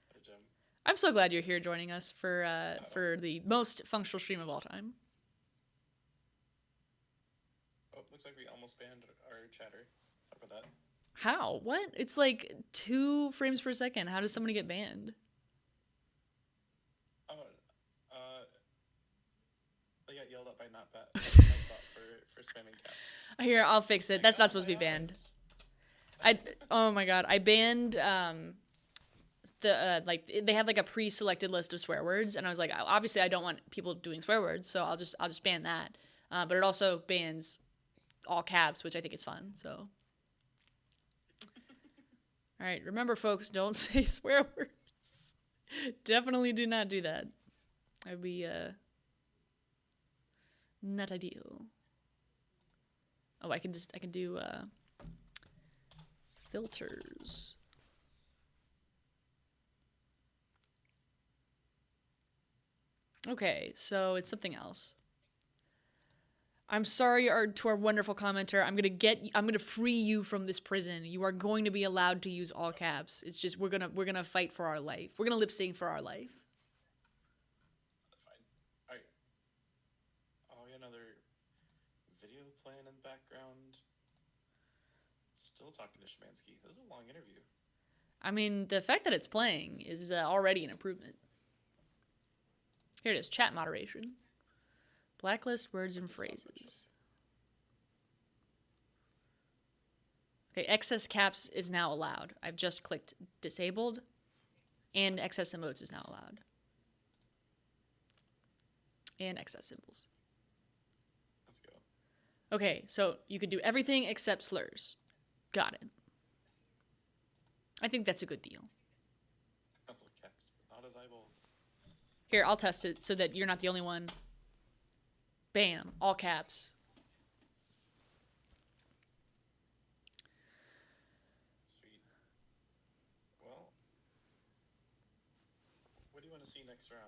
What a gem. I'm so glad you're here joining us for the most functional stream of all time. Oh, looks like we almost banned our chatter. Sorry about that. How? What? It's like 2 frames per second. How does somebody get banned? Oh, they got yelled at by Nightbot for spamming caps. Here, I'll fix it. That's not supposed to be banned. Oh my god, I banned the like they have like a pre-selected list of swear words, and I was like, obviously I don't want people doing swear words, so I'll just ban that. But it also bans all caps, which I think is fun. So, all right, remember folks, don't say swear words. Definitely do not do that. That'd be not ideal. Oh, I can do filters. Okay, so it's something else. I'm sorry to our wonderful commenter. I'm gonna free you from this prison. You are going to be allowed to use all caps. It's just we're gonna fight for our life. We're gonna lip sync for our life. Fine. Alright. Oh, yeah, another video playing in the background. Still talking to Shemansky. This is a long interview. I mean, the fact that it's playing is already an improvement. Here it is, chat moderation. Blacklist words and phrases. Okay, excess caps is now allowed. I've just clicked disabled, and excess emotes is now allowed. And excess symbols. Let's go. Okay, so you could do everything except slurs. Got it. I think that's a good deal. Couple of caps, but not his eyeballs. Here, I'll test it so that you're not the only one. Bam, all caps. Sweet. Well, what do you want to see next round?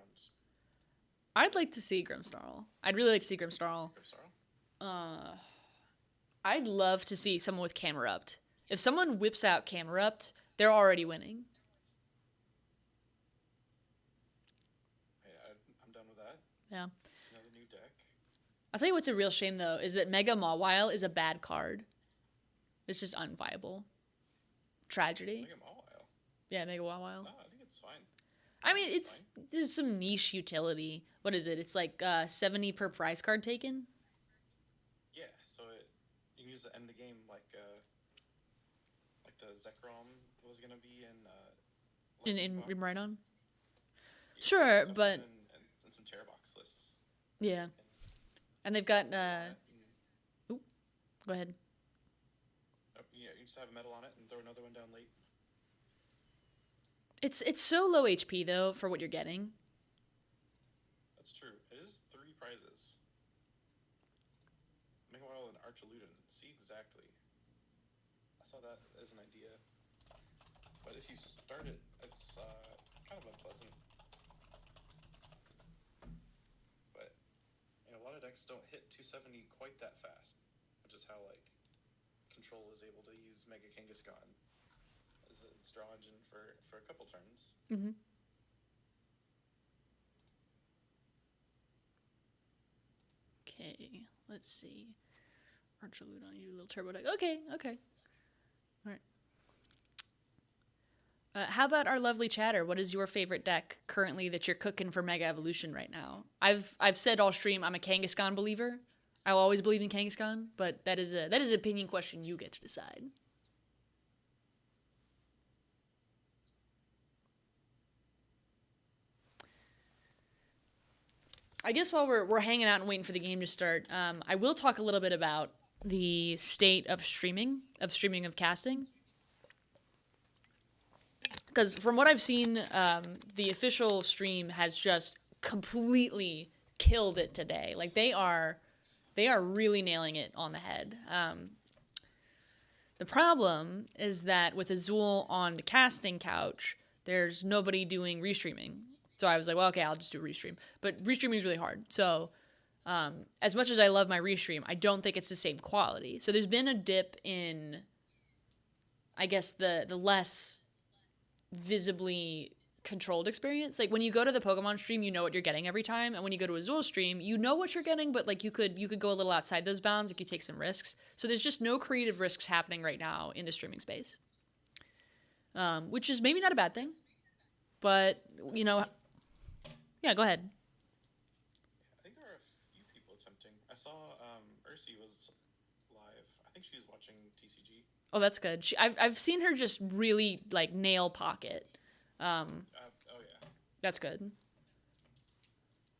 I'd like to see Grimsnarl. I'd really like to see Grimsnarl. I'd love to see someone with Camerupt. If someone whips out Camerupt, they're already winning. Hey, I'm done with that. Yeah. It's another new deck. I'll tell you what's a real shame, though, is that Mega Mawile is a bad card. It's just unviable. Tragedy. Mega Mawile. Yeah, Mega Mawile. No, I think it's fine. I mean, there's some niche utility. What is it? It's like 70 per prize card taken? Yeah, so you can use to end the game like the Zekrom was gonna be In Lightning Box. Rhydon? Yeah, Sure, something but... in some Terror Box lists. Yeah. And they've got... You Go ahead. yeah, you just have a metal on it and throw another one down late. It's so low HP, though, for what you're getting. That's true. It is 3 prizes. Mega Mawile and Archaludon. See exactly. I saw that as an idea. But if you start it, it's kind of unpleasant. But a lot of decks don't hit 270 quite that fast, which is how Control is able to use Mega Kangaskhan as a draw engine for a couple turns. Mm-hmm. Okay, let's see. Archaludon, you little turbo deck. Okay. All right. How about our lovely chatter? What is your favorite deck currently that you're cooking for Mega Evolution right now? I've said all stream I'm a Kangaskhan believer. I'll always believe in Kangaskhan, but that is an opinion question you get to decide. I guess while we're hanging out and waiting for the game to start, I will talk a little bit about the state of streaming of casting. Because from what I've seen, the official stream has just completely killed it today. Like they are really nailing it on the head. The problem is that with Azul on the casting couch, there's nobody doing restreaming. So I was like, well, okay, I'll just do a restream. But restreaming is really hard. So as much as I love my restream, I don't think it's the same quality. So there's been a dip in, I guess, the less visibly controlled experience. Like when you go to the Pokemon stream, you know what you're getting every time, and when you go to Azul stream, you know what you're getting, but like you could go a little outside those bounds. Like you take some risks. So there's just no creative risks happening right now in the streaming space, which is maybe not a bad thing, but yeah, go ahead. I think there are a few people attempting. I saw Ursi was live. I think she was watching TCG. Oh, that's good. I've seen her just really like nail Pocket. Oh yeah. That's good.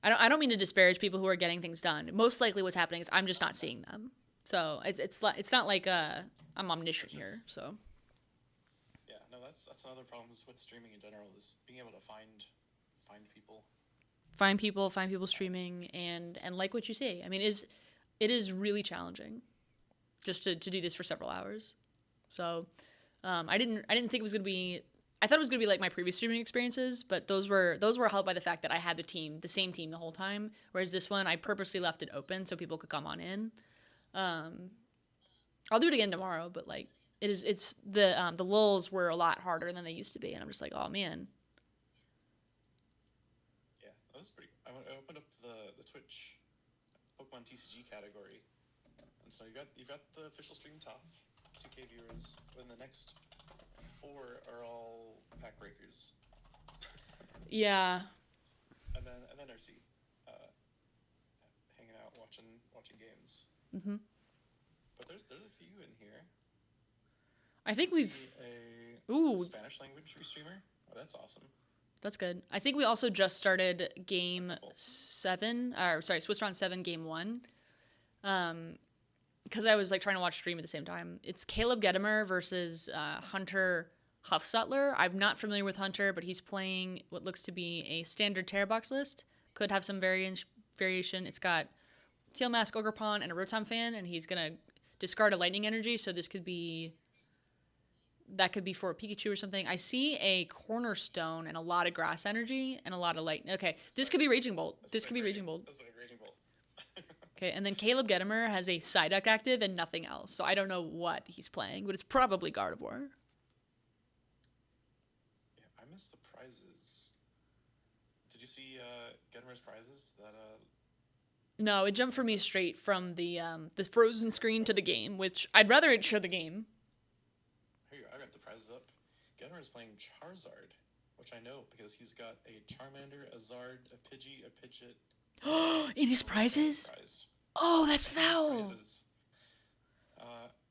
I don't mean to disparage people who are getting things done. Most likely, what's happening is I'm just not seeing them. So it's not like I'm omniscient here. So Yeah, no, that's another problem with streaming in general, is being able to find people. Find people streaming, and like what you say. I mean, it is really challenging just to do this for several hours. So I didn't think it was gonna be. I thought it was gonna be like my previous streaming experiences, but those were helped by the fact that I had the same team the whole time. Whereas this one, I purposely left it open so people could come on in. I'll do it again tomorrow, but like it's the lulls were a lot harder than they used to be, and I'm just like, oh man. Yeah, that was pretty. I opened up the Twitch Pokemon TCG category, and so you've got the official stream top, 2K viewers, and the next 4 are all pack breakers. Yeah. And then RC, hanging out watching games. Mhm. But there's a few in here. I think we've a Spanish language restreamer. Oh, that's awesome. That's good. I think we also just started game 7, or sorry, Swiss Round 7 game 1. Because I was like trying to watch stream at the same time. It's Caleb Gedimer versus Hunter Huffsutler. I'm not familiar with Hunter, but he's playing what looks to be a standard Terra Box list. Could have some variation. It's got Teal Mask, Ogerpon, and a Rotom fan, and he's gonna discard a Lightning Energy, so that could be for a Pikachu or something. I see a Cornerstone and a lot of Grass Energy and a lot of Lightning. Okay, this could be Raging Bolt. This could be Raging Bolt. That's like Raging Bolt. Okay, and then Caleb Gedimer has a Psyduck active and nothing else, so I don't know what he's playing, but it's probably Gardevoir. Yeah, I missed the prizes. Did you see Gedimer's prizes? No, it jumped for me straight from the frozen screen to the game, which I'd rather it show the game. Here you go, I got the prizes up. Gedimer is playing Charizard, which I know because he's got a Charmander, a Zard, a Pidgey, a Pidgeot. In his prizes? Prize. Oh, that's foul. Prizes.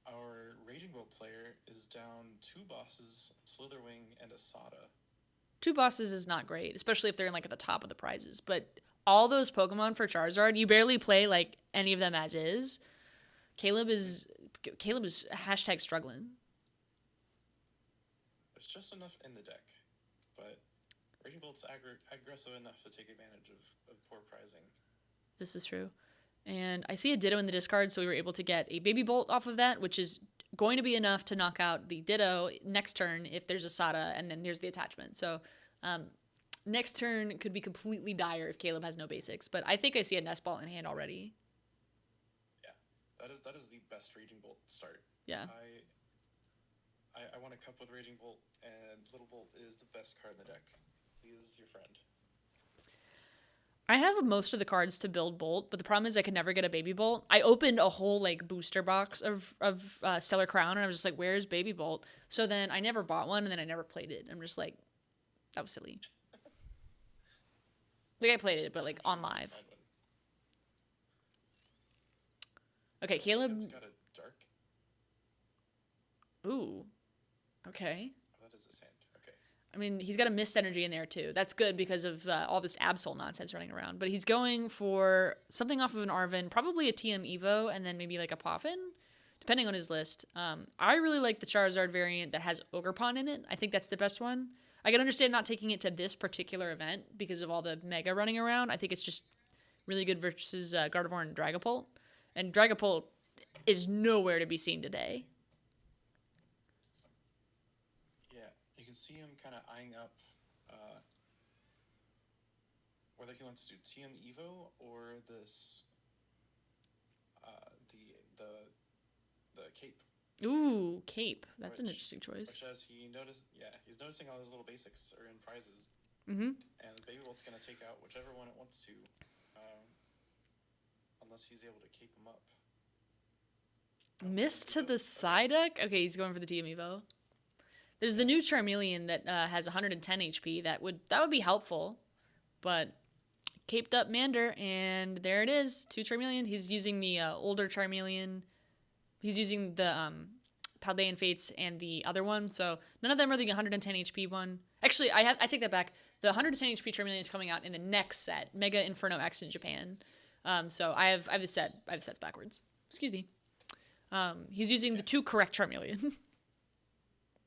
Our Raging Bolt player is down 2 bosses, Slitherwing, and a Sada. 2 bosses is not great, especially if they're in like at the top of the prizes. But all those Pokemon for Charizard, you barely play like any of them as is. Caleb is hashtag struggling. There's just enough in the deck, but Raging Bolt's aggressive enough to take advantage of poor prizing. This is true. And I see a Ditto in the discard, so we were able to get a Baby Bolt off of that, which is going to be enough to knock out the Ditto next turn if there's a Sada, and then there's the attachment. So next turn could be completely dire if Caleb has no basics, but I think I see a Nest Ball in hand already. Yeah, that is the best Raging Bolt start. Yeah. I want a cup with Raging Bolt, and Little Bolt is the best card in the deck. He is your friend. I have most of the cards to build Bolt, but the problem is I could never get a Baby Bolt. I opened a whole like booster box of Stellar Crown, and I was just like, "Where's Baby Bolt?" So then I never bought one, and then I never played it. I'm just like, that was silly. Like I played it, but like on live. Okay, Caleb. Got a dark. Ooh. Okay. Oh, that is his hand. Okay. I mean, he's got a Mist Energy in there too. That's good because of all this Absol nonsense running around. But he's going for something off of an Arven, probably a TM Evo, and then maybe like a Poffin, depending on his list. I really like the Charizard variant that has Ogerpon in it. I think that's the best one. I can understand not taking it to this particular event because of all the Mega running around. I think it's just really good versus Gardevoir and Dragapult. And Dragapult is nowhere to be seen today. Yeah, you can see him kind of eyeing up whether he wants to do TM Evo or this the Cape. Ooh, Cape. That's an interesting choice. Which as he's noticing all his little basics are in prizes. Mm-hmm. And Baby Bolt's going to take out whichever one it wants to, unless he's able to Cape him up. Miss to the Psyduck? Okay, he's going for the TM Evo. There's the new Charmeleon that has 110 HP. That would be helpful. But caped up Mander, and there it is. 2 Charmeleon. He's using the older Charmeleon. He's using the Paldean Fates and the other one. So none of them are the 110 HP one. Actually, I take that back. The 110 HP Charmeleon is coming out in the next set, Mega Inferno X in Japan. So I have the set. I have the sets backwards. Excuse me. He's using the 2 correct Charmeleon.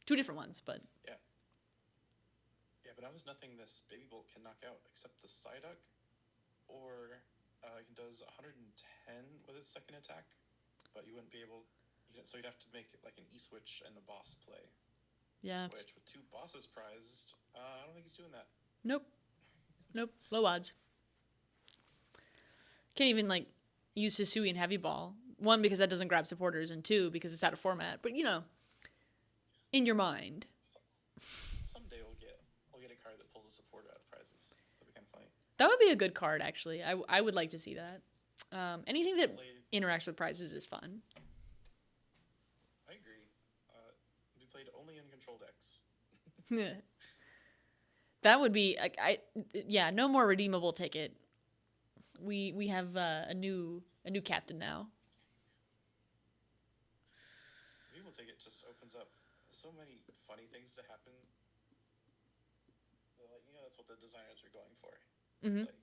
2 different ones, but yeah. now there's nothing this Baby Bolt can knock out except the Psyduck, or it does 110 with its second attack, but you wouldn't be able. So you'd have to make it like an E-switch and a boss play. Yeah. Which, with 2 bosses prized, I don't think he's doing that. Nope. Low odds. Can't even like use Hisui and Heavy Ball. 1, because that doesn't grab supporters, and 2, because it's out of format. But in your mind. Someday we'll get a card that pulls a supporter out of prizes. That'd be kind of funny. That would be a good card, actually. I would like to see that. Anything that interacts with prizes is fun. I agree. We played only in control decks. That would be no more redeemable ticket. We have a new captain now. Redeemable ticket just opens up so many funny things to happen. That's what the designers are going for. Mm-hmm. It's like,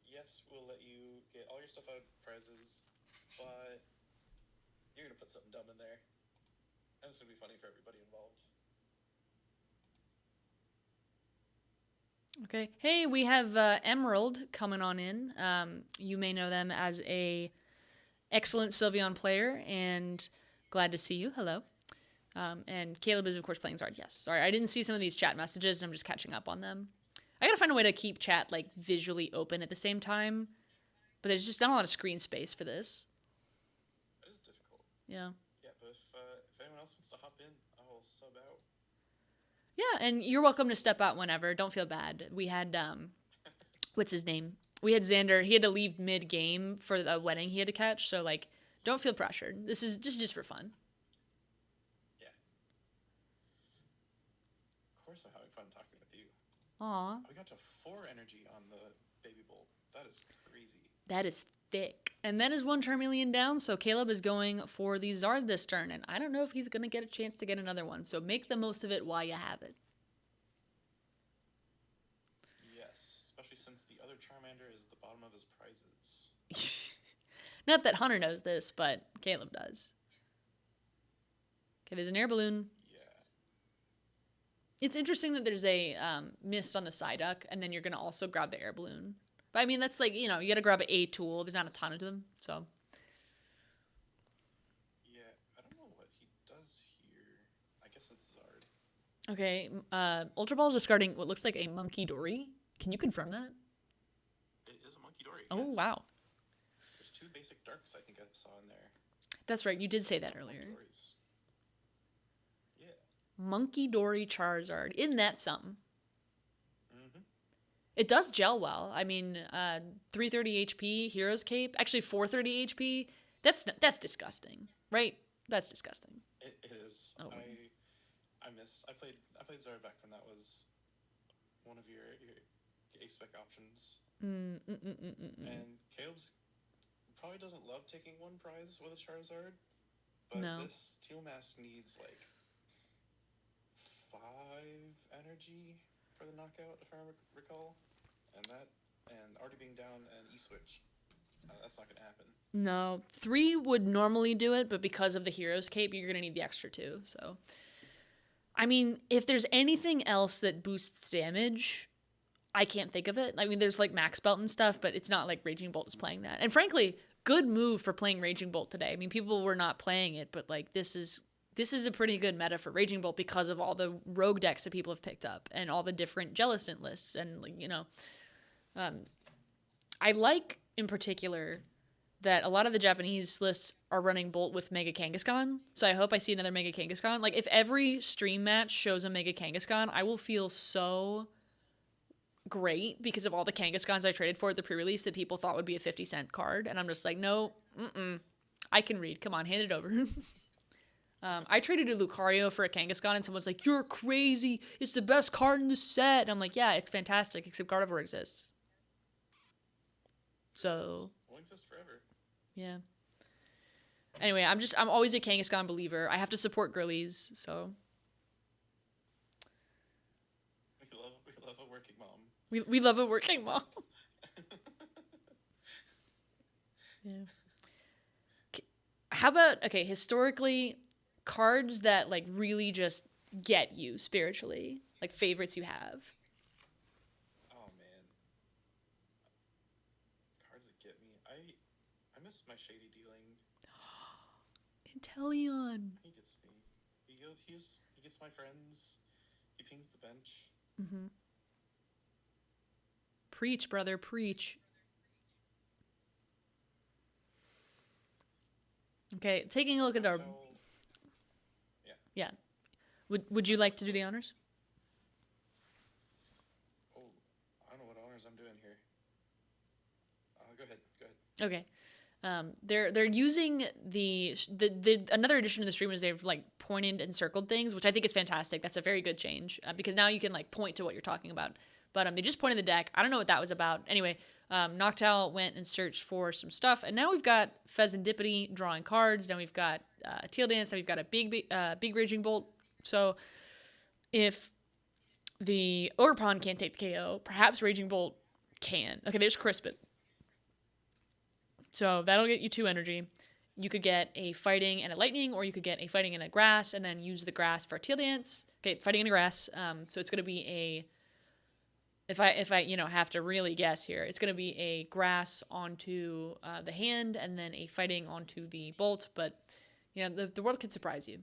yes, we'll let you get all your stuff out of prizes, but you're gonna put something dumb in there, and it's gonna be funny for everybody involved. Okay. Hey, we have Emerald coming on in. You may know them as a excellent Sylveon player, and glad to see you. Hello. And Caleb is, of course, playing Zard. Yes. Sorry, I didn't see some of these chat messages, and I'm just catching up on them. I gotta find a way to keep chat like visually open at the same time, but there's just not a lot of screen space for this. It is difficult. Yeah. Yeah, but if anyone else wants to hop in, I'll sub out. Yeah, and you're welcome to step out whenever. Don't feel bad. We had, what's his name? We had Xander. He had to leave mid-game for a wedding he had to catch, so, like, don't feel pressured. This is just for fun. Yeah. Of course I'm having fun talking with you. Aw. We got to 4 energy on the Baby Bolt. That is crazy. That is thick. And that is 1 Charmeleon down, so Caleb is going for the Zard this turn, and I don't know if he's going to get a chance to get another one, so make the most of it while you have it. Yes, especially since the other Charmander is at the bottom of his prizes. Not that Hunter knows this, but Caleb does. Okay, there's an air balloon. Yeah. It's interesting that there's a mist on the Psyduck, and then you're going to also grab the air balloon. But, I mean, that's like, you got to grab a tool. There's not a ton of them, so. Yeah, I don't know what he does here. I guess it's Zard. Okay, Ultra Ball is discarding what looks like a Monkey Dory. Can you confirm that? It is a Monkey Dory. Oh, yes. wow. There's 2 basic darks I think I saw in there. That's right, you did say that earlier. Monkey Dories. Yeah. Monkey Dory Charizard. Isn't that something? Mm-hmm. It does gel well. I mean, 330 HP, Hero's Cape. Actually, 430 HP. That's disgusting, right? That's disgusting. It is. Oh. I played Zard back when that was one of your A-spec options. And Caleb's probably doesn't love taking 1 prize with a Charizard, but No. this Teal Mask needs like 5 energy for the knockout, if I recall, and already being down an E-switch, that's not gonna happen. No, 3 would normally do it, but because of the Hero's Cape, you're gonna need the extra 2. So, I mean, if there's anything else that boosts damage, I can't think of it. I mean, there's like Max Belt and stuff, but it's not like Raging Bolt is playing that. And frankly, good move for playing Raging Bolt today. I mean, people were not playing it, but like this is a pretty good meta for Raging Bolt because of all the rogue decks that people have picked up and all the different Jellicent lists. And like, I like in particular that a lot of the Japanese lists are running Bolt with Mega Kangaskhan. So I hope I see another Mega Kangaskhan. Like if every stream match shows a Mega Kangaskhan, I will feel so great because of all the Kangaskhan's I traded for at the pre-release that people thought would be a 50-cent card. And I'm just like, no, I can read. Come on, hand it over. I traded a Lucario for a Kangaskhan and someone's like, you're crazy. It's the best card in the set. And I'm like, yeah, it's fantastic, except Gardevoir exists. So. Will exist forever. Yeah. Anyway, I'm always a Kangaskhan believer. I have to support girlies, so. We love a working mom. We love a working mom. Yeah. How about, okay, historically, cards that, like, really just get you spiritually, like favorites you have? Inteleon. He gets me. He gets my friends. He pings the bench. Mm-hmm. Preach, brother, preach. Okay, taking a look at our... Yeah. Would you like to do the honors? Oh, I don't know what honors I'm doing here. Go ahead. Okay. They're using the another addition to the stream is they've like pointed and circled things, which I think is fantastic. That's a very good change because now you can like point to what you're talking about. But they just pointed the deck. I don't know what that was about. Anyway, Noctowl went and searched for some stuff, and now we've got Pheasantipity drawing cards. Now we've got Teal Dance. Now we've got a big Raging Bolt. So if the Ogerpon can't take the KO, perhaps Raging Bolt can. Okay, there's Crisp it. So that'll get you 2 energy. You could get a Fighting and a Lightning, or you could get a Fighting and a Grass, and then use the Grass for Teal Dance. Okay, Fighting and a Grass. So it's going to be a... If I have to really guess here, it's going to be a Grass onto the hand, and then a Fighting onto the Bolt. But, the world could surprise you.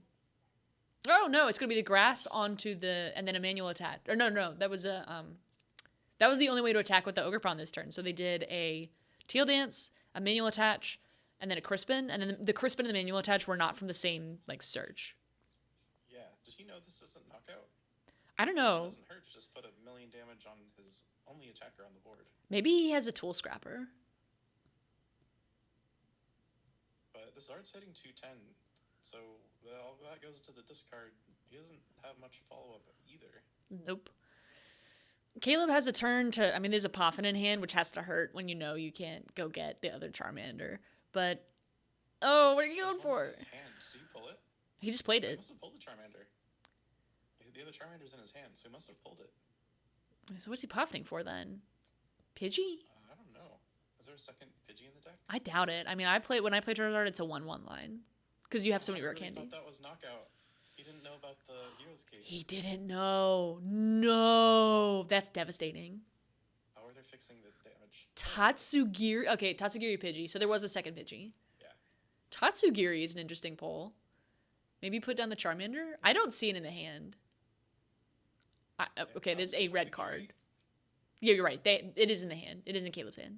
Oh, no, it's going to be the Grass onto the... And then a manual attack. Or no, that was a... That was the only way to attack with the Ogerpon this turn. So they did a Teal Dance, a manual attach, and then a Crispin. And then the Crispin and the manual attach were not from the same, surge. Yeah. Did he know this isn't knockout? I don't know. It doesn't hurt to just put 1,000,000 damage on his only attacker on the board. Maybe he has a Tool Scrapper. But this art's hitting 210, so all that goes to the discard. He doesn't have much follow-up either. Nope. Caleb has a turn to... I mean, there's a Poffin in hand, which has to hurt when you can't go get the other Charmander. But... Oh, what are you going for? Did you pull it? He just played He it. must have pulled the Charmander. The other Charmander's in his hand, so he must have pulled it. So what's he Poffining for, then? Pidgey? I don't know. Is there a second Pidgey in the deck? I doubt it. I mean, when I play Charizard, it's a 1/1 line. Because you have so many rare candy. I thought that was knockout. He didn't know about the Hero's Cage. He didn't know. No. That's devastating. How are they fixing the damage? Tatsugiri. Okay, Tatsugiri Pidgey. So there was a second Pidgey. Yeah. Tatsugiri is an interesting pull. Maybe put down the Charmander? I don't see it in the hand. Okay, there's a red card. Yeah, you're right. It is in the hand. It is in Caleb's hand.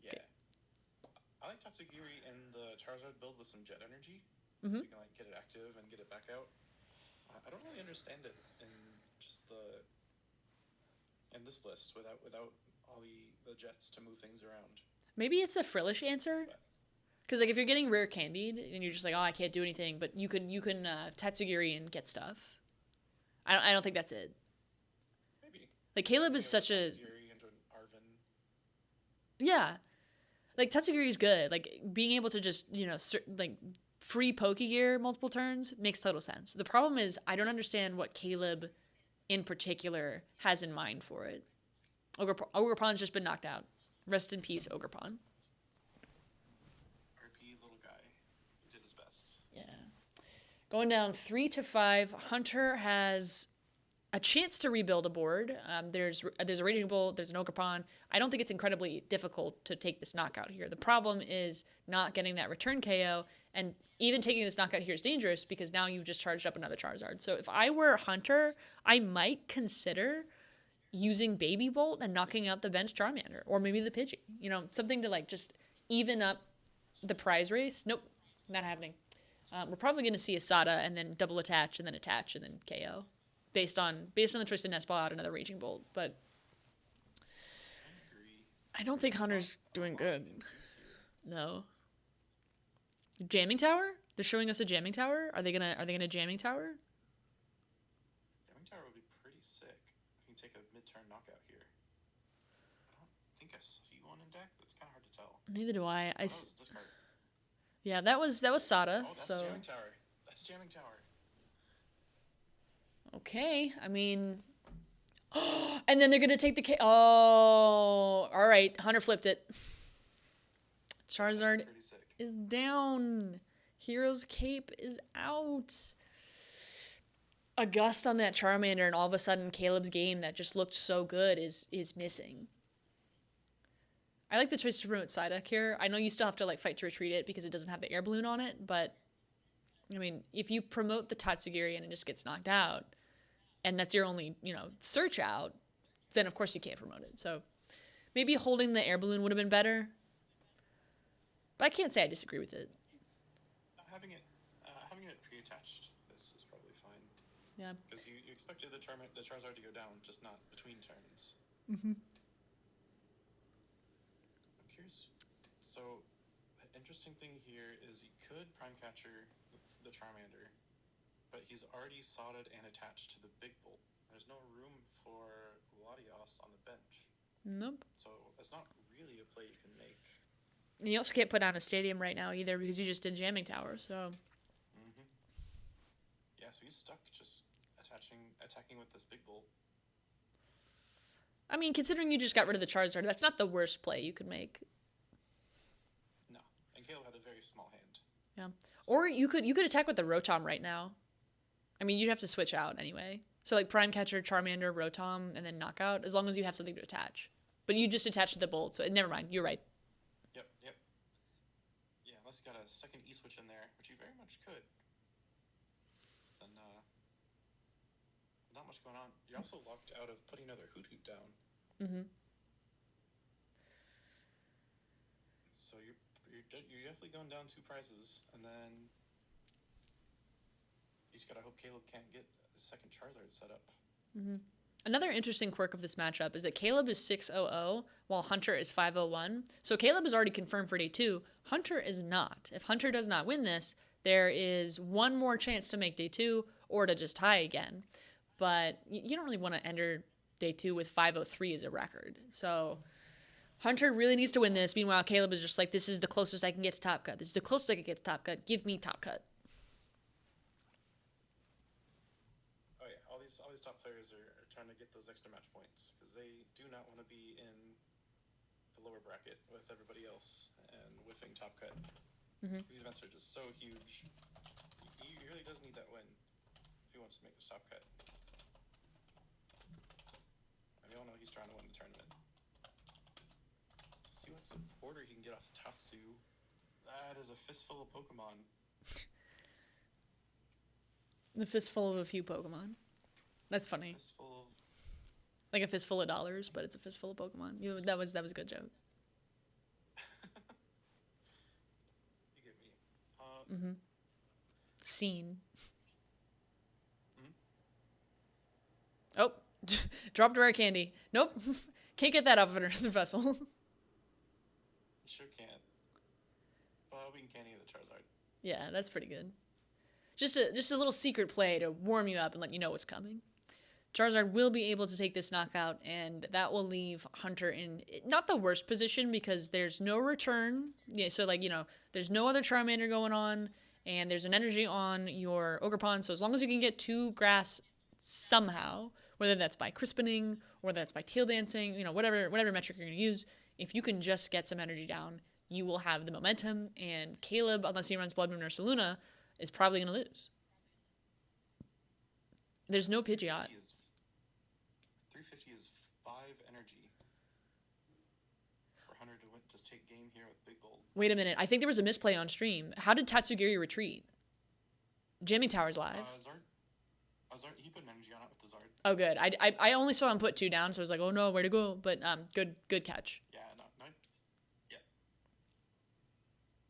Yeah. Okay. I like Tatsugiri in the Charizard build with some Jet Energy. Mm-hmm. So you can get it active and get it back out. I don't really understand it in just in this list without all the Jets to move things around. Maybe it's a frillish answer. Because if you're getting rare candied and you're just like, oh, I can't do anything, but you can Tatsugiri and get stuff. I don't think that's it. Like, Caleb is such a... Yeah. Like, Tatsugiri is good. Like, being able to just, free Pokegear multiple turns makes total sense. The problem is, I don't understand what Caleb, in particular, has in mind for it. Ogerpon's just been knocked out. Rest in peace, Ogerpon. RP little guy. He did his best. Yeah. Going down 3 to 5, Hunter has... a chance to rebuild a board. There's a Raging Bolt, there's an Ogerpon. I don't think it's incredibly difficult to take this knockout here. The problem is not getting that return KO, and even taking this knockout here is dangerous because now you've just charged up another Charizard. So if I were Hunter, I might consider using Baby Bolt and knocking out the bench Charmander, or maybe the Pidgey. Something to just even up the prize race. Nope, not happening. We're probably going to see a Sada and then double attach and then KO. Based on the choice to nest ball out another Raging Bolt, but I don't think Hunter's doing good. No. Jamming Tower? They're showing us a Jamming Tower? Are they gonna Jamming Tower? Jamming Tower would be pretty sick if you take a mid-turn knockout here. I don't think I see one in deck, but it's kind of hard to tell. Neither do I. Discard. Yeah, that was Sada. Oh, that's so Jamming Tower. That's Jamming Tower. Okay, I mean... and then they're going to take the... Oh, all right. Hunter flipped it. Charizard is down. Hero's Cape is out. A gust on that Charmander, and all of a sudden Caleb's game that just looked so good is missing. I like the choice to promote Psyduck here. I know you still have to fight to retreat it because it doesn't have the air balloon on it, but I mean, if you promote the Tatsugiri and it just gets knocked out, and that's your only, search out, then of course you can't promote it. So maybe holding the air balloon would have been better. But I can't say I disagree with it. Having it pre-attached is probably fine. Yeah. Because you expected the Charizard to go down, just not between turns. Mm-hmm. I'm curious. So, the interesting thing here is he could Prime Catcher the Charmander, but he's already sodded and attached to the Big Bolt. There's no room for Latios on the bench. Nope. So, it's not really a play you can make. And you also can't put down a stadium right now either because you just did Jamming Tower, so... Mm-hmm. Yeah, so he's stuck just attacking with this Big Bolt. I mean, considering you just got rid of the Charizard, that's not the worst play you could make. No, and Caleb had a very small hand. Yeah. Or you could attack with the Rotom right now. I mean, you'd have to switch out anyway. So like Prime Catcher, Charmander, Rotom, and then Knockout, as long as you have something to attach. But you just attach to the Bolt, so never mind, you're right. Yep. Yeah, unless you got a second E-switch in there, which you very much could. Then, not much going on. You're also locked out of putting another Hoot down. Mm-hmm. So you're definitely going down 2 prizes, and then you just gotta hope Caleb can't get a second Charizard set up. Mm-hmm. Another interesting quirk of this matchup is that Caleb is 6-0-0, while Hunter is 5-0-1. So Caleb is already confirmed for day 2. Hunter is not. If Hunter does not win this, there is one more chance to make day 2 or to just tie again. But you don't really want to enter day 2 with 5-0-3 as a record. So Hunter really needs to win this. Meanwhile, Caleb is just like, this is the closest I can get to top cut. This is the closest I can get to top cut. Give me top cut. Oh yeah, all these top players are trying to get those extra match points because they do not want to be in the lower bracket with everybody else and whiffing top cut. Mm-hmm. These events are just so huge. He really does need that win if he wants to make the top cut. And we all know he's trying to win the tournament. Let's see what supporter he can get off Tatsu. That is a fistful of Pokemon. The fistful of a few Pokemon. That's funny. Fistful of... Like a fistful of dollars, but it's a fistful of Pokemon. That was a good joke. You get me. Mm-hmm. Scene. Mm-hmm. Oh, dropped rare candy. Nope. Can't get that off of another vessel. Sure can't. We can candy the Charizard. Yeah, that's pretty good. Just a little secret play to warm you up and let you know what's coming. Charizard will be able to take this knockout, and that will leave Hunter in not the worst position because there's no return. Yeah, so there's no other Charmander going on, and there's an energy on your Ogerpon. So as long as you can get 2 grass somehow, whether that's by crispening or whether that's by tail dancing, whatever metric you're going to use, if you can just get some energy down, you will have the momentum. And Caleb, unless he runs Blood Moon or Saluna, is probably going to lose. There's no Pidgeot. 350 is 5 energy for Hunter to just take game here with Big Bolt. Wait a minute. I think there was a misplay on stream. How did Tatsugiri retreat? Jamming Tower's live. Zard, he put an energy on it with the Zard. Oh, good. I only saw him put 2 down, so I was like, oh no, where to go? But good catch. Yeah, no. Yeah.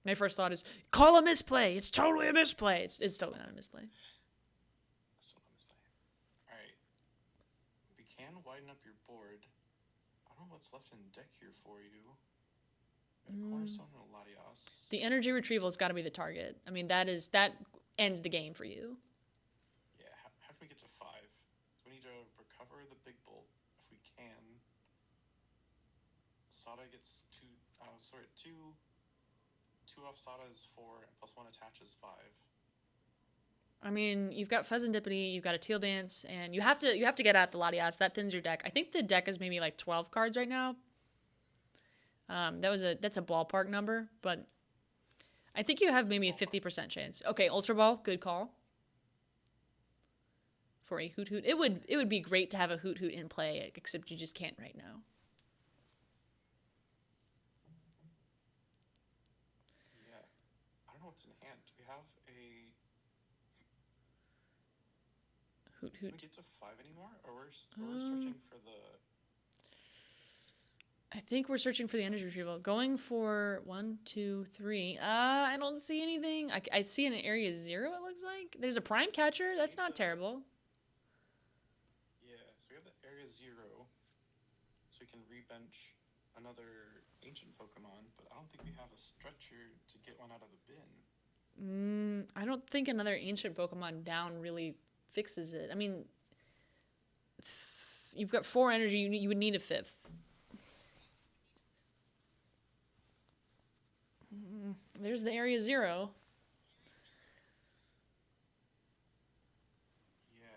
My first thought is, call a misplay. It's totally a misplay. It's totally not a misplay. That's what I'm misplay. Alright. We can widen up your board. I don't know what's left in deck here for you. Cornerstone and Latios. The energy retrieval's got to be the target. I mean, that ends the game for you. Yeah, how can we get to 5? So we need to recover the Big Bolt if we can. Sada gets 2 off Sada is 4, and plus 1 attaches 5. I mean, you've got Pheasantipity, you've got a Teal Dance, and you have to get out the Latias. That thins your deck. I think the deck is maybe like 12 cards right now. That's a ballpark number, but I think you have maybe a 50% chance. Okay, Ultra Ball, good call. For a Hoot Hoot. It would be great to have a Hoot Hoot in play, except you just can't right now. Yeah. I don't know what's in hand. Do we have a Hoot Did we hoot. get to 5 anymore? Or we're searching for the... I think we're searching for the energy retrieval. Going for 1, 2, 3. I don't see anything. I see an area 0, it looks like. There's a prime catcher. That's not terrible. Yeah, so we have the area 0. So we can rebench another ancient Pokemon, but I don't think we have a stretcher to get one out of the bin. I don't think another ancient Pokemon down really fixes it. I mean, you've got 4 energy. You would need a 5th. There's the area 0. Yeah,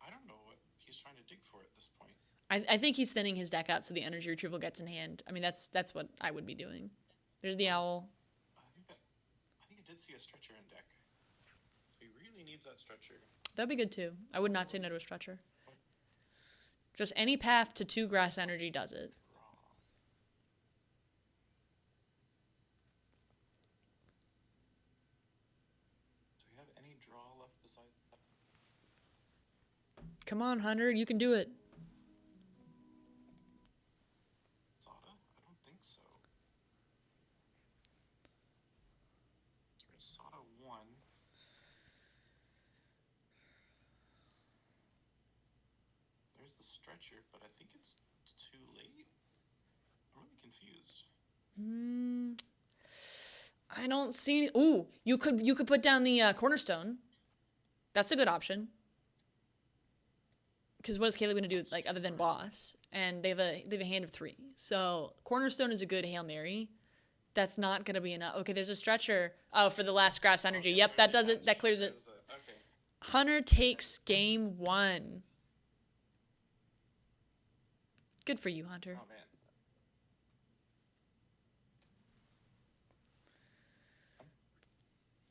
I don't know what he's trying to dig for at this point. I think he's thinning his deck out so the energy retrieval gets in hand. I mean, that's what I would be doing. There's the owl. I think I did see a stretcher in deck. So he really needs that stretcher. That'd be good too. I would not say no to a stretcher. Just any path to 2 grass energy does it. Do we have any draw left besides that? Come on, Hunter, you can do it. Sada? I don't think so. So there's Sada 1. There's the stretcher, but I think it's too late. I'm really confused. I don't see any. Ooh, you could put down the cornerstone. That's a good option. Because what is Caleb gonna do like other than boss? And they have a hand of 3. So cornerstone is a good Hail Mary. That's not gonna be enough. Okay, there's a stretcher. Oh, for the last grass energy. Yep, that does it. That clears it. Okay. Hunter takes game 1. Good for you, Hunter. Oh, man.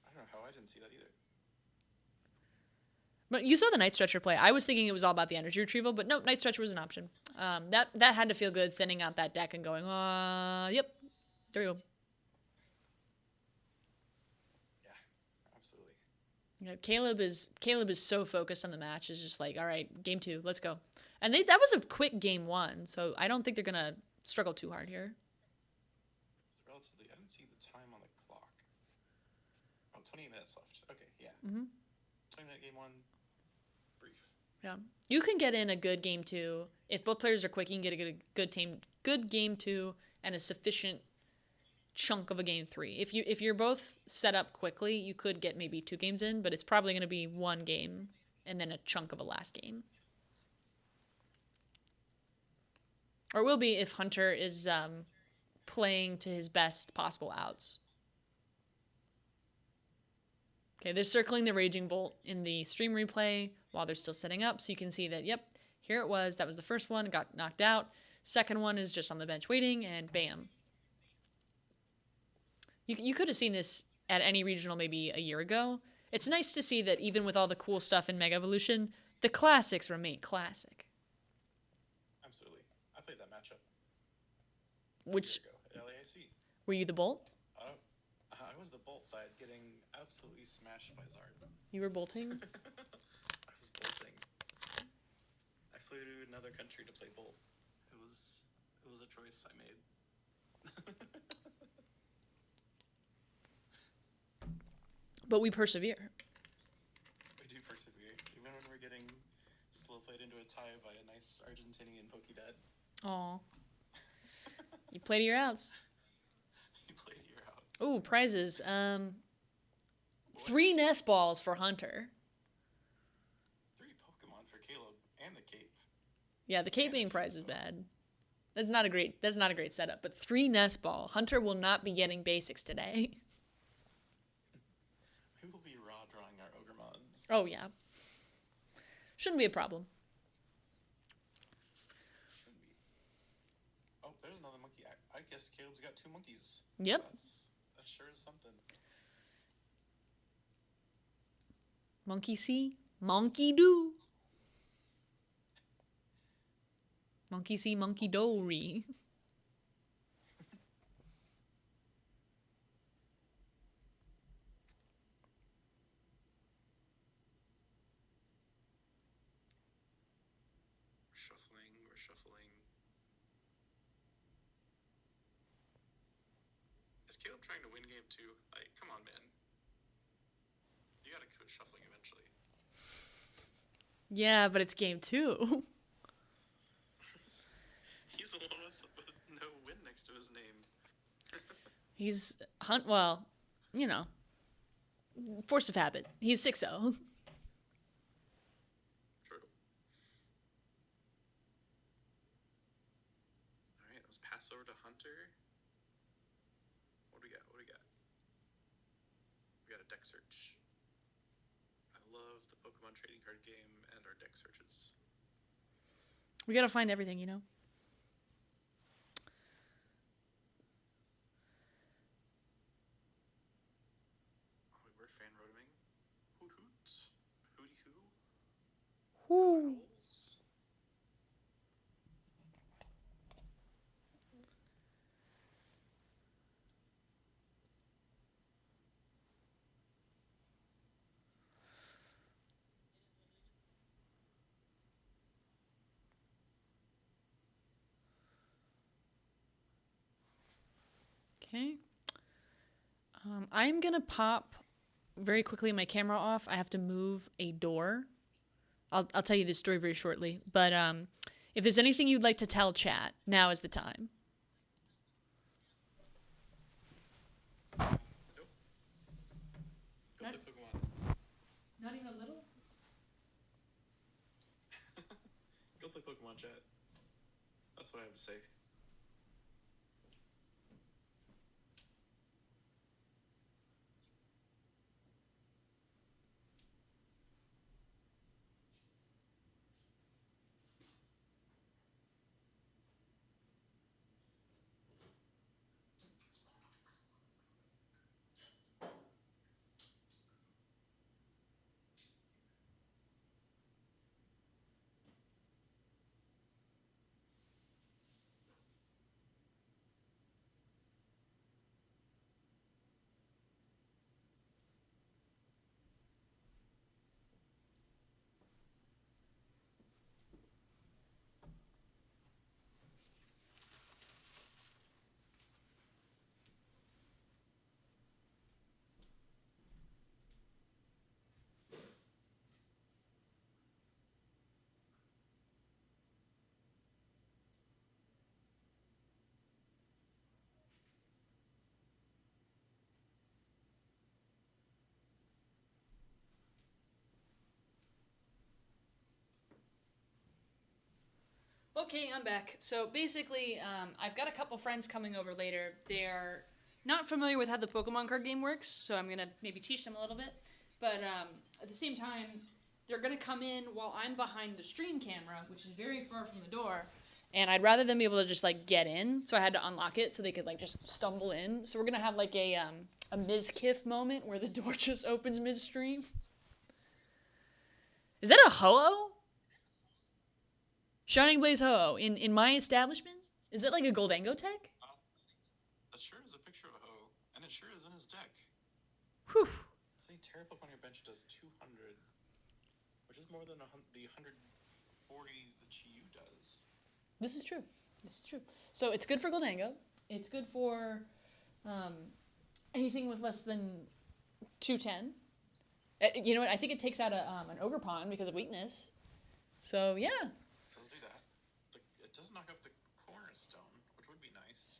I don't know how I didn't see that either. But you saw the Night Stretcher play. I was thinking it was all about the energy retrieval, but no, Night Stretcher was an option. That had to feel good, thinning out that deck and going, yep, there we go. Yeah, absolutely. Yeah, Caleb is so focused on the match. It's just like, all right, game 2, let's go. And that was a quick game 1, so I don't think they're gonna struggle too hard here. Relatively, I didn't see the time on the clock. Oh, 28 minutes left. Okay, yeah. 20-minute game 1. Brief. Yeah, you can get in a good game 2 if both players are quick. You can get a good game 2 and a sufficient chunk of a game 3. If you're both set up quickly, you could get maybe 2 games in, but it's probably going to be 1 game and then a chunk of a last game. Or it will be if Hunter is playing to his best possible outs. Okay, they're circling the Raging Bolt in the stream replay while they're still setting up, so you can see that, yep, here it was. That was the first one, got knocked out. Second one is just on the bench waiting, and bam. You could have seen this at any regional maybe a year ago. It's nice to see that even with all the cool stuff in Mega Evolution, the classics remain classic. Absolutely. I played that matchup Which, a year ago at LAIC. were you the Bolt? I was the Bolt side, getting absolutely smashed by Zard. You were bolting? I was bolting. I flew to another country to play Bolt. It was a choice I made. But we persevere. We do persevere, even when we're getting slow played into a tie by a nice Argentinian Pokedad. Aw. You play to your outs. You play to your outs. Ooh, prizes. 3 nest balls for Hunter. 3 Pokemon for Caleb and the Cape. Yeah, the cape being prize is bad. That's not a great setup. But 3 nest ball. Hunter will not be getting basics today. We will be raw drawing our Ogremons. Oh yeah. Shouldn't be a problem. Shouldn't be. Oh, there's another monkey. I guess Caleb's got 2 monkeys. Yep. That sure is something. Monkey see, monkey do. Monkey see, monkey do. We're shuffling. Is Caleb trying to win game 2? Like, come on, man. You gotta quit shuffling eventually. Yeah, but it's game 2. He's the one with no win next to his name. He's well, you know, force of habit. He's 6-0. True. Alright, let's pass over to Hunter. What do we got? We got a deck search. I love the Pokemon trading card game and our deck searches. We gotta find everything, you know? Oh, we're fan rotoming. Hoot hoot. Hooty hoo. Whoo. Owls. Okay. I'm gonna pop very quickly my camera off. I have to move a door. I'll tell you this story very shortly. But if there's anything you'd like to tell chat, now is the time. Nope. Go play Pokemon. Not even a little? Go play Pokemon chat. That's what I have to say. Okay, I'm back. So basically, I've got a couple friends coming over later. They're not familiar with how the Pokemon card game works, so I'm going to maybe teach them a little bit. But at the same time, they're going to come in while I'm behind the stream camera, which is very far from the door. And I'd rather them be able to just, like, get in, so I had to unlock it so they could, like, just stumble in. So we're going to have, like, a Mizkif moment where the door just opens midstream. Is that a Ho-Oh? Shining Blaze Ho-Oh in my establishment? Is that like a Goldango tech? That sure is a picture of a Ho, and it sure is in his deck. Whew. So you tear up on your bench does 200, which is more than the 140 that Chiyu does. This is true. This is true. So it's good for Goldango. It's good for anything with less than 210. You know what? I think it takes out an Ogerpon because of weakness. So yeah. It does knock up the cornerstone, which would be nice.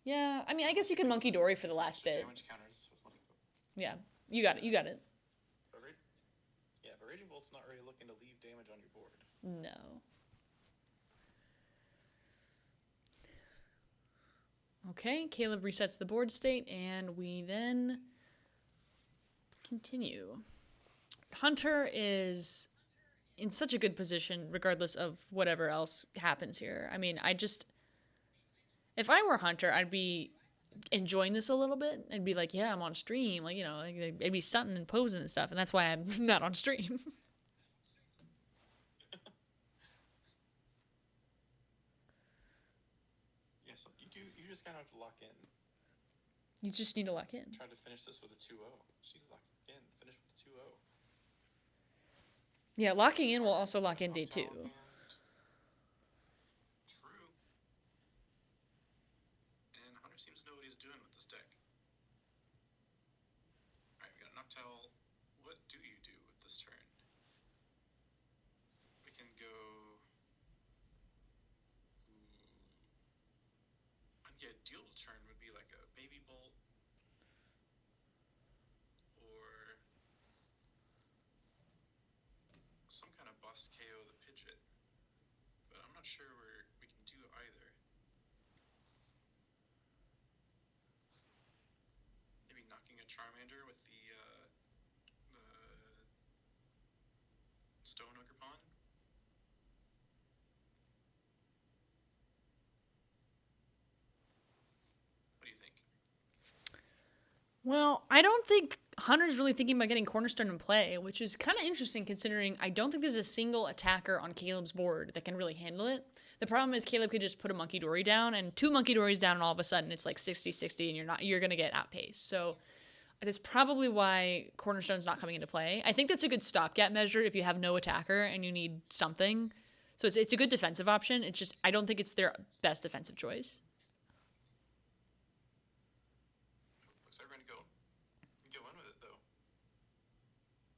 Yeah, I mean, I guess you can Monkey Dory for the last bit. Damage counters with Monkey Dory. Yeah, you got it. You got it. But Raging Bolt's not really looking to leave damage on your board. No. Okay, Caleb resets the board state, and we then continue. Hunter is in such a good position, regardless of whatever else happens here. I mean, if I were Hunter, I'd be enjoying this a little bit. I'd be like, yeah, I'm on stream. Like, you know, I'd be stunting and posing and stuff, and that's why I'm not on stream. Yeah, so you just kind of have to lock in. You just need to lock in. Try to finish this with a 2-0. Just need to lock in. Finish with a 2-0. Yeah, locking in will also lock in day 2. boss KO the Pidgeot, but I'm not sure we can do either. Maybe knocking a Charmander with the Stone Ogerpon. What do you think? Well, I don't think Hunter's really thinking about getting Cornerstone in play, which is kind of interesting considering I don't think there's a single attacker on Caleb's board that can really handle it. The problem is Caleb could just put a Monkey Dory down, and 2 Monkey Dories down, and all of a sudden it's like 60-60, and you're going to get outpaced. So that's probably why Cornerstone's not coming into play. I think that's a good stopgap measure if you have no attacker and you need something. So it's a good defensive option. It's just I don't think it's their best defensive choice. Looks like we're going to go in with it, though.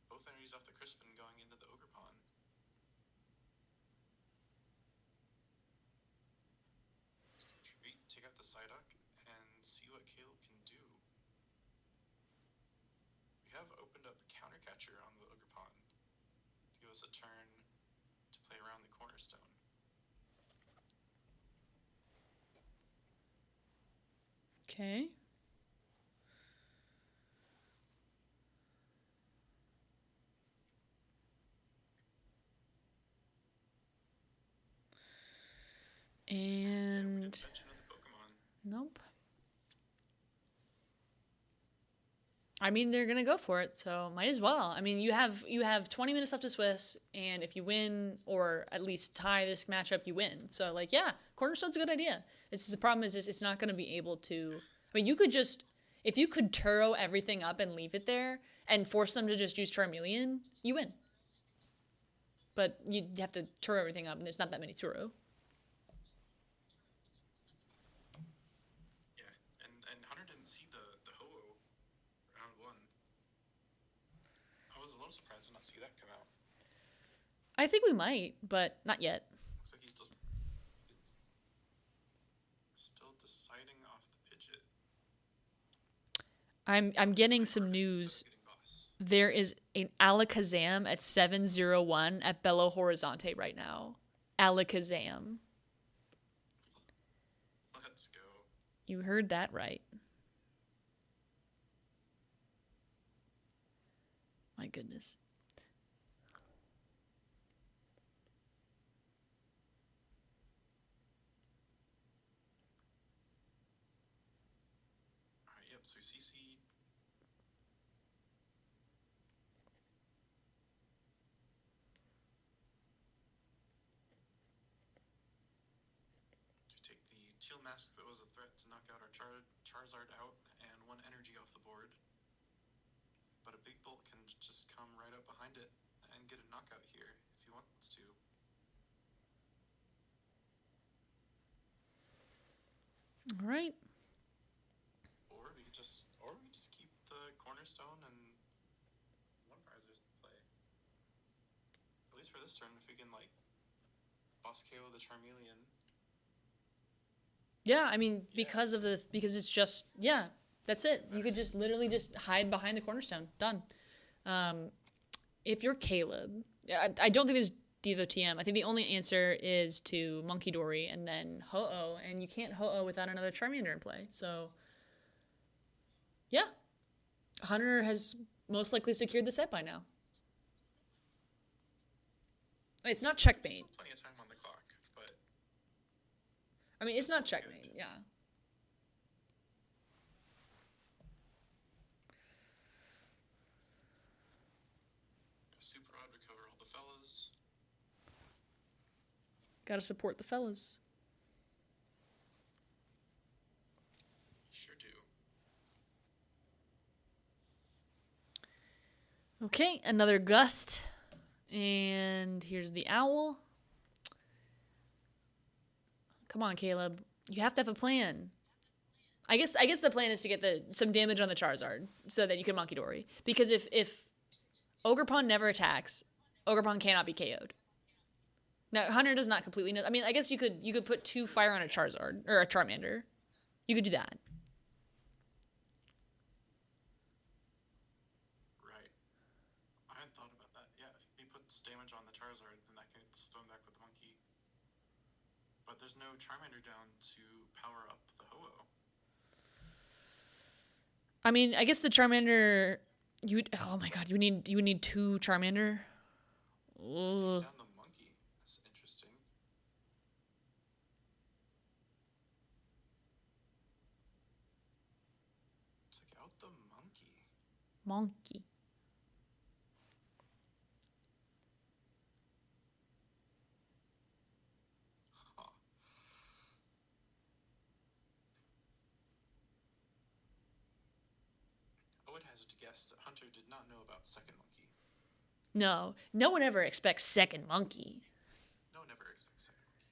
Both energies off the Crispin going into the Ogerpon. Retreat, take out the Psyduck, and see what Caleb can do. We have opened up Countercatcher on the Ogerpon to give us a turn to play around the Cornerstone. Okay. And Mention of the Pokemon. nope. I mean, they're gonna go for it, so might as well. I mean, you have 20 minutes left to Swiss, and if you win or at least tie this matchup, you win. So like, yeah, Cornerstone's a good idea. It's just the problem is it's not gonna be able to. I mean, you could just if you could Turo everything up and leave it there and force them to just use Charmeleon, you win. But you have to Turo everything up, and there's not that many Turo. And Hunter didn't see the Ho-Oh round 1. I was a little surprised to not see that come out. I think we might, but not yet. Looks like he's still deciding off the Pidgeot. I'm getting some news. Getting boss. There is an Alakazam at 701 at Belo Horizonte right now. Alakazam. Let's go. You heard that right. My goodness. Alright, yep, so CC. To take the Teal Mask that was a threat to knock out our Charizard out and 1 energy off the board. But a Big Bolt can just come right up behind it and get a knockout here if he wants to. All right. Or we could just keep the Cornerstone and one prizes play. At least for this turn, if we can like boss KO the Charmeleon. Yeah, I mean, because it's just, yeah, that's it. You could just literally just hide behind the Cornerstone. Done. If you're Caleb, I don't think there's Devo TM. I think the only answer is to Monkey Dory and then Ho-Oh, and you can't Ho-Oh without another Charmander in play. So, yeah. Hunter has most likely secured the set by now. It's not checkmate. Still plenty of time on the clock, but I mean, it's not checkmate, yeah. Super Odd recover all the fellas. Gotta support the fellas. Sure do. Okay, another gust. And here's the owl. Come on, Caleb. You have to have a plan. I guess the plan is to get some damage on the Charizard so that you can Monkey Dory. Because if Ogerpon never attacks, Ogerpon cannot be KO'd. Now, Hunter does not completely know. I mean, I guess you could put 2 fire on a Charizard or a Charmander. You could do that. Right. I hadn't thought about that. Yeah, if he puts damage on the Charizard, then but there's no Charmander down to power up the Ho-Oh. I mean, I guess the Charmander. Oh my god, you would need 2 Charmander. Ugh. Down the monkey. That's interesting. Took out the monkey. Monkey. Huh. I would hazard to guess that Hunter did not know about second monkey. No one ever expects second monkey. No one ever expects second monkey.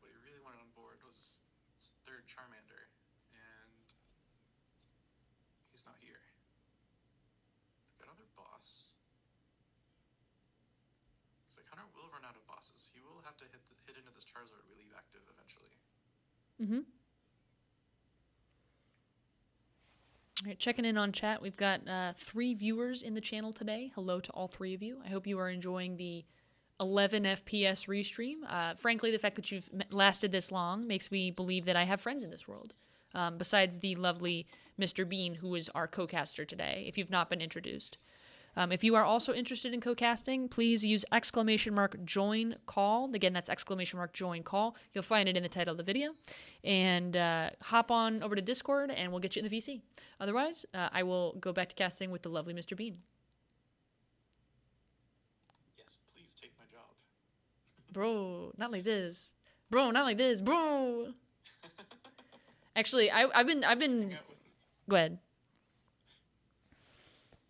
What he really wanted on board was third Charmander, and he's not here. Got another boss. Looks like Hunter will run out of bosses. He will have to hit into this Charizard we leave active eventually. Mm-hmm. All right, checking in on chat. We've got 3 viewers in the channel today. Hello to all 3 of you. I hope you are enjoying the 11 FPS restream. Frankly, the fact that you've lasted this long makes me believe that I have friends in this world. Besides the lovely Mr. Bean, who is our co-caster today, if you've not been introduced. If you are also interested in co-casting, please use !join call. Again, that's !join call. You'll find it in the title of the video. And hop on over to Discord, and we'll get you in the VC. Otherwise, I will go back to casting with the lovely Mr. Bean. Yes, please take my job. Bro, not like this. Bro, not like this. Bro. Actually, I've been. Hang out with me. Go ahead.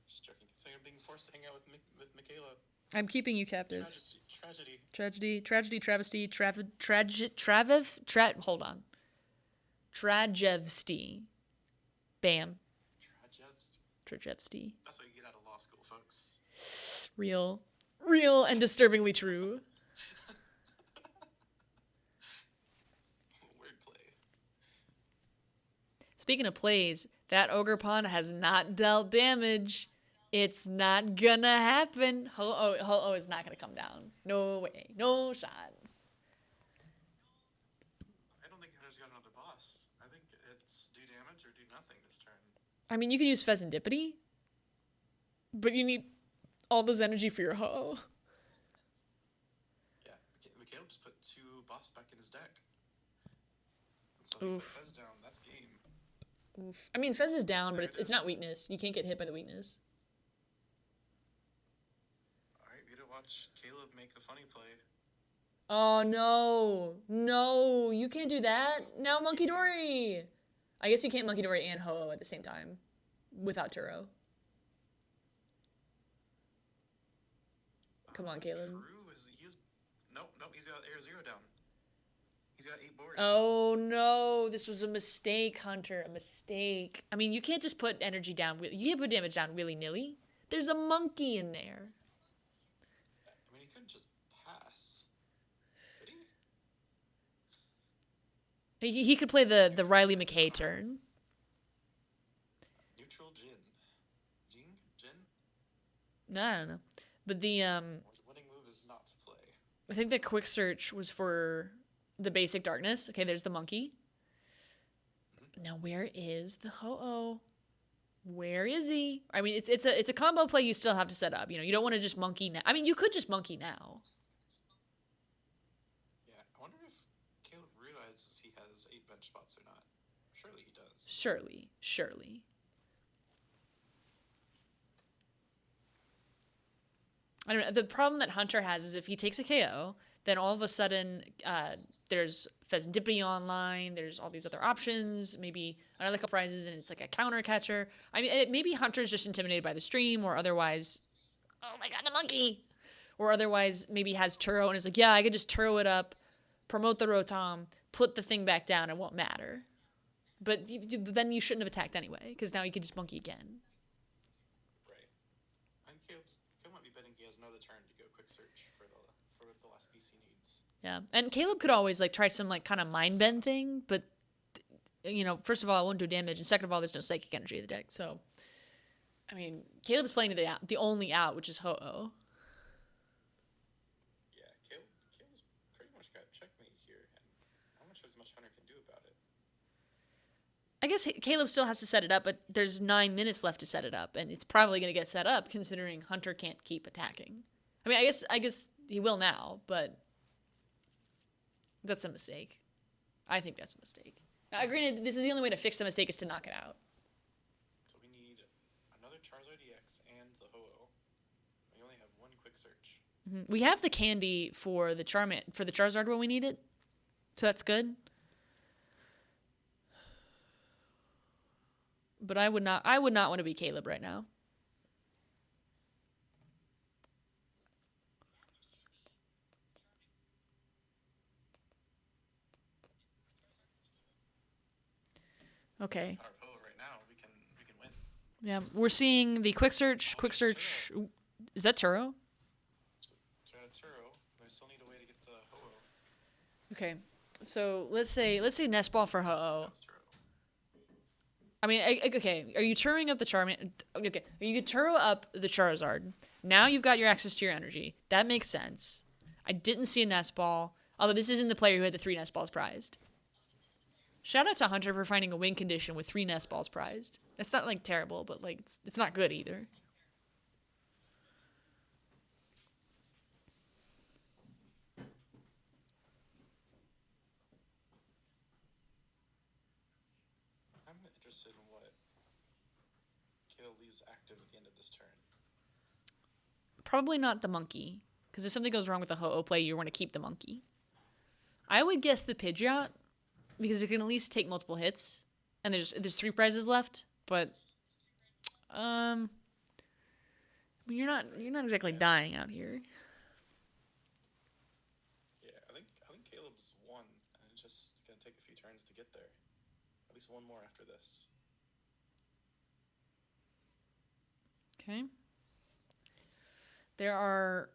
Just joking. Saying I'm being forced to hang out with Michaela. I'm keeping you captive. Tragedy. Travesty, hold on. Tragevsty. Bam. Tragevsty. That's what you get out of law school, folks. Real and disturbingly true. Wordplay. Speaking of plays, that Ogre Pawn has not dealt damage. It's not gonna happen. Ho-Oh is not gonna come down. No way. No shot. I don't think Hunter's got another boss. I think it's do damage or do nothing this turn. I mean, you can use Pheasantipity, but you need all this energy for your Ho-Oh. Yeah, Mikhail just put 2 boss back in his deck. So he put Fez down. That's game. Oof. I mean, Fez is down, but it's not weakness. You can't get hit by the weakness. Alright, we to watch Caleb make the funny play. Oh, no, you can't do that. Now Monkey Dory. I guess you can't Monkey Dory and Ho-Oh at the same time without Turo. Come on, Caleb. Nope, he's got Air Zero down. He's got 8 boards. Oh, no, this was a mistake, Hunter, a mistake. I mean, you can't just put energy down. You can't put damage down willy-nilly. There's a monkey in there. I mean, he could just pass. Could he? He could play the Riley McKay turn. Neutral Jin. Jin? No, I don't know. But the Winning move is not to play. I think the quick search was for the basic darkness. Okay, there's the monkey. Now where is the Ho-Oh? Where is he? I mean, it's a combo play you still have to set up. You know, you don't want to just monkey now. I mean, you could just monkey now. Yeah, I wonder if Caleb realizes he has 8 bench spots or not. Surely he does. Surely. I don't know. The problem that Hunter has is if he takes a KO, then all of a sudden there's Pheasantipity online, there's all these other options, maybe another couple prizes, and it's like a counter catcher. I mean, maybe Hunter's just intimidated by the stream, or otherwise, oh my god, the monkey! Or otherwise, maybe has Turo and is like, yeah, I could just Turo it up, promote the Rotom, put the thing back down, it won't matter. But then you shouldn't have attacked anyway, because now you could just monkey again. Right. And Caleb might be betting he has another turn to go quick search for the last piece he needs. Yeah, and Caleb could always like try some like kind of mind bend thing, but you know, first of all, it won't do damage, and second of all, there's no psychic energy in the deck. So, I mean, Caleb's playing the only out, which is Ho-Oh. I guess Caleb still has to set it up, but there's 9 minutes left to set it up, and it's probably going to get set up considering Hunter can't keep attacking. I mean, I guess he will now, but that's a mistake. I think that's a mistake. Now, granted, this is the only way to fix the mistake is to knock it out. So we need another Charizard EX and the Ho-Oh. We only have one quick search. We have the candy for the Charizard when we need it, so that's good. But I would not want to be Caleb right now. Okay. Our Ho right now, we can win. Yeah, we're seeing the quick search. Quick search. Ooh, is that Turo? So we got a Turo, but I still need a way to get the Ho-Oh. Okay. So let's say nest ball for Ho-Oh. That's Turo. I mean, okay. Are you Turing up the Charmander? Okay. You could Turo up the Charizard. Now you've got your access to your energy. That makes sense. I didn't see a nest ball, although this isn't the player who had the 3 nest balls prized. Shout out to Hunter for finding a win condition with 3 nest balls prized. It's not like terrible, but like it's not good either. I'm interested in what Caleb leaves active at the end of this turn. Probably not the monkey, because if something goes wrong with the Ho-Oh play, you want to keep the monkey. I would guess the Pidgeot, because it can at least take multiple hits, and there's 3 prizes left. But, I mean, you're not exactly dying out here. Yeah, I think Caleb's won, and it's just gonna take a few turns to get there. At least one more after this. Okay. There are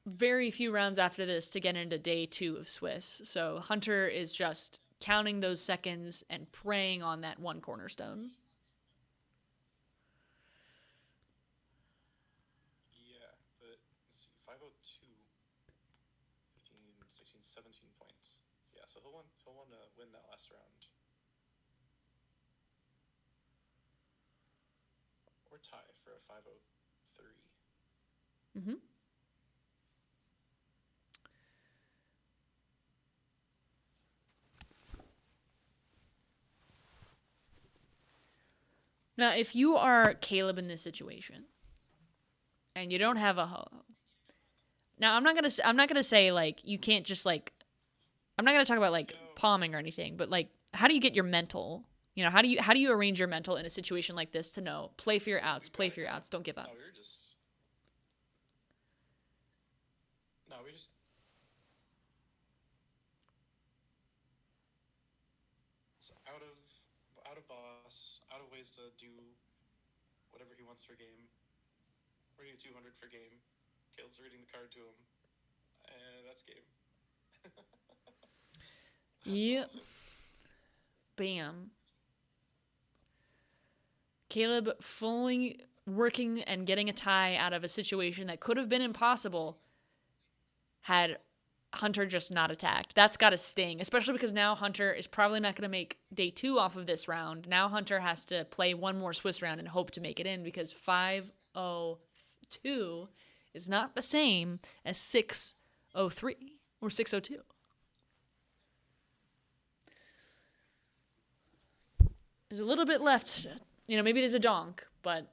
very few rounds after this to get into day 2 of Swiss. So Hunter is just counting those seconds and preying on that one cornerstone. Yeah, but let's see, 502, 15, 16, 17 points. Yeah, so he'll want to win that last round. Or tie for a 503. Mm-hmm. Now, if you are Caleb in this situation, and you don't have a Ho-Oh, now I'm not gonna say like you can't just like, I'm not gonna talk about like palming or anything, but like how do you get your mental? You know, how do you arrange your mental in a situation like this to know play for your outs, don't give up. We just so out of boss, out of ways to do whatever he wants for game. We're gonna do 200 for game. Caleb's reading the card to him, and that's game. Yep. Awesome. Bam. Caleb fully working and getting a tie out of a situation that could have been impossible had Hunter just not attacked. That's got to sting, especially because now Hunter is probably not going to make day 2 off of this round. Now Hunter has to play one more Swiss round and hope to make it in, because 502 is not the same as 603 or 602. There's a little bit left. You know, maybe there's a donk, but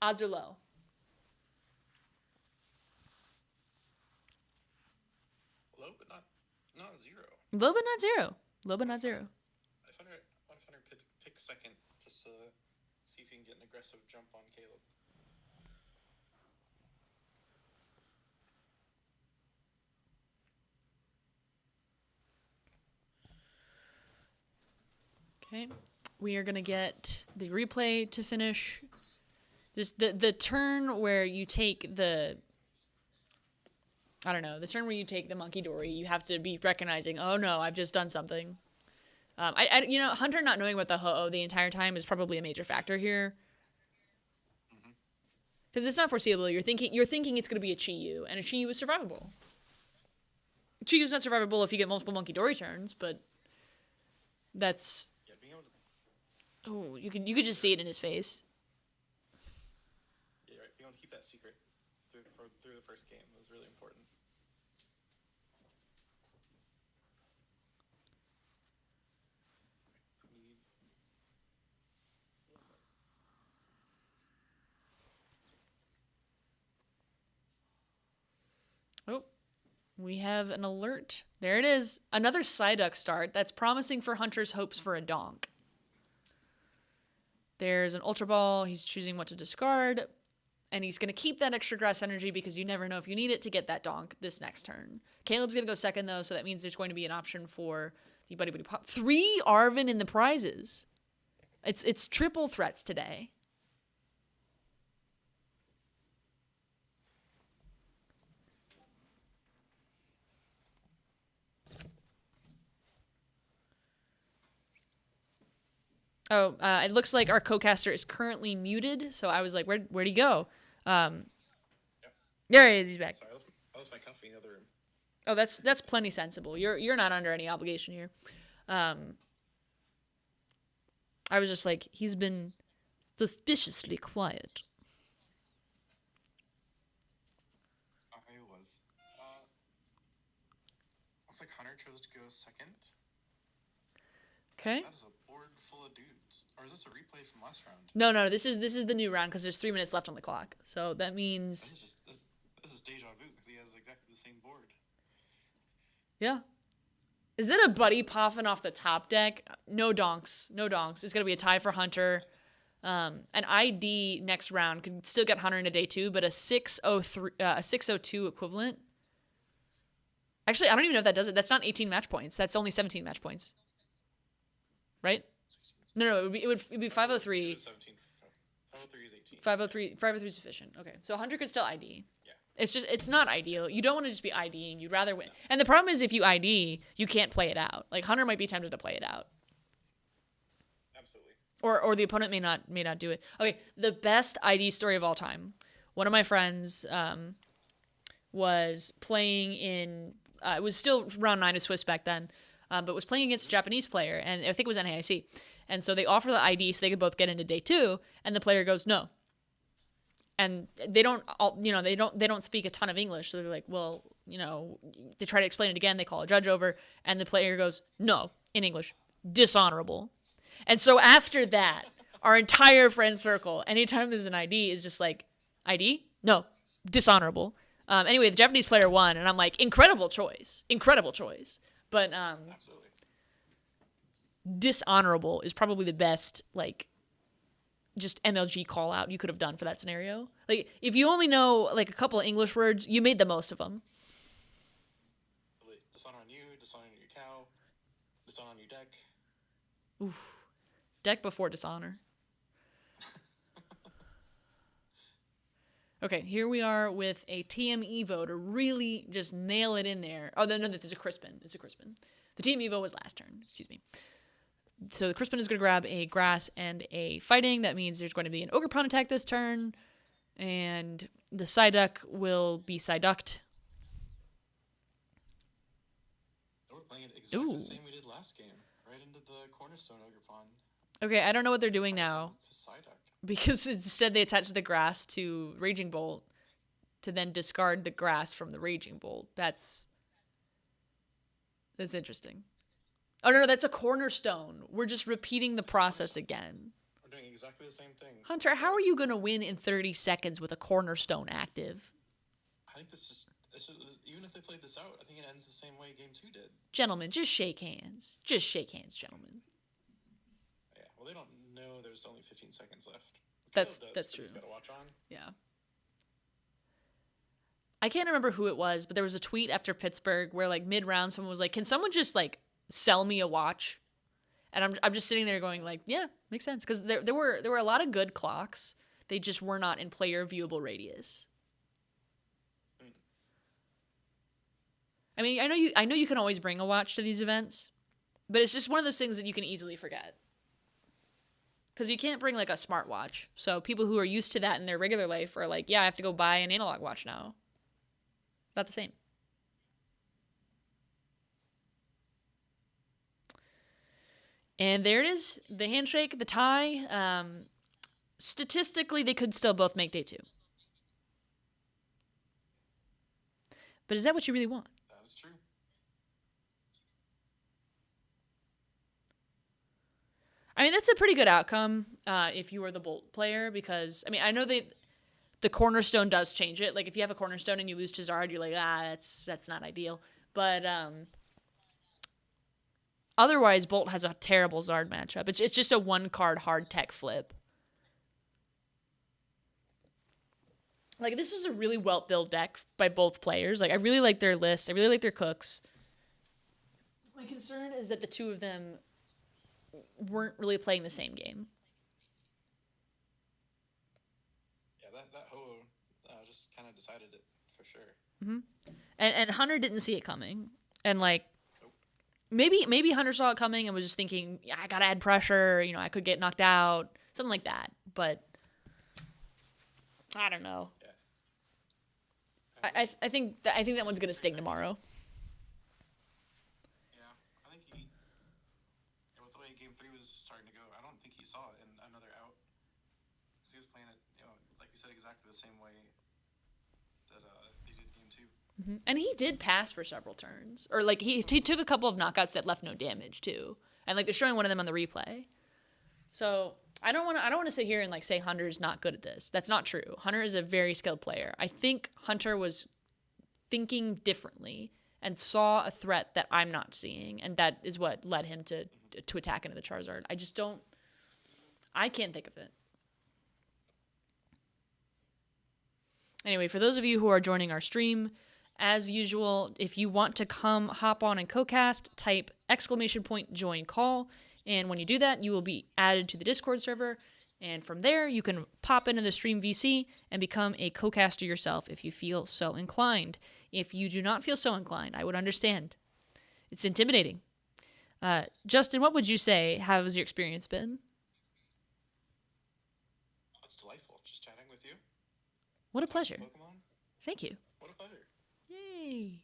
odds are low. Low, but not zero. Low but not zero. Low but not zero. What if Hunter pick second, just to see if he can get an aggressive jump on Caleb? Okay. We are going to get the replay to finish. This the turn where you take the turn where you take the monkey dory, you have to be recognizing, oh no, I've just done something. Hunter not knowing what the Ho-Oh the entire time is probably a major factor here. Because it's not foreseeable. You're thinking it's going to be a Chi-Yu, and a Chi-Yu is survivable. Chi-Yu's not survivable if you get multiple monkey dory turns, but that's... Yeah, being able to Oh, you could just see it in his face. Yeah, right. You want to keep that secret through the first game. It was really important. Oh, we have an alert. There it is. Another Psyduck start. That's promising for Hunter's hopes for a donk. There's an Ultra Ball. He's choosing what to discard. And he's going to keep that extra grass energy because you never know if you need it to get that donk this next turn. Caleb's going to go second, though, so that means there's going to be an option for the Buddy Buddy Pop. 3 Arvin in the prizes. It's triple threats today. Oh, it looks like our co-caster is currently muted, so I was like, where'd he go? There he is, he's back. Sorry, I left my coffee in the other room. Oh, that's plenty sensible. You're not under any obligation here. I was just like, he's been suspiciously quiet. I was. Looks like Hunter chose to go second. Okay. That is a board full of dudes. Or is this a replay from last round? No, this is the new round because there's 3 minutes left on the clock. So that means This is deja vu because he has exactly the same board. yeah. Is that a Buddy popping off the top deck? No donks. It's gonna be a tie for Hunter. An ID next round could still get Hunter into day 2, but a 602 equivalent. Actually, I don't even know if that does it. That's not 18 match points. That's only 17 match points. Right? No, it would be 503. 503 is 18. 503 is sufficient. Okay, so Hunter could still ID. Yeah. It's not ideal. You don't want to just be IDing. You'd rather win. And the problem is if you ID, you can't play it out. Like Hunter might be tempted to play it out. Absolutely. Or the opponent may not do it. Okay, the best ID story of all time. One of my friends was playing in. It was still round 9 of Swiss back then, but was playing against a Japanese player, and I think it was NAIC. And so they offer the ID so they could both get into day 2, and the player goes no. And they don't speak a ton of English, so they're like, well, they try to explain it again. They call a judge over, and the player goes no in English, dishonorable. And so after that, our entire friend circle, anytime there's an ID, is just like, ID? No, dishonorable. Anyway, the Japanese player won, and I'm like, incredible choice. But Absolutely. dishonorable is probably the best, like, just MLG call out you could have done for that scenario. Like, if you only know, like, a couple of English words, you made the most of them. Dishonor on you, dishonor on your cow, dishonor on your deck. Oof. Deck before dishonor. Okay, here we are with a TM Evo to really just nail it in there. Oh, no, it's a Crispin. The TM Evo was last turn. Excuse me. So the Crispin is going to grab a grass and a fighting. That means there's going to be an Ogre Pawn attack this turn. And the Psyduck will be Psyducked. We're playing it exactly the same we did last game. Right into the Cornerstone Ogre Pawn. Okay, I don't know what they're doing now. Psyduck. Because instead they attach the grass to Raging Bolt to then discard the grass from the Raging Bolt. That's interesting. Oh, no, that's a Cornerstone. We're just repeating the process again. We're doing exactly the same thing. Hunter, how are you going to win in 30 seconds with a Cornerstone active? I think even if they played this out, I think it ends the same way Game 2 did. Gentlemen, just shake hands. Just shake hands, gentlemen. Yeah, well, they don't know there's only 15 seconds left. That's true. Got to watch on. Yeah. I can't remember who it was, but there was a tweet after Pittsburgh where, like, mid-round, someone was like, can someone just, like, sell me a watch? And I'm just sitting there going, like, yeah, makes sense. Because there were a lot of good clocks. They just were not in player viewable radius. I mean, I know you can always bring a watch to these events, but it's just one of those things that you can easily forget. Because you can't bring, like, a smartwatch. So people who are used to that in their regular life are like, yeah, I have to go buy an analog watch now. Not the same. And there it is. The handshake, the tie. Statistically, they could still both make day 2. But is that what you really want? That is true. I mean, that's a pretty good outcome if you were the Bolt player, because, I mean, I know the cornerstone does change it. Like, if you have a cornerstone and you lose to Zard, you're like, that's not ideal. But otherwise, Bolt has a terrible Zard matchup. It's just a one-card hard tech flip. Like, this was a really well-built deck by both players. Like, I really like their lists. I really like their cooks. My concern is that the two of them weren't really playing the same game. Yeah, that Ho just kind of decided it for sure. Mm-hmm. And Hunter didn't see it coming. And, like, maybe Hunter saw it coming and was just thinking, yeah, I gotta add pressure, you know, I could get knocked out, something like that. But I don't know. Yeah. I think that one's gonna sting tomorrow. Yeah, I think with the way Game 3 was starting to go, I don't think he saw it in another out. Because he was playing it, you know, like you said, exactly the same way that they did Game 2. Mm-hmm. And he did pass for several turns, or like he took a couple of knockouts that left no damage too, and like they're showing one of them on the replay. So I don't want to sit here and like say Hunter's not good at this. That's not true. Hunter is a very skilled player. I think Hunter was thinking differently and saw a threat that I'm not seeing, and that is what led him to attack into the Charizard. I can't think of it. Anyway, for those of you who are joining our stream, as usual, if you want to come hop on and co-cast, type !join call. And when you do that, you will be added to the Discord server. And from there, you can pop into the stream VC and become a co-caster yourself if you feel so inclined. If you do not feel so inclined, I would understand. It's intimidating. Justin, what would you say? How has your experience been? Oh, it's delightful. Just chatting with you. What a pleasure. Pokemon. Thank you. What a pleasure. Yay.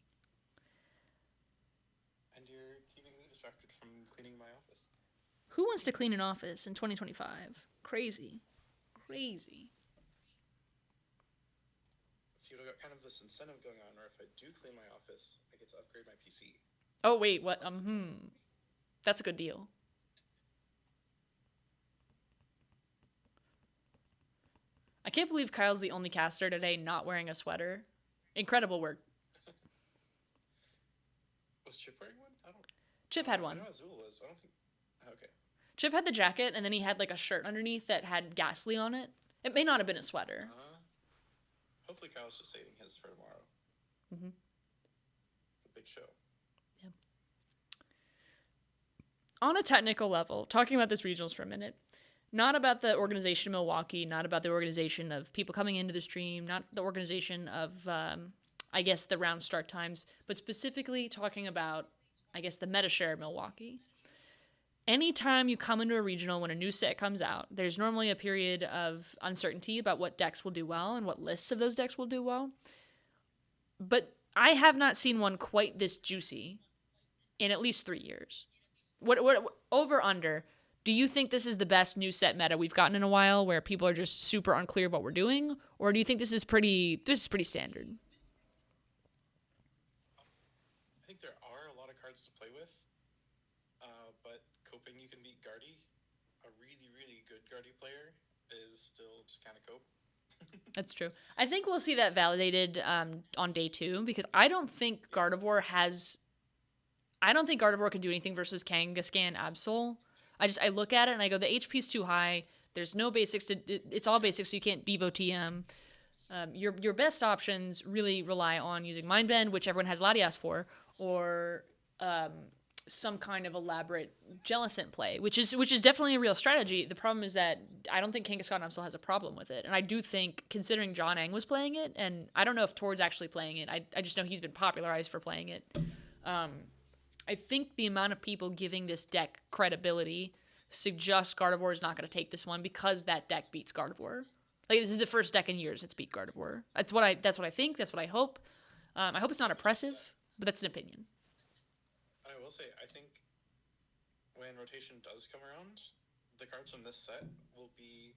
And you're keeping me distracted from cleaning my office. Who wants to clean an office in 2025? Crazy. See, I've got kind of this incentive going on where if I do clean my office, I get to upgrade my PC. Oh, wait, what? That's a good deal. I can't believe Kyle's the only caster today not wearing a sweater. Incredible work. Was Chip wearing one? Chip had one. I know Azul was. I don't think. Okay. Chip had the jacket, and then he had like a shirt underneath that had Ghastly on it. It may not have been a sweater. Hopefully Kyle's just saving his for tomorrow. Mm-hmm. A big show. Yeah. On a technical level, talking about this regionals for a minute, not about the organization of Milwaukee, not about the organization of people coming into the stream, not the organization of, I guess, the round start times, but specifically talking about, I guess, the meta share of Milwaukee. Anytime you come into a regional when a new set comes out, there's normally a period of uncertainty about what decks will do well and what lists of those decks will do well. But I have not seen one quite this juicy in at least 3 years. What over under? Do you think this is the best new set meta we've gotten in a while, where people are just super unclear of what we're doing, or do you think this is pretty standard? I think there are a lot of cards to play with, but coping you can beat Guardy. A really, really good Guardy player is still just kind of cope. That's true. I think we'll see that validated on day 2, because I don't think Gardevoir can do anything versus Kangaskhan Absol. I look at it and I go, the HP's too high. There's no basics. It's all basics, so you can't Devo TM. Your best options really rely on using Mind Bend, which everyone has Latias for, or some kind of elaborate Jellicent play, which is definitely a real strategy. The problem is that I don't think Kangaskhan Absol has a problem with it. And I do think, considering John Ang was playing it, and I don't know if Tord's actually playing it, I just know he's been popularized for playing it. I think the amount of people giving this deck credibility suggests Gardevoir is not going to take this one because that deck beats Gardevoir. Like, this is the first deck in years that's beat Gardevoir. That's what I think. That's what I hope. I hope it's not oppressive, but that's an opinion. I will say, I think when rotation does come around, the cards from this set will be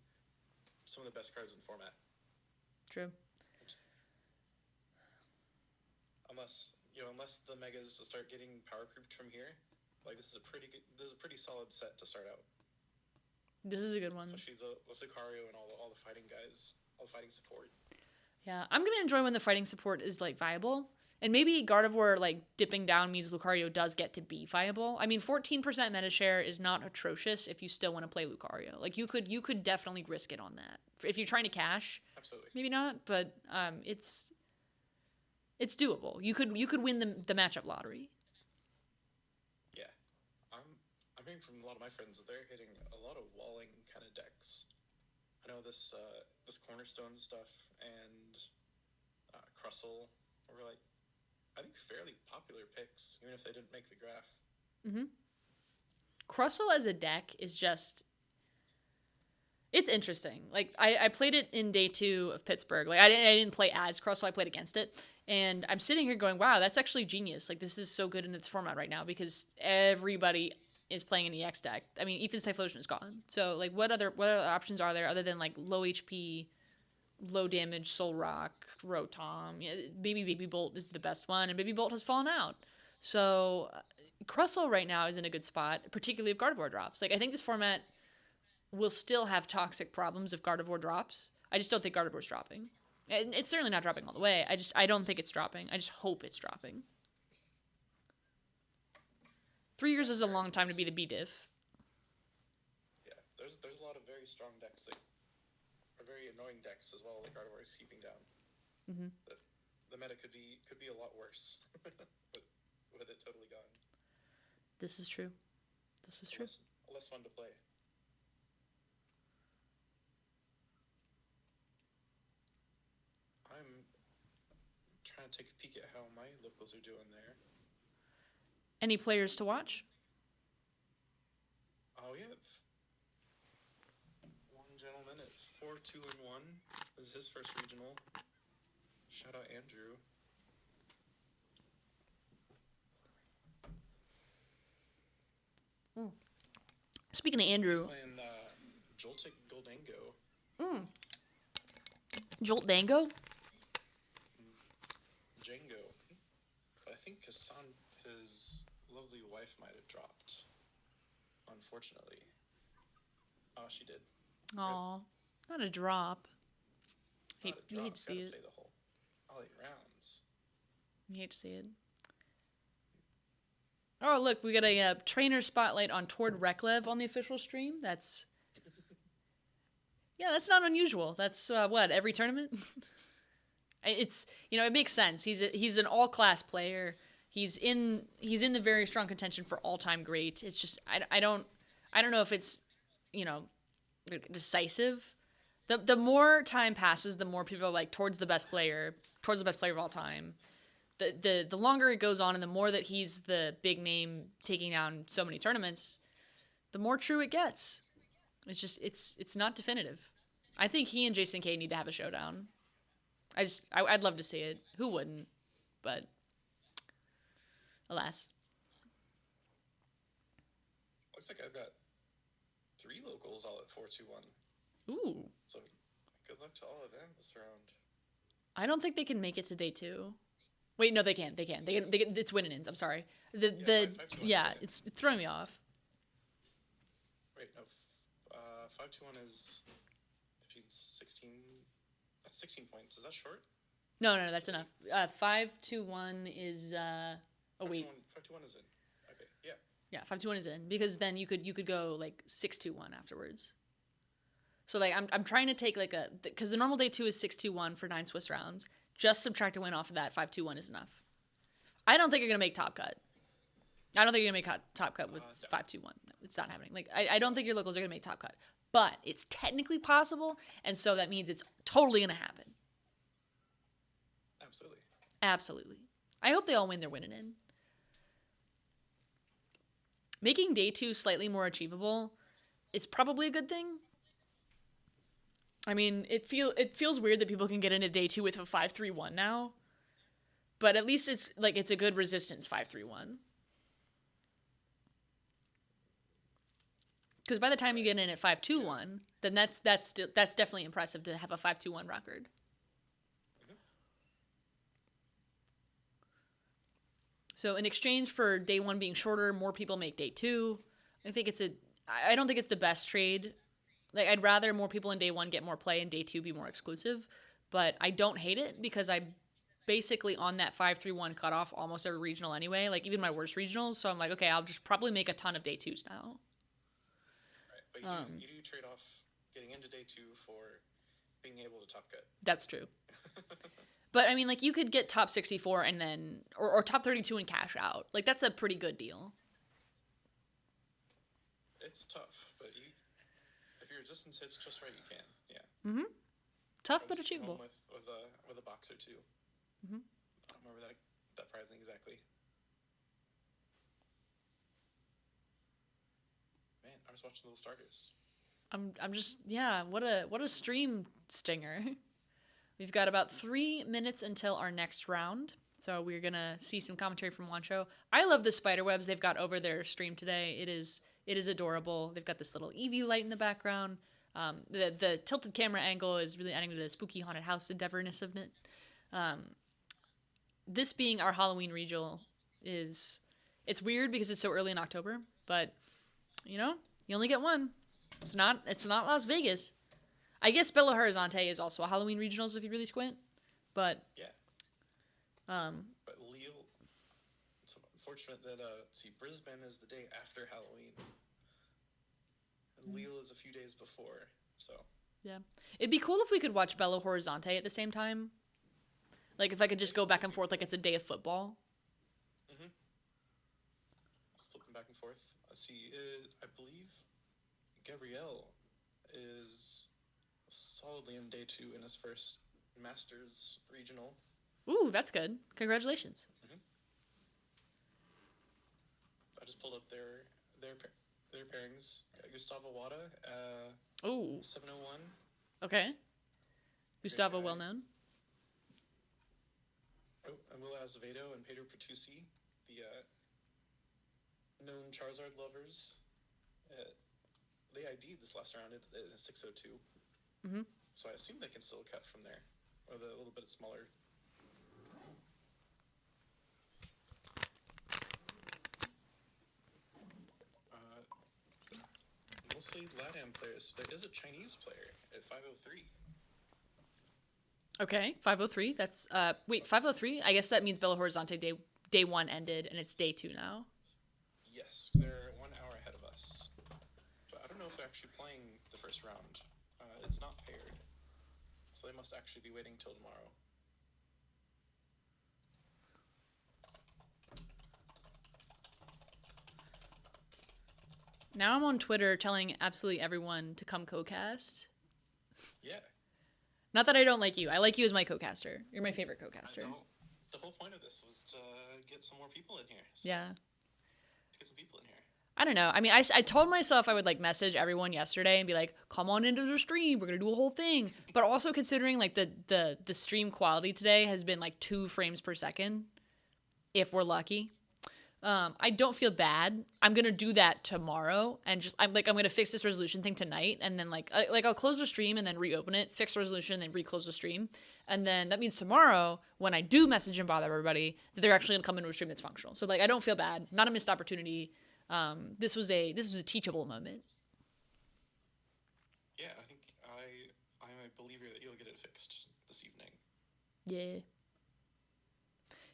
some of the best cards in the format. True. Unless the megas start getting power creeped from here, like this is a pretty solid set to start out. This is a good one. Especially with Lucario and all the fighting guys, all the fighting support. Yeah, I'm gonna enjoy when the fighting support is like viable, and maybe Gardevoir like dipping down means Lucario does get to be viable. I mean, 14% meta share is not atrocious if you still want to play Lucario. Like you could definitely risk it on that if you're trying to cash. Absolutely. Maybe not, but it's doable. You could win the matchup lottery. Yeah, I'm hearing from a lot of my friends that they're hitting a lot of walling kind of decks. I know this Cornerstone stuff and Crustle were like, I think, fairly popular picks, even if they didn't make the graph. Mm-hmm. Crustle as a deck is just... It's interesting. Like, I played it in day 2 of Pittsburgh. Like, I didn't play as Crustle, I played against it. And I'm sitting here going, wow, that's actually genius. Like, this is so good in its format right now because everybody is playing an EX deck. I mean, Ethan's Typhlosion is gone. So, like, what other options are there other than, like, low HP, low damage, Soul Rock, Rotom? Yeah, maybe Baby Bolt is the best one, and Baby Bolt has fallen out. So, Crustle right now is in a good spot, particularly if Gardevoir drops. Like, I think this format will still have toxic problems if Gardevoir drops. I just don't think Gardevoir's dropping. And it's certainly not dropping all the way. I don't think it's dropping. I just hope it's dropping. 3 years is a long time to be the B-diff. Yeah, there's a lot of very strong decks that are very annoying decks as well that Gardevoir is keeping down. Mm-hmm. The meta could be a lot worse with it totally gone. This is true. This is true. Less fun to play. I'm trying to take a peek at how my locals are doing there. Any players to watch? Oh, we have one gentleman at 4-2-1. This is his first regional. Shout out Andrew. Speaking of Andrew, Playing Joltik Goldango. Jolt Dango? Django. But I think Hassan, his lovely wife, might have dropped. Unfortunately. Oh, she did. Aw, not a drop. Not a drop. Hate to see Gotta it. play the whole all 8 rounds. You hate to see it. Oh, look, we got a trainer spotlight on Tord Reklev on the official stream. That's not unusual. That's what, every tournament? It's, it makes sense. He's an all-class player. He's in the very strong contention for all-time great. It's just I don't know if it's, decisive. The more time passes, the more people are like towards the best player of all time. The longer it goes on and the more that he's the big name taking down so many tournaments, the more true it gets. It's just it's not definitive. I think he and Jason K need to have a showdown. I'd love to see it. Who wouldn't? But alas. Looks like I've got 3 locals all at 4-2-1. Ooh. So good luck to all of them this round. I don't think they can make it to day 2. Wait, no, they can. They can. It's win and ins. I'm sorry. It's throwing me off. Wait, no. 5-2-1 is 15, 16. That's 16 points. Is that short? No, that's enough. 5-2-1 is oh wait. 5-2-1 is in. Okay, yeah. Yeah, 5-2-1 is in because then you could go like 6-2-1 afterwards. So like I'm trying to take like because the normal day 2 is 6-2-1 for 9 Swiss rounds. Just subtract a win off of that. 5-2-1 is enough. I don't think you're gonna make top cut. I don't think you're gonna make top cut with 5-2-1. It's not happening. Like I don't think your locals are gonna make top cut, but it's technically possible, and so that means it's totally gonna happen. Absolutely. Absolutely. I hope they all win their win and in. Making day 2 slightly more achievable is probably a good thing. I mean, it feels weird that people can get into day 2 with a 5-3-1 now, but at least it's a good resistance 5-3-1. because by the time you get in at 5-2-1, then that's definitely impressive to have a 5-2-1 record. So in exchange for day 1 being shorter, more people make day 2. I don't think it's the best trade. Like, I'd rather more people in day 1 get more play and day 2 be more exclusive, but I don't hate it because I basically on that 5-3-1 cutoff almost every regional anyway, like even my worst regionals. So I'm like, okay, I'll just probably make a ton of day 2s now. Right, but you do trade off getting into day 2 for being able to top cut. That's true. But I mean, like, you could get top 64 and then, or top 32 and cash out. Like, that's a pretty good deal. It's tough, but if your resistance hits just right, you can. Yeah. Tough but achievable. With a box or 2. I don't remember that pricing exactly. Man, I was watching Little Starters. I'm just, yeah, what a stream stinger. We've got about 3 minutes until our next round. So we're going to see some commentary from Wancho. I love the spider webs they've got over their stream today. It is adorable. They've got this little Eevee light in the background. The tilted camera angle is really adding to the spooky haunted house endeavorness of it. This being our Halloween regional it's weird because it's so early in October, but you know, you only get one. It's not Las Vegas. I guess Belo Horizonte is also a Halloween regionals if you really squint, but yeah. But Lille, it's unfortunate that Brisbane is the day after Halloween, and Lille is a few days before. So yeah, it'd be cool if we could watch Belo Horizonte at the same time. Like, if I could just go back and forth like it's a day of football. Flipping back and forth. Let's see. I believe Gabriel is solidly in day 2 in his first Masters regional. Ooh, that's good. Congratulations. I just pulled up their pairings. Gustavo Wada, 701. Okay. Gustavo, well known. Oh, and Will Azevedo and Pedro Pertusi, the known Charizard lovers. They ID'd this last round at 602. So I assume they can still cut from there, or a little bit smaller. Mostly LATAM players. There is a Chinese player at 503. Okay, 503. That's 503. I guess that means Belo Horizonte day 1 ended and it's day 2 now. Yes, they're 1 hour ahead of us. But I don't know if they're actually playing the first round. It's not paired, so they must actually be waiting till tomorrow. Now I'm on Twitter telling absolutely everyone to come co-cast. Yeah. Not that I don't like you. I like you as my co-caster. You're my favorite co-caster. The whole point of this was to get some more people in here. So Yeah. Let's get some people in here. I don't know. I mean, I told myself I would like message everyone yesterday and be like, come on into the stream. We're going to do a whole thing. But also considering like the stream quality today has been like 2 frames per second, if we're lucky. I don't feel bad. I'm going to do that tomorrow and I'm going to fix this resolution thing tonight. And then like I'll close the stream and then reopen it, fix the resolution, and then reclose the stream. And then that means tomorrow when I do message and bother everybody that they're actually going to come into a stream that's functional. So like, I don't feel bad. Not a missed opportunity. This was a teachable moment. Yeah, I think I'm a believer that you'll get it fixed this evening. Yeah.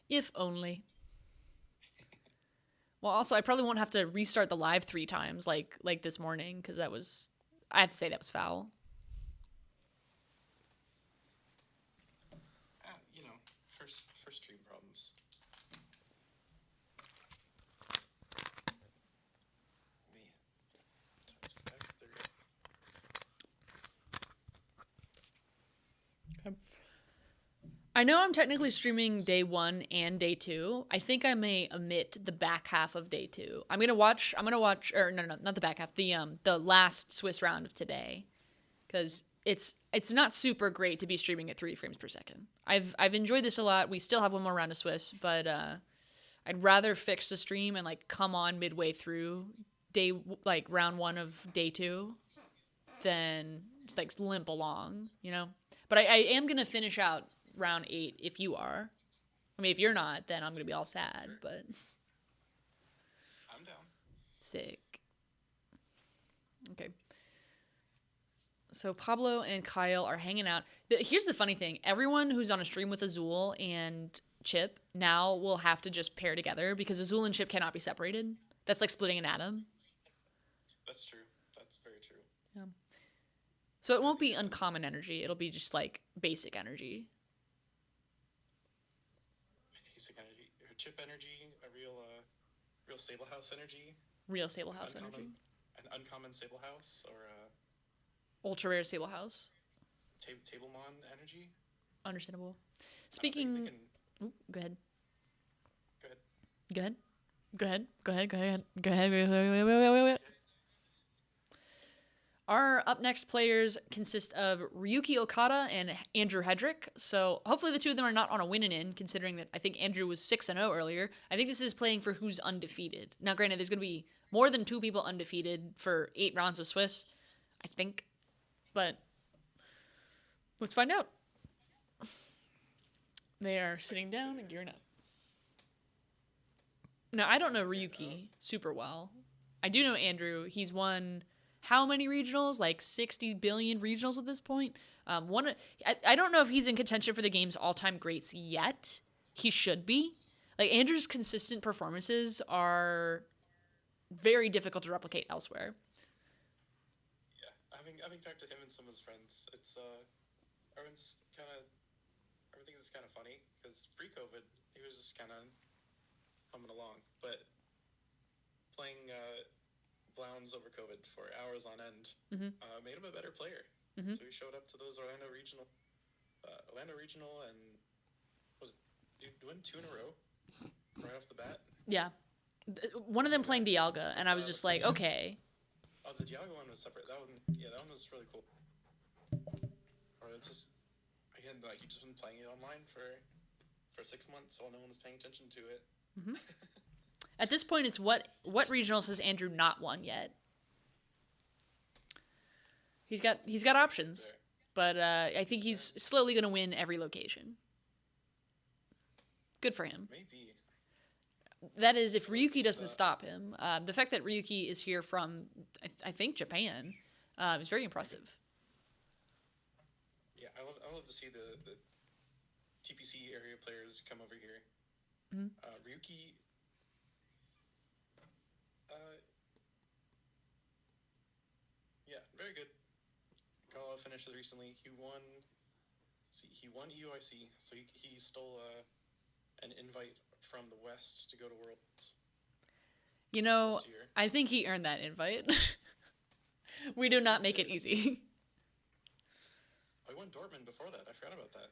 If only. Well, also, I probably won't have to restart the live 3 times like this morning, because I have to say that was foul. First stream problems. I know I'm technically streaming day 1 and day 2. I think I may omit the back half of day 2. I'm gonna watch, or no, not the back half. The last Swiss round of today, because it's not super great to be streaming at 3 frames per second. I've enjoyed this a lot. We still have one more round of Swiss, but I'd rather fix the stream and like come on midway through round 1 of day 2, then just like limp along, you know. But I am gonna finish out round 8 if you are. I mean, if you're not, then I'm gonna be all sad. But I'm down. sick. Okay. So Pablo and Kyle are hanging out. Here's the funny thing. Everyone who's on a stream with Azul and Chip now will have to just pair together because Azul and Chip cannot be separated. That's like splitting an atom. That's true. That's very true. Yeah. So it won't be uncommon energy. It'll be just like basic energy. Basic energy. Chip energy, a real Sable House energy. Real Sable House energy. An uncommon Sable House or Ultra rare Sable House. Tablemon energy. Understandable. Speaking... Ooh, go ahead. Go ahead. Go ahead. Go ahead. Go ahead. Go ahead. Wait. Our up next players consist of Ryuki Okada and Andrew Hedrick. So hopefully the two of them are not on a win and in, considering that I think Andrew was 6-0 earlier. I think this is playing for who's undefeated. Now, granted, there's going to be more than 2 people undefeated for 8 rounds of Swiss, I think. But let's find out. They are sitting down and gearing up. Now, I don't know Ryuki super well. I do know Andrew. He's won how many regionals? Like 60 billion regionals at this point. I don't know if he's in contention for the game's all-time greats yet. He should be. Like, Andrew's consistent performances are very difficult to replicate elsewhere. Yeah, having talked to him and some of his friends, it's everything is kind of funny because pre-COVID he was just kind of humming along, but playing Blounds over COVID for hours on end made him a better player. So he showed up to those Orlando Regional, and was win 2 in a row right off the bat. Yeah, one of them playing Dialga, and I was just like, okay. Oh, the Dialga one was separate. That one was really cool. Or it's just again like he just been playing it online for 6 months while no one was paying attention to it. At this point, it's what regionals has Andrew not won yet? He's got options, but I think he's slowly going to win every location. Good for him. Maybe. That is, if Ryuki doesn't stop him. The fact that Ryuki is here from, I think, Japan is very impressive. Yeah, I love to see the TPC area players come over here. Ryuki... yeah, very good. Got a lot of finishes recently. He won EUIC, so he stole an invite from the West to go to Worlds. You know, I think he earned that invite. We do not make it easy. I won Dortmund before that. I forgot about that.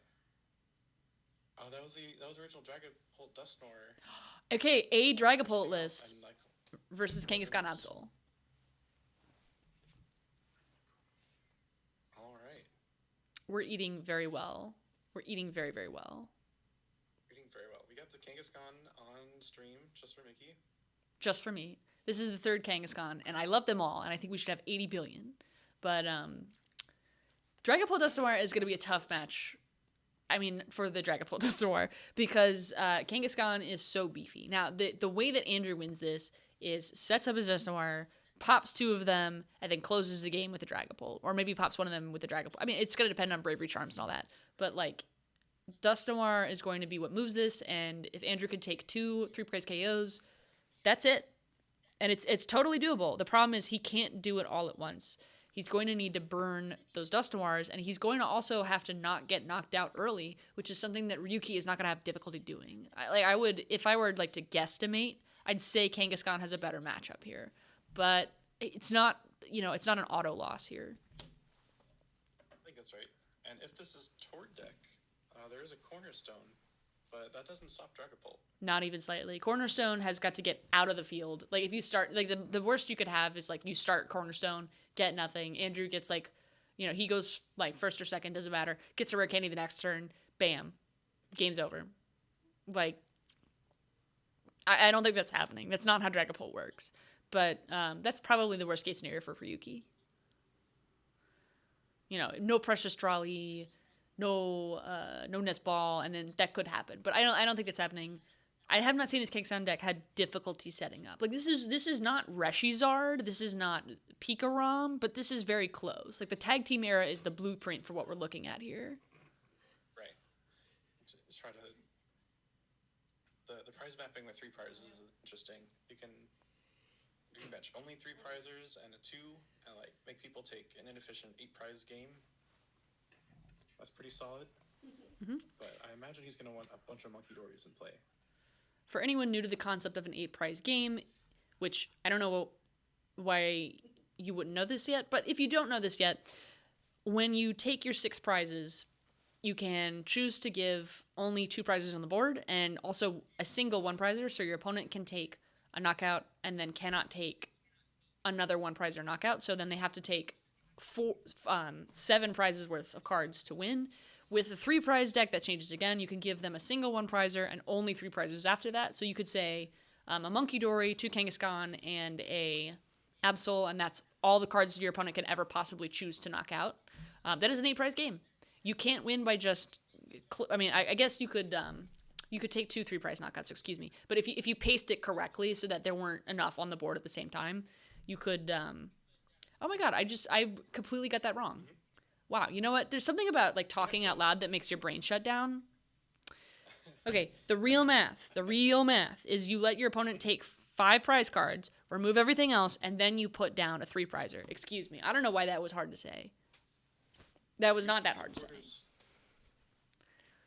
Oh, that was the original Dragapult Dustnor. Okay, a Dragapult list versus Kangaskhan Absol. All right. We're eating very well. We're eating very, very well. Eating very well. We got the Kangaskhan on stream just for Mickey. Just for me. This is the 3rd Kangaskhan, and I love them all, and I think we should have 80 billion. But Dragapult Dustnoir is going to be a tough match. I mean, for the Dragapult Dustnoir, because Kangaskhan is so beefy. Now, the way that Andrew wins this is sets up his Dustnoir, pops 2 of them, and then closes the game with the Dragapult. Or maybe pops 1 of them with the Dragapult. I mean, it's going to depend on Bravery Charms and all that. But, like, Dustnoir is going to be what moves this, and if Andrew could take 2 3-prize KOs, that's it. And it's totally doable. The problem is he can't do it all at once. He's going to need to burn those Dustnoirs, and he's going to also have to not get knocked out early, which is something that Ryuki is not going to have difficulty doing. If I were like to guesstimate, I'd say Kangaskhan has a better matchup here, but it's not an auto loss here. I think that's right. And if this is Tord deck, there is a Cornerstone, but that doesn't stop Dragapult. Not even slightly. Cornerstone has got to get out of the field. Like, if you start, like, the worst you could have is, like, you start Cornerstone, get nothing. Andrew gets, like, he goes, like, 1st or 2nd, doesn't matter. Gets a Rare Candy the next turn. Bam. Game's over. Like, I don't think that's happening. That's not how Dragapult works. but that's probably the worst case scenario for Ryuki. You know, no precious trolley, no nest ball, and then that could happen. But I don't think that's happening. I have not seen his Kangaskhan deck had difficulty setting up. Like this is not Reshizard, this is not Pikarom, but this is very close. Like the tag team era is the blueprint for what we're looking at here. Right. Just try to the prize mapping with 3 prizes is interesting. You can bench only 3 prizers and a 2, and like make people take an inefficient 8 prize game. That's pretty solid. But I imagine he's going to want a bunch of Monkey Dories in play. For anyone new to the concept of an 8 prize game, which I don't know why you wouldn't know this yet, but if you don't know this yet, when you take your 6 prizes, you can choose to give only 2 prizes on the board and also a single 1 prizer, so your opponent can take a knockout and then cannot take another 1 prizer knockout. So then they have to take 7 prizes worth of cards to win. With a 3 prize deck, that changes again. You can give them a single 1 prizer and only 3 prizes after that. So you could say a Monkey Dory, 2 Kangaskhan, and a Absol, and that's all the cards your opponent can ever possibly choose to knock out. That is an 8 prize game. You can't win by just. I guess you could. You could take 2 3 prize knockouts. Excuse me. But if you paced it correctly so that there weren't enough on the board at the same time, you could. Oh my god! I completely got that wrong. Wow. You know what? There's something about like talking out loud that makes your brain shut down. Okay. The real math is you let your opponent take 5 prize cards, remove everything else, and then you put down a 3 prizer. Excuse me. I don't know why that was hard to say. That was not that hard to say.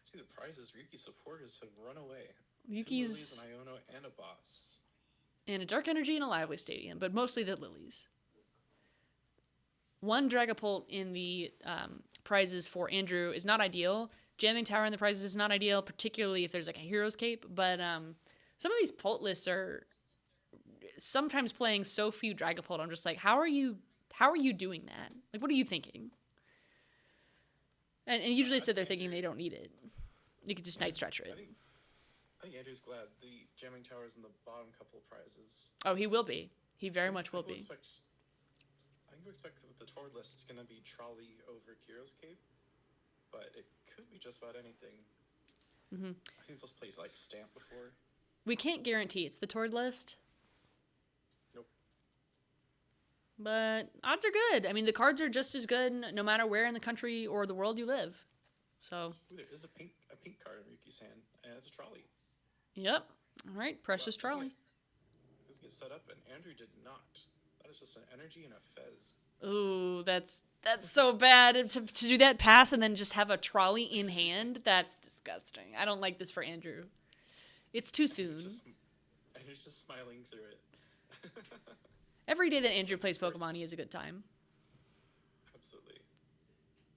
See the prizes. Ryuki supporters have run away. Ryuki's 2 Lilies, an Iono, and a boss. And a Dark Energy and a Lively Stadium, but mostly the Lilies. 1 Dragapult in the prizes for Andrew is not ideal. Jamming Tower in the prizes is not ideal, particularly if there's like a Hero's Cape. But some of these Pult lists are sometimes playing so few Dragapult. I'm just like, how are you doing that? Like, what are you thinking? And usually they're thinking they don't need it. You could just Night Stretcher it. I think Andrew's glad the Jamming Tower is in the bottom couple of prizes. Oh, he will be. He very much will be. I think we expect with the Tord list it's going to be Trolley over Hero's Cape, but it could be just about anything. I think those plays like Stamp before. We can't guarantee it's the Tord list. Nope. But odds are good. I mean, the cards are just as good no matter where in the country or the world you live. So. Ooh, there is a pink card in Ryuki's hand, and it's a Trolley. Yep. All right, Precious Trolley. Does it get set up? And Andrew did not. That is just an energy and a fez. Ooh, that's so bad to do that pass and then just have a trolley in hand. That's disgusting. I don't like this for Andrew. It's too soon. And he's just smiling through it. Every day that Andrew plays Pokemon, he has a good time. Absolutely.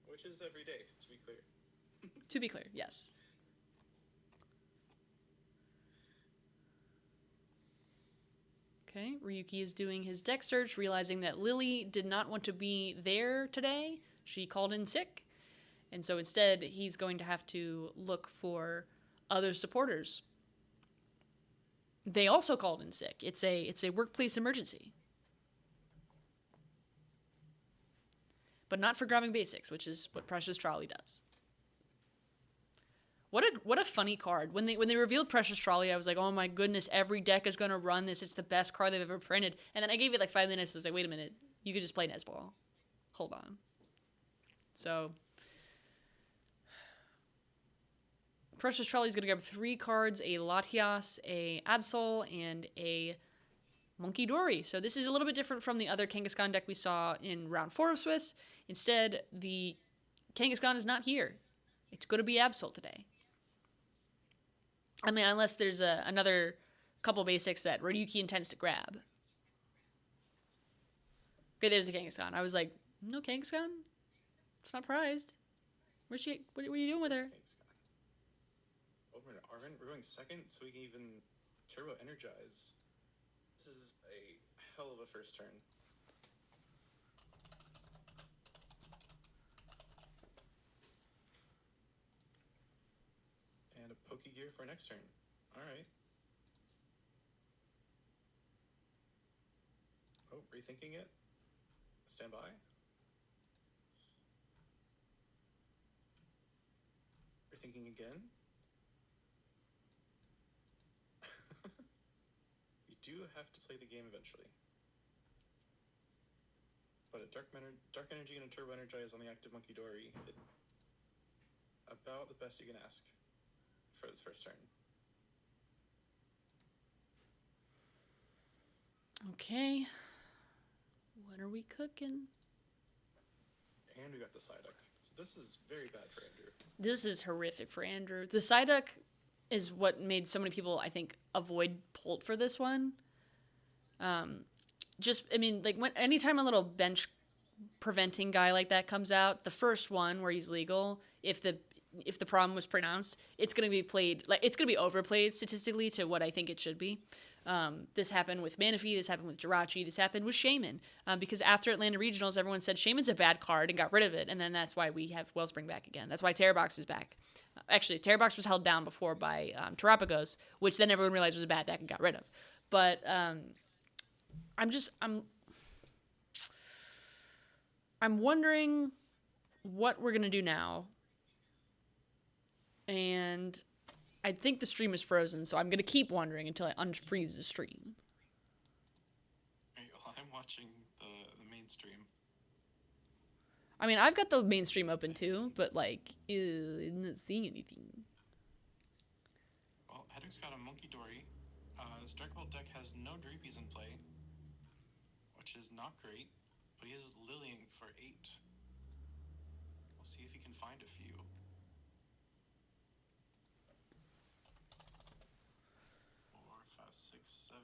Which is every day, to be clear. To be clear, yes. Okay, Ryuki is doing his deck search, realizing that Lily did not want to be there today. She called in sick. And so instead, he's going to have to look for other supporters. They also called in sick. It's a workplace emergency. But not for grabbing basics, which is what Precious Trolley does. What a funny card. When they revealed Precious Trolley, I was like, oh my goodness, every deck is going to run this. It's the best card they've ever printed. And then I gave it like 5 minutes. I was like, wait a minute. You could just play Nesball. Hold on. So, Precious Trolley is going to grab 3 cards, a Latias, a Absol, and a Monkey Dory. So this is a little bit different from the other Kangaskhan deck we saw in round 4 of Swiss. Instead, the Kangaskhan is not here. It's going to be Absol today. I mean, unless there's another couple basics that Ryuki intends to grab. Okay, there's the Kangaskhan. I was like, no Kangaskhan? It's not prized. Where's she? What are you doing with her? Oh, we're going second, so we can even turbo energize. This is a hell of a first turn. And a Pokegear for next turn. Alright. Rethinking it. Stand by. Rethinking again. You do have to play the game eventually. But a Dark Energy and a Turbo Energize on the active Monkey Dory, about the best you can ask for this first turn. Okay. What are we cooking? And we got the Psyduck. So this is very bad for Andrew. This is horrific for Andrew. The Psyduck is what made so many people, I think, avoid Polt for this one. Anytime a little bench preventing guy like that comes out, the first one where he's legal, if the problem was pronounced, it's gonna be played it's gonna be overplayed statistically to what I think it should be. This happened with Manaphy, this happened with Jirachi, this happened with Shaman. Because after Atlanta Regionals, everyone said Shaman's a bad card and got rid of it, and then that's why we have Wellspring back again. That's why Terrorbox is back. Actually, Terrorbox was held down before by Terrapagos, which then everyone realized was a bad deck and got rid of. But I'm wondering what we're gonna do now. And I think the stream is frozen, so I'm gonna keep wondering until I unfreeze the stream. Right, well, I'm watching the main stream. I mean, I've got the main stream open too, but I'm not seeing anything. Well, Hedrick's got a Monkey Dory. His Dracobolt deck has no Dreepies in play, which is not great, but he is Lilying for 8. We'll see if he can find a few. Four, five, six, 7,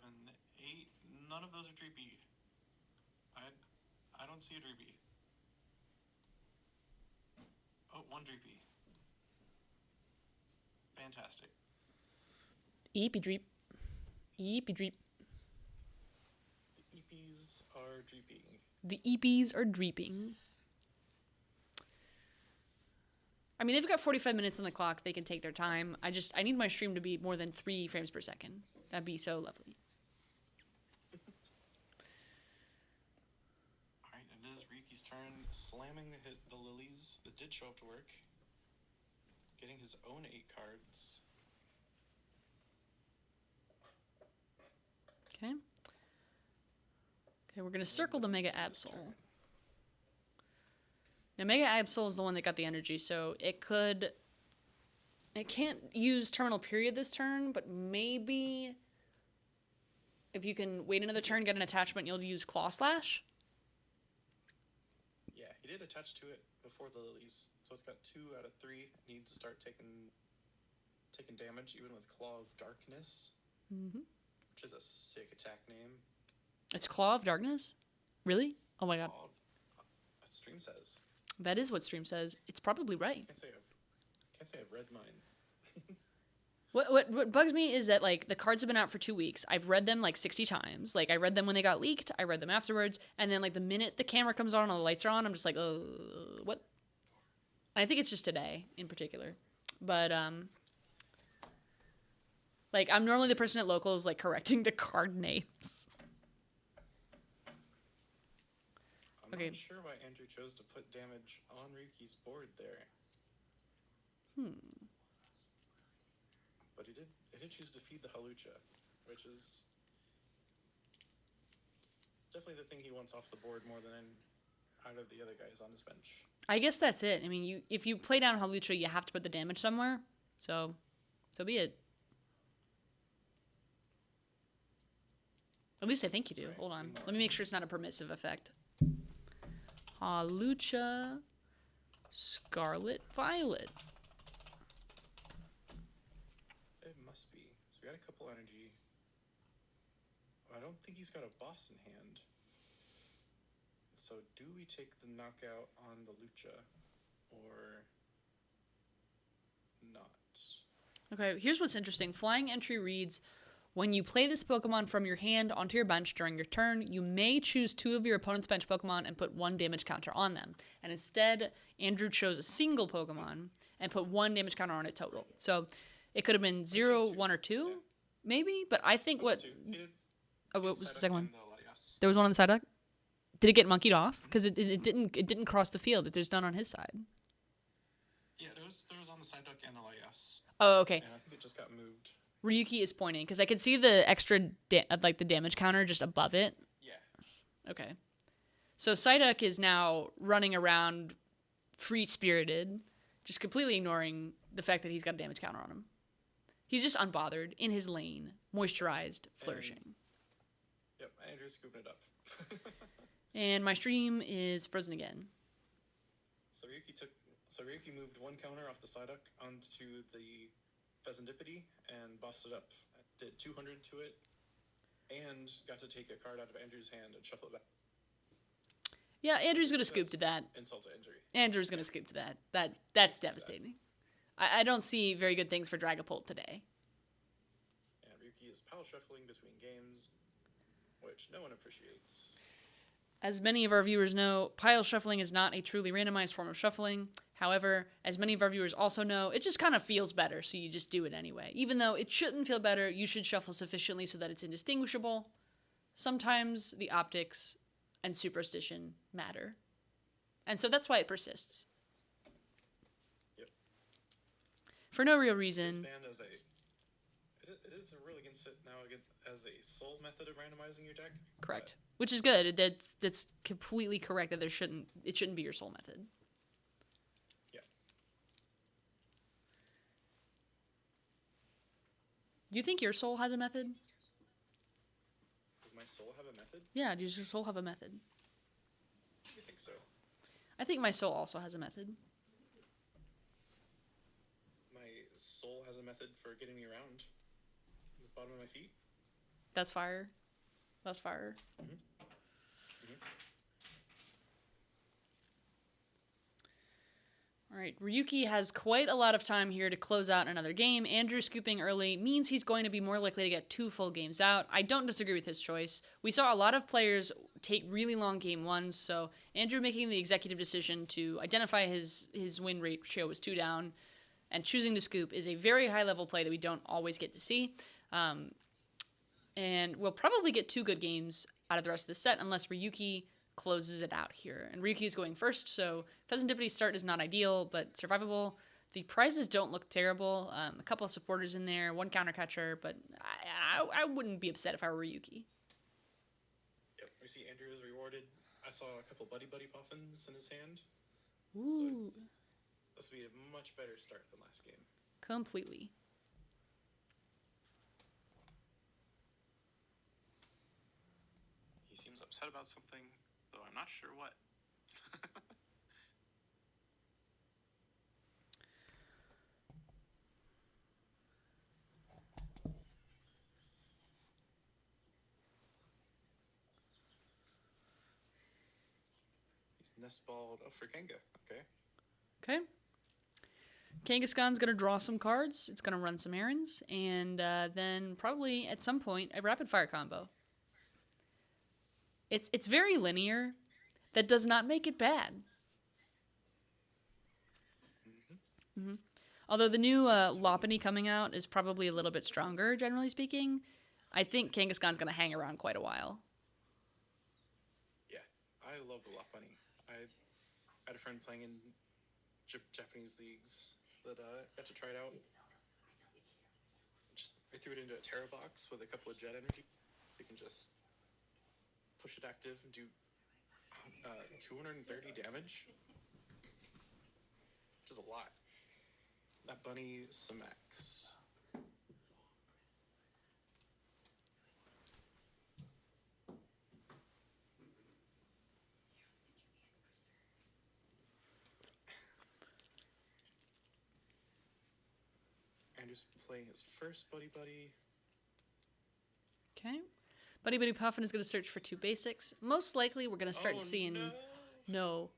8. None of those are Dreepy. I don't see a Dreepy. Oh, one Dreepy. Fantastic. Eepy dreep. Eepy dreep. The EPs are dreeping. The EPs are dreeping. I mean, they've got 45 minutes on the clock. They can take their time. I need my stream to be more than 3 frames per second. That'd be so lovely. Alright, it is Riki's turn, slamming the lilies that did show up to work. Getting his own 8 cards. Okay. Okay, we're going to circle the Mega Absol. Now, Mega Absol is the one that got the energy, so it can't use Terminal Period this turn, but maybe if you can wait another turn, get an attachment, you'll use Claw Slash. Yeah, he did attach to it before the lilies, so it's got 2 out of 3. It needs to start taking damage, even with Claw of Darkness, which is a sick attack name. It's Claw of Darkness? Really? Oh my god. What stream says. That is what stream says. It's probably right. Can't say I've read mine. What bugs me is that the cards have been out for 2 weeks. I've read them 60 times. I read them when they got leaked. I read them afterwards, and then the minute the camera comes on and the lights are on, I'm just what? And I think it's just today in particular, but I'm normally the person at locals correcting the card names. I'm not sure why Andrew chose to put damage on Riki's board there. But he did choose to feed the Halucha, which is definitely the thing he wants off the board more than out of the other guys on his bench. I guess that's it. I mean, if you play down Halucha, you have to put the damage somewhere. So be it. At least I think you do. Hold on. Let me make sure it's not a permissive effect. Halucha, Scarlet Violet. It must be. So we got a couple energy. I don't think he's got a boss in hand. So do we take the knockout on the Lucha or not? Okay, here's what's interesting. Flying Entry reads, when you play this Pokemon from your hand onto your bench during your turn, you may choose 2 of your opponent's bench Pokemon and put 1 damage counter on them. And instead, Andrew chose a single Pokemon and put 1 damage counter on it total. So it could have been 0, 1, or 2, maybe? But I think what... Two. Oh, what was the second one? Yes. There was one on the side deck? Did it get monkeyed off? Because it didn't cross the field. There's none on his side. Yeah, there was on the side duck and the LIS. Oh, okay. And I think it just got moved. Ryuki is pointing because I could see the extra the damage counter just above it. Yeah. Okay. So Psyduck is now running around free-spirited, just completely ignoring the fact that he's got a damage counter on him. He's just unbothered, in his lane, moisturized, flourishing. Yep, Andrew's scooping it up. And my stream is frozen again. So Ryuki moved one counter off the Psyduck onto the Pheasantipity and bossed it up. Did 200 to it, and got to take a card out of Andrew's hand and shuffle it back. Yeah, Andrew's going to scoop to that. Insult to injury. Andrew's going to scoop to that. That's devastating. I don't see very good things for Dragapult today. And Ryuki is pile shuffling between games, which no one appreciates. As many of our viewers know, pile shuffling is not a truly randomized form of shuffling. However, as many of our viewers also know, it just kind of feels better, so you just do it anyway. Even though it shouldn't feel better, you should shuffle sufficiently so that it's indistinguishable. Sometimes the optics and superstition matter. And so that's why it persists. Yep. For no real reason. It is really against it now as a sole method of randomizing your deck. Correct. Which is good. That's completely correct that it shouldn't be your sole method. Yeah. Do you think your soul has a method? Does my soul have a method? Yeah, does your soul have a method? I think so. I think my soul also has a method. My soul has a method for getting me around the bottom of my feet. That's fire. That's fire. Mm-hmm. All right, Ryuki has quite a lot of time here to close out another game. Andrew scooping early means he's going to be more likely to get 2 full games out. I don't disagree with his choice. We saw a lot of players take really long game ones, so Andrew making the executive decision to identify his win ratio was 2 down and choosing to scoop is a very high-level play that we don't always get to see. And we'll probably get 2 good games out of the rest of the set unless Ryuki closes it out here. And Ryuki is going first, so Pheasantipity's start is not ideal, but survivable. The prizes don't look terrible. A couple of supporters in there, 1 counter catcher, but I wouldn't be upset if I were Ryuki. Yep, we see Andrew is rewarded. I saw a couple buddy puffins in his hand. Ooh. So this will be a much better start than last game. Completely. He seems upset about something, though I'm not sure what. He's nestballed. Oh, for Kenga. Okay. Okay. Kangaskhan's going to draw some cards. It's going to run some errands. And then probably at some point, a rapid fire combo. It's very linear. That does not make it bad. Mm-hmm. Although the new Lopunny coming out is probably a little bit stronger, generally speaking, I think Kangaskhan's going to hang around quite a while. Yeah, I love the Lopunny. I had a friend playing in Japanese leagues that got to try it out. I threw it into a Terra box with a couple of jet energy. You can just push it active and do 230 damage, which is a lot. That bunny smacks. Andrew's playing his first buddy. Okay. Buddy Puffin is going to search for 2 basics. Most likely, we're going to start seeing... No.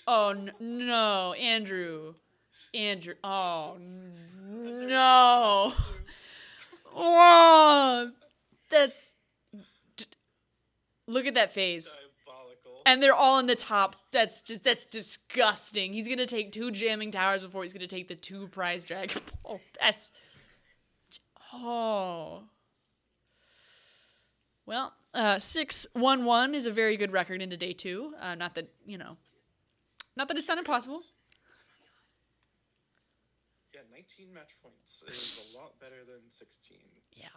Oh, no. Andrew. Oh, no. Oh, that's... Look at that face. Diabolical. And they're all in the top. That's disgusting. He's going to take 2 jamming towers before he's going to take the 2 prize Dragon Ball. That's... Oh. Well, 6-1-1 is a very good record into day 2. Not that it's not impossible. Yeah, 19 match points is a lot better than 16. Yeah.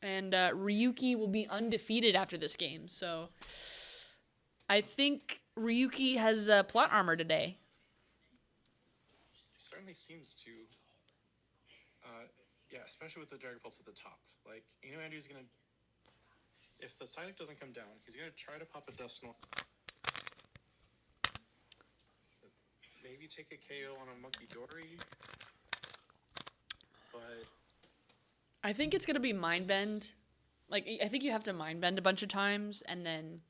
And Ryuki will be undefeated after this game, so I think Ryuki has plot armor today. It certainly seems to. Yeah, especially with the Dragon Pulse at the top. Like, Andrew's gonna... If the Psyduck doesn't come down, he's gonna try to pop a Dust North. Maybe take a KO on a Monkey Dory. But... I think it's going to be Mind Bend. Like, I think you have to Mind Bend a bunch of times and then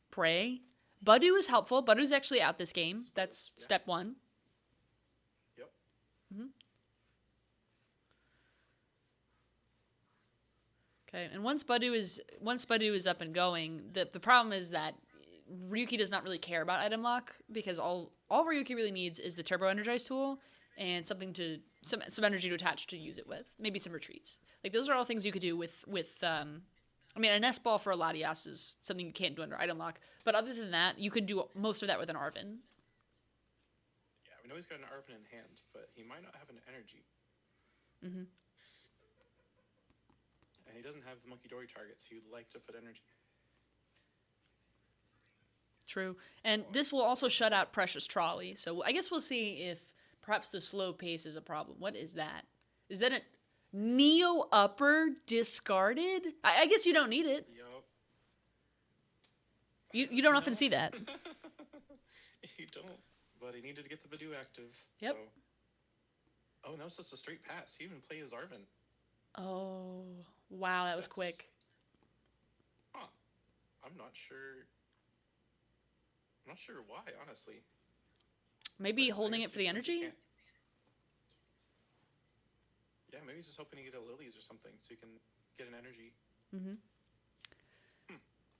pray. Budu is helpful. Budu's actually out this game. That's step 1. Yep. Mm-hmm. Okay, and once Budu is up and going, the problem is that Ryuki does not really care about item lock because all Ryuki really needs is the Turbo Energize tool and some energy to attach to use it with. Maybe some retreats. Like, those are all things you could do with a Nest Ball for a Latias is something you can't do under item lock. But other than that, you could do most of that with an Arven. Yeah, we know he's got an Arven in hand, but he might not have an energy. Mm-hmm. And he doesn't have the Monkey Dory targets. He would like to put energy. True. And this will also shut out Precious Trolley. So I guess we'll see if perhaps the slow pace is a problem. What is that? Is that a Neo Upper discarded? I guess you don't need it. Yup. You don't often see that. You don't. But he needed to get the Bidoo active. Yep. So. Oh, that was just a straight pass. He even played his Arven. Oh, wow, that was quick. Huh. I'm not sure why, honestly. Maybe But holding I it guess for the since he energy? can't- Yeah, maybe he's just hoping to get a Lilies or something so he can get an energy. Mm-hmm.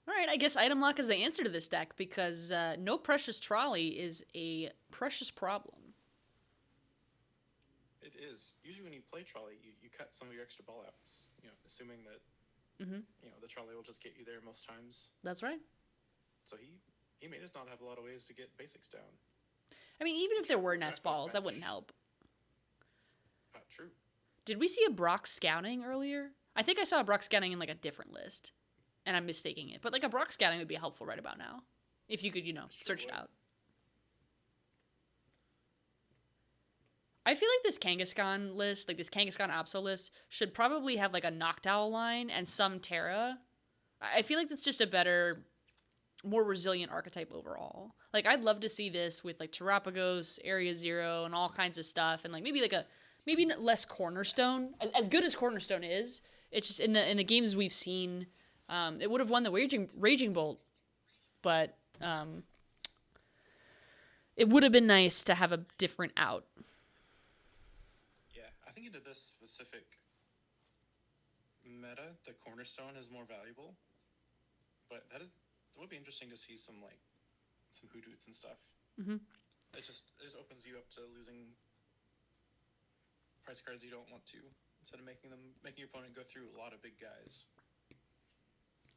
All right, I guess item lock is the answer to this deck because no Precious Trolley is a precious problem. It is. Usually when you play Trolley, you cut some of your extra ball outs, assuming that the Trolley will just get you there most times. That's right. So he may just not have a lot of ways to get basics down. I mean, even if there were Nest Balls, that wouldn't help. True. Did we see a Brock Scouting earlier? I think I saw a Brock Scouting in, like, a different list, and I'm mistaking it. But, like, a Brock Scouting would be helpful right about now, if you could, search it out. I feel like this Kangaskhan list, like this Kangaskhan Apso list, should probably have, like, a Noctowl line and some Terra. I feel like that's just a better, more resilient archetype overall. Like, I'd love to see this with, like, Terrapagos, Area Zero, and all kinds of stuff, and, like, maybe less Cornerstone. As good as Cornerstone is, it's just in the games we've seen, it would have won the Raging Bolt, but it would have been nice to have a different out. Yeah, I think into this specific meta, the Cornerstone is more valuable. But it would be interesting to see some Hoodoos and stuff. Mm-hmm. It just opens you up to losing price cards you don't want to, instead of making your opponent go through a lot of big guys.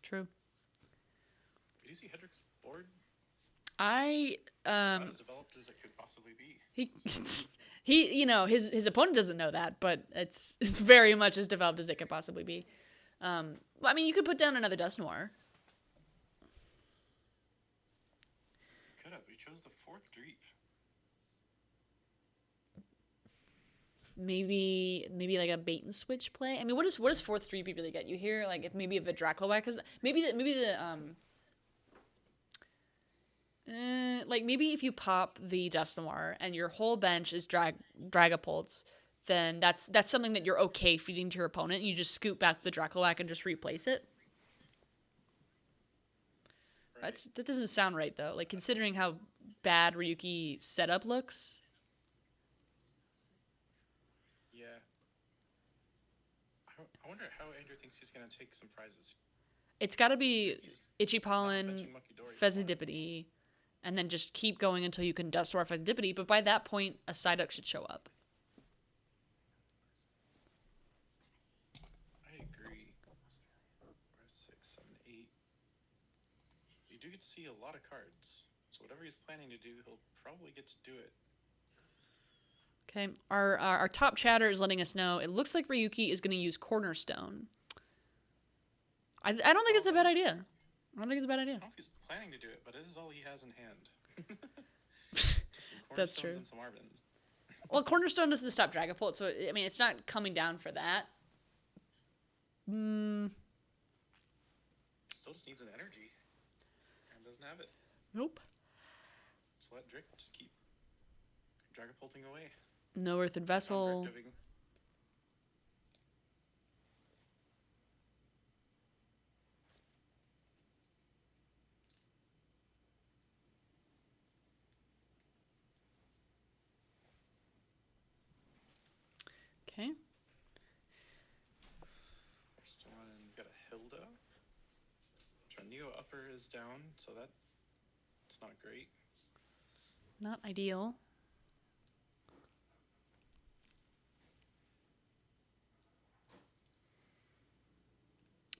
True. Do you see Hedrick's board? Not as developed as it could possibly be. His opponent doesn't know that, but it's very much as developed as it could possibly be. Well, I mean, you could put down another Dust Noir. Could have. We chose the 4th Dreep. Maybe like a bait and switch play. I mean, what does 4th Dreep really get you here? Like, if maybe a Draculawack, because maybe if you pop the Dust Noir and your whole bench is Dragapults, then that's something that you're okay feeding to your opponent. You just scoop back the Draculawack and just replace it. Right. That doesn't sound right, though. Like, considering how bad Ryuki's setup looks. Yeah. I wonder how Andrew thinks he's going to take some prizes. It's got to be Itchy Pollen, Pheasantipity, and then just keep going until you can Dust Dwarf Pheasantipity. But by that point, a Psyduck should show up. I agree. Where's 6? see a lot of cards. So whatever he's planning to do, he'll probably get to do it. Okay, our top chatter is letting us know it looks like Ryuki is going to use Cornerstone. I don't think it's a bad idea. I don't think it's a bad idea. I don't know if he's planning to do it, but it is all he has in hand. Just some That's cornerstones true. and some Arvins. Well, Cornerstone doesn't stop Dragapult, so I mean, it's not coming down for that. Still just needs an energy. And doesn't have it. Nope. So let Drick just keep Dragapulting away. No Earthen Vessel. Non-reactivating. Okay. First one, got a Hilda. Neo upper is down, so it's not great. Not ideal.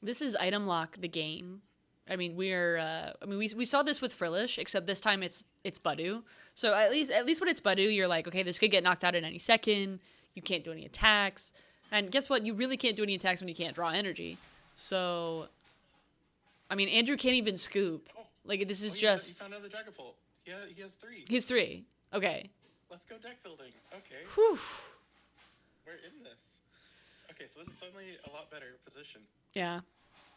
This is item lock the game. I mean, we saw this with Frillish, except this time it's Badu. So at least when it's Badu, you're like, okay, this could get knocked out at any second. You can't do any attacks. And guess what? You really can't do any attacks when you can't draw energy. So, I mean, Andrew can't even scoop. Like, this is just... He found another Dragapult. He has 3. He's 3. Okay. Let's go deck building. Okay. Whew. We're in this. Okay, so this is suddenly a lot better position. Yeah.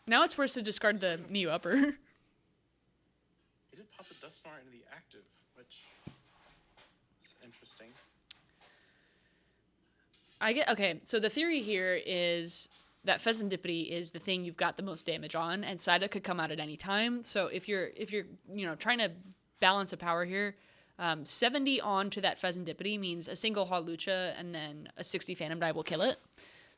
Now it's worse to discard the Mew upper. He did pop the Dusknoir into the active, which is interesting. Okay, so the theory here is that Pheasantipity is the thing you've got the most damage on, and Psyduck could come out at any time. So if you're trying to balance a power here, 70 on to that Pheasantipity means a single Hawlucha and then a 60 Phantom Dive will kill it.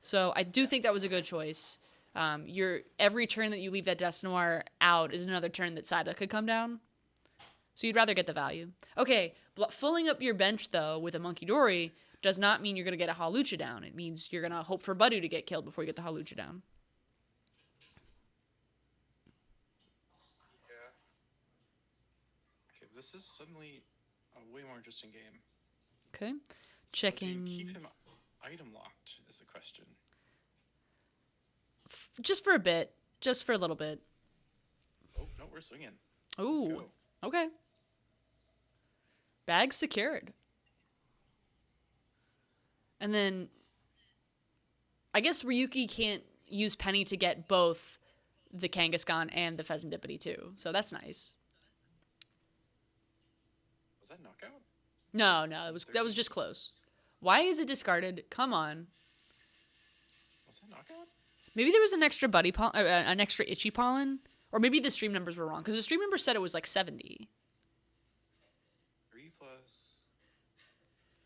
So I do think that was a good choice. Every turn that you leave that Dusknoir out is another turn that Psyduck could come down. So you'd rather get the value. Okay, filling up your bench though with a Monkey Dory does not mean you're going to get a Hawlucha down. It means you're going to hope for Badu to get killed before you get the Hawlucha down. Yeah. Okay, this is suddenly a way more interesting game. Okay. So Checking. do you keep him item locked is the question. Just for a bit. Just for a little bit. Oh, no, we're swinging. Ooh. Okay. Bag secured. And then I guess Ryuki can't use Penny to get both the Kangaskhan and the Pheasantipity too. So that's nice. Was that knockout? No, that was just close. Why is it discarded? Come on. Was that knockout? Maybe there was an extra an extra itchy pollen, or maybe the stream numbers were wrong because the stream number said it was like 70. 3 plus.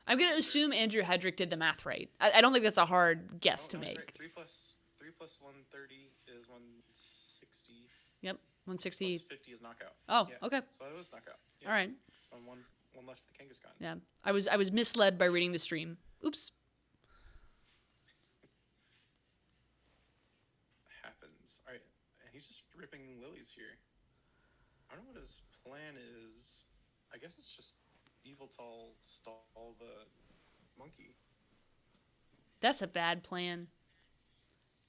I'm gonna assume Andrew Hedrick did the math right. I don't think that's a hard guess to No, make. right. 3 plus 130 is 160. Yep, 160. Plus 50 is knockout. Oh, yeah. okay. So it was knockout. Yeah. All right. One left for the Kangaskhan. Yeah, I was misled by reading the stream. Oops. Happens. All right, and he's just ripping lilies here. I don't know what his plan is. I guess it's just Eviltal stall the monkey. That's a bad plan.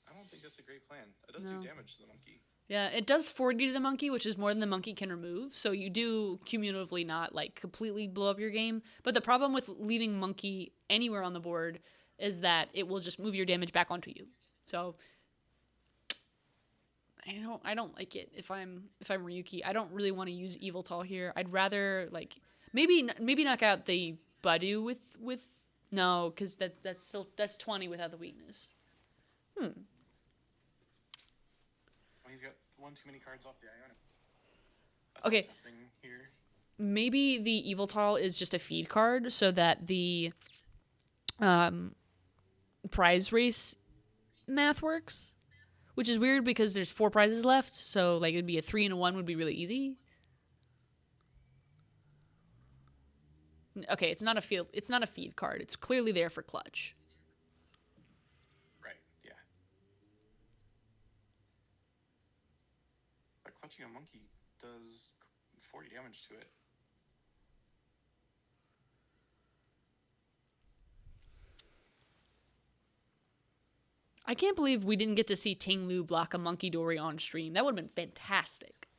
I don't think that's a great plan. It does No. do damage to the monkey. Yeah, it does 40 to the monkey, which is more than the monkey can remove. So you do cumulatively not like completely blow up your game. But the problem with leaving monkey anywhere on the board is that it will just move your damage back onto you. So I don't like it. If I'm Ryuki, I don't really want to use Eviltal here. I'd rather like maybe knock out the Badu with no, because that's 20 without the weakness. Well, he's got one too many cards off the Ionic. That's Okay. what's happening here. Maybe the Eviltal is just a feed card so that the prize race math works, which is weird because there's 4 prizes left, so like it would be a 3 and a 1 would be really easy. Okay, it's not a feed card. It's clearly there for clutch. Right, yeah. But clutching a monkey does 40 damage to it. I can't believe we didn't get to see Ting Lu block a Monkey Dory on stream. That would have been fantastic.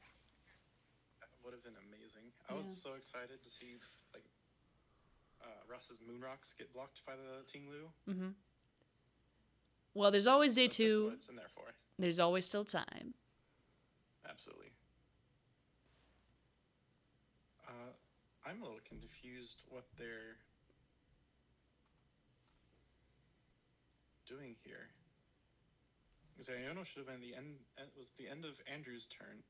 That would have been amazing. I was so excited to see like Ross's Moon Rocks get blocked by the Ting Lu. Mm-hmm. Well, there's always day 2. What it's in there for. There's always still time. Absolutely. I'm a little confused what they're doing here. Because Iono should have been the end. It was the end of Andrew's turn,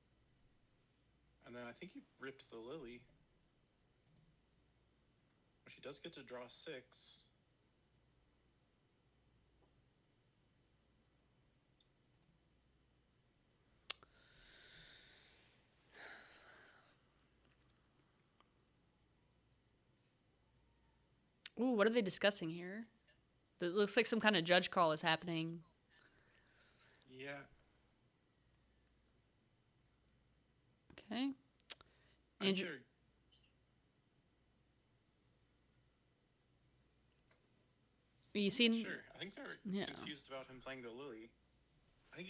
and then I think he ripped the Lily. She does get to draw 6. Ooh, what are they discussing here? It looks like some kind of judge call is happening. Yeah. Okay. Andrew. You seen? Sure. I think they're confused about him playing the Lily. I think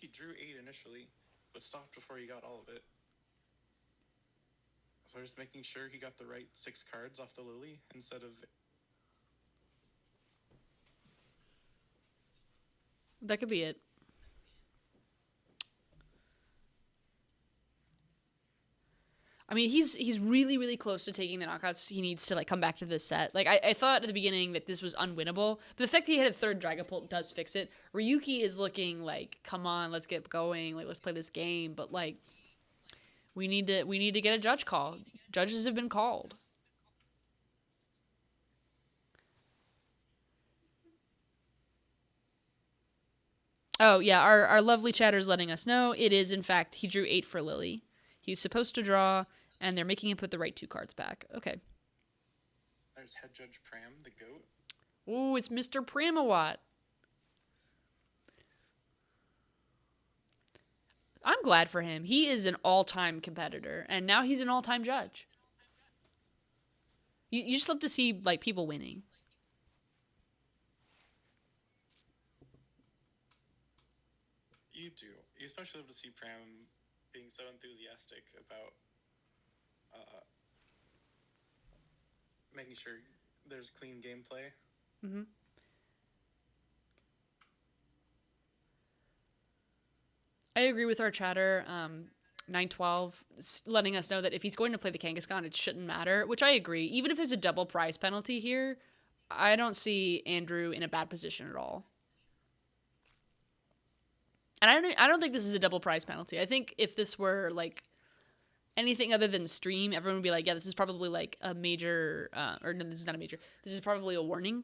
he drew 8 initially, but stopped before he got all of it. So just making sure he got the right 6 cards off the Lily instead of... That could be it. I mean, he's really, really close to taking the knockouts he needs to, like, come back to this set. Like, I thought at the beginning that this was unwinnable. But the fact that he had a 3rd Dragapult does fix it. Ryuki is looking like, come on, let's get going. Like, let's play this game. But, like, we need to get a judge call. Judges have been called. Oh, yeah, our lovely chatter's letting us know. It is, in fact, he drew 8 for Lily. He's supposed to draw, and they're making him put the right 2 cards back. Okay. There's Head Judge Pram, the goat. Ooh, it's Mr. Pramawat. I'm glad for him. He is an all-time competitor, and now he's an all-time judge. You just love to see, like, people winning. You do. You especially love to see Pram being so enthusiastic about making sure there's clean gameplay. Mm-hmm. I agree with our chatter, 912, letting us know that if he's going to play the Kangaskhan, it shouldn't matter, which I agree. Even if there's a double prize penalty here, I don't see Andrew in a bad position at all. And I don't think this is a double prize penalty. I think if this were, like, anything other than stream, everyone would be like, yeah, this is probably, like, a major, or no, this is not a major. This is probably a warning.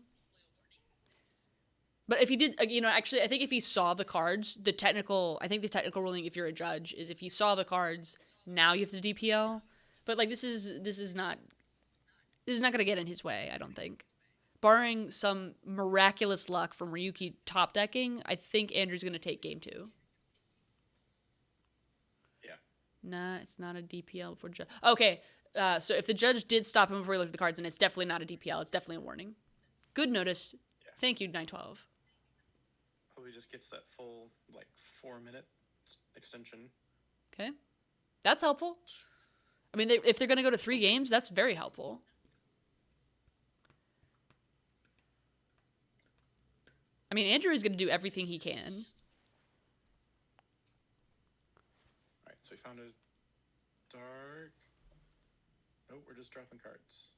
But if he did, actually, I think if he saw the cards, the technical ruling, if you're a judge, is if you saw the cards, now you have to DPL. But, like, this is not going to get in his way, I don't think. Barring some miraculous luck from Ryuki top decking, I think Andrew's going to take game 2. Yeah. Nah, it's not a DPL for judge. Okay, so if the judge did stop him before he looked at the cards, then it's definitely not a DPL. It's definitely a warning. Good notice. Yeah. Thank you, 912. Probably just gets that full, like, 4-minute extension. Okay. That's helpful. I mean, if they're going to go to 3 games, that's very helpful. I mean, Andrew is going to do everything he can. Alright, so we found a dark... Nope, we're just dropping cards.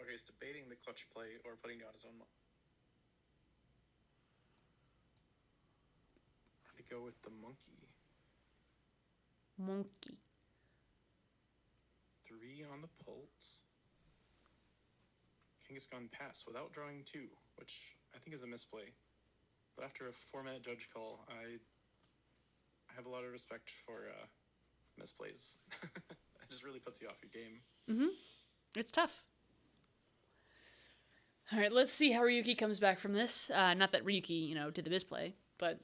Okay, he's debating the clutch play or putting down his own... I'm going to go with the monkey. Monkey. 3 on the pulse. Kangaskhan pass without drawing 2, which I think is a misplay. But after a 4-minute judge call, I have a lot of respect for misplays. It just really puts you off your game. Mm-hmm. It's tough. All right, let's see how Ryuki comes back from this. Not that Ryuki, did the misplay, but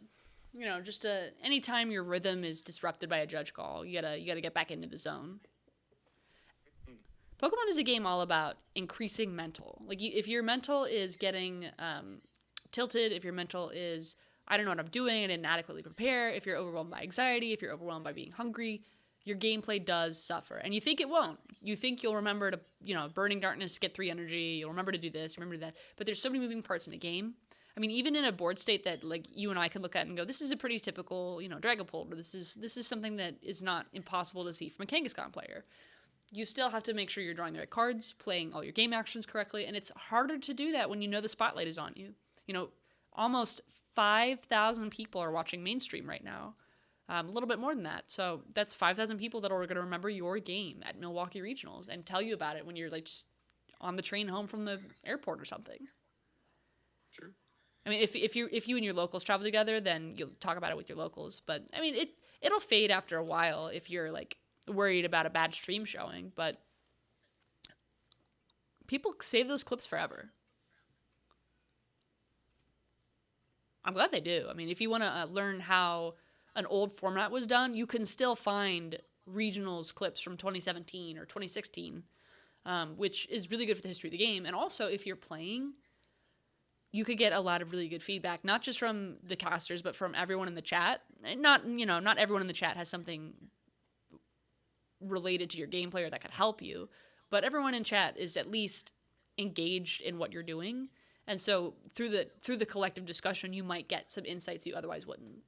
you know, just anytime your rhythm is disrupted by a judge call, you gotta get back into the zone. Pokemon is a game all about increasing mental. Like, if your mental is getting tilted, if your mental is, I don't know what I'm doing, I didn't adequately prepare, if you're overwhelmed by anxiety, if you're overwhelmed by being hungry, your gameplay does suffer. And you think it won't. You think you'll remember to, you know, Burning Darkness, get 3 energy, you'll remember to do this, remember that. But there's so many moving parts in a game. I mean, even in a board state that, like, you and I can look at and go, this is a pretty typical, you know, Dragapult, or this is something that is not impossible to see from a Kangaskhan player. You still have to make sure you're drawing the right cards, playing all your game actions correctly, and it's harder to do that when you know the spotlight is on you. You know, almost 5,000 people are watching mainstream right now. A little bit more than that. So that's 5,000 people that are going to remember your game at Milwaukee Regionals and tell you about it when you're, like, just on the train home from the airport or something. True. I mean, if you and your locals travel together, then you'll talk about it with your locals. But I mean, it'll fade after a while if you're, like, worried about a bad stream showing. But people save those clips forever. I'm glad they do. I mean, if you want to learn how an old format was done, you can still find regionals clips from 2017 or 2016, which is really good for the history of the game. And also, if you're playing, you could get a lot of really good feedback, not just from the casters, but from everyone in the chat. And not everyone in the chat has something related to your gameplay or that could help you, but everyone in chat is at least engaged in what you're doing. And so through the collective discussion, you might get some insights you otherwise wouldn't.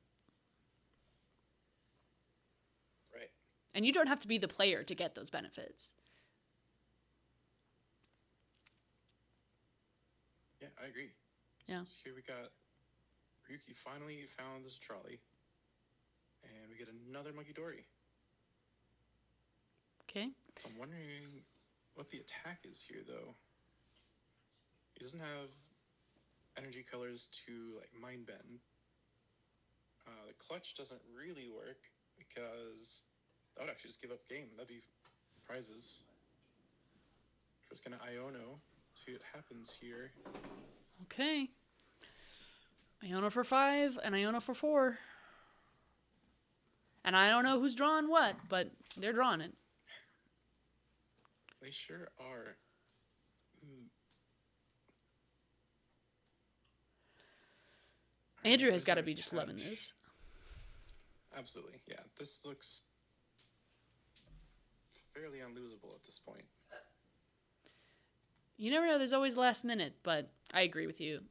Right. And you don't have to be the player to get those benefits. Yeah, I agree. Yeah. So here we got Ryuki finally found this trolley, and we get another Monkey Dory. Okay. So I'm wondering what the attack is here, though. He doesn't have energy colors to, like, Mind Bend. The clutch doesn't really work because that would actually just give up game. That'd be prizes. Just gonna Iono. See what happens here. Okay. Iono for 5 and Iono for 4. And I don't know who's drawing what, but they're drawing it. They sure are. Andrew has got to be just loving this. Absolutely, yeah. This looks fairly unlosable at this point. You never know, there's always last minute, but I agree with you.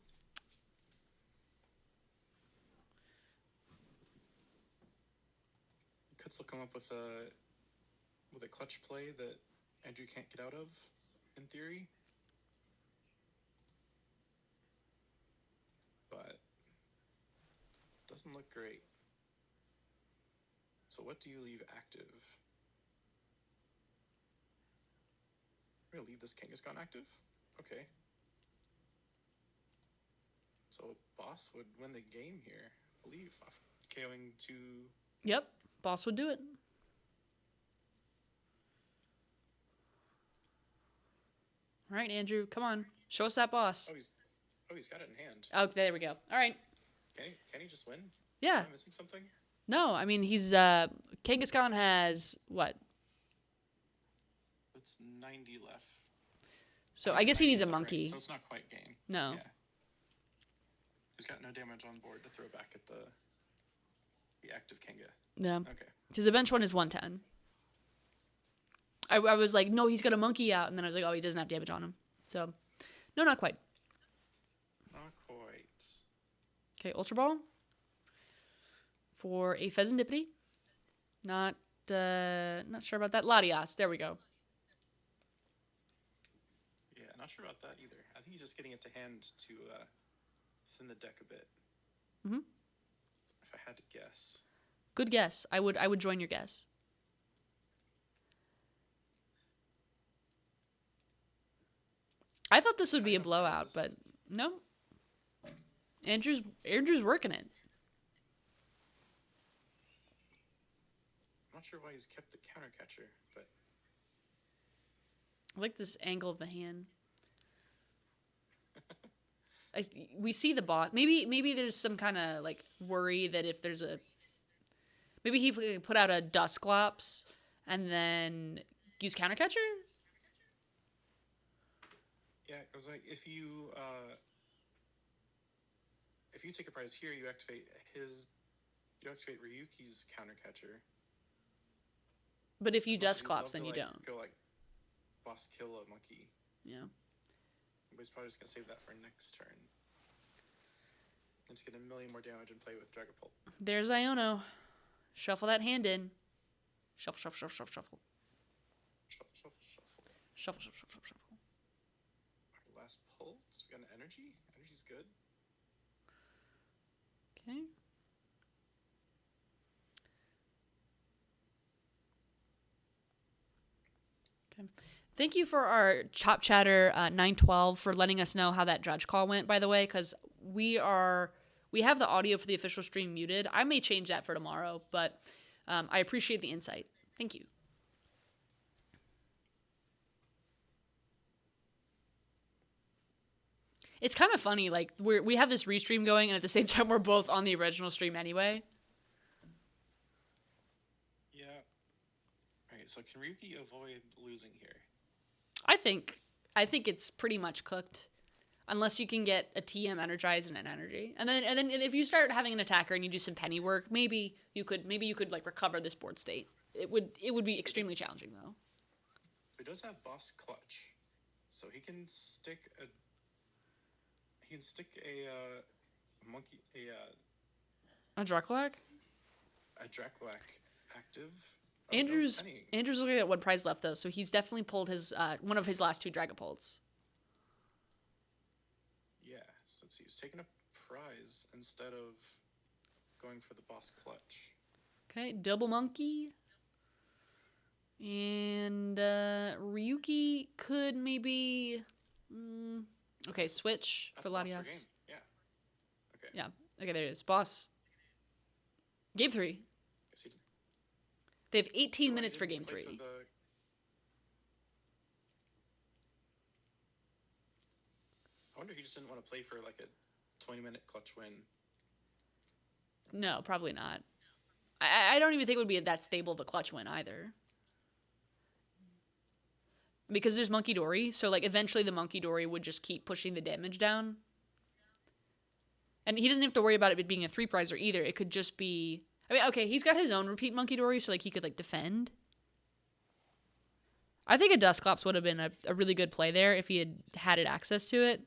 Could still come up with a clutch play that Andrew can't get out of, in theory. But doesn't look great. So what do you leave active? We're gonna leave this Kangaskhan active? Okay. So Boss would win the game here, I believe, off KOing 2. Yep, Boss would do it. All right, Andrew, come on. Show us that Boss. Oh, he's got it in hand. Oh, there we go. All right. Can he just win? Yeah. Am I missing something? No, I mean, he's, Kangaskhan has, what? It's 90 left. So I guess he needs a 90 left, monkey. right? So it's not quite game. No. Yeah. He's got no damage on board to throw back at the active Kanga. Yeah. Okay. Because the bench one is 110. I was like, no, he's got a monkey out. And then I was like, oh, he doesn't have damage on him. So, no, not quite. Not quite. Okay, Ultra Ball. For a Pheasantipity. Not sure about that. Latias, there we go. Yeah, not sure about that either. I think he's just getting it to hand to thin the deck a bit. Mm-hmm. If I had to guess. Good guess. I would join your guess. I thought this would be a blowout, but no. Andrew's working it. I'm not sure why he's kept the counter catcher, but I like this angle of the hand. we see the boss. Maybe there's some kind of like worry that if there's a maybe he put out a Dusclops and then use Countercatcher. Yeah, it was like if you take a prize here, you activate Ryuki's Countercatcher. But if you But you'd Dusclops, love then to, you like, don't. go like boss kill a monkey. Yeah. But he's probably just gonna save that for next turn. And to get a million more damage and play with Dragapult. There's Iono. Shuffle that hand in. Shuffle, shuffle, shuffle, shuffle, shuffle. Shuffle, shuffle, shuffle. Shuffle, shuffle, shuffle, shuffle. Our last pulse. We got an energy. Energy's good. Okay. Okay. Thank you for our Chop Chatter 912 for letting us know how that judge call went, by the way, because we have the audio for the official stream muted. I may change that for tomorrow, but I appreciate the insight. Thank you. It's kind of funny, like we have this restream going, and at the same time we're both on the original stream anyway. Yeah. Alright, so can Ryuki avoid losing here? I think it's pretty much cooked, unless you can get a TM energized and an energy, and then if you start having an attacker and you do some penny work, maybe you could like recover this board state. It would be extremely challenging though. He does have boss clutch, so he can stick a monkey A Drucklack? a Draculac active. Andrew's looking at what prize left though, so he's definitely pulled his one of his last two Dragapults. Yeah, so he's taking a prize instead of going for the boss clutch. Okay, double monkey. And Ryuki could maybe okay, switch That's for the boss Latias. game. Yeah. Okay. Yeah. Okay, there it is. Boss. Game 3. Yes, he did. They have 18 Well, minutes he for didn't game play 3. I wonder if he just didn't want to play for like a 20-minute clutch win. No, probably not. I don't even think it would be that stable of a clutch win either. Because there's Monkey Dory, so like eventually the Monkey Dory would just keep pushing the damage down. And he doesn't have to worry about it being a 3-prizer either. It could just be... I mean, okay, he's got his own repeat Monkey Dory, so like he could like defend. I think a Dusclops would have been a really good play there if he had it access to it.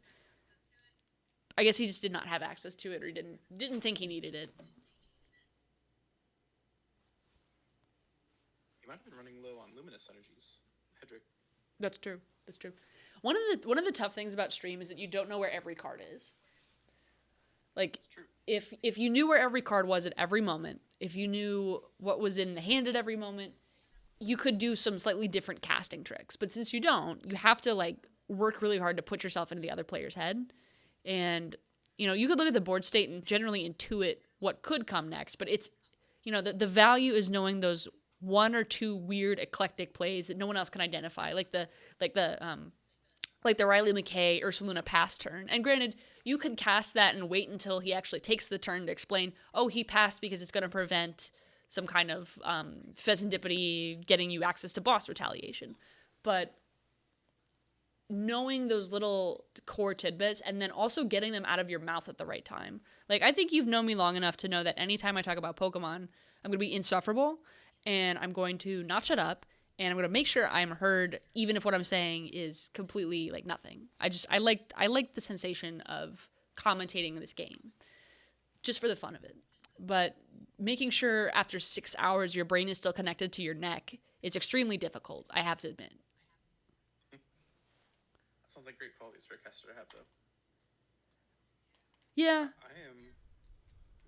I guess he just did not have access to it, or he didn't think he needed it. He might have been running low on luminous energies. Hedrick. That's true. That's true. One of the tough things about stream is that you don't know where every card is. Like, if you knew where every card was at every moment, if you knew what was in the hand at every moment, you could do some slightly different casting tricks. But since you don't, you have to like work really hard to put yourself into the other player's head. And, you know, you could look at the board state and generally intuit what could come next. But it's, you know, the value is knowing those one or two weird eclectic plays that no one else can identify, like the Riley McKay Ursaluna pass turn. And granted, you could cast that and wait until he actually takes the turn to explain, oh, he passed because it's going to prevent some kind of Pheasantipity getting you access to boss retaliation. But knowing those little core tidbits and then also getting them out of your mouth at the right time. Like, I think you've known me long enough to know that anytime I talk about Pokemon, I'm going to be insufferable, and I'm going to not shut up, and I'm going to make sure I'm heard even if what I'm saying is completely like nothing. I like the sensation of commentating this game just for the fun of it. But making sure after 6 hours your brain is still connected to your neck is extremely difficult, I have to admit. That sounds like great qualities for a caster to have, though. Yeah.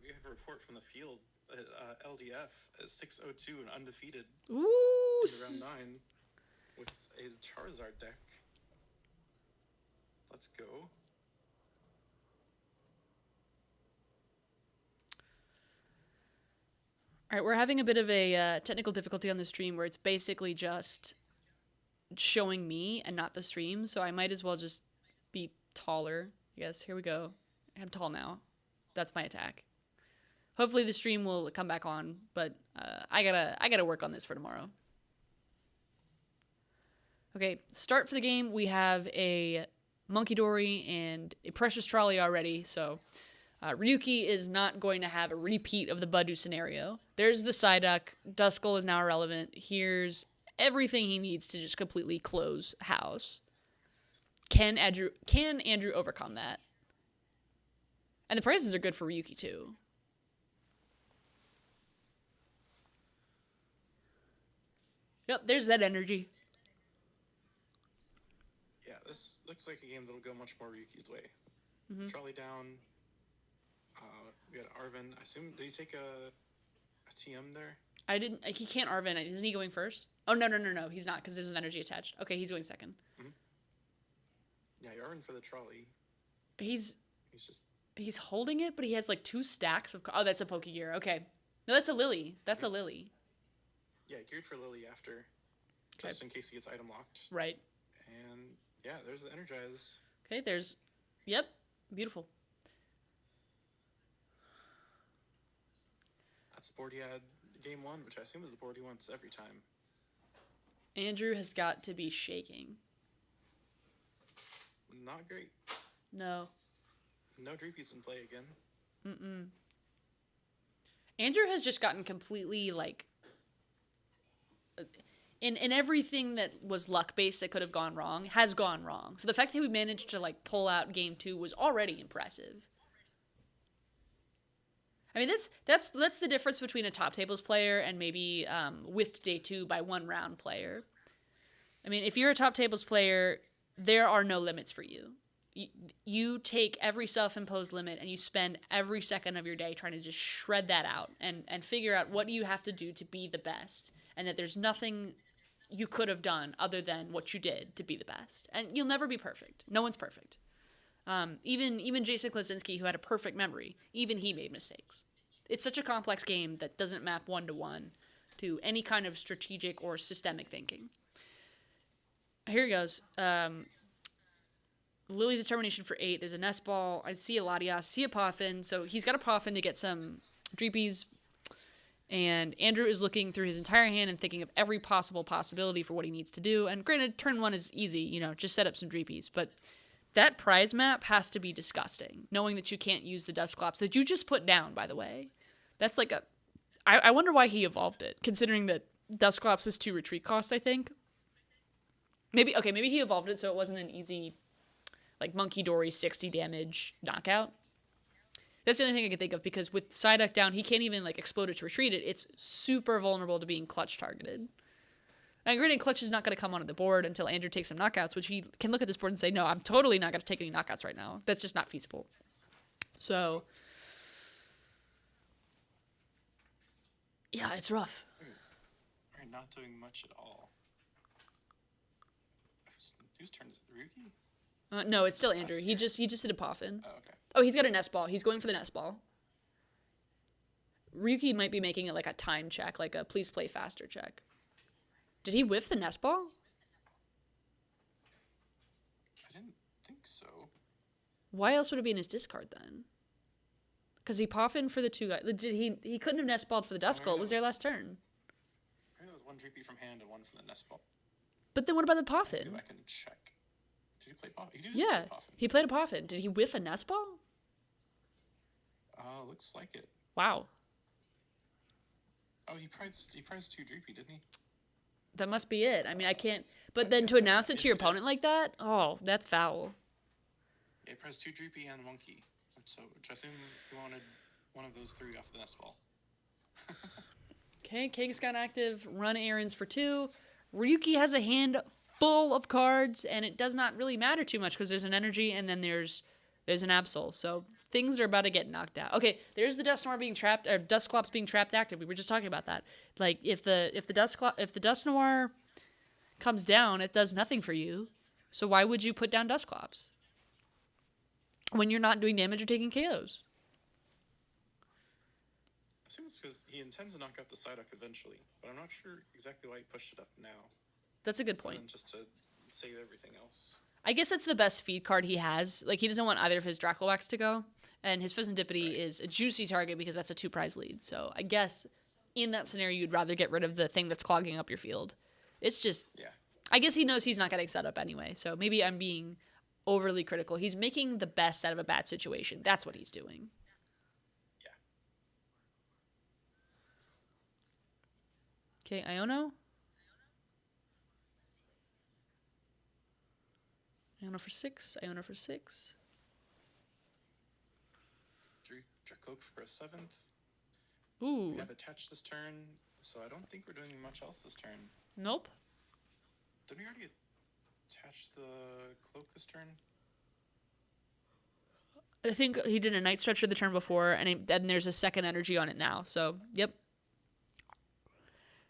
We have a report from the field at LDF at 6:02 and undefeated Ooh. in round 9 with a Charizard deck. Let's go. All right, we're having a bit of a technical difficulty on the stream where it's basically just showing me and not the stream, so I might as well just be taller I guess. Here we go. I'm tall now. That's my attack. Hopefully the stream will come back on, but I gotta work on this for tomorrow. Okay, start for the game. We have a Monkey Dory and a Precious Trolley already, so Ryuki is not going to have a repeat of the Budu scenario. There's the Psyduck. Duskull is now irrelevant. Here's everything he needs to just completely close house. Can Andrew overcome that? And the prices are good for Ryuki too. Yep, there's that energy. Yeah, this looks like a game that'll go much more Ryuki's way. Mm-hmm. Trolley down. We got Arvin. I assume, did he take a TM there? I didn't. He can't Arvin. Isn't he going first? Oh, no. He's not, because there's an energy attached. Okay, he's going second. Mm-hmm. Yeah, you're Arvin for the trolley. He's holding it, but he has like 2 stacks of... Oh, that's a Pokegear. Okay. No, that's a Lily. That's a Lily. Yeah, geared for Lily after. Okay. Just in case he gets item locked. Right. And yeah, there's the Energize. Okay, there's... Yep. Beautiful. That's the board he had game 1, which I assume is the board he wants every time. Andrew has got to be shaking. Not great. No. No Dreepies in play again. Mm-mm. Andrew has just gotten completely, like... In everything that was luck-based that could have gone wrong, has gone wrong. So the fact that we managed to, like, pull out game 2 was already impressive. I mean, that's the difference between a top tables player and maybe with day 2 by 1 round player. I mean, if you're a top tables player, there are no limits for you. You take every self-imposed limit and you spend every second of your day trying to just shred that out and figure out what you have to do to be the best, and that there's nothing you could have done other than what you did to be the best. And you'll never be perfect. No one's perfect. Even Jason Klasinski, who had a perfect memory, even he made mistakes. It's such a complex game that doesn't map 1-to-1 to any kind of strategic or systemic thinking. Here he goes. Lily's Determination for 8. There's a Nest Ball. I see a Latias. I see a Poffin. So he's got a Poffin to get some Dreepies. And Andrew is looking through his entire hand and thinking of every possible possibility for what he needs to do. And granted, turn 1 is easy. Just set up some Dreepies. But that prize map has to be disgusting, knowing that you can't use the Dusclops that you just put down, by the way. That's like a... I wonder why he evolved it, considering that Dusclops is 2 retreat cost, I think. Maybe he evolved it so it wasn't an easy, like, Monkey Dory 60 damage knockout. That's the only thing I can think of, because with Psyduck down, he can't even, like, explode it to retreat it. It's super vulnerable to being clutch targeted. And granted, clutch is not going to come onto the board until Andrew takes some knockouts, which he can look at this board and say, no, I'm totally not going to take any knockouts right now. That's just not feasible. So, yeah, it's rough. We're not doing much at all. Whose turn is it? Ryuki? No, it's still Andrew. He just did a Poffin. Oh, okay. Oh, he's got a Nest Ball. He's going for the Nest Ball. Ryuki might be making it like a time check, like a please play faster check. Did he whiff the Nest Ball? I didn't think so. Why else would it be in his discard then? Because he Poffin for the 2 guys. He couldn't have Nest Balled for the Duskull. It was their last turn. I think it was 1 Dreepy from hand and 1 from the Nest Ball. But then what about the Poffin? Go back and check. Did he play Poffin? Yeah, he played a Poffin. Did he whiff a Nest Ball? Looks like it. Wow. Oh, he prized 2 Dreepy, didn't he? That must be it. I mean, I can't... But then to announce it to your opponent like that? Oh, that's foul. Yeah, he prized 2 Dreepy and Monkey. So, which I assume he wanted one of those 3 off the Nest Ball. Okay, King's got active. Run errands for 2. Ryuki has a hand full of cards, and it does not really matter too much because there's an energy and then there's an Absol. So things are about to get knocked out. Okay, there's the Dusknoir being trapped, or Dusclops being trapped active. We were just talking about that. Like if the Dusknoir comes down, it does nothing for you. So why would you put down Dusclops when you're not doing damage or taking KOs? I assume it's because he intends to knock out the Psyduck eventually, but I'm not sure exactly why he pushed it up now. That's a good point. Just to save everything else. I guess that's the best feed card he has. Like, he doesn't want either of his Draculax to go. And his Pheasantipity is a juicy target because that's a 2-prize lead. So I guess in that scenario, you'd rather get rid of the thing that's clogging up your field. It's just, Yeah. I guess he knows he's not getting set up anyway. So maybe I'm being overly critical. He's making the best out of a bad situation. That's what he's doing. Yeah. Okay, Iono. Iono for 6. Iono for 6. Dracloak for a 7th. Ooh. We have attached this turn, so I don't think we're doing much else this turn. Nope. Did we already attach the cloak this turn? I think he did a Night Stretcher the turn before, and then there's a second energy on it now. So, yep.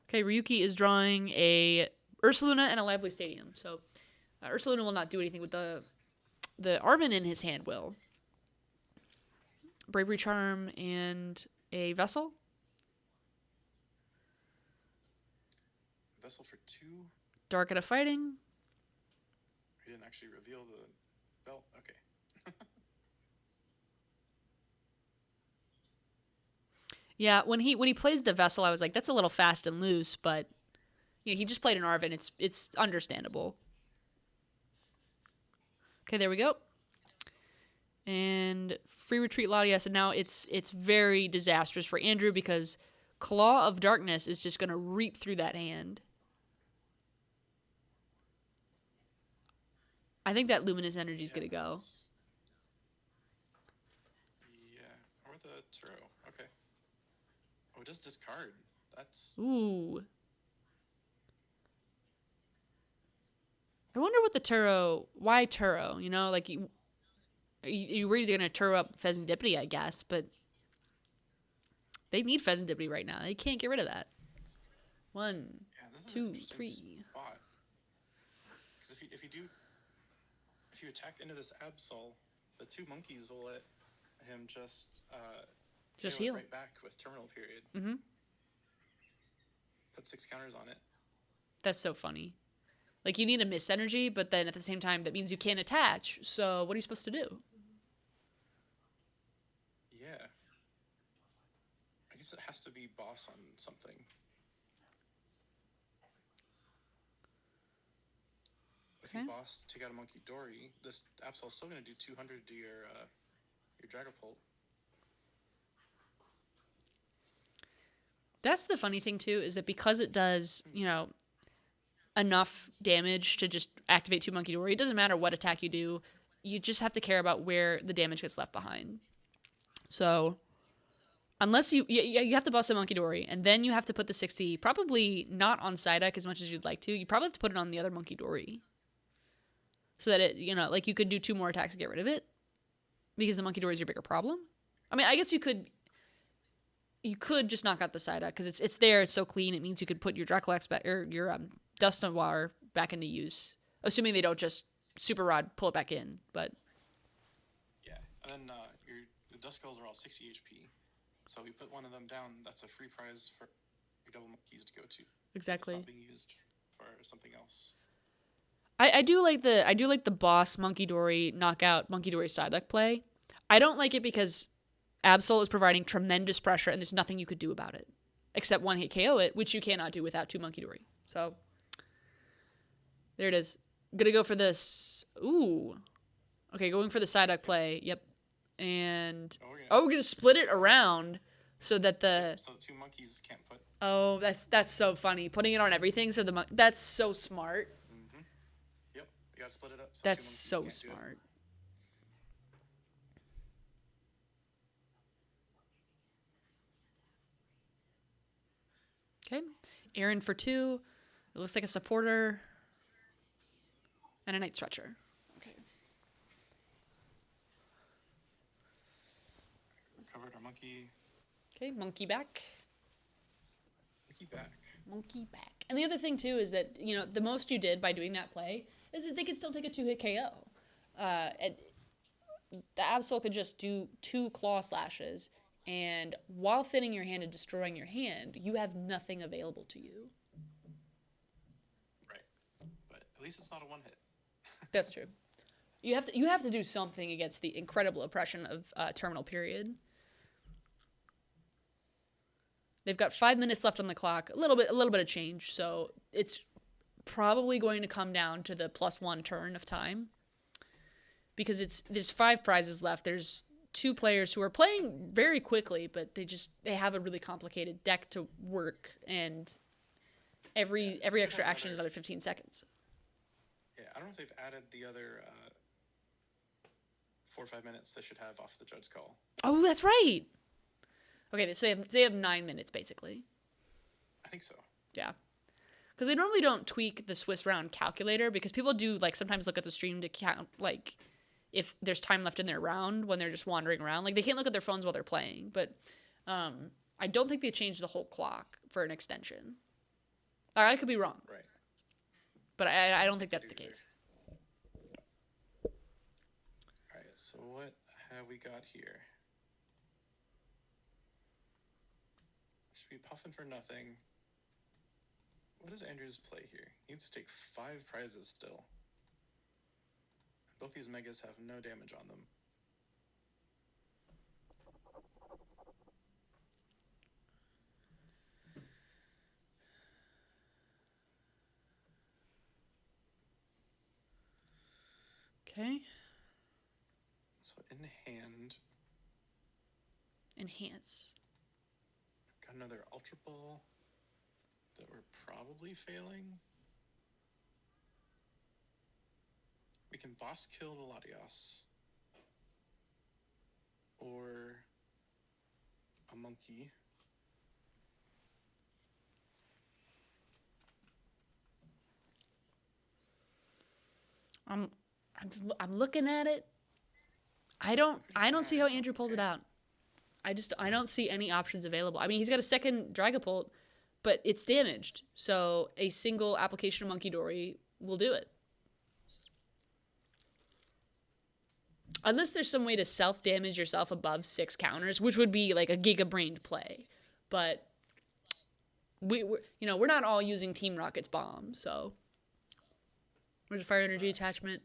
Okay, Ryuki is drawing a Ursaluna and a Lively Stadium. So, Ursaluna will not do anything with the Arven in his hand will. Bravery Charm and a Vessel. Vessel for 2. Dark at a Fighting. He didn't actually reveal the belt. Okay. Yeah, when he played the Vessel, I was like, that's a little fast and loose, but yeah, he just played an Arven. It's understandable. Okay, there we go. And Free Retreat Latias, and now it's very disastrous for Andrew because Claw of Darkness is just going to reap through that hand. I think that Luminous Energy is going to go. Yeah, or the Turo. Okay. Oh, it does discard. That's... Ooh. I wonder what the Turo... Why Turo? You know, like... You're really going to Turo up Pheasantipity, I guess, but... They need Pheasantipity right now. They can't get rid of that. 1, Yeah, this is 2, an interesting 3. spot. Because if you attack into this Absol, the 2 monkeys will let him just Heal. right back with Terminal Period. Mm-hmm. Put 6 counters on it. That's so funny. Like, you need a Miss Energy, but then at the same time, that means you can't attach. So what are you supposed to do? Yeah. I guess it has to be boss on something. If Okay. you boss, take out a Monkey Dory, this Absol's still going to do 200 to your Dragapult. That's the funny thing, too, is that because it does, you know, enough damage to just activate 2 Monkey Dory, it doesn't matter what attack you do. You just have to care about where the damage gets left behind. So, unless you have to boss a Monkey Dory, and then you have to put the 60, probably not on Psyduck as much as you'd like to. You probably have to put it on the other Monkey Dory. So that it, you know, like you could do 2 more attacks to get rid of it. Because the Monkey Dory is your bigger problem. I mean, I guess you could just knock out the Psyduck, because it's there, it's so clean, it means you could put your Draculax back, or your Dusknoir back into use. Assuming they don't just Super Rod pull it back in, but... Yeah, and then the Duskulls are all 60 HP. So we put one of them down, that's a free prize for your double monkeys to go to. Exactly. It's not being used for something else. I do like the boss Monkey Dory knockout Monkey Dory Psyduck play. I don't like it because Absol is providing tremendous pressure and there's nothing you could do about it. Except one hit KO it, which you cannot do without 2 Monkey Dory. So there it is. I'm gonna go for this. Ooh. Okay, going for the Psyduck play. Yep. And we're gonna split it around so that the... So 2 monkeys can't put... Oh, that's so funny. Putting it on everything so that's so smart. Mm-hmm. Yep, you gotta split it up. So That's 2 monkeys so can't do it. smart. Okay. Aaron for 2. It looks like a supporter. And a Night Stretcher. Okay. Recovered our monkey. Okay, monkey back. Monkey back. Monkey back. And the other thing, too, is that, you know, the most you did by doing that play is that they could still take a 2-hit KO. And the Absol could just do 2 claw slashes, and while thinning your hand and destroying your hand, you have nothing available to you. Right. But at least it's not a 1-hit. That's true. You have to do something against the incredible oppression of Terminal Period. They've got 5 minutes left on the clock, a little bit of change, so it's probably going to come down to the +1 turn of time. Because there's 5 prizes left. There's 2 players who are playing very quickly, but they have a really complicated deck to work, and every extra action is another 15 seconds. Yeah, I don't know if they've added the other 4 or 5 minutes they should have off the judge's call. Oh, that's right. Okay, so they have 9 minutes basically. I think so. Yeah. Because they normally don't tweak the Swiss round calculator, because people do like sometimes look at the stream to count like if there's time left in their round when they're just wandering around. Like they can't look at their phones while they're playing, but I don't think they changed the whole clock for an extension. Or I could be wrong. Right. But I don't think that's the case. All right, so what have we got here? Should be puffing for nothing. What does Andrews play here? He needs to take 5 prizes still. Both these megas have no damage on them. Okay. So in hand, Enhance. got another Ultra Ball that we're probably failing. We can boss kill the Latios. Or a monkey. I'm looking at it. I don't see how Andrew pulls it out. I don't see any options available. I mean, he's got a second Dragapult, but it's damaged. So a single application of Monkey Dory will do it. Unless there's some way to self-damage yourself above 6 counters, which would be like a giga-brained play. But we're not all using Team Rocket's bomb, so where's the fire energy attachment?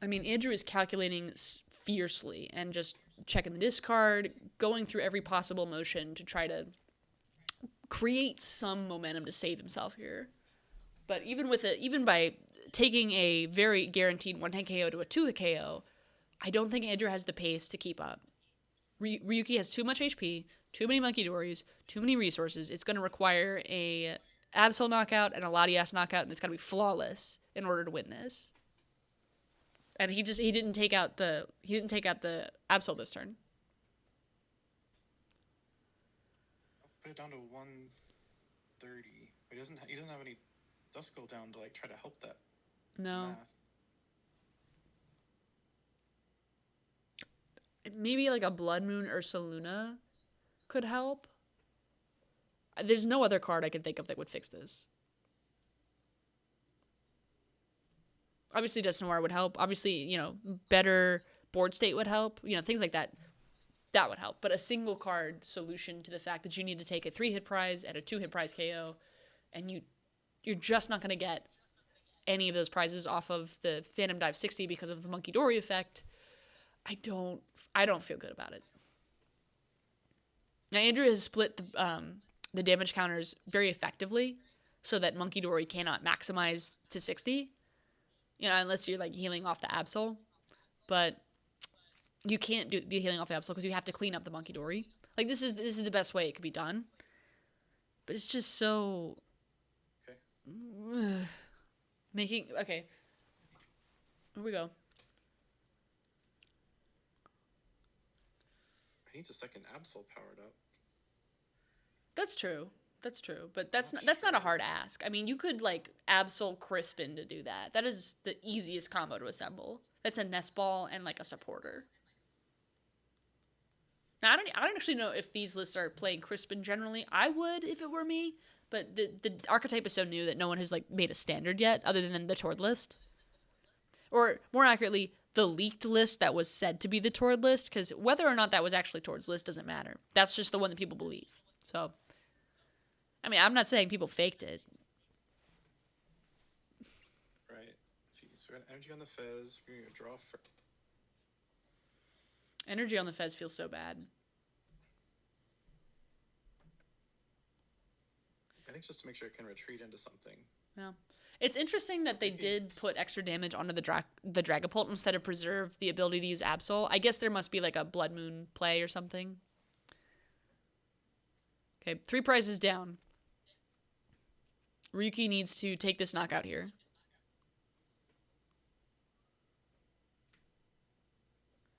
I mean, Andrew is calculating fiercely and just checking the discard, going through every possible motion to try to create some momentum to save himself here. But even by taking a very guaranteed 1-hit KO to a 2-hit KO, I don't think Andrew has the pace to keep up. Ryuki has too much HP, too many Monkey Dories, too many resources. It's going to require a Absol knockout and a Latias knockout, and it's got to be flawless in order to win this. And he didn't take out the Absol this turn. Put it down to 130. He doesn't have any dust go down to like try to help that. No. Math. Maybe like a Blood Moon Ursaluna could help. There's no other card I can think of that would fix this. Obviously, Dust Noir would help. Obviously, better board state would help. Things like that. That would help. But a single card solution to the fact that you need to take a 3-hit prize and a 2-hit prize KO, and you're just not going to get any of those prizes off of the Phantom Dive 60 because of the Monkey Dory effect. I don't feel good about it. Now, Andrew has split the damage counters very effectively so that Monkey Dory cannot maximize to 60. Unless you're like healing off the Absol. But you can't do the healing off the Absol because you have to clean up the Monkey Dory. Like this is the best way it could be done. But it's just so okay. Okay. Here we go. He needs a second Absol powered up. That's true. But that's not a hard ask. I mean, you could like Absol Crispin to do that. That is the easiest combo to assemble. That's a nest ball and like a supporter. Now I don't actually know if these lists are playing Crispin generally. I would if it were me, but the archetype is so new that no one has like made a standard yet, other than the Tord list. Or more accurately, the leaked list that was said to be the Tord list, because whether or not that was actually Tord's list doesn't matter. That's just the one that people believe. So, I mean, I'm not saying people faked it. Right. Let's see, so we're gonna energy on the Fez. We're gonna draw for. Energy on the Fez feels so bad. I think just to make sure it can retreat into something. Yeah. It's interesting that they did put extra damage onto the Dragapult instead of preserve the ability to use Absol. I guess there must be like a Blood Moon play or something. Okay, 3 prizes down. Ryuki needs to take this knockout here.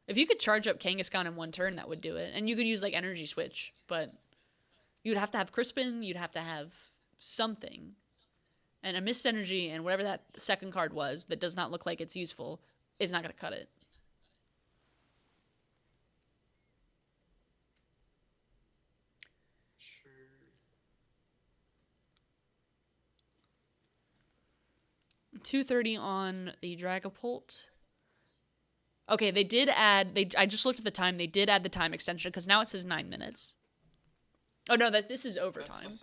If you could charge up Kangaskhan in 1 turn, that would do it. And you could use like Energy Switch, but you'd have to have Crispin, you'd have to have something. And a Mist Energy and whatever that second card was that does not look like it's useful is not going to cut it. Sure. $230 on the Dragapult. Okay, they did add. I just looked at the time. They did add the time extension because now it says 9 minutes. Oh no, this is overtime.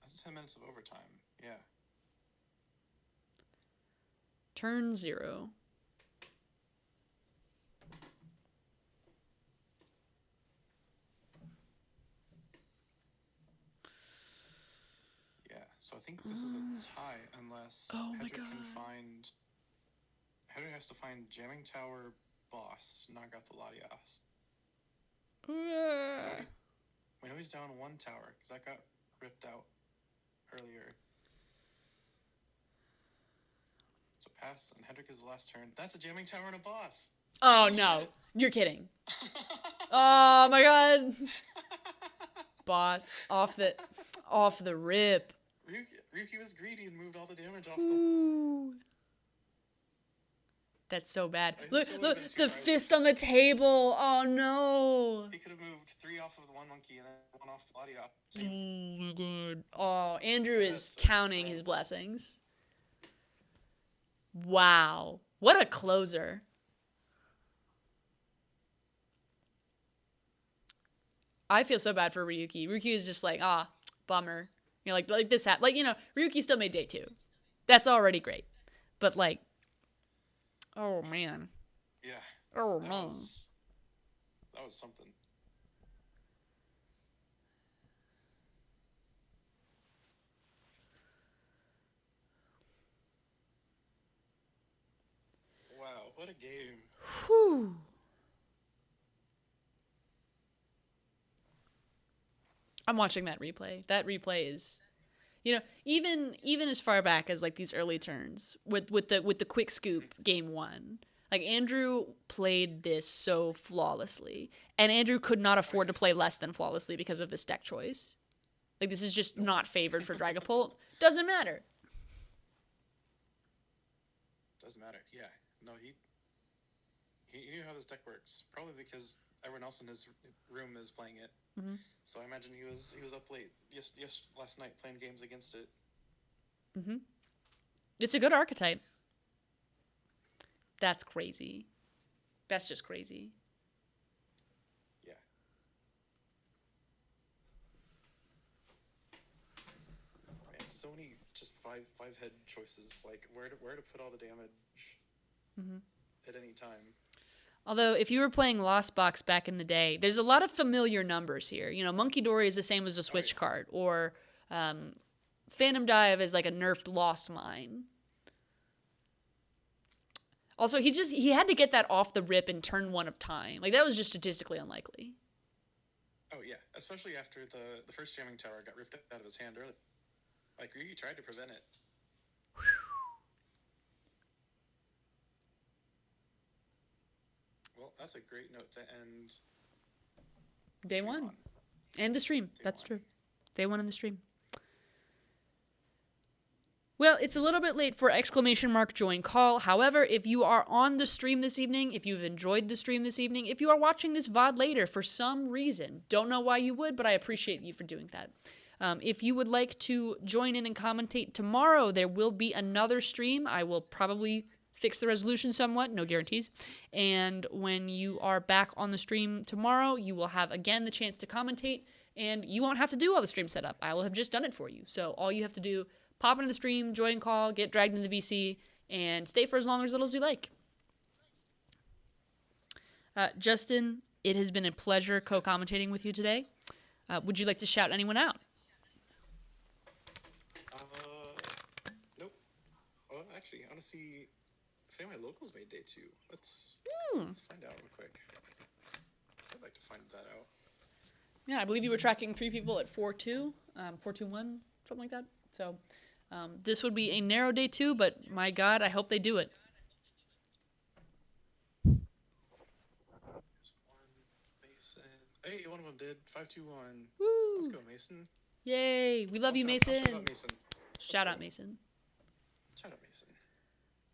That's 10 minutes of overtime. Yeah. Turn 0. Yeah. So I think this is a tie unless Hedrick can find. Hedrick has to find Jamming Tower boss, knock out the Latias. We know he's down 1 tower because that got ripped out earlier. So pass, and Hedrick is the last turn. That's a Jamming Tower and a boss. Oh no, you're kidding. Oh my god. Boss off the rip. Ryuki was greedy and moved all the damage off Ooh. That's so bad. Look, still look, would've been the 2 prizes. fist on the table. Oh no. He could have moved 3 off of the 1 monkey and then 1 off the Latias. Oh my god. Oh, Andrew is That's so counting bad. his blessings. Wow. What a closer. I feel so bad for Ryuki. Ryuki is just like, bummer. You know, like this happened. Like, you know, Ryuki still made day 2. That's already great. But like, oh man. Yeah. Oh That man. that was something. Wow, what a game. Whew. I'm watching that replay. That replay is, you know, even as far back as like these early turns with the quick scoop game 1. Like Andrew played this so flawlessly, and Andrew could not afford to play less than flawlessly because of this deck choice. Like this is just not favored for Dragapult. Doesn't matter. Doesn't matter. Yeah. No, he knew how this deck works. Probably because everyone else in his room is playing it. Mhm. So I imagine he was up late last night playing games against it. Mhm. It's a good archetype. That's crazy. That's just crazy. Yeah. Man, so many just five head choices, like where to put all the damage at any time. Although, if you were playing Lost Box back in the day, there's a lot of familiar numbers here. You know, Monkey Dory is the same as a Switch card, or Phantom Dive is like a nerfed Lost Mine. Also, he had to get that off the rip in turn 1 of time. Like, that was just statistically unlikely. Oh yeah, especially after the first Jamming Tower got ripped out of his hand early. Like Ryuki tried to prevent it. Well, that's a great note to end Day stream 1. on. And the stream. Day That's 1. true. Day 1 in the stream. Well, it's a little bit late for exclamation mark join call. However, if you are on the stream this evening, if you've enjoyed the stream this evening, if you are watching this VOD later for some reason, don't know why you would, but I appreciate you for doing that. If you would like to join in and commentate tomorrow, there will be another stream. I will probably fix the resolution somewhat, no guarantees. And when you are back on the stream tomorrow, you will have again the chance to commentate, and you won't have to do all the stream setup. I will have just done it for you. So all you have to do, pop into the stream, join call, get dragged into the VC, and stay for as long or as little as you like. Justin, it has been a pleasure co-commentating with you today. Would you like to shout anyone out? Nope. Oh, actually, I want to see if any of my locals made day 2. Let's find out real quick. I'd like to find that out. Yeah, I believe you were tracking 3 people at 4-2, 4-2-1, something like that. So this would be a narrow day 2, but my God, I hope they do it. Hey, one of them did. 5-2-1. Woo! Let's go, Mason. Yay! We love you, Mason. Shout out, Mason. Shout out, Mason.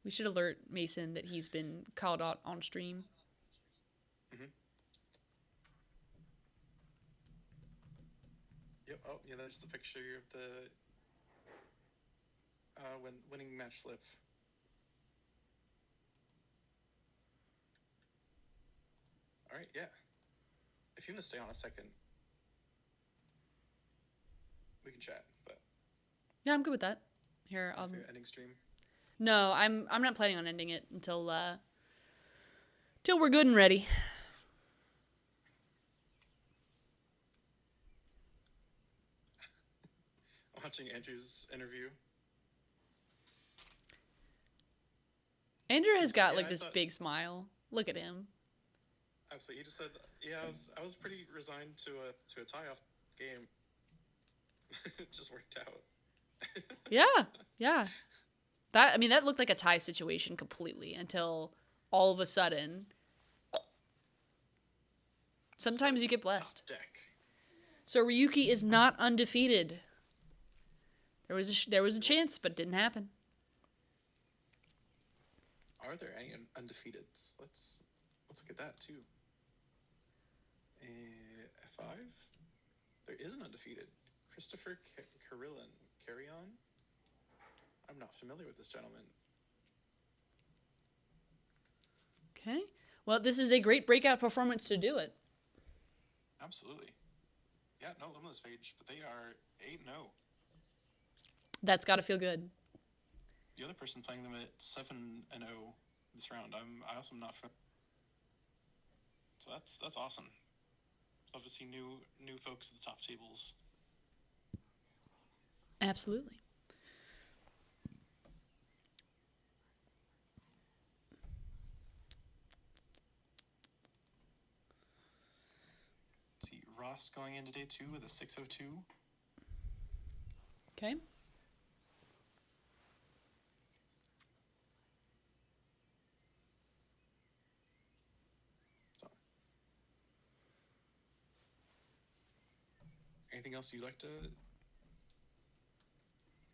We should alert Mason that he's been called out on stream. Yep. Oh, yeah. There's the picture of the winning match flip. All right. Yeah. If you want to stay on a second, we can chat. But Yeah, I'm good with that. Here, ending stream. No, I'm not planning on ending it until till we're good and ready. Watching Andrew's interview. Andrew has got this big smile. Look at him. Absolutely. He just said, "Yeah, I was pretty resigned to a tie-off game. It just worked out." Yeah. That looked like a tie situation completely until all of a sudden. Sometimes you get blessed. Top deck. So Ryuki is not undefeated. There was a chance, but it didn't happen. Are there any undefeateds? Let's look at that too. F5. There is an undefeated. Christopher Carrion. I'm not familiar with this gentleman. Okay. Well, this is a great breakout performance to do it. Absolutely. Yeah, no limitless page, but they are 8-0. That's got to feel good. The other person playing them at 7-0 this round. I also am not familiar. So that's awesome. Love to see new folks at the top tables. Absolutely. Let's see, Ross going into day 2 with a 602. Okay. So, anything else you'd like to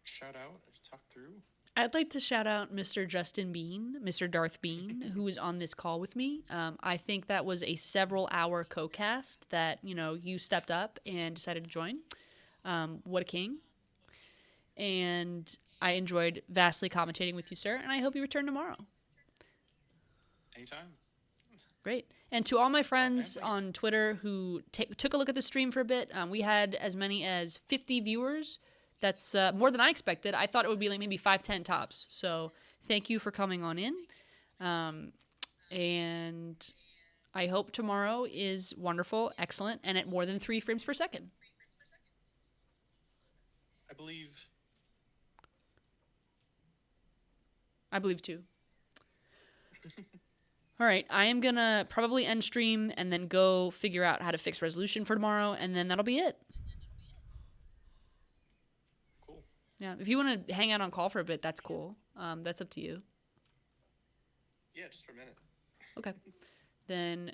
shout out or talk through? I'd like to shout out Mr. Justin Bean, Mr. Darth Bean, who was on this call with me. I think that was a several-hour co-cast that, you stepped up and decided to join. What a king. And I enjoyed vastly commentating with you, sir, and I hope you return tomorrow. Anytime. Great. And to all my friends on Twitter who took a look at the stream for a bit, we had as many as 50 viewers. That's more than I expected. I thought it would be maybe 5-10 tops. So thank you for coming on in. And I hope tomorrow is wonderful, excellent, and at more than 3 frames per second. I believe too. All right, I am going to probably end stream and then go figure out how to fix resolution for tomorrow, and then that'll be it. Cool. Yeah, if you want to hang out on call for a bit, that's cool. That's up to you. Yeah, just for a minute. Okay. Then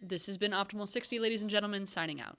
this has been Optimal 60, ladies and gentlemen, signing out.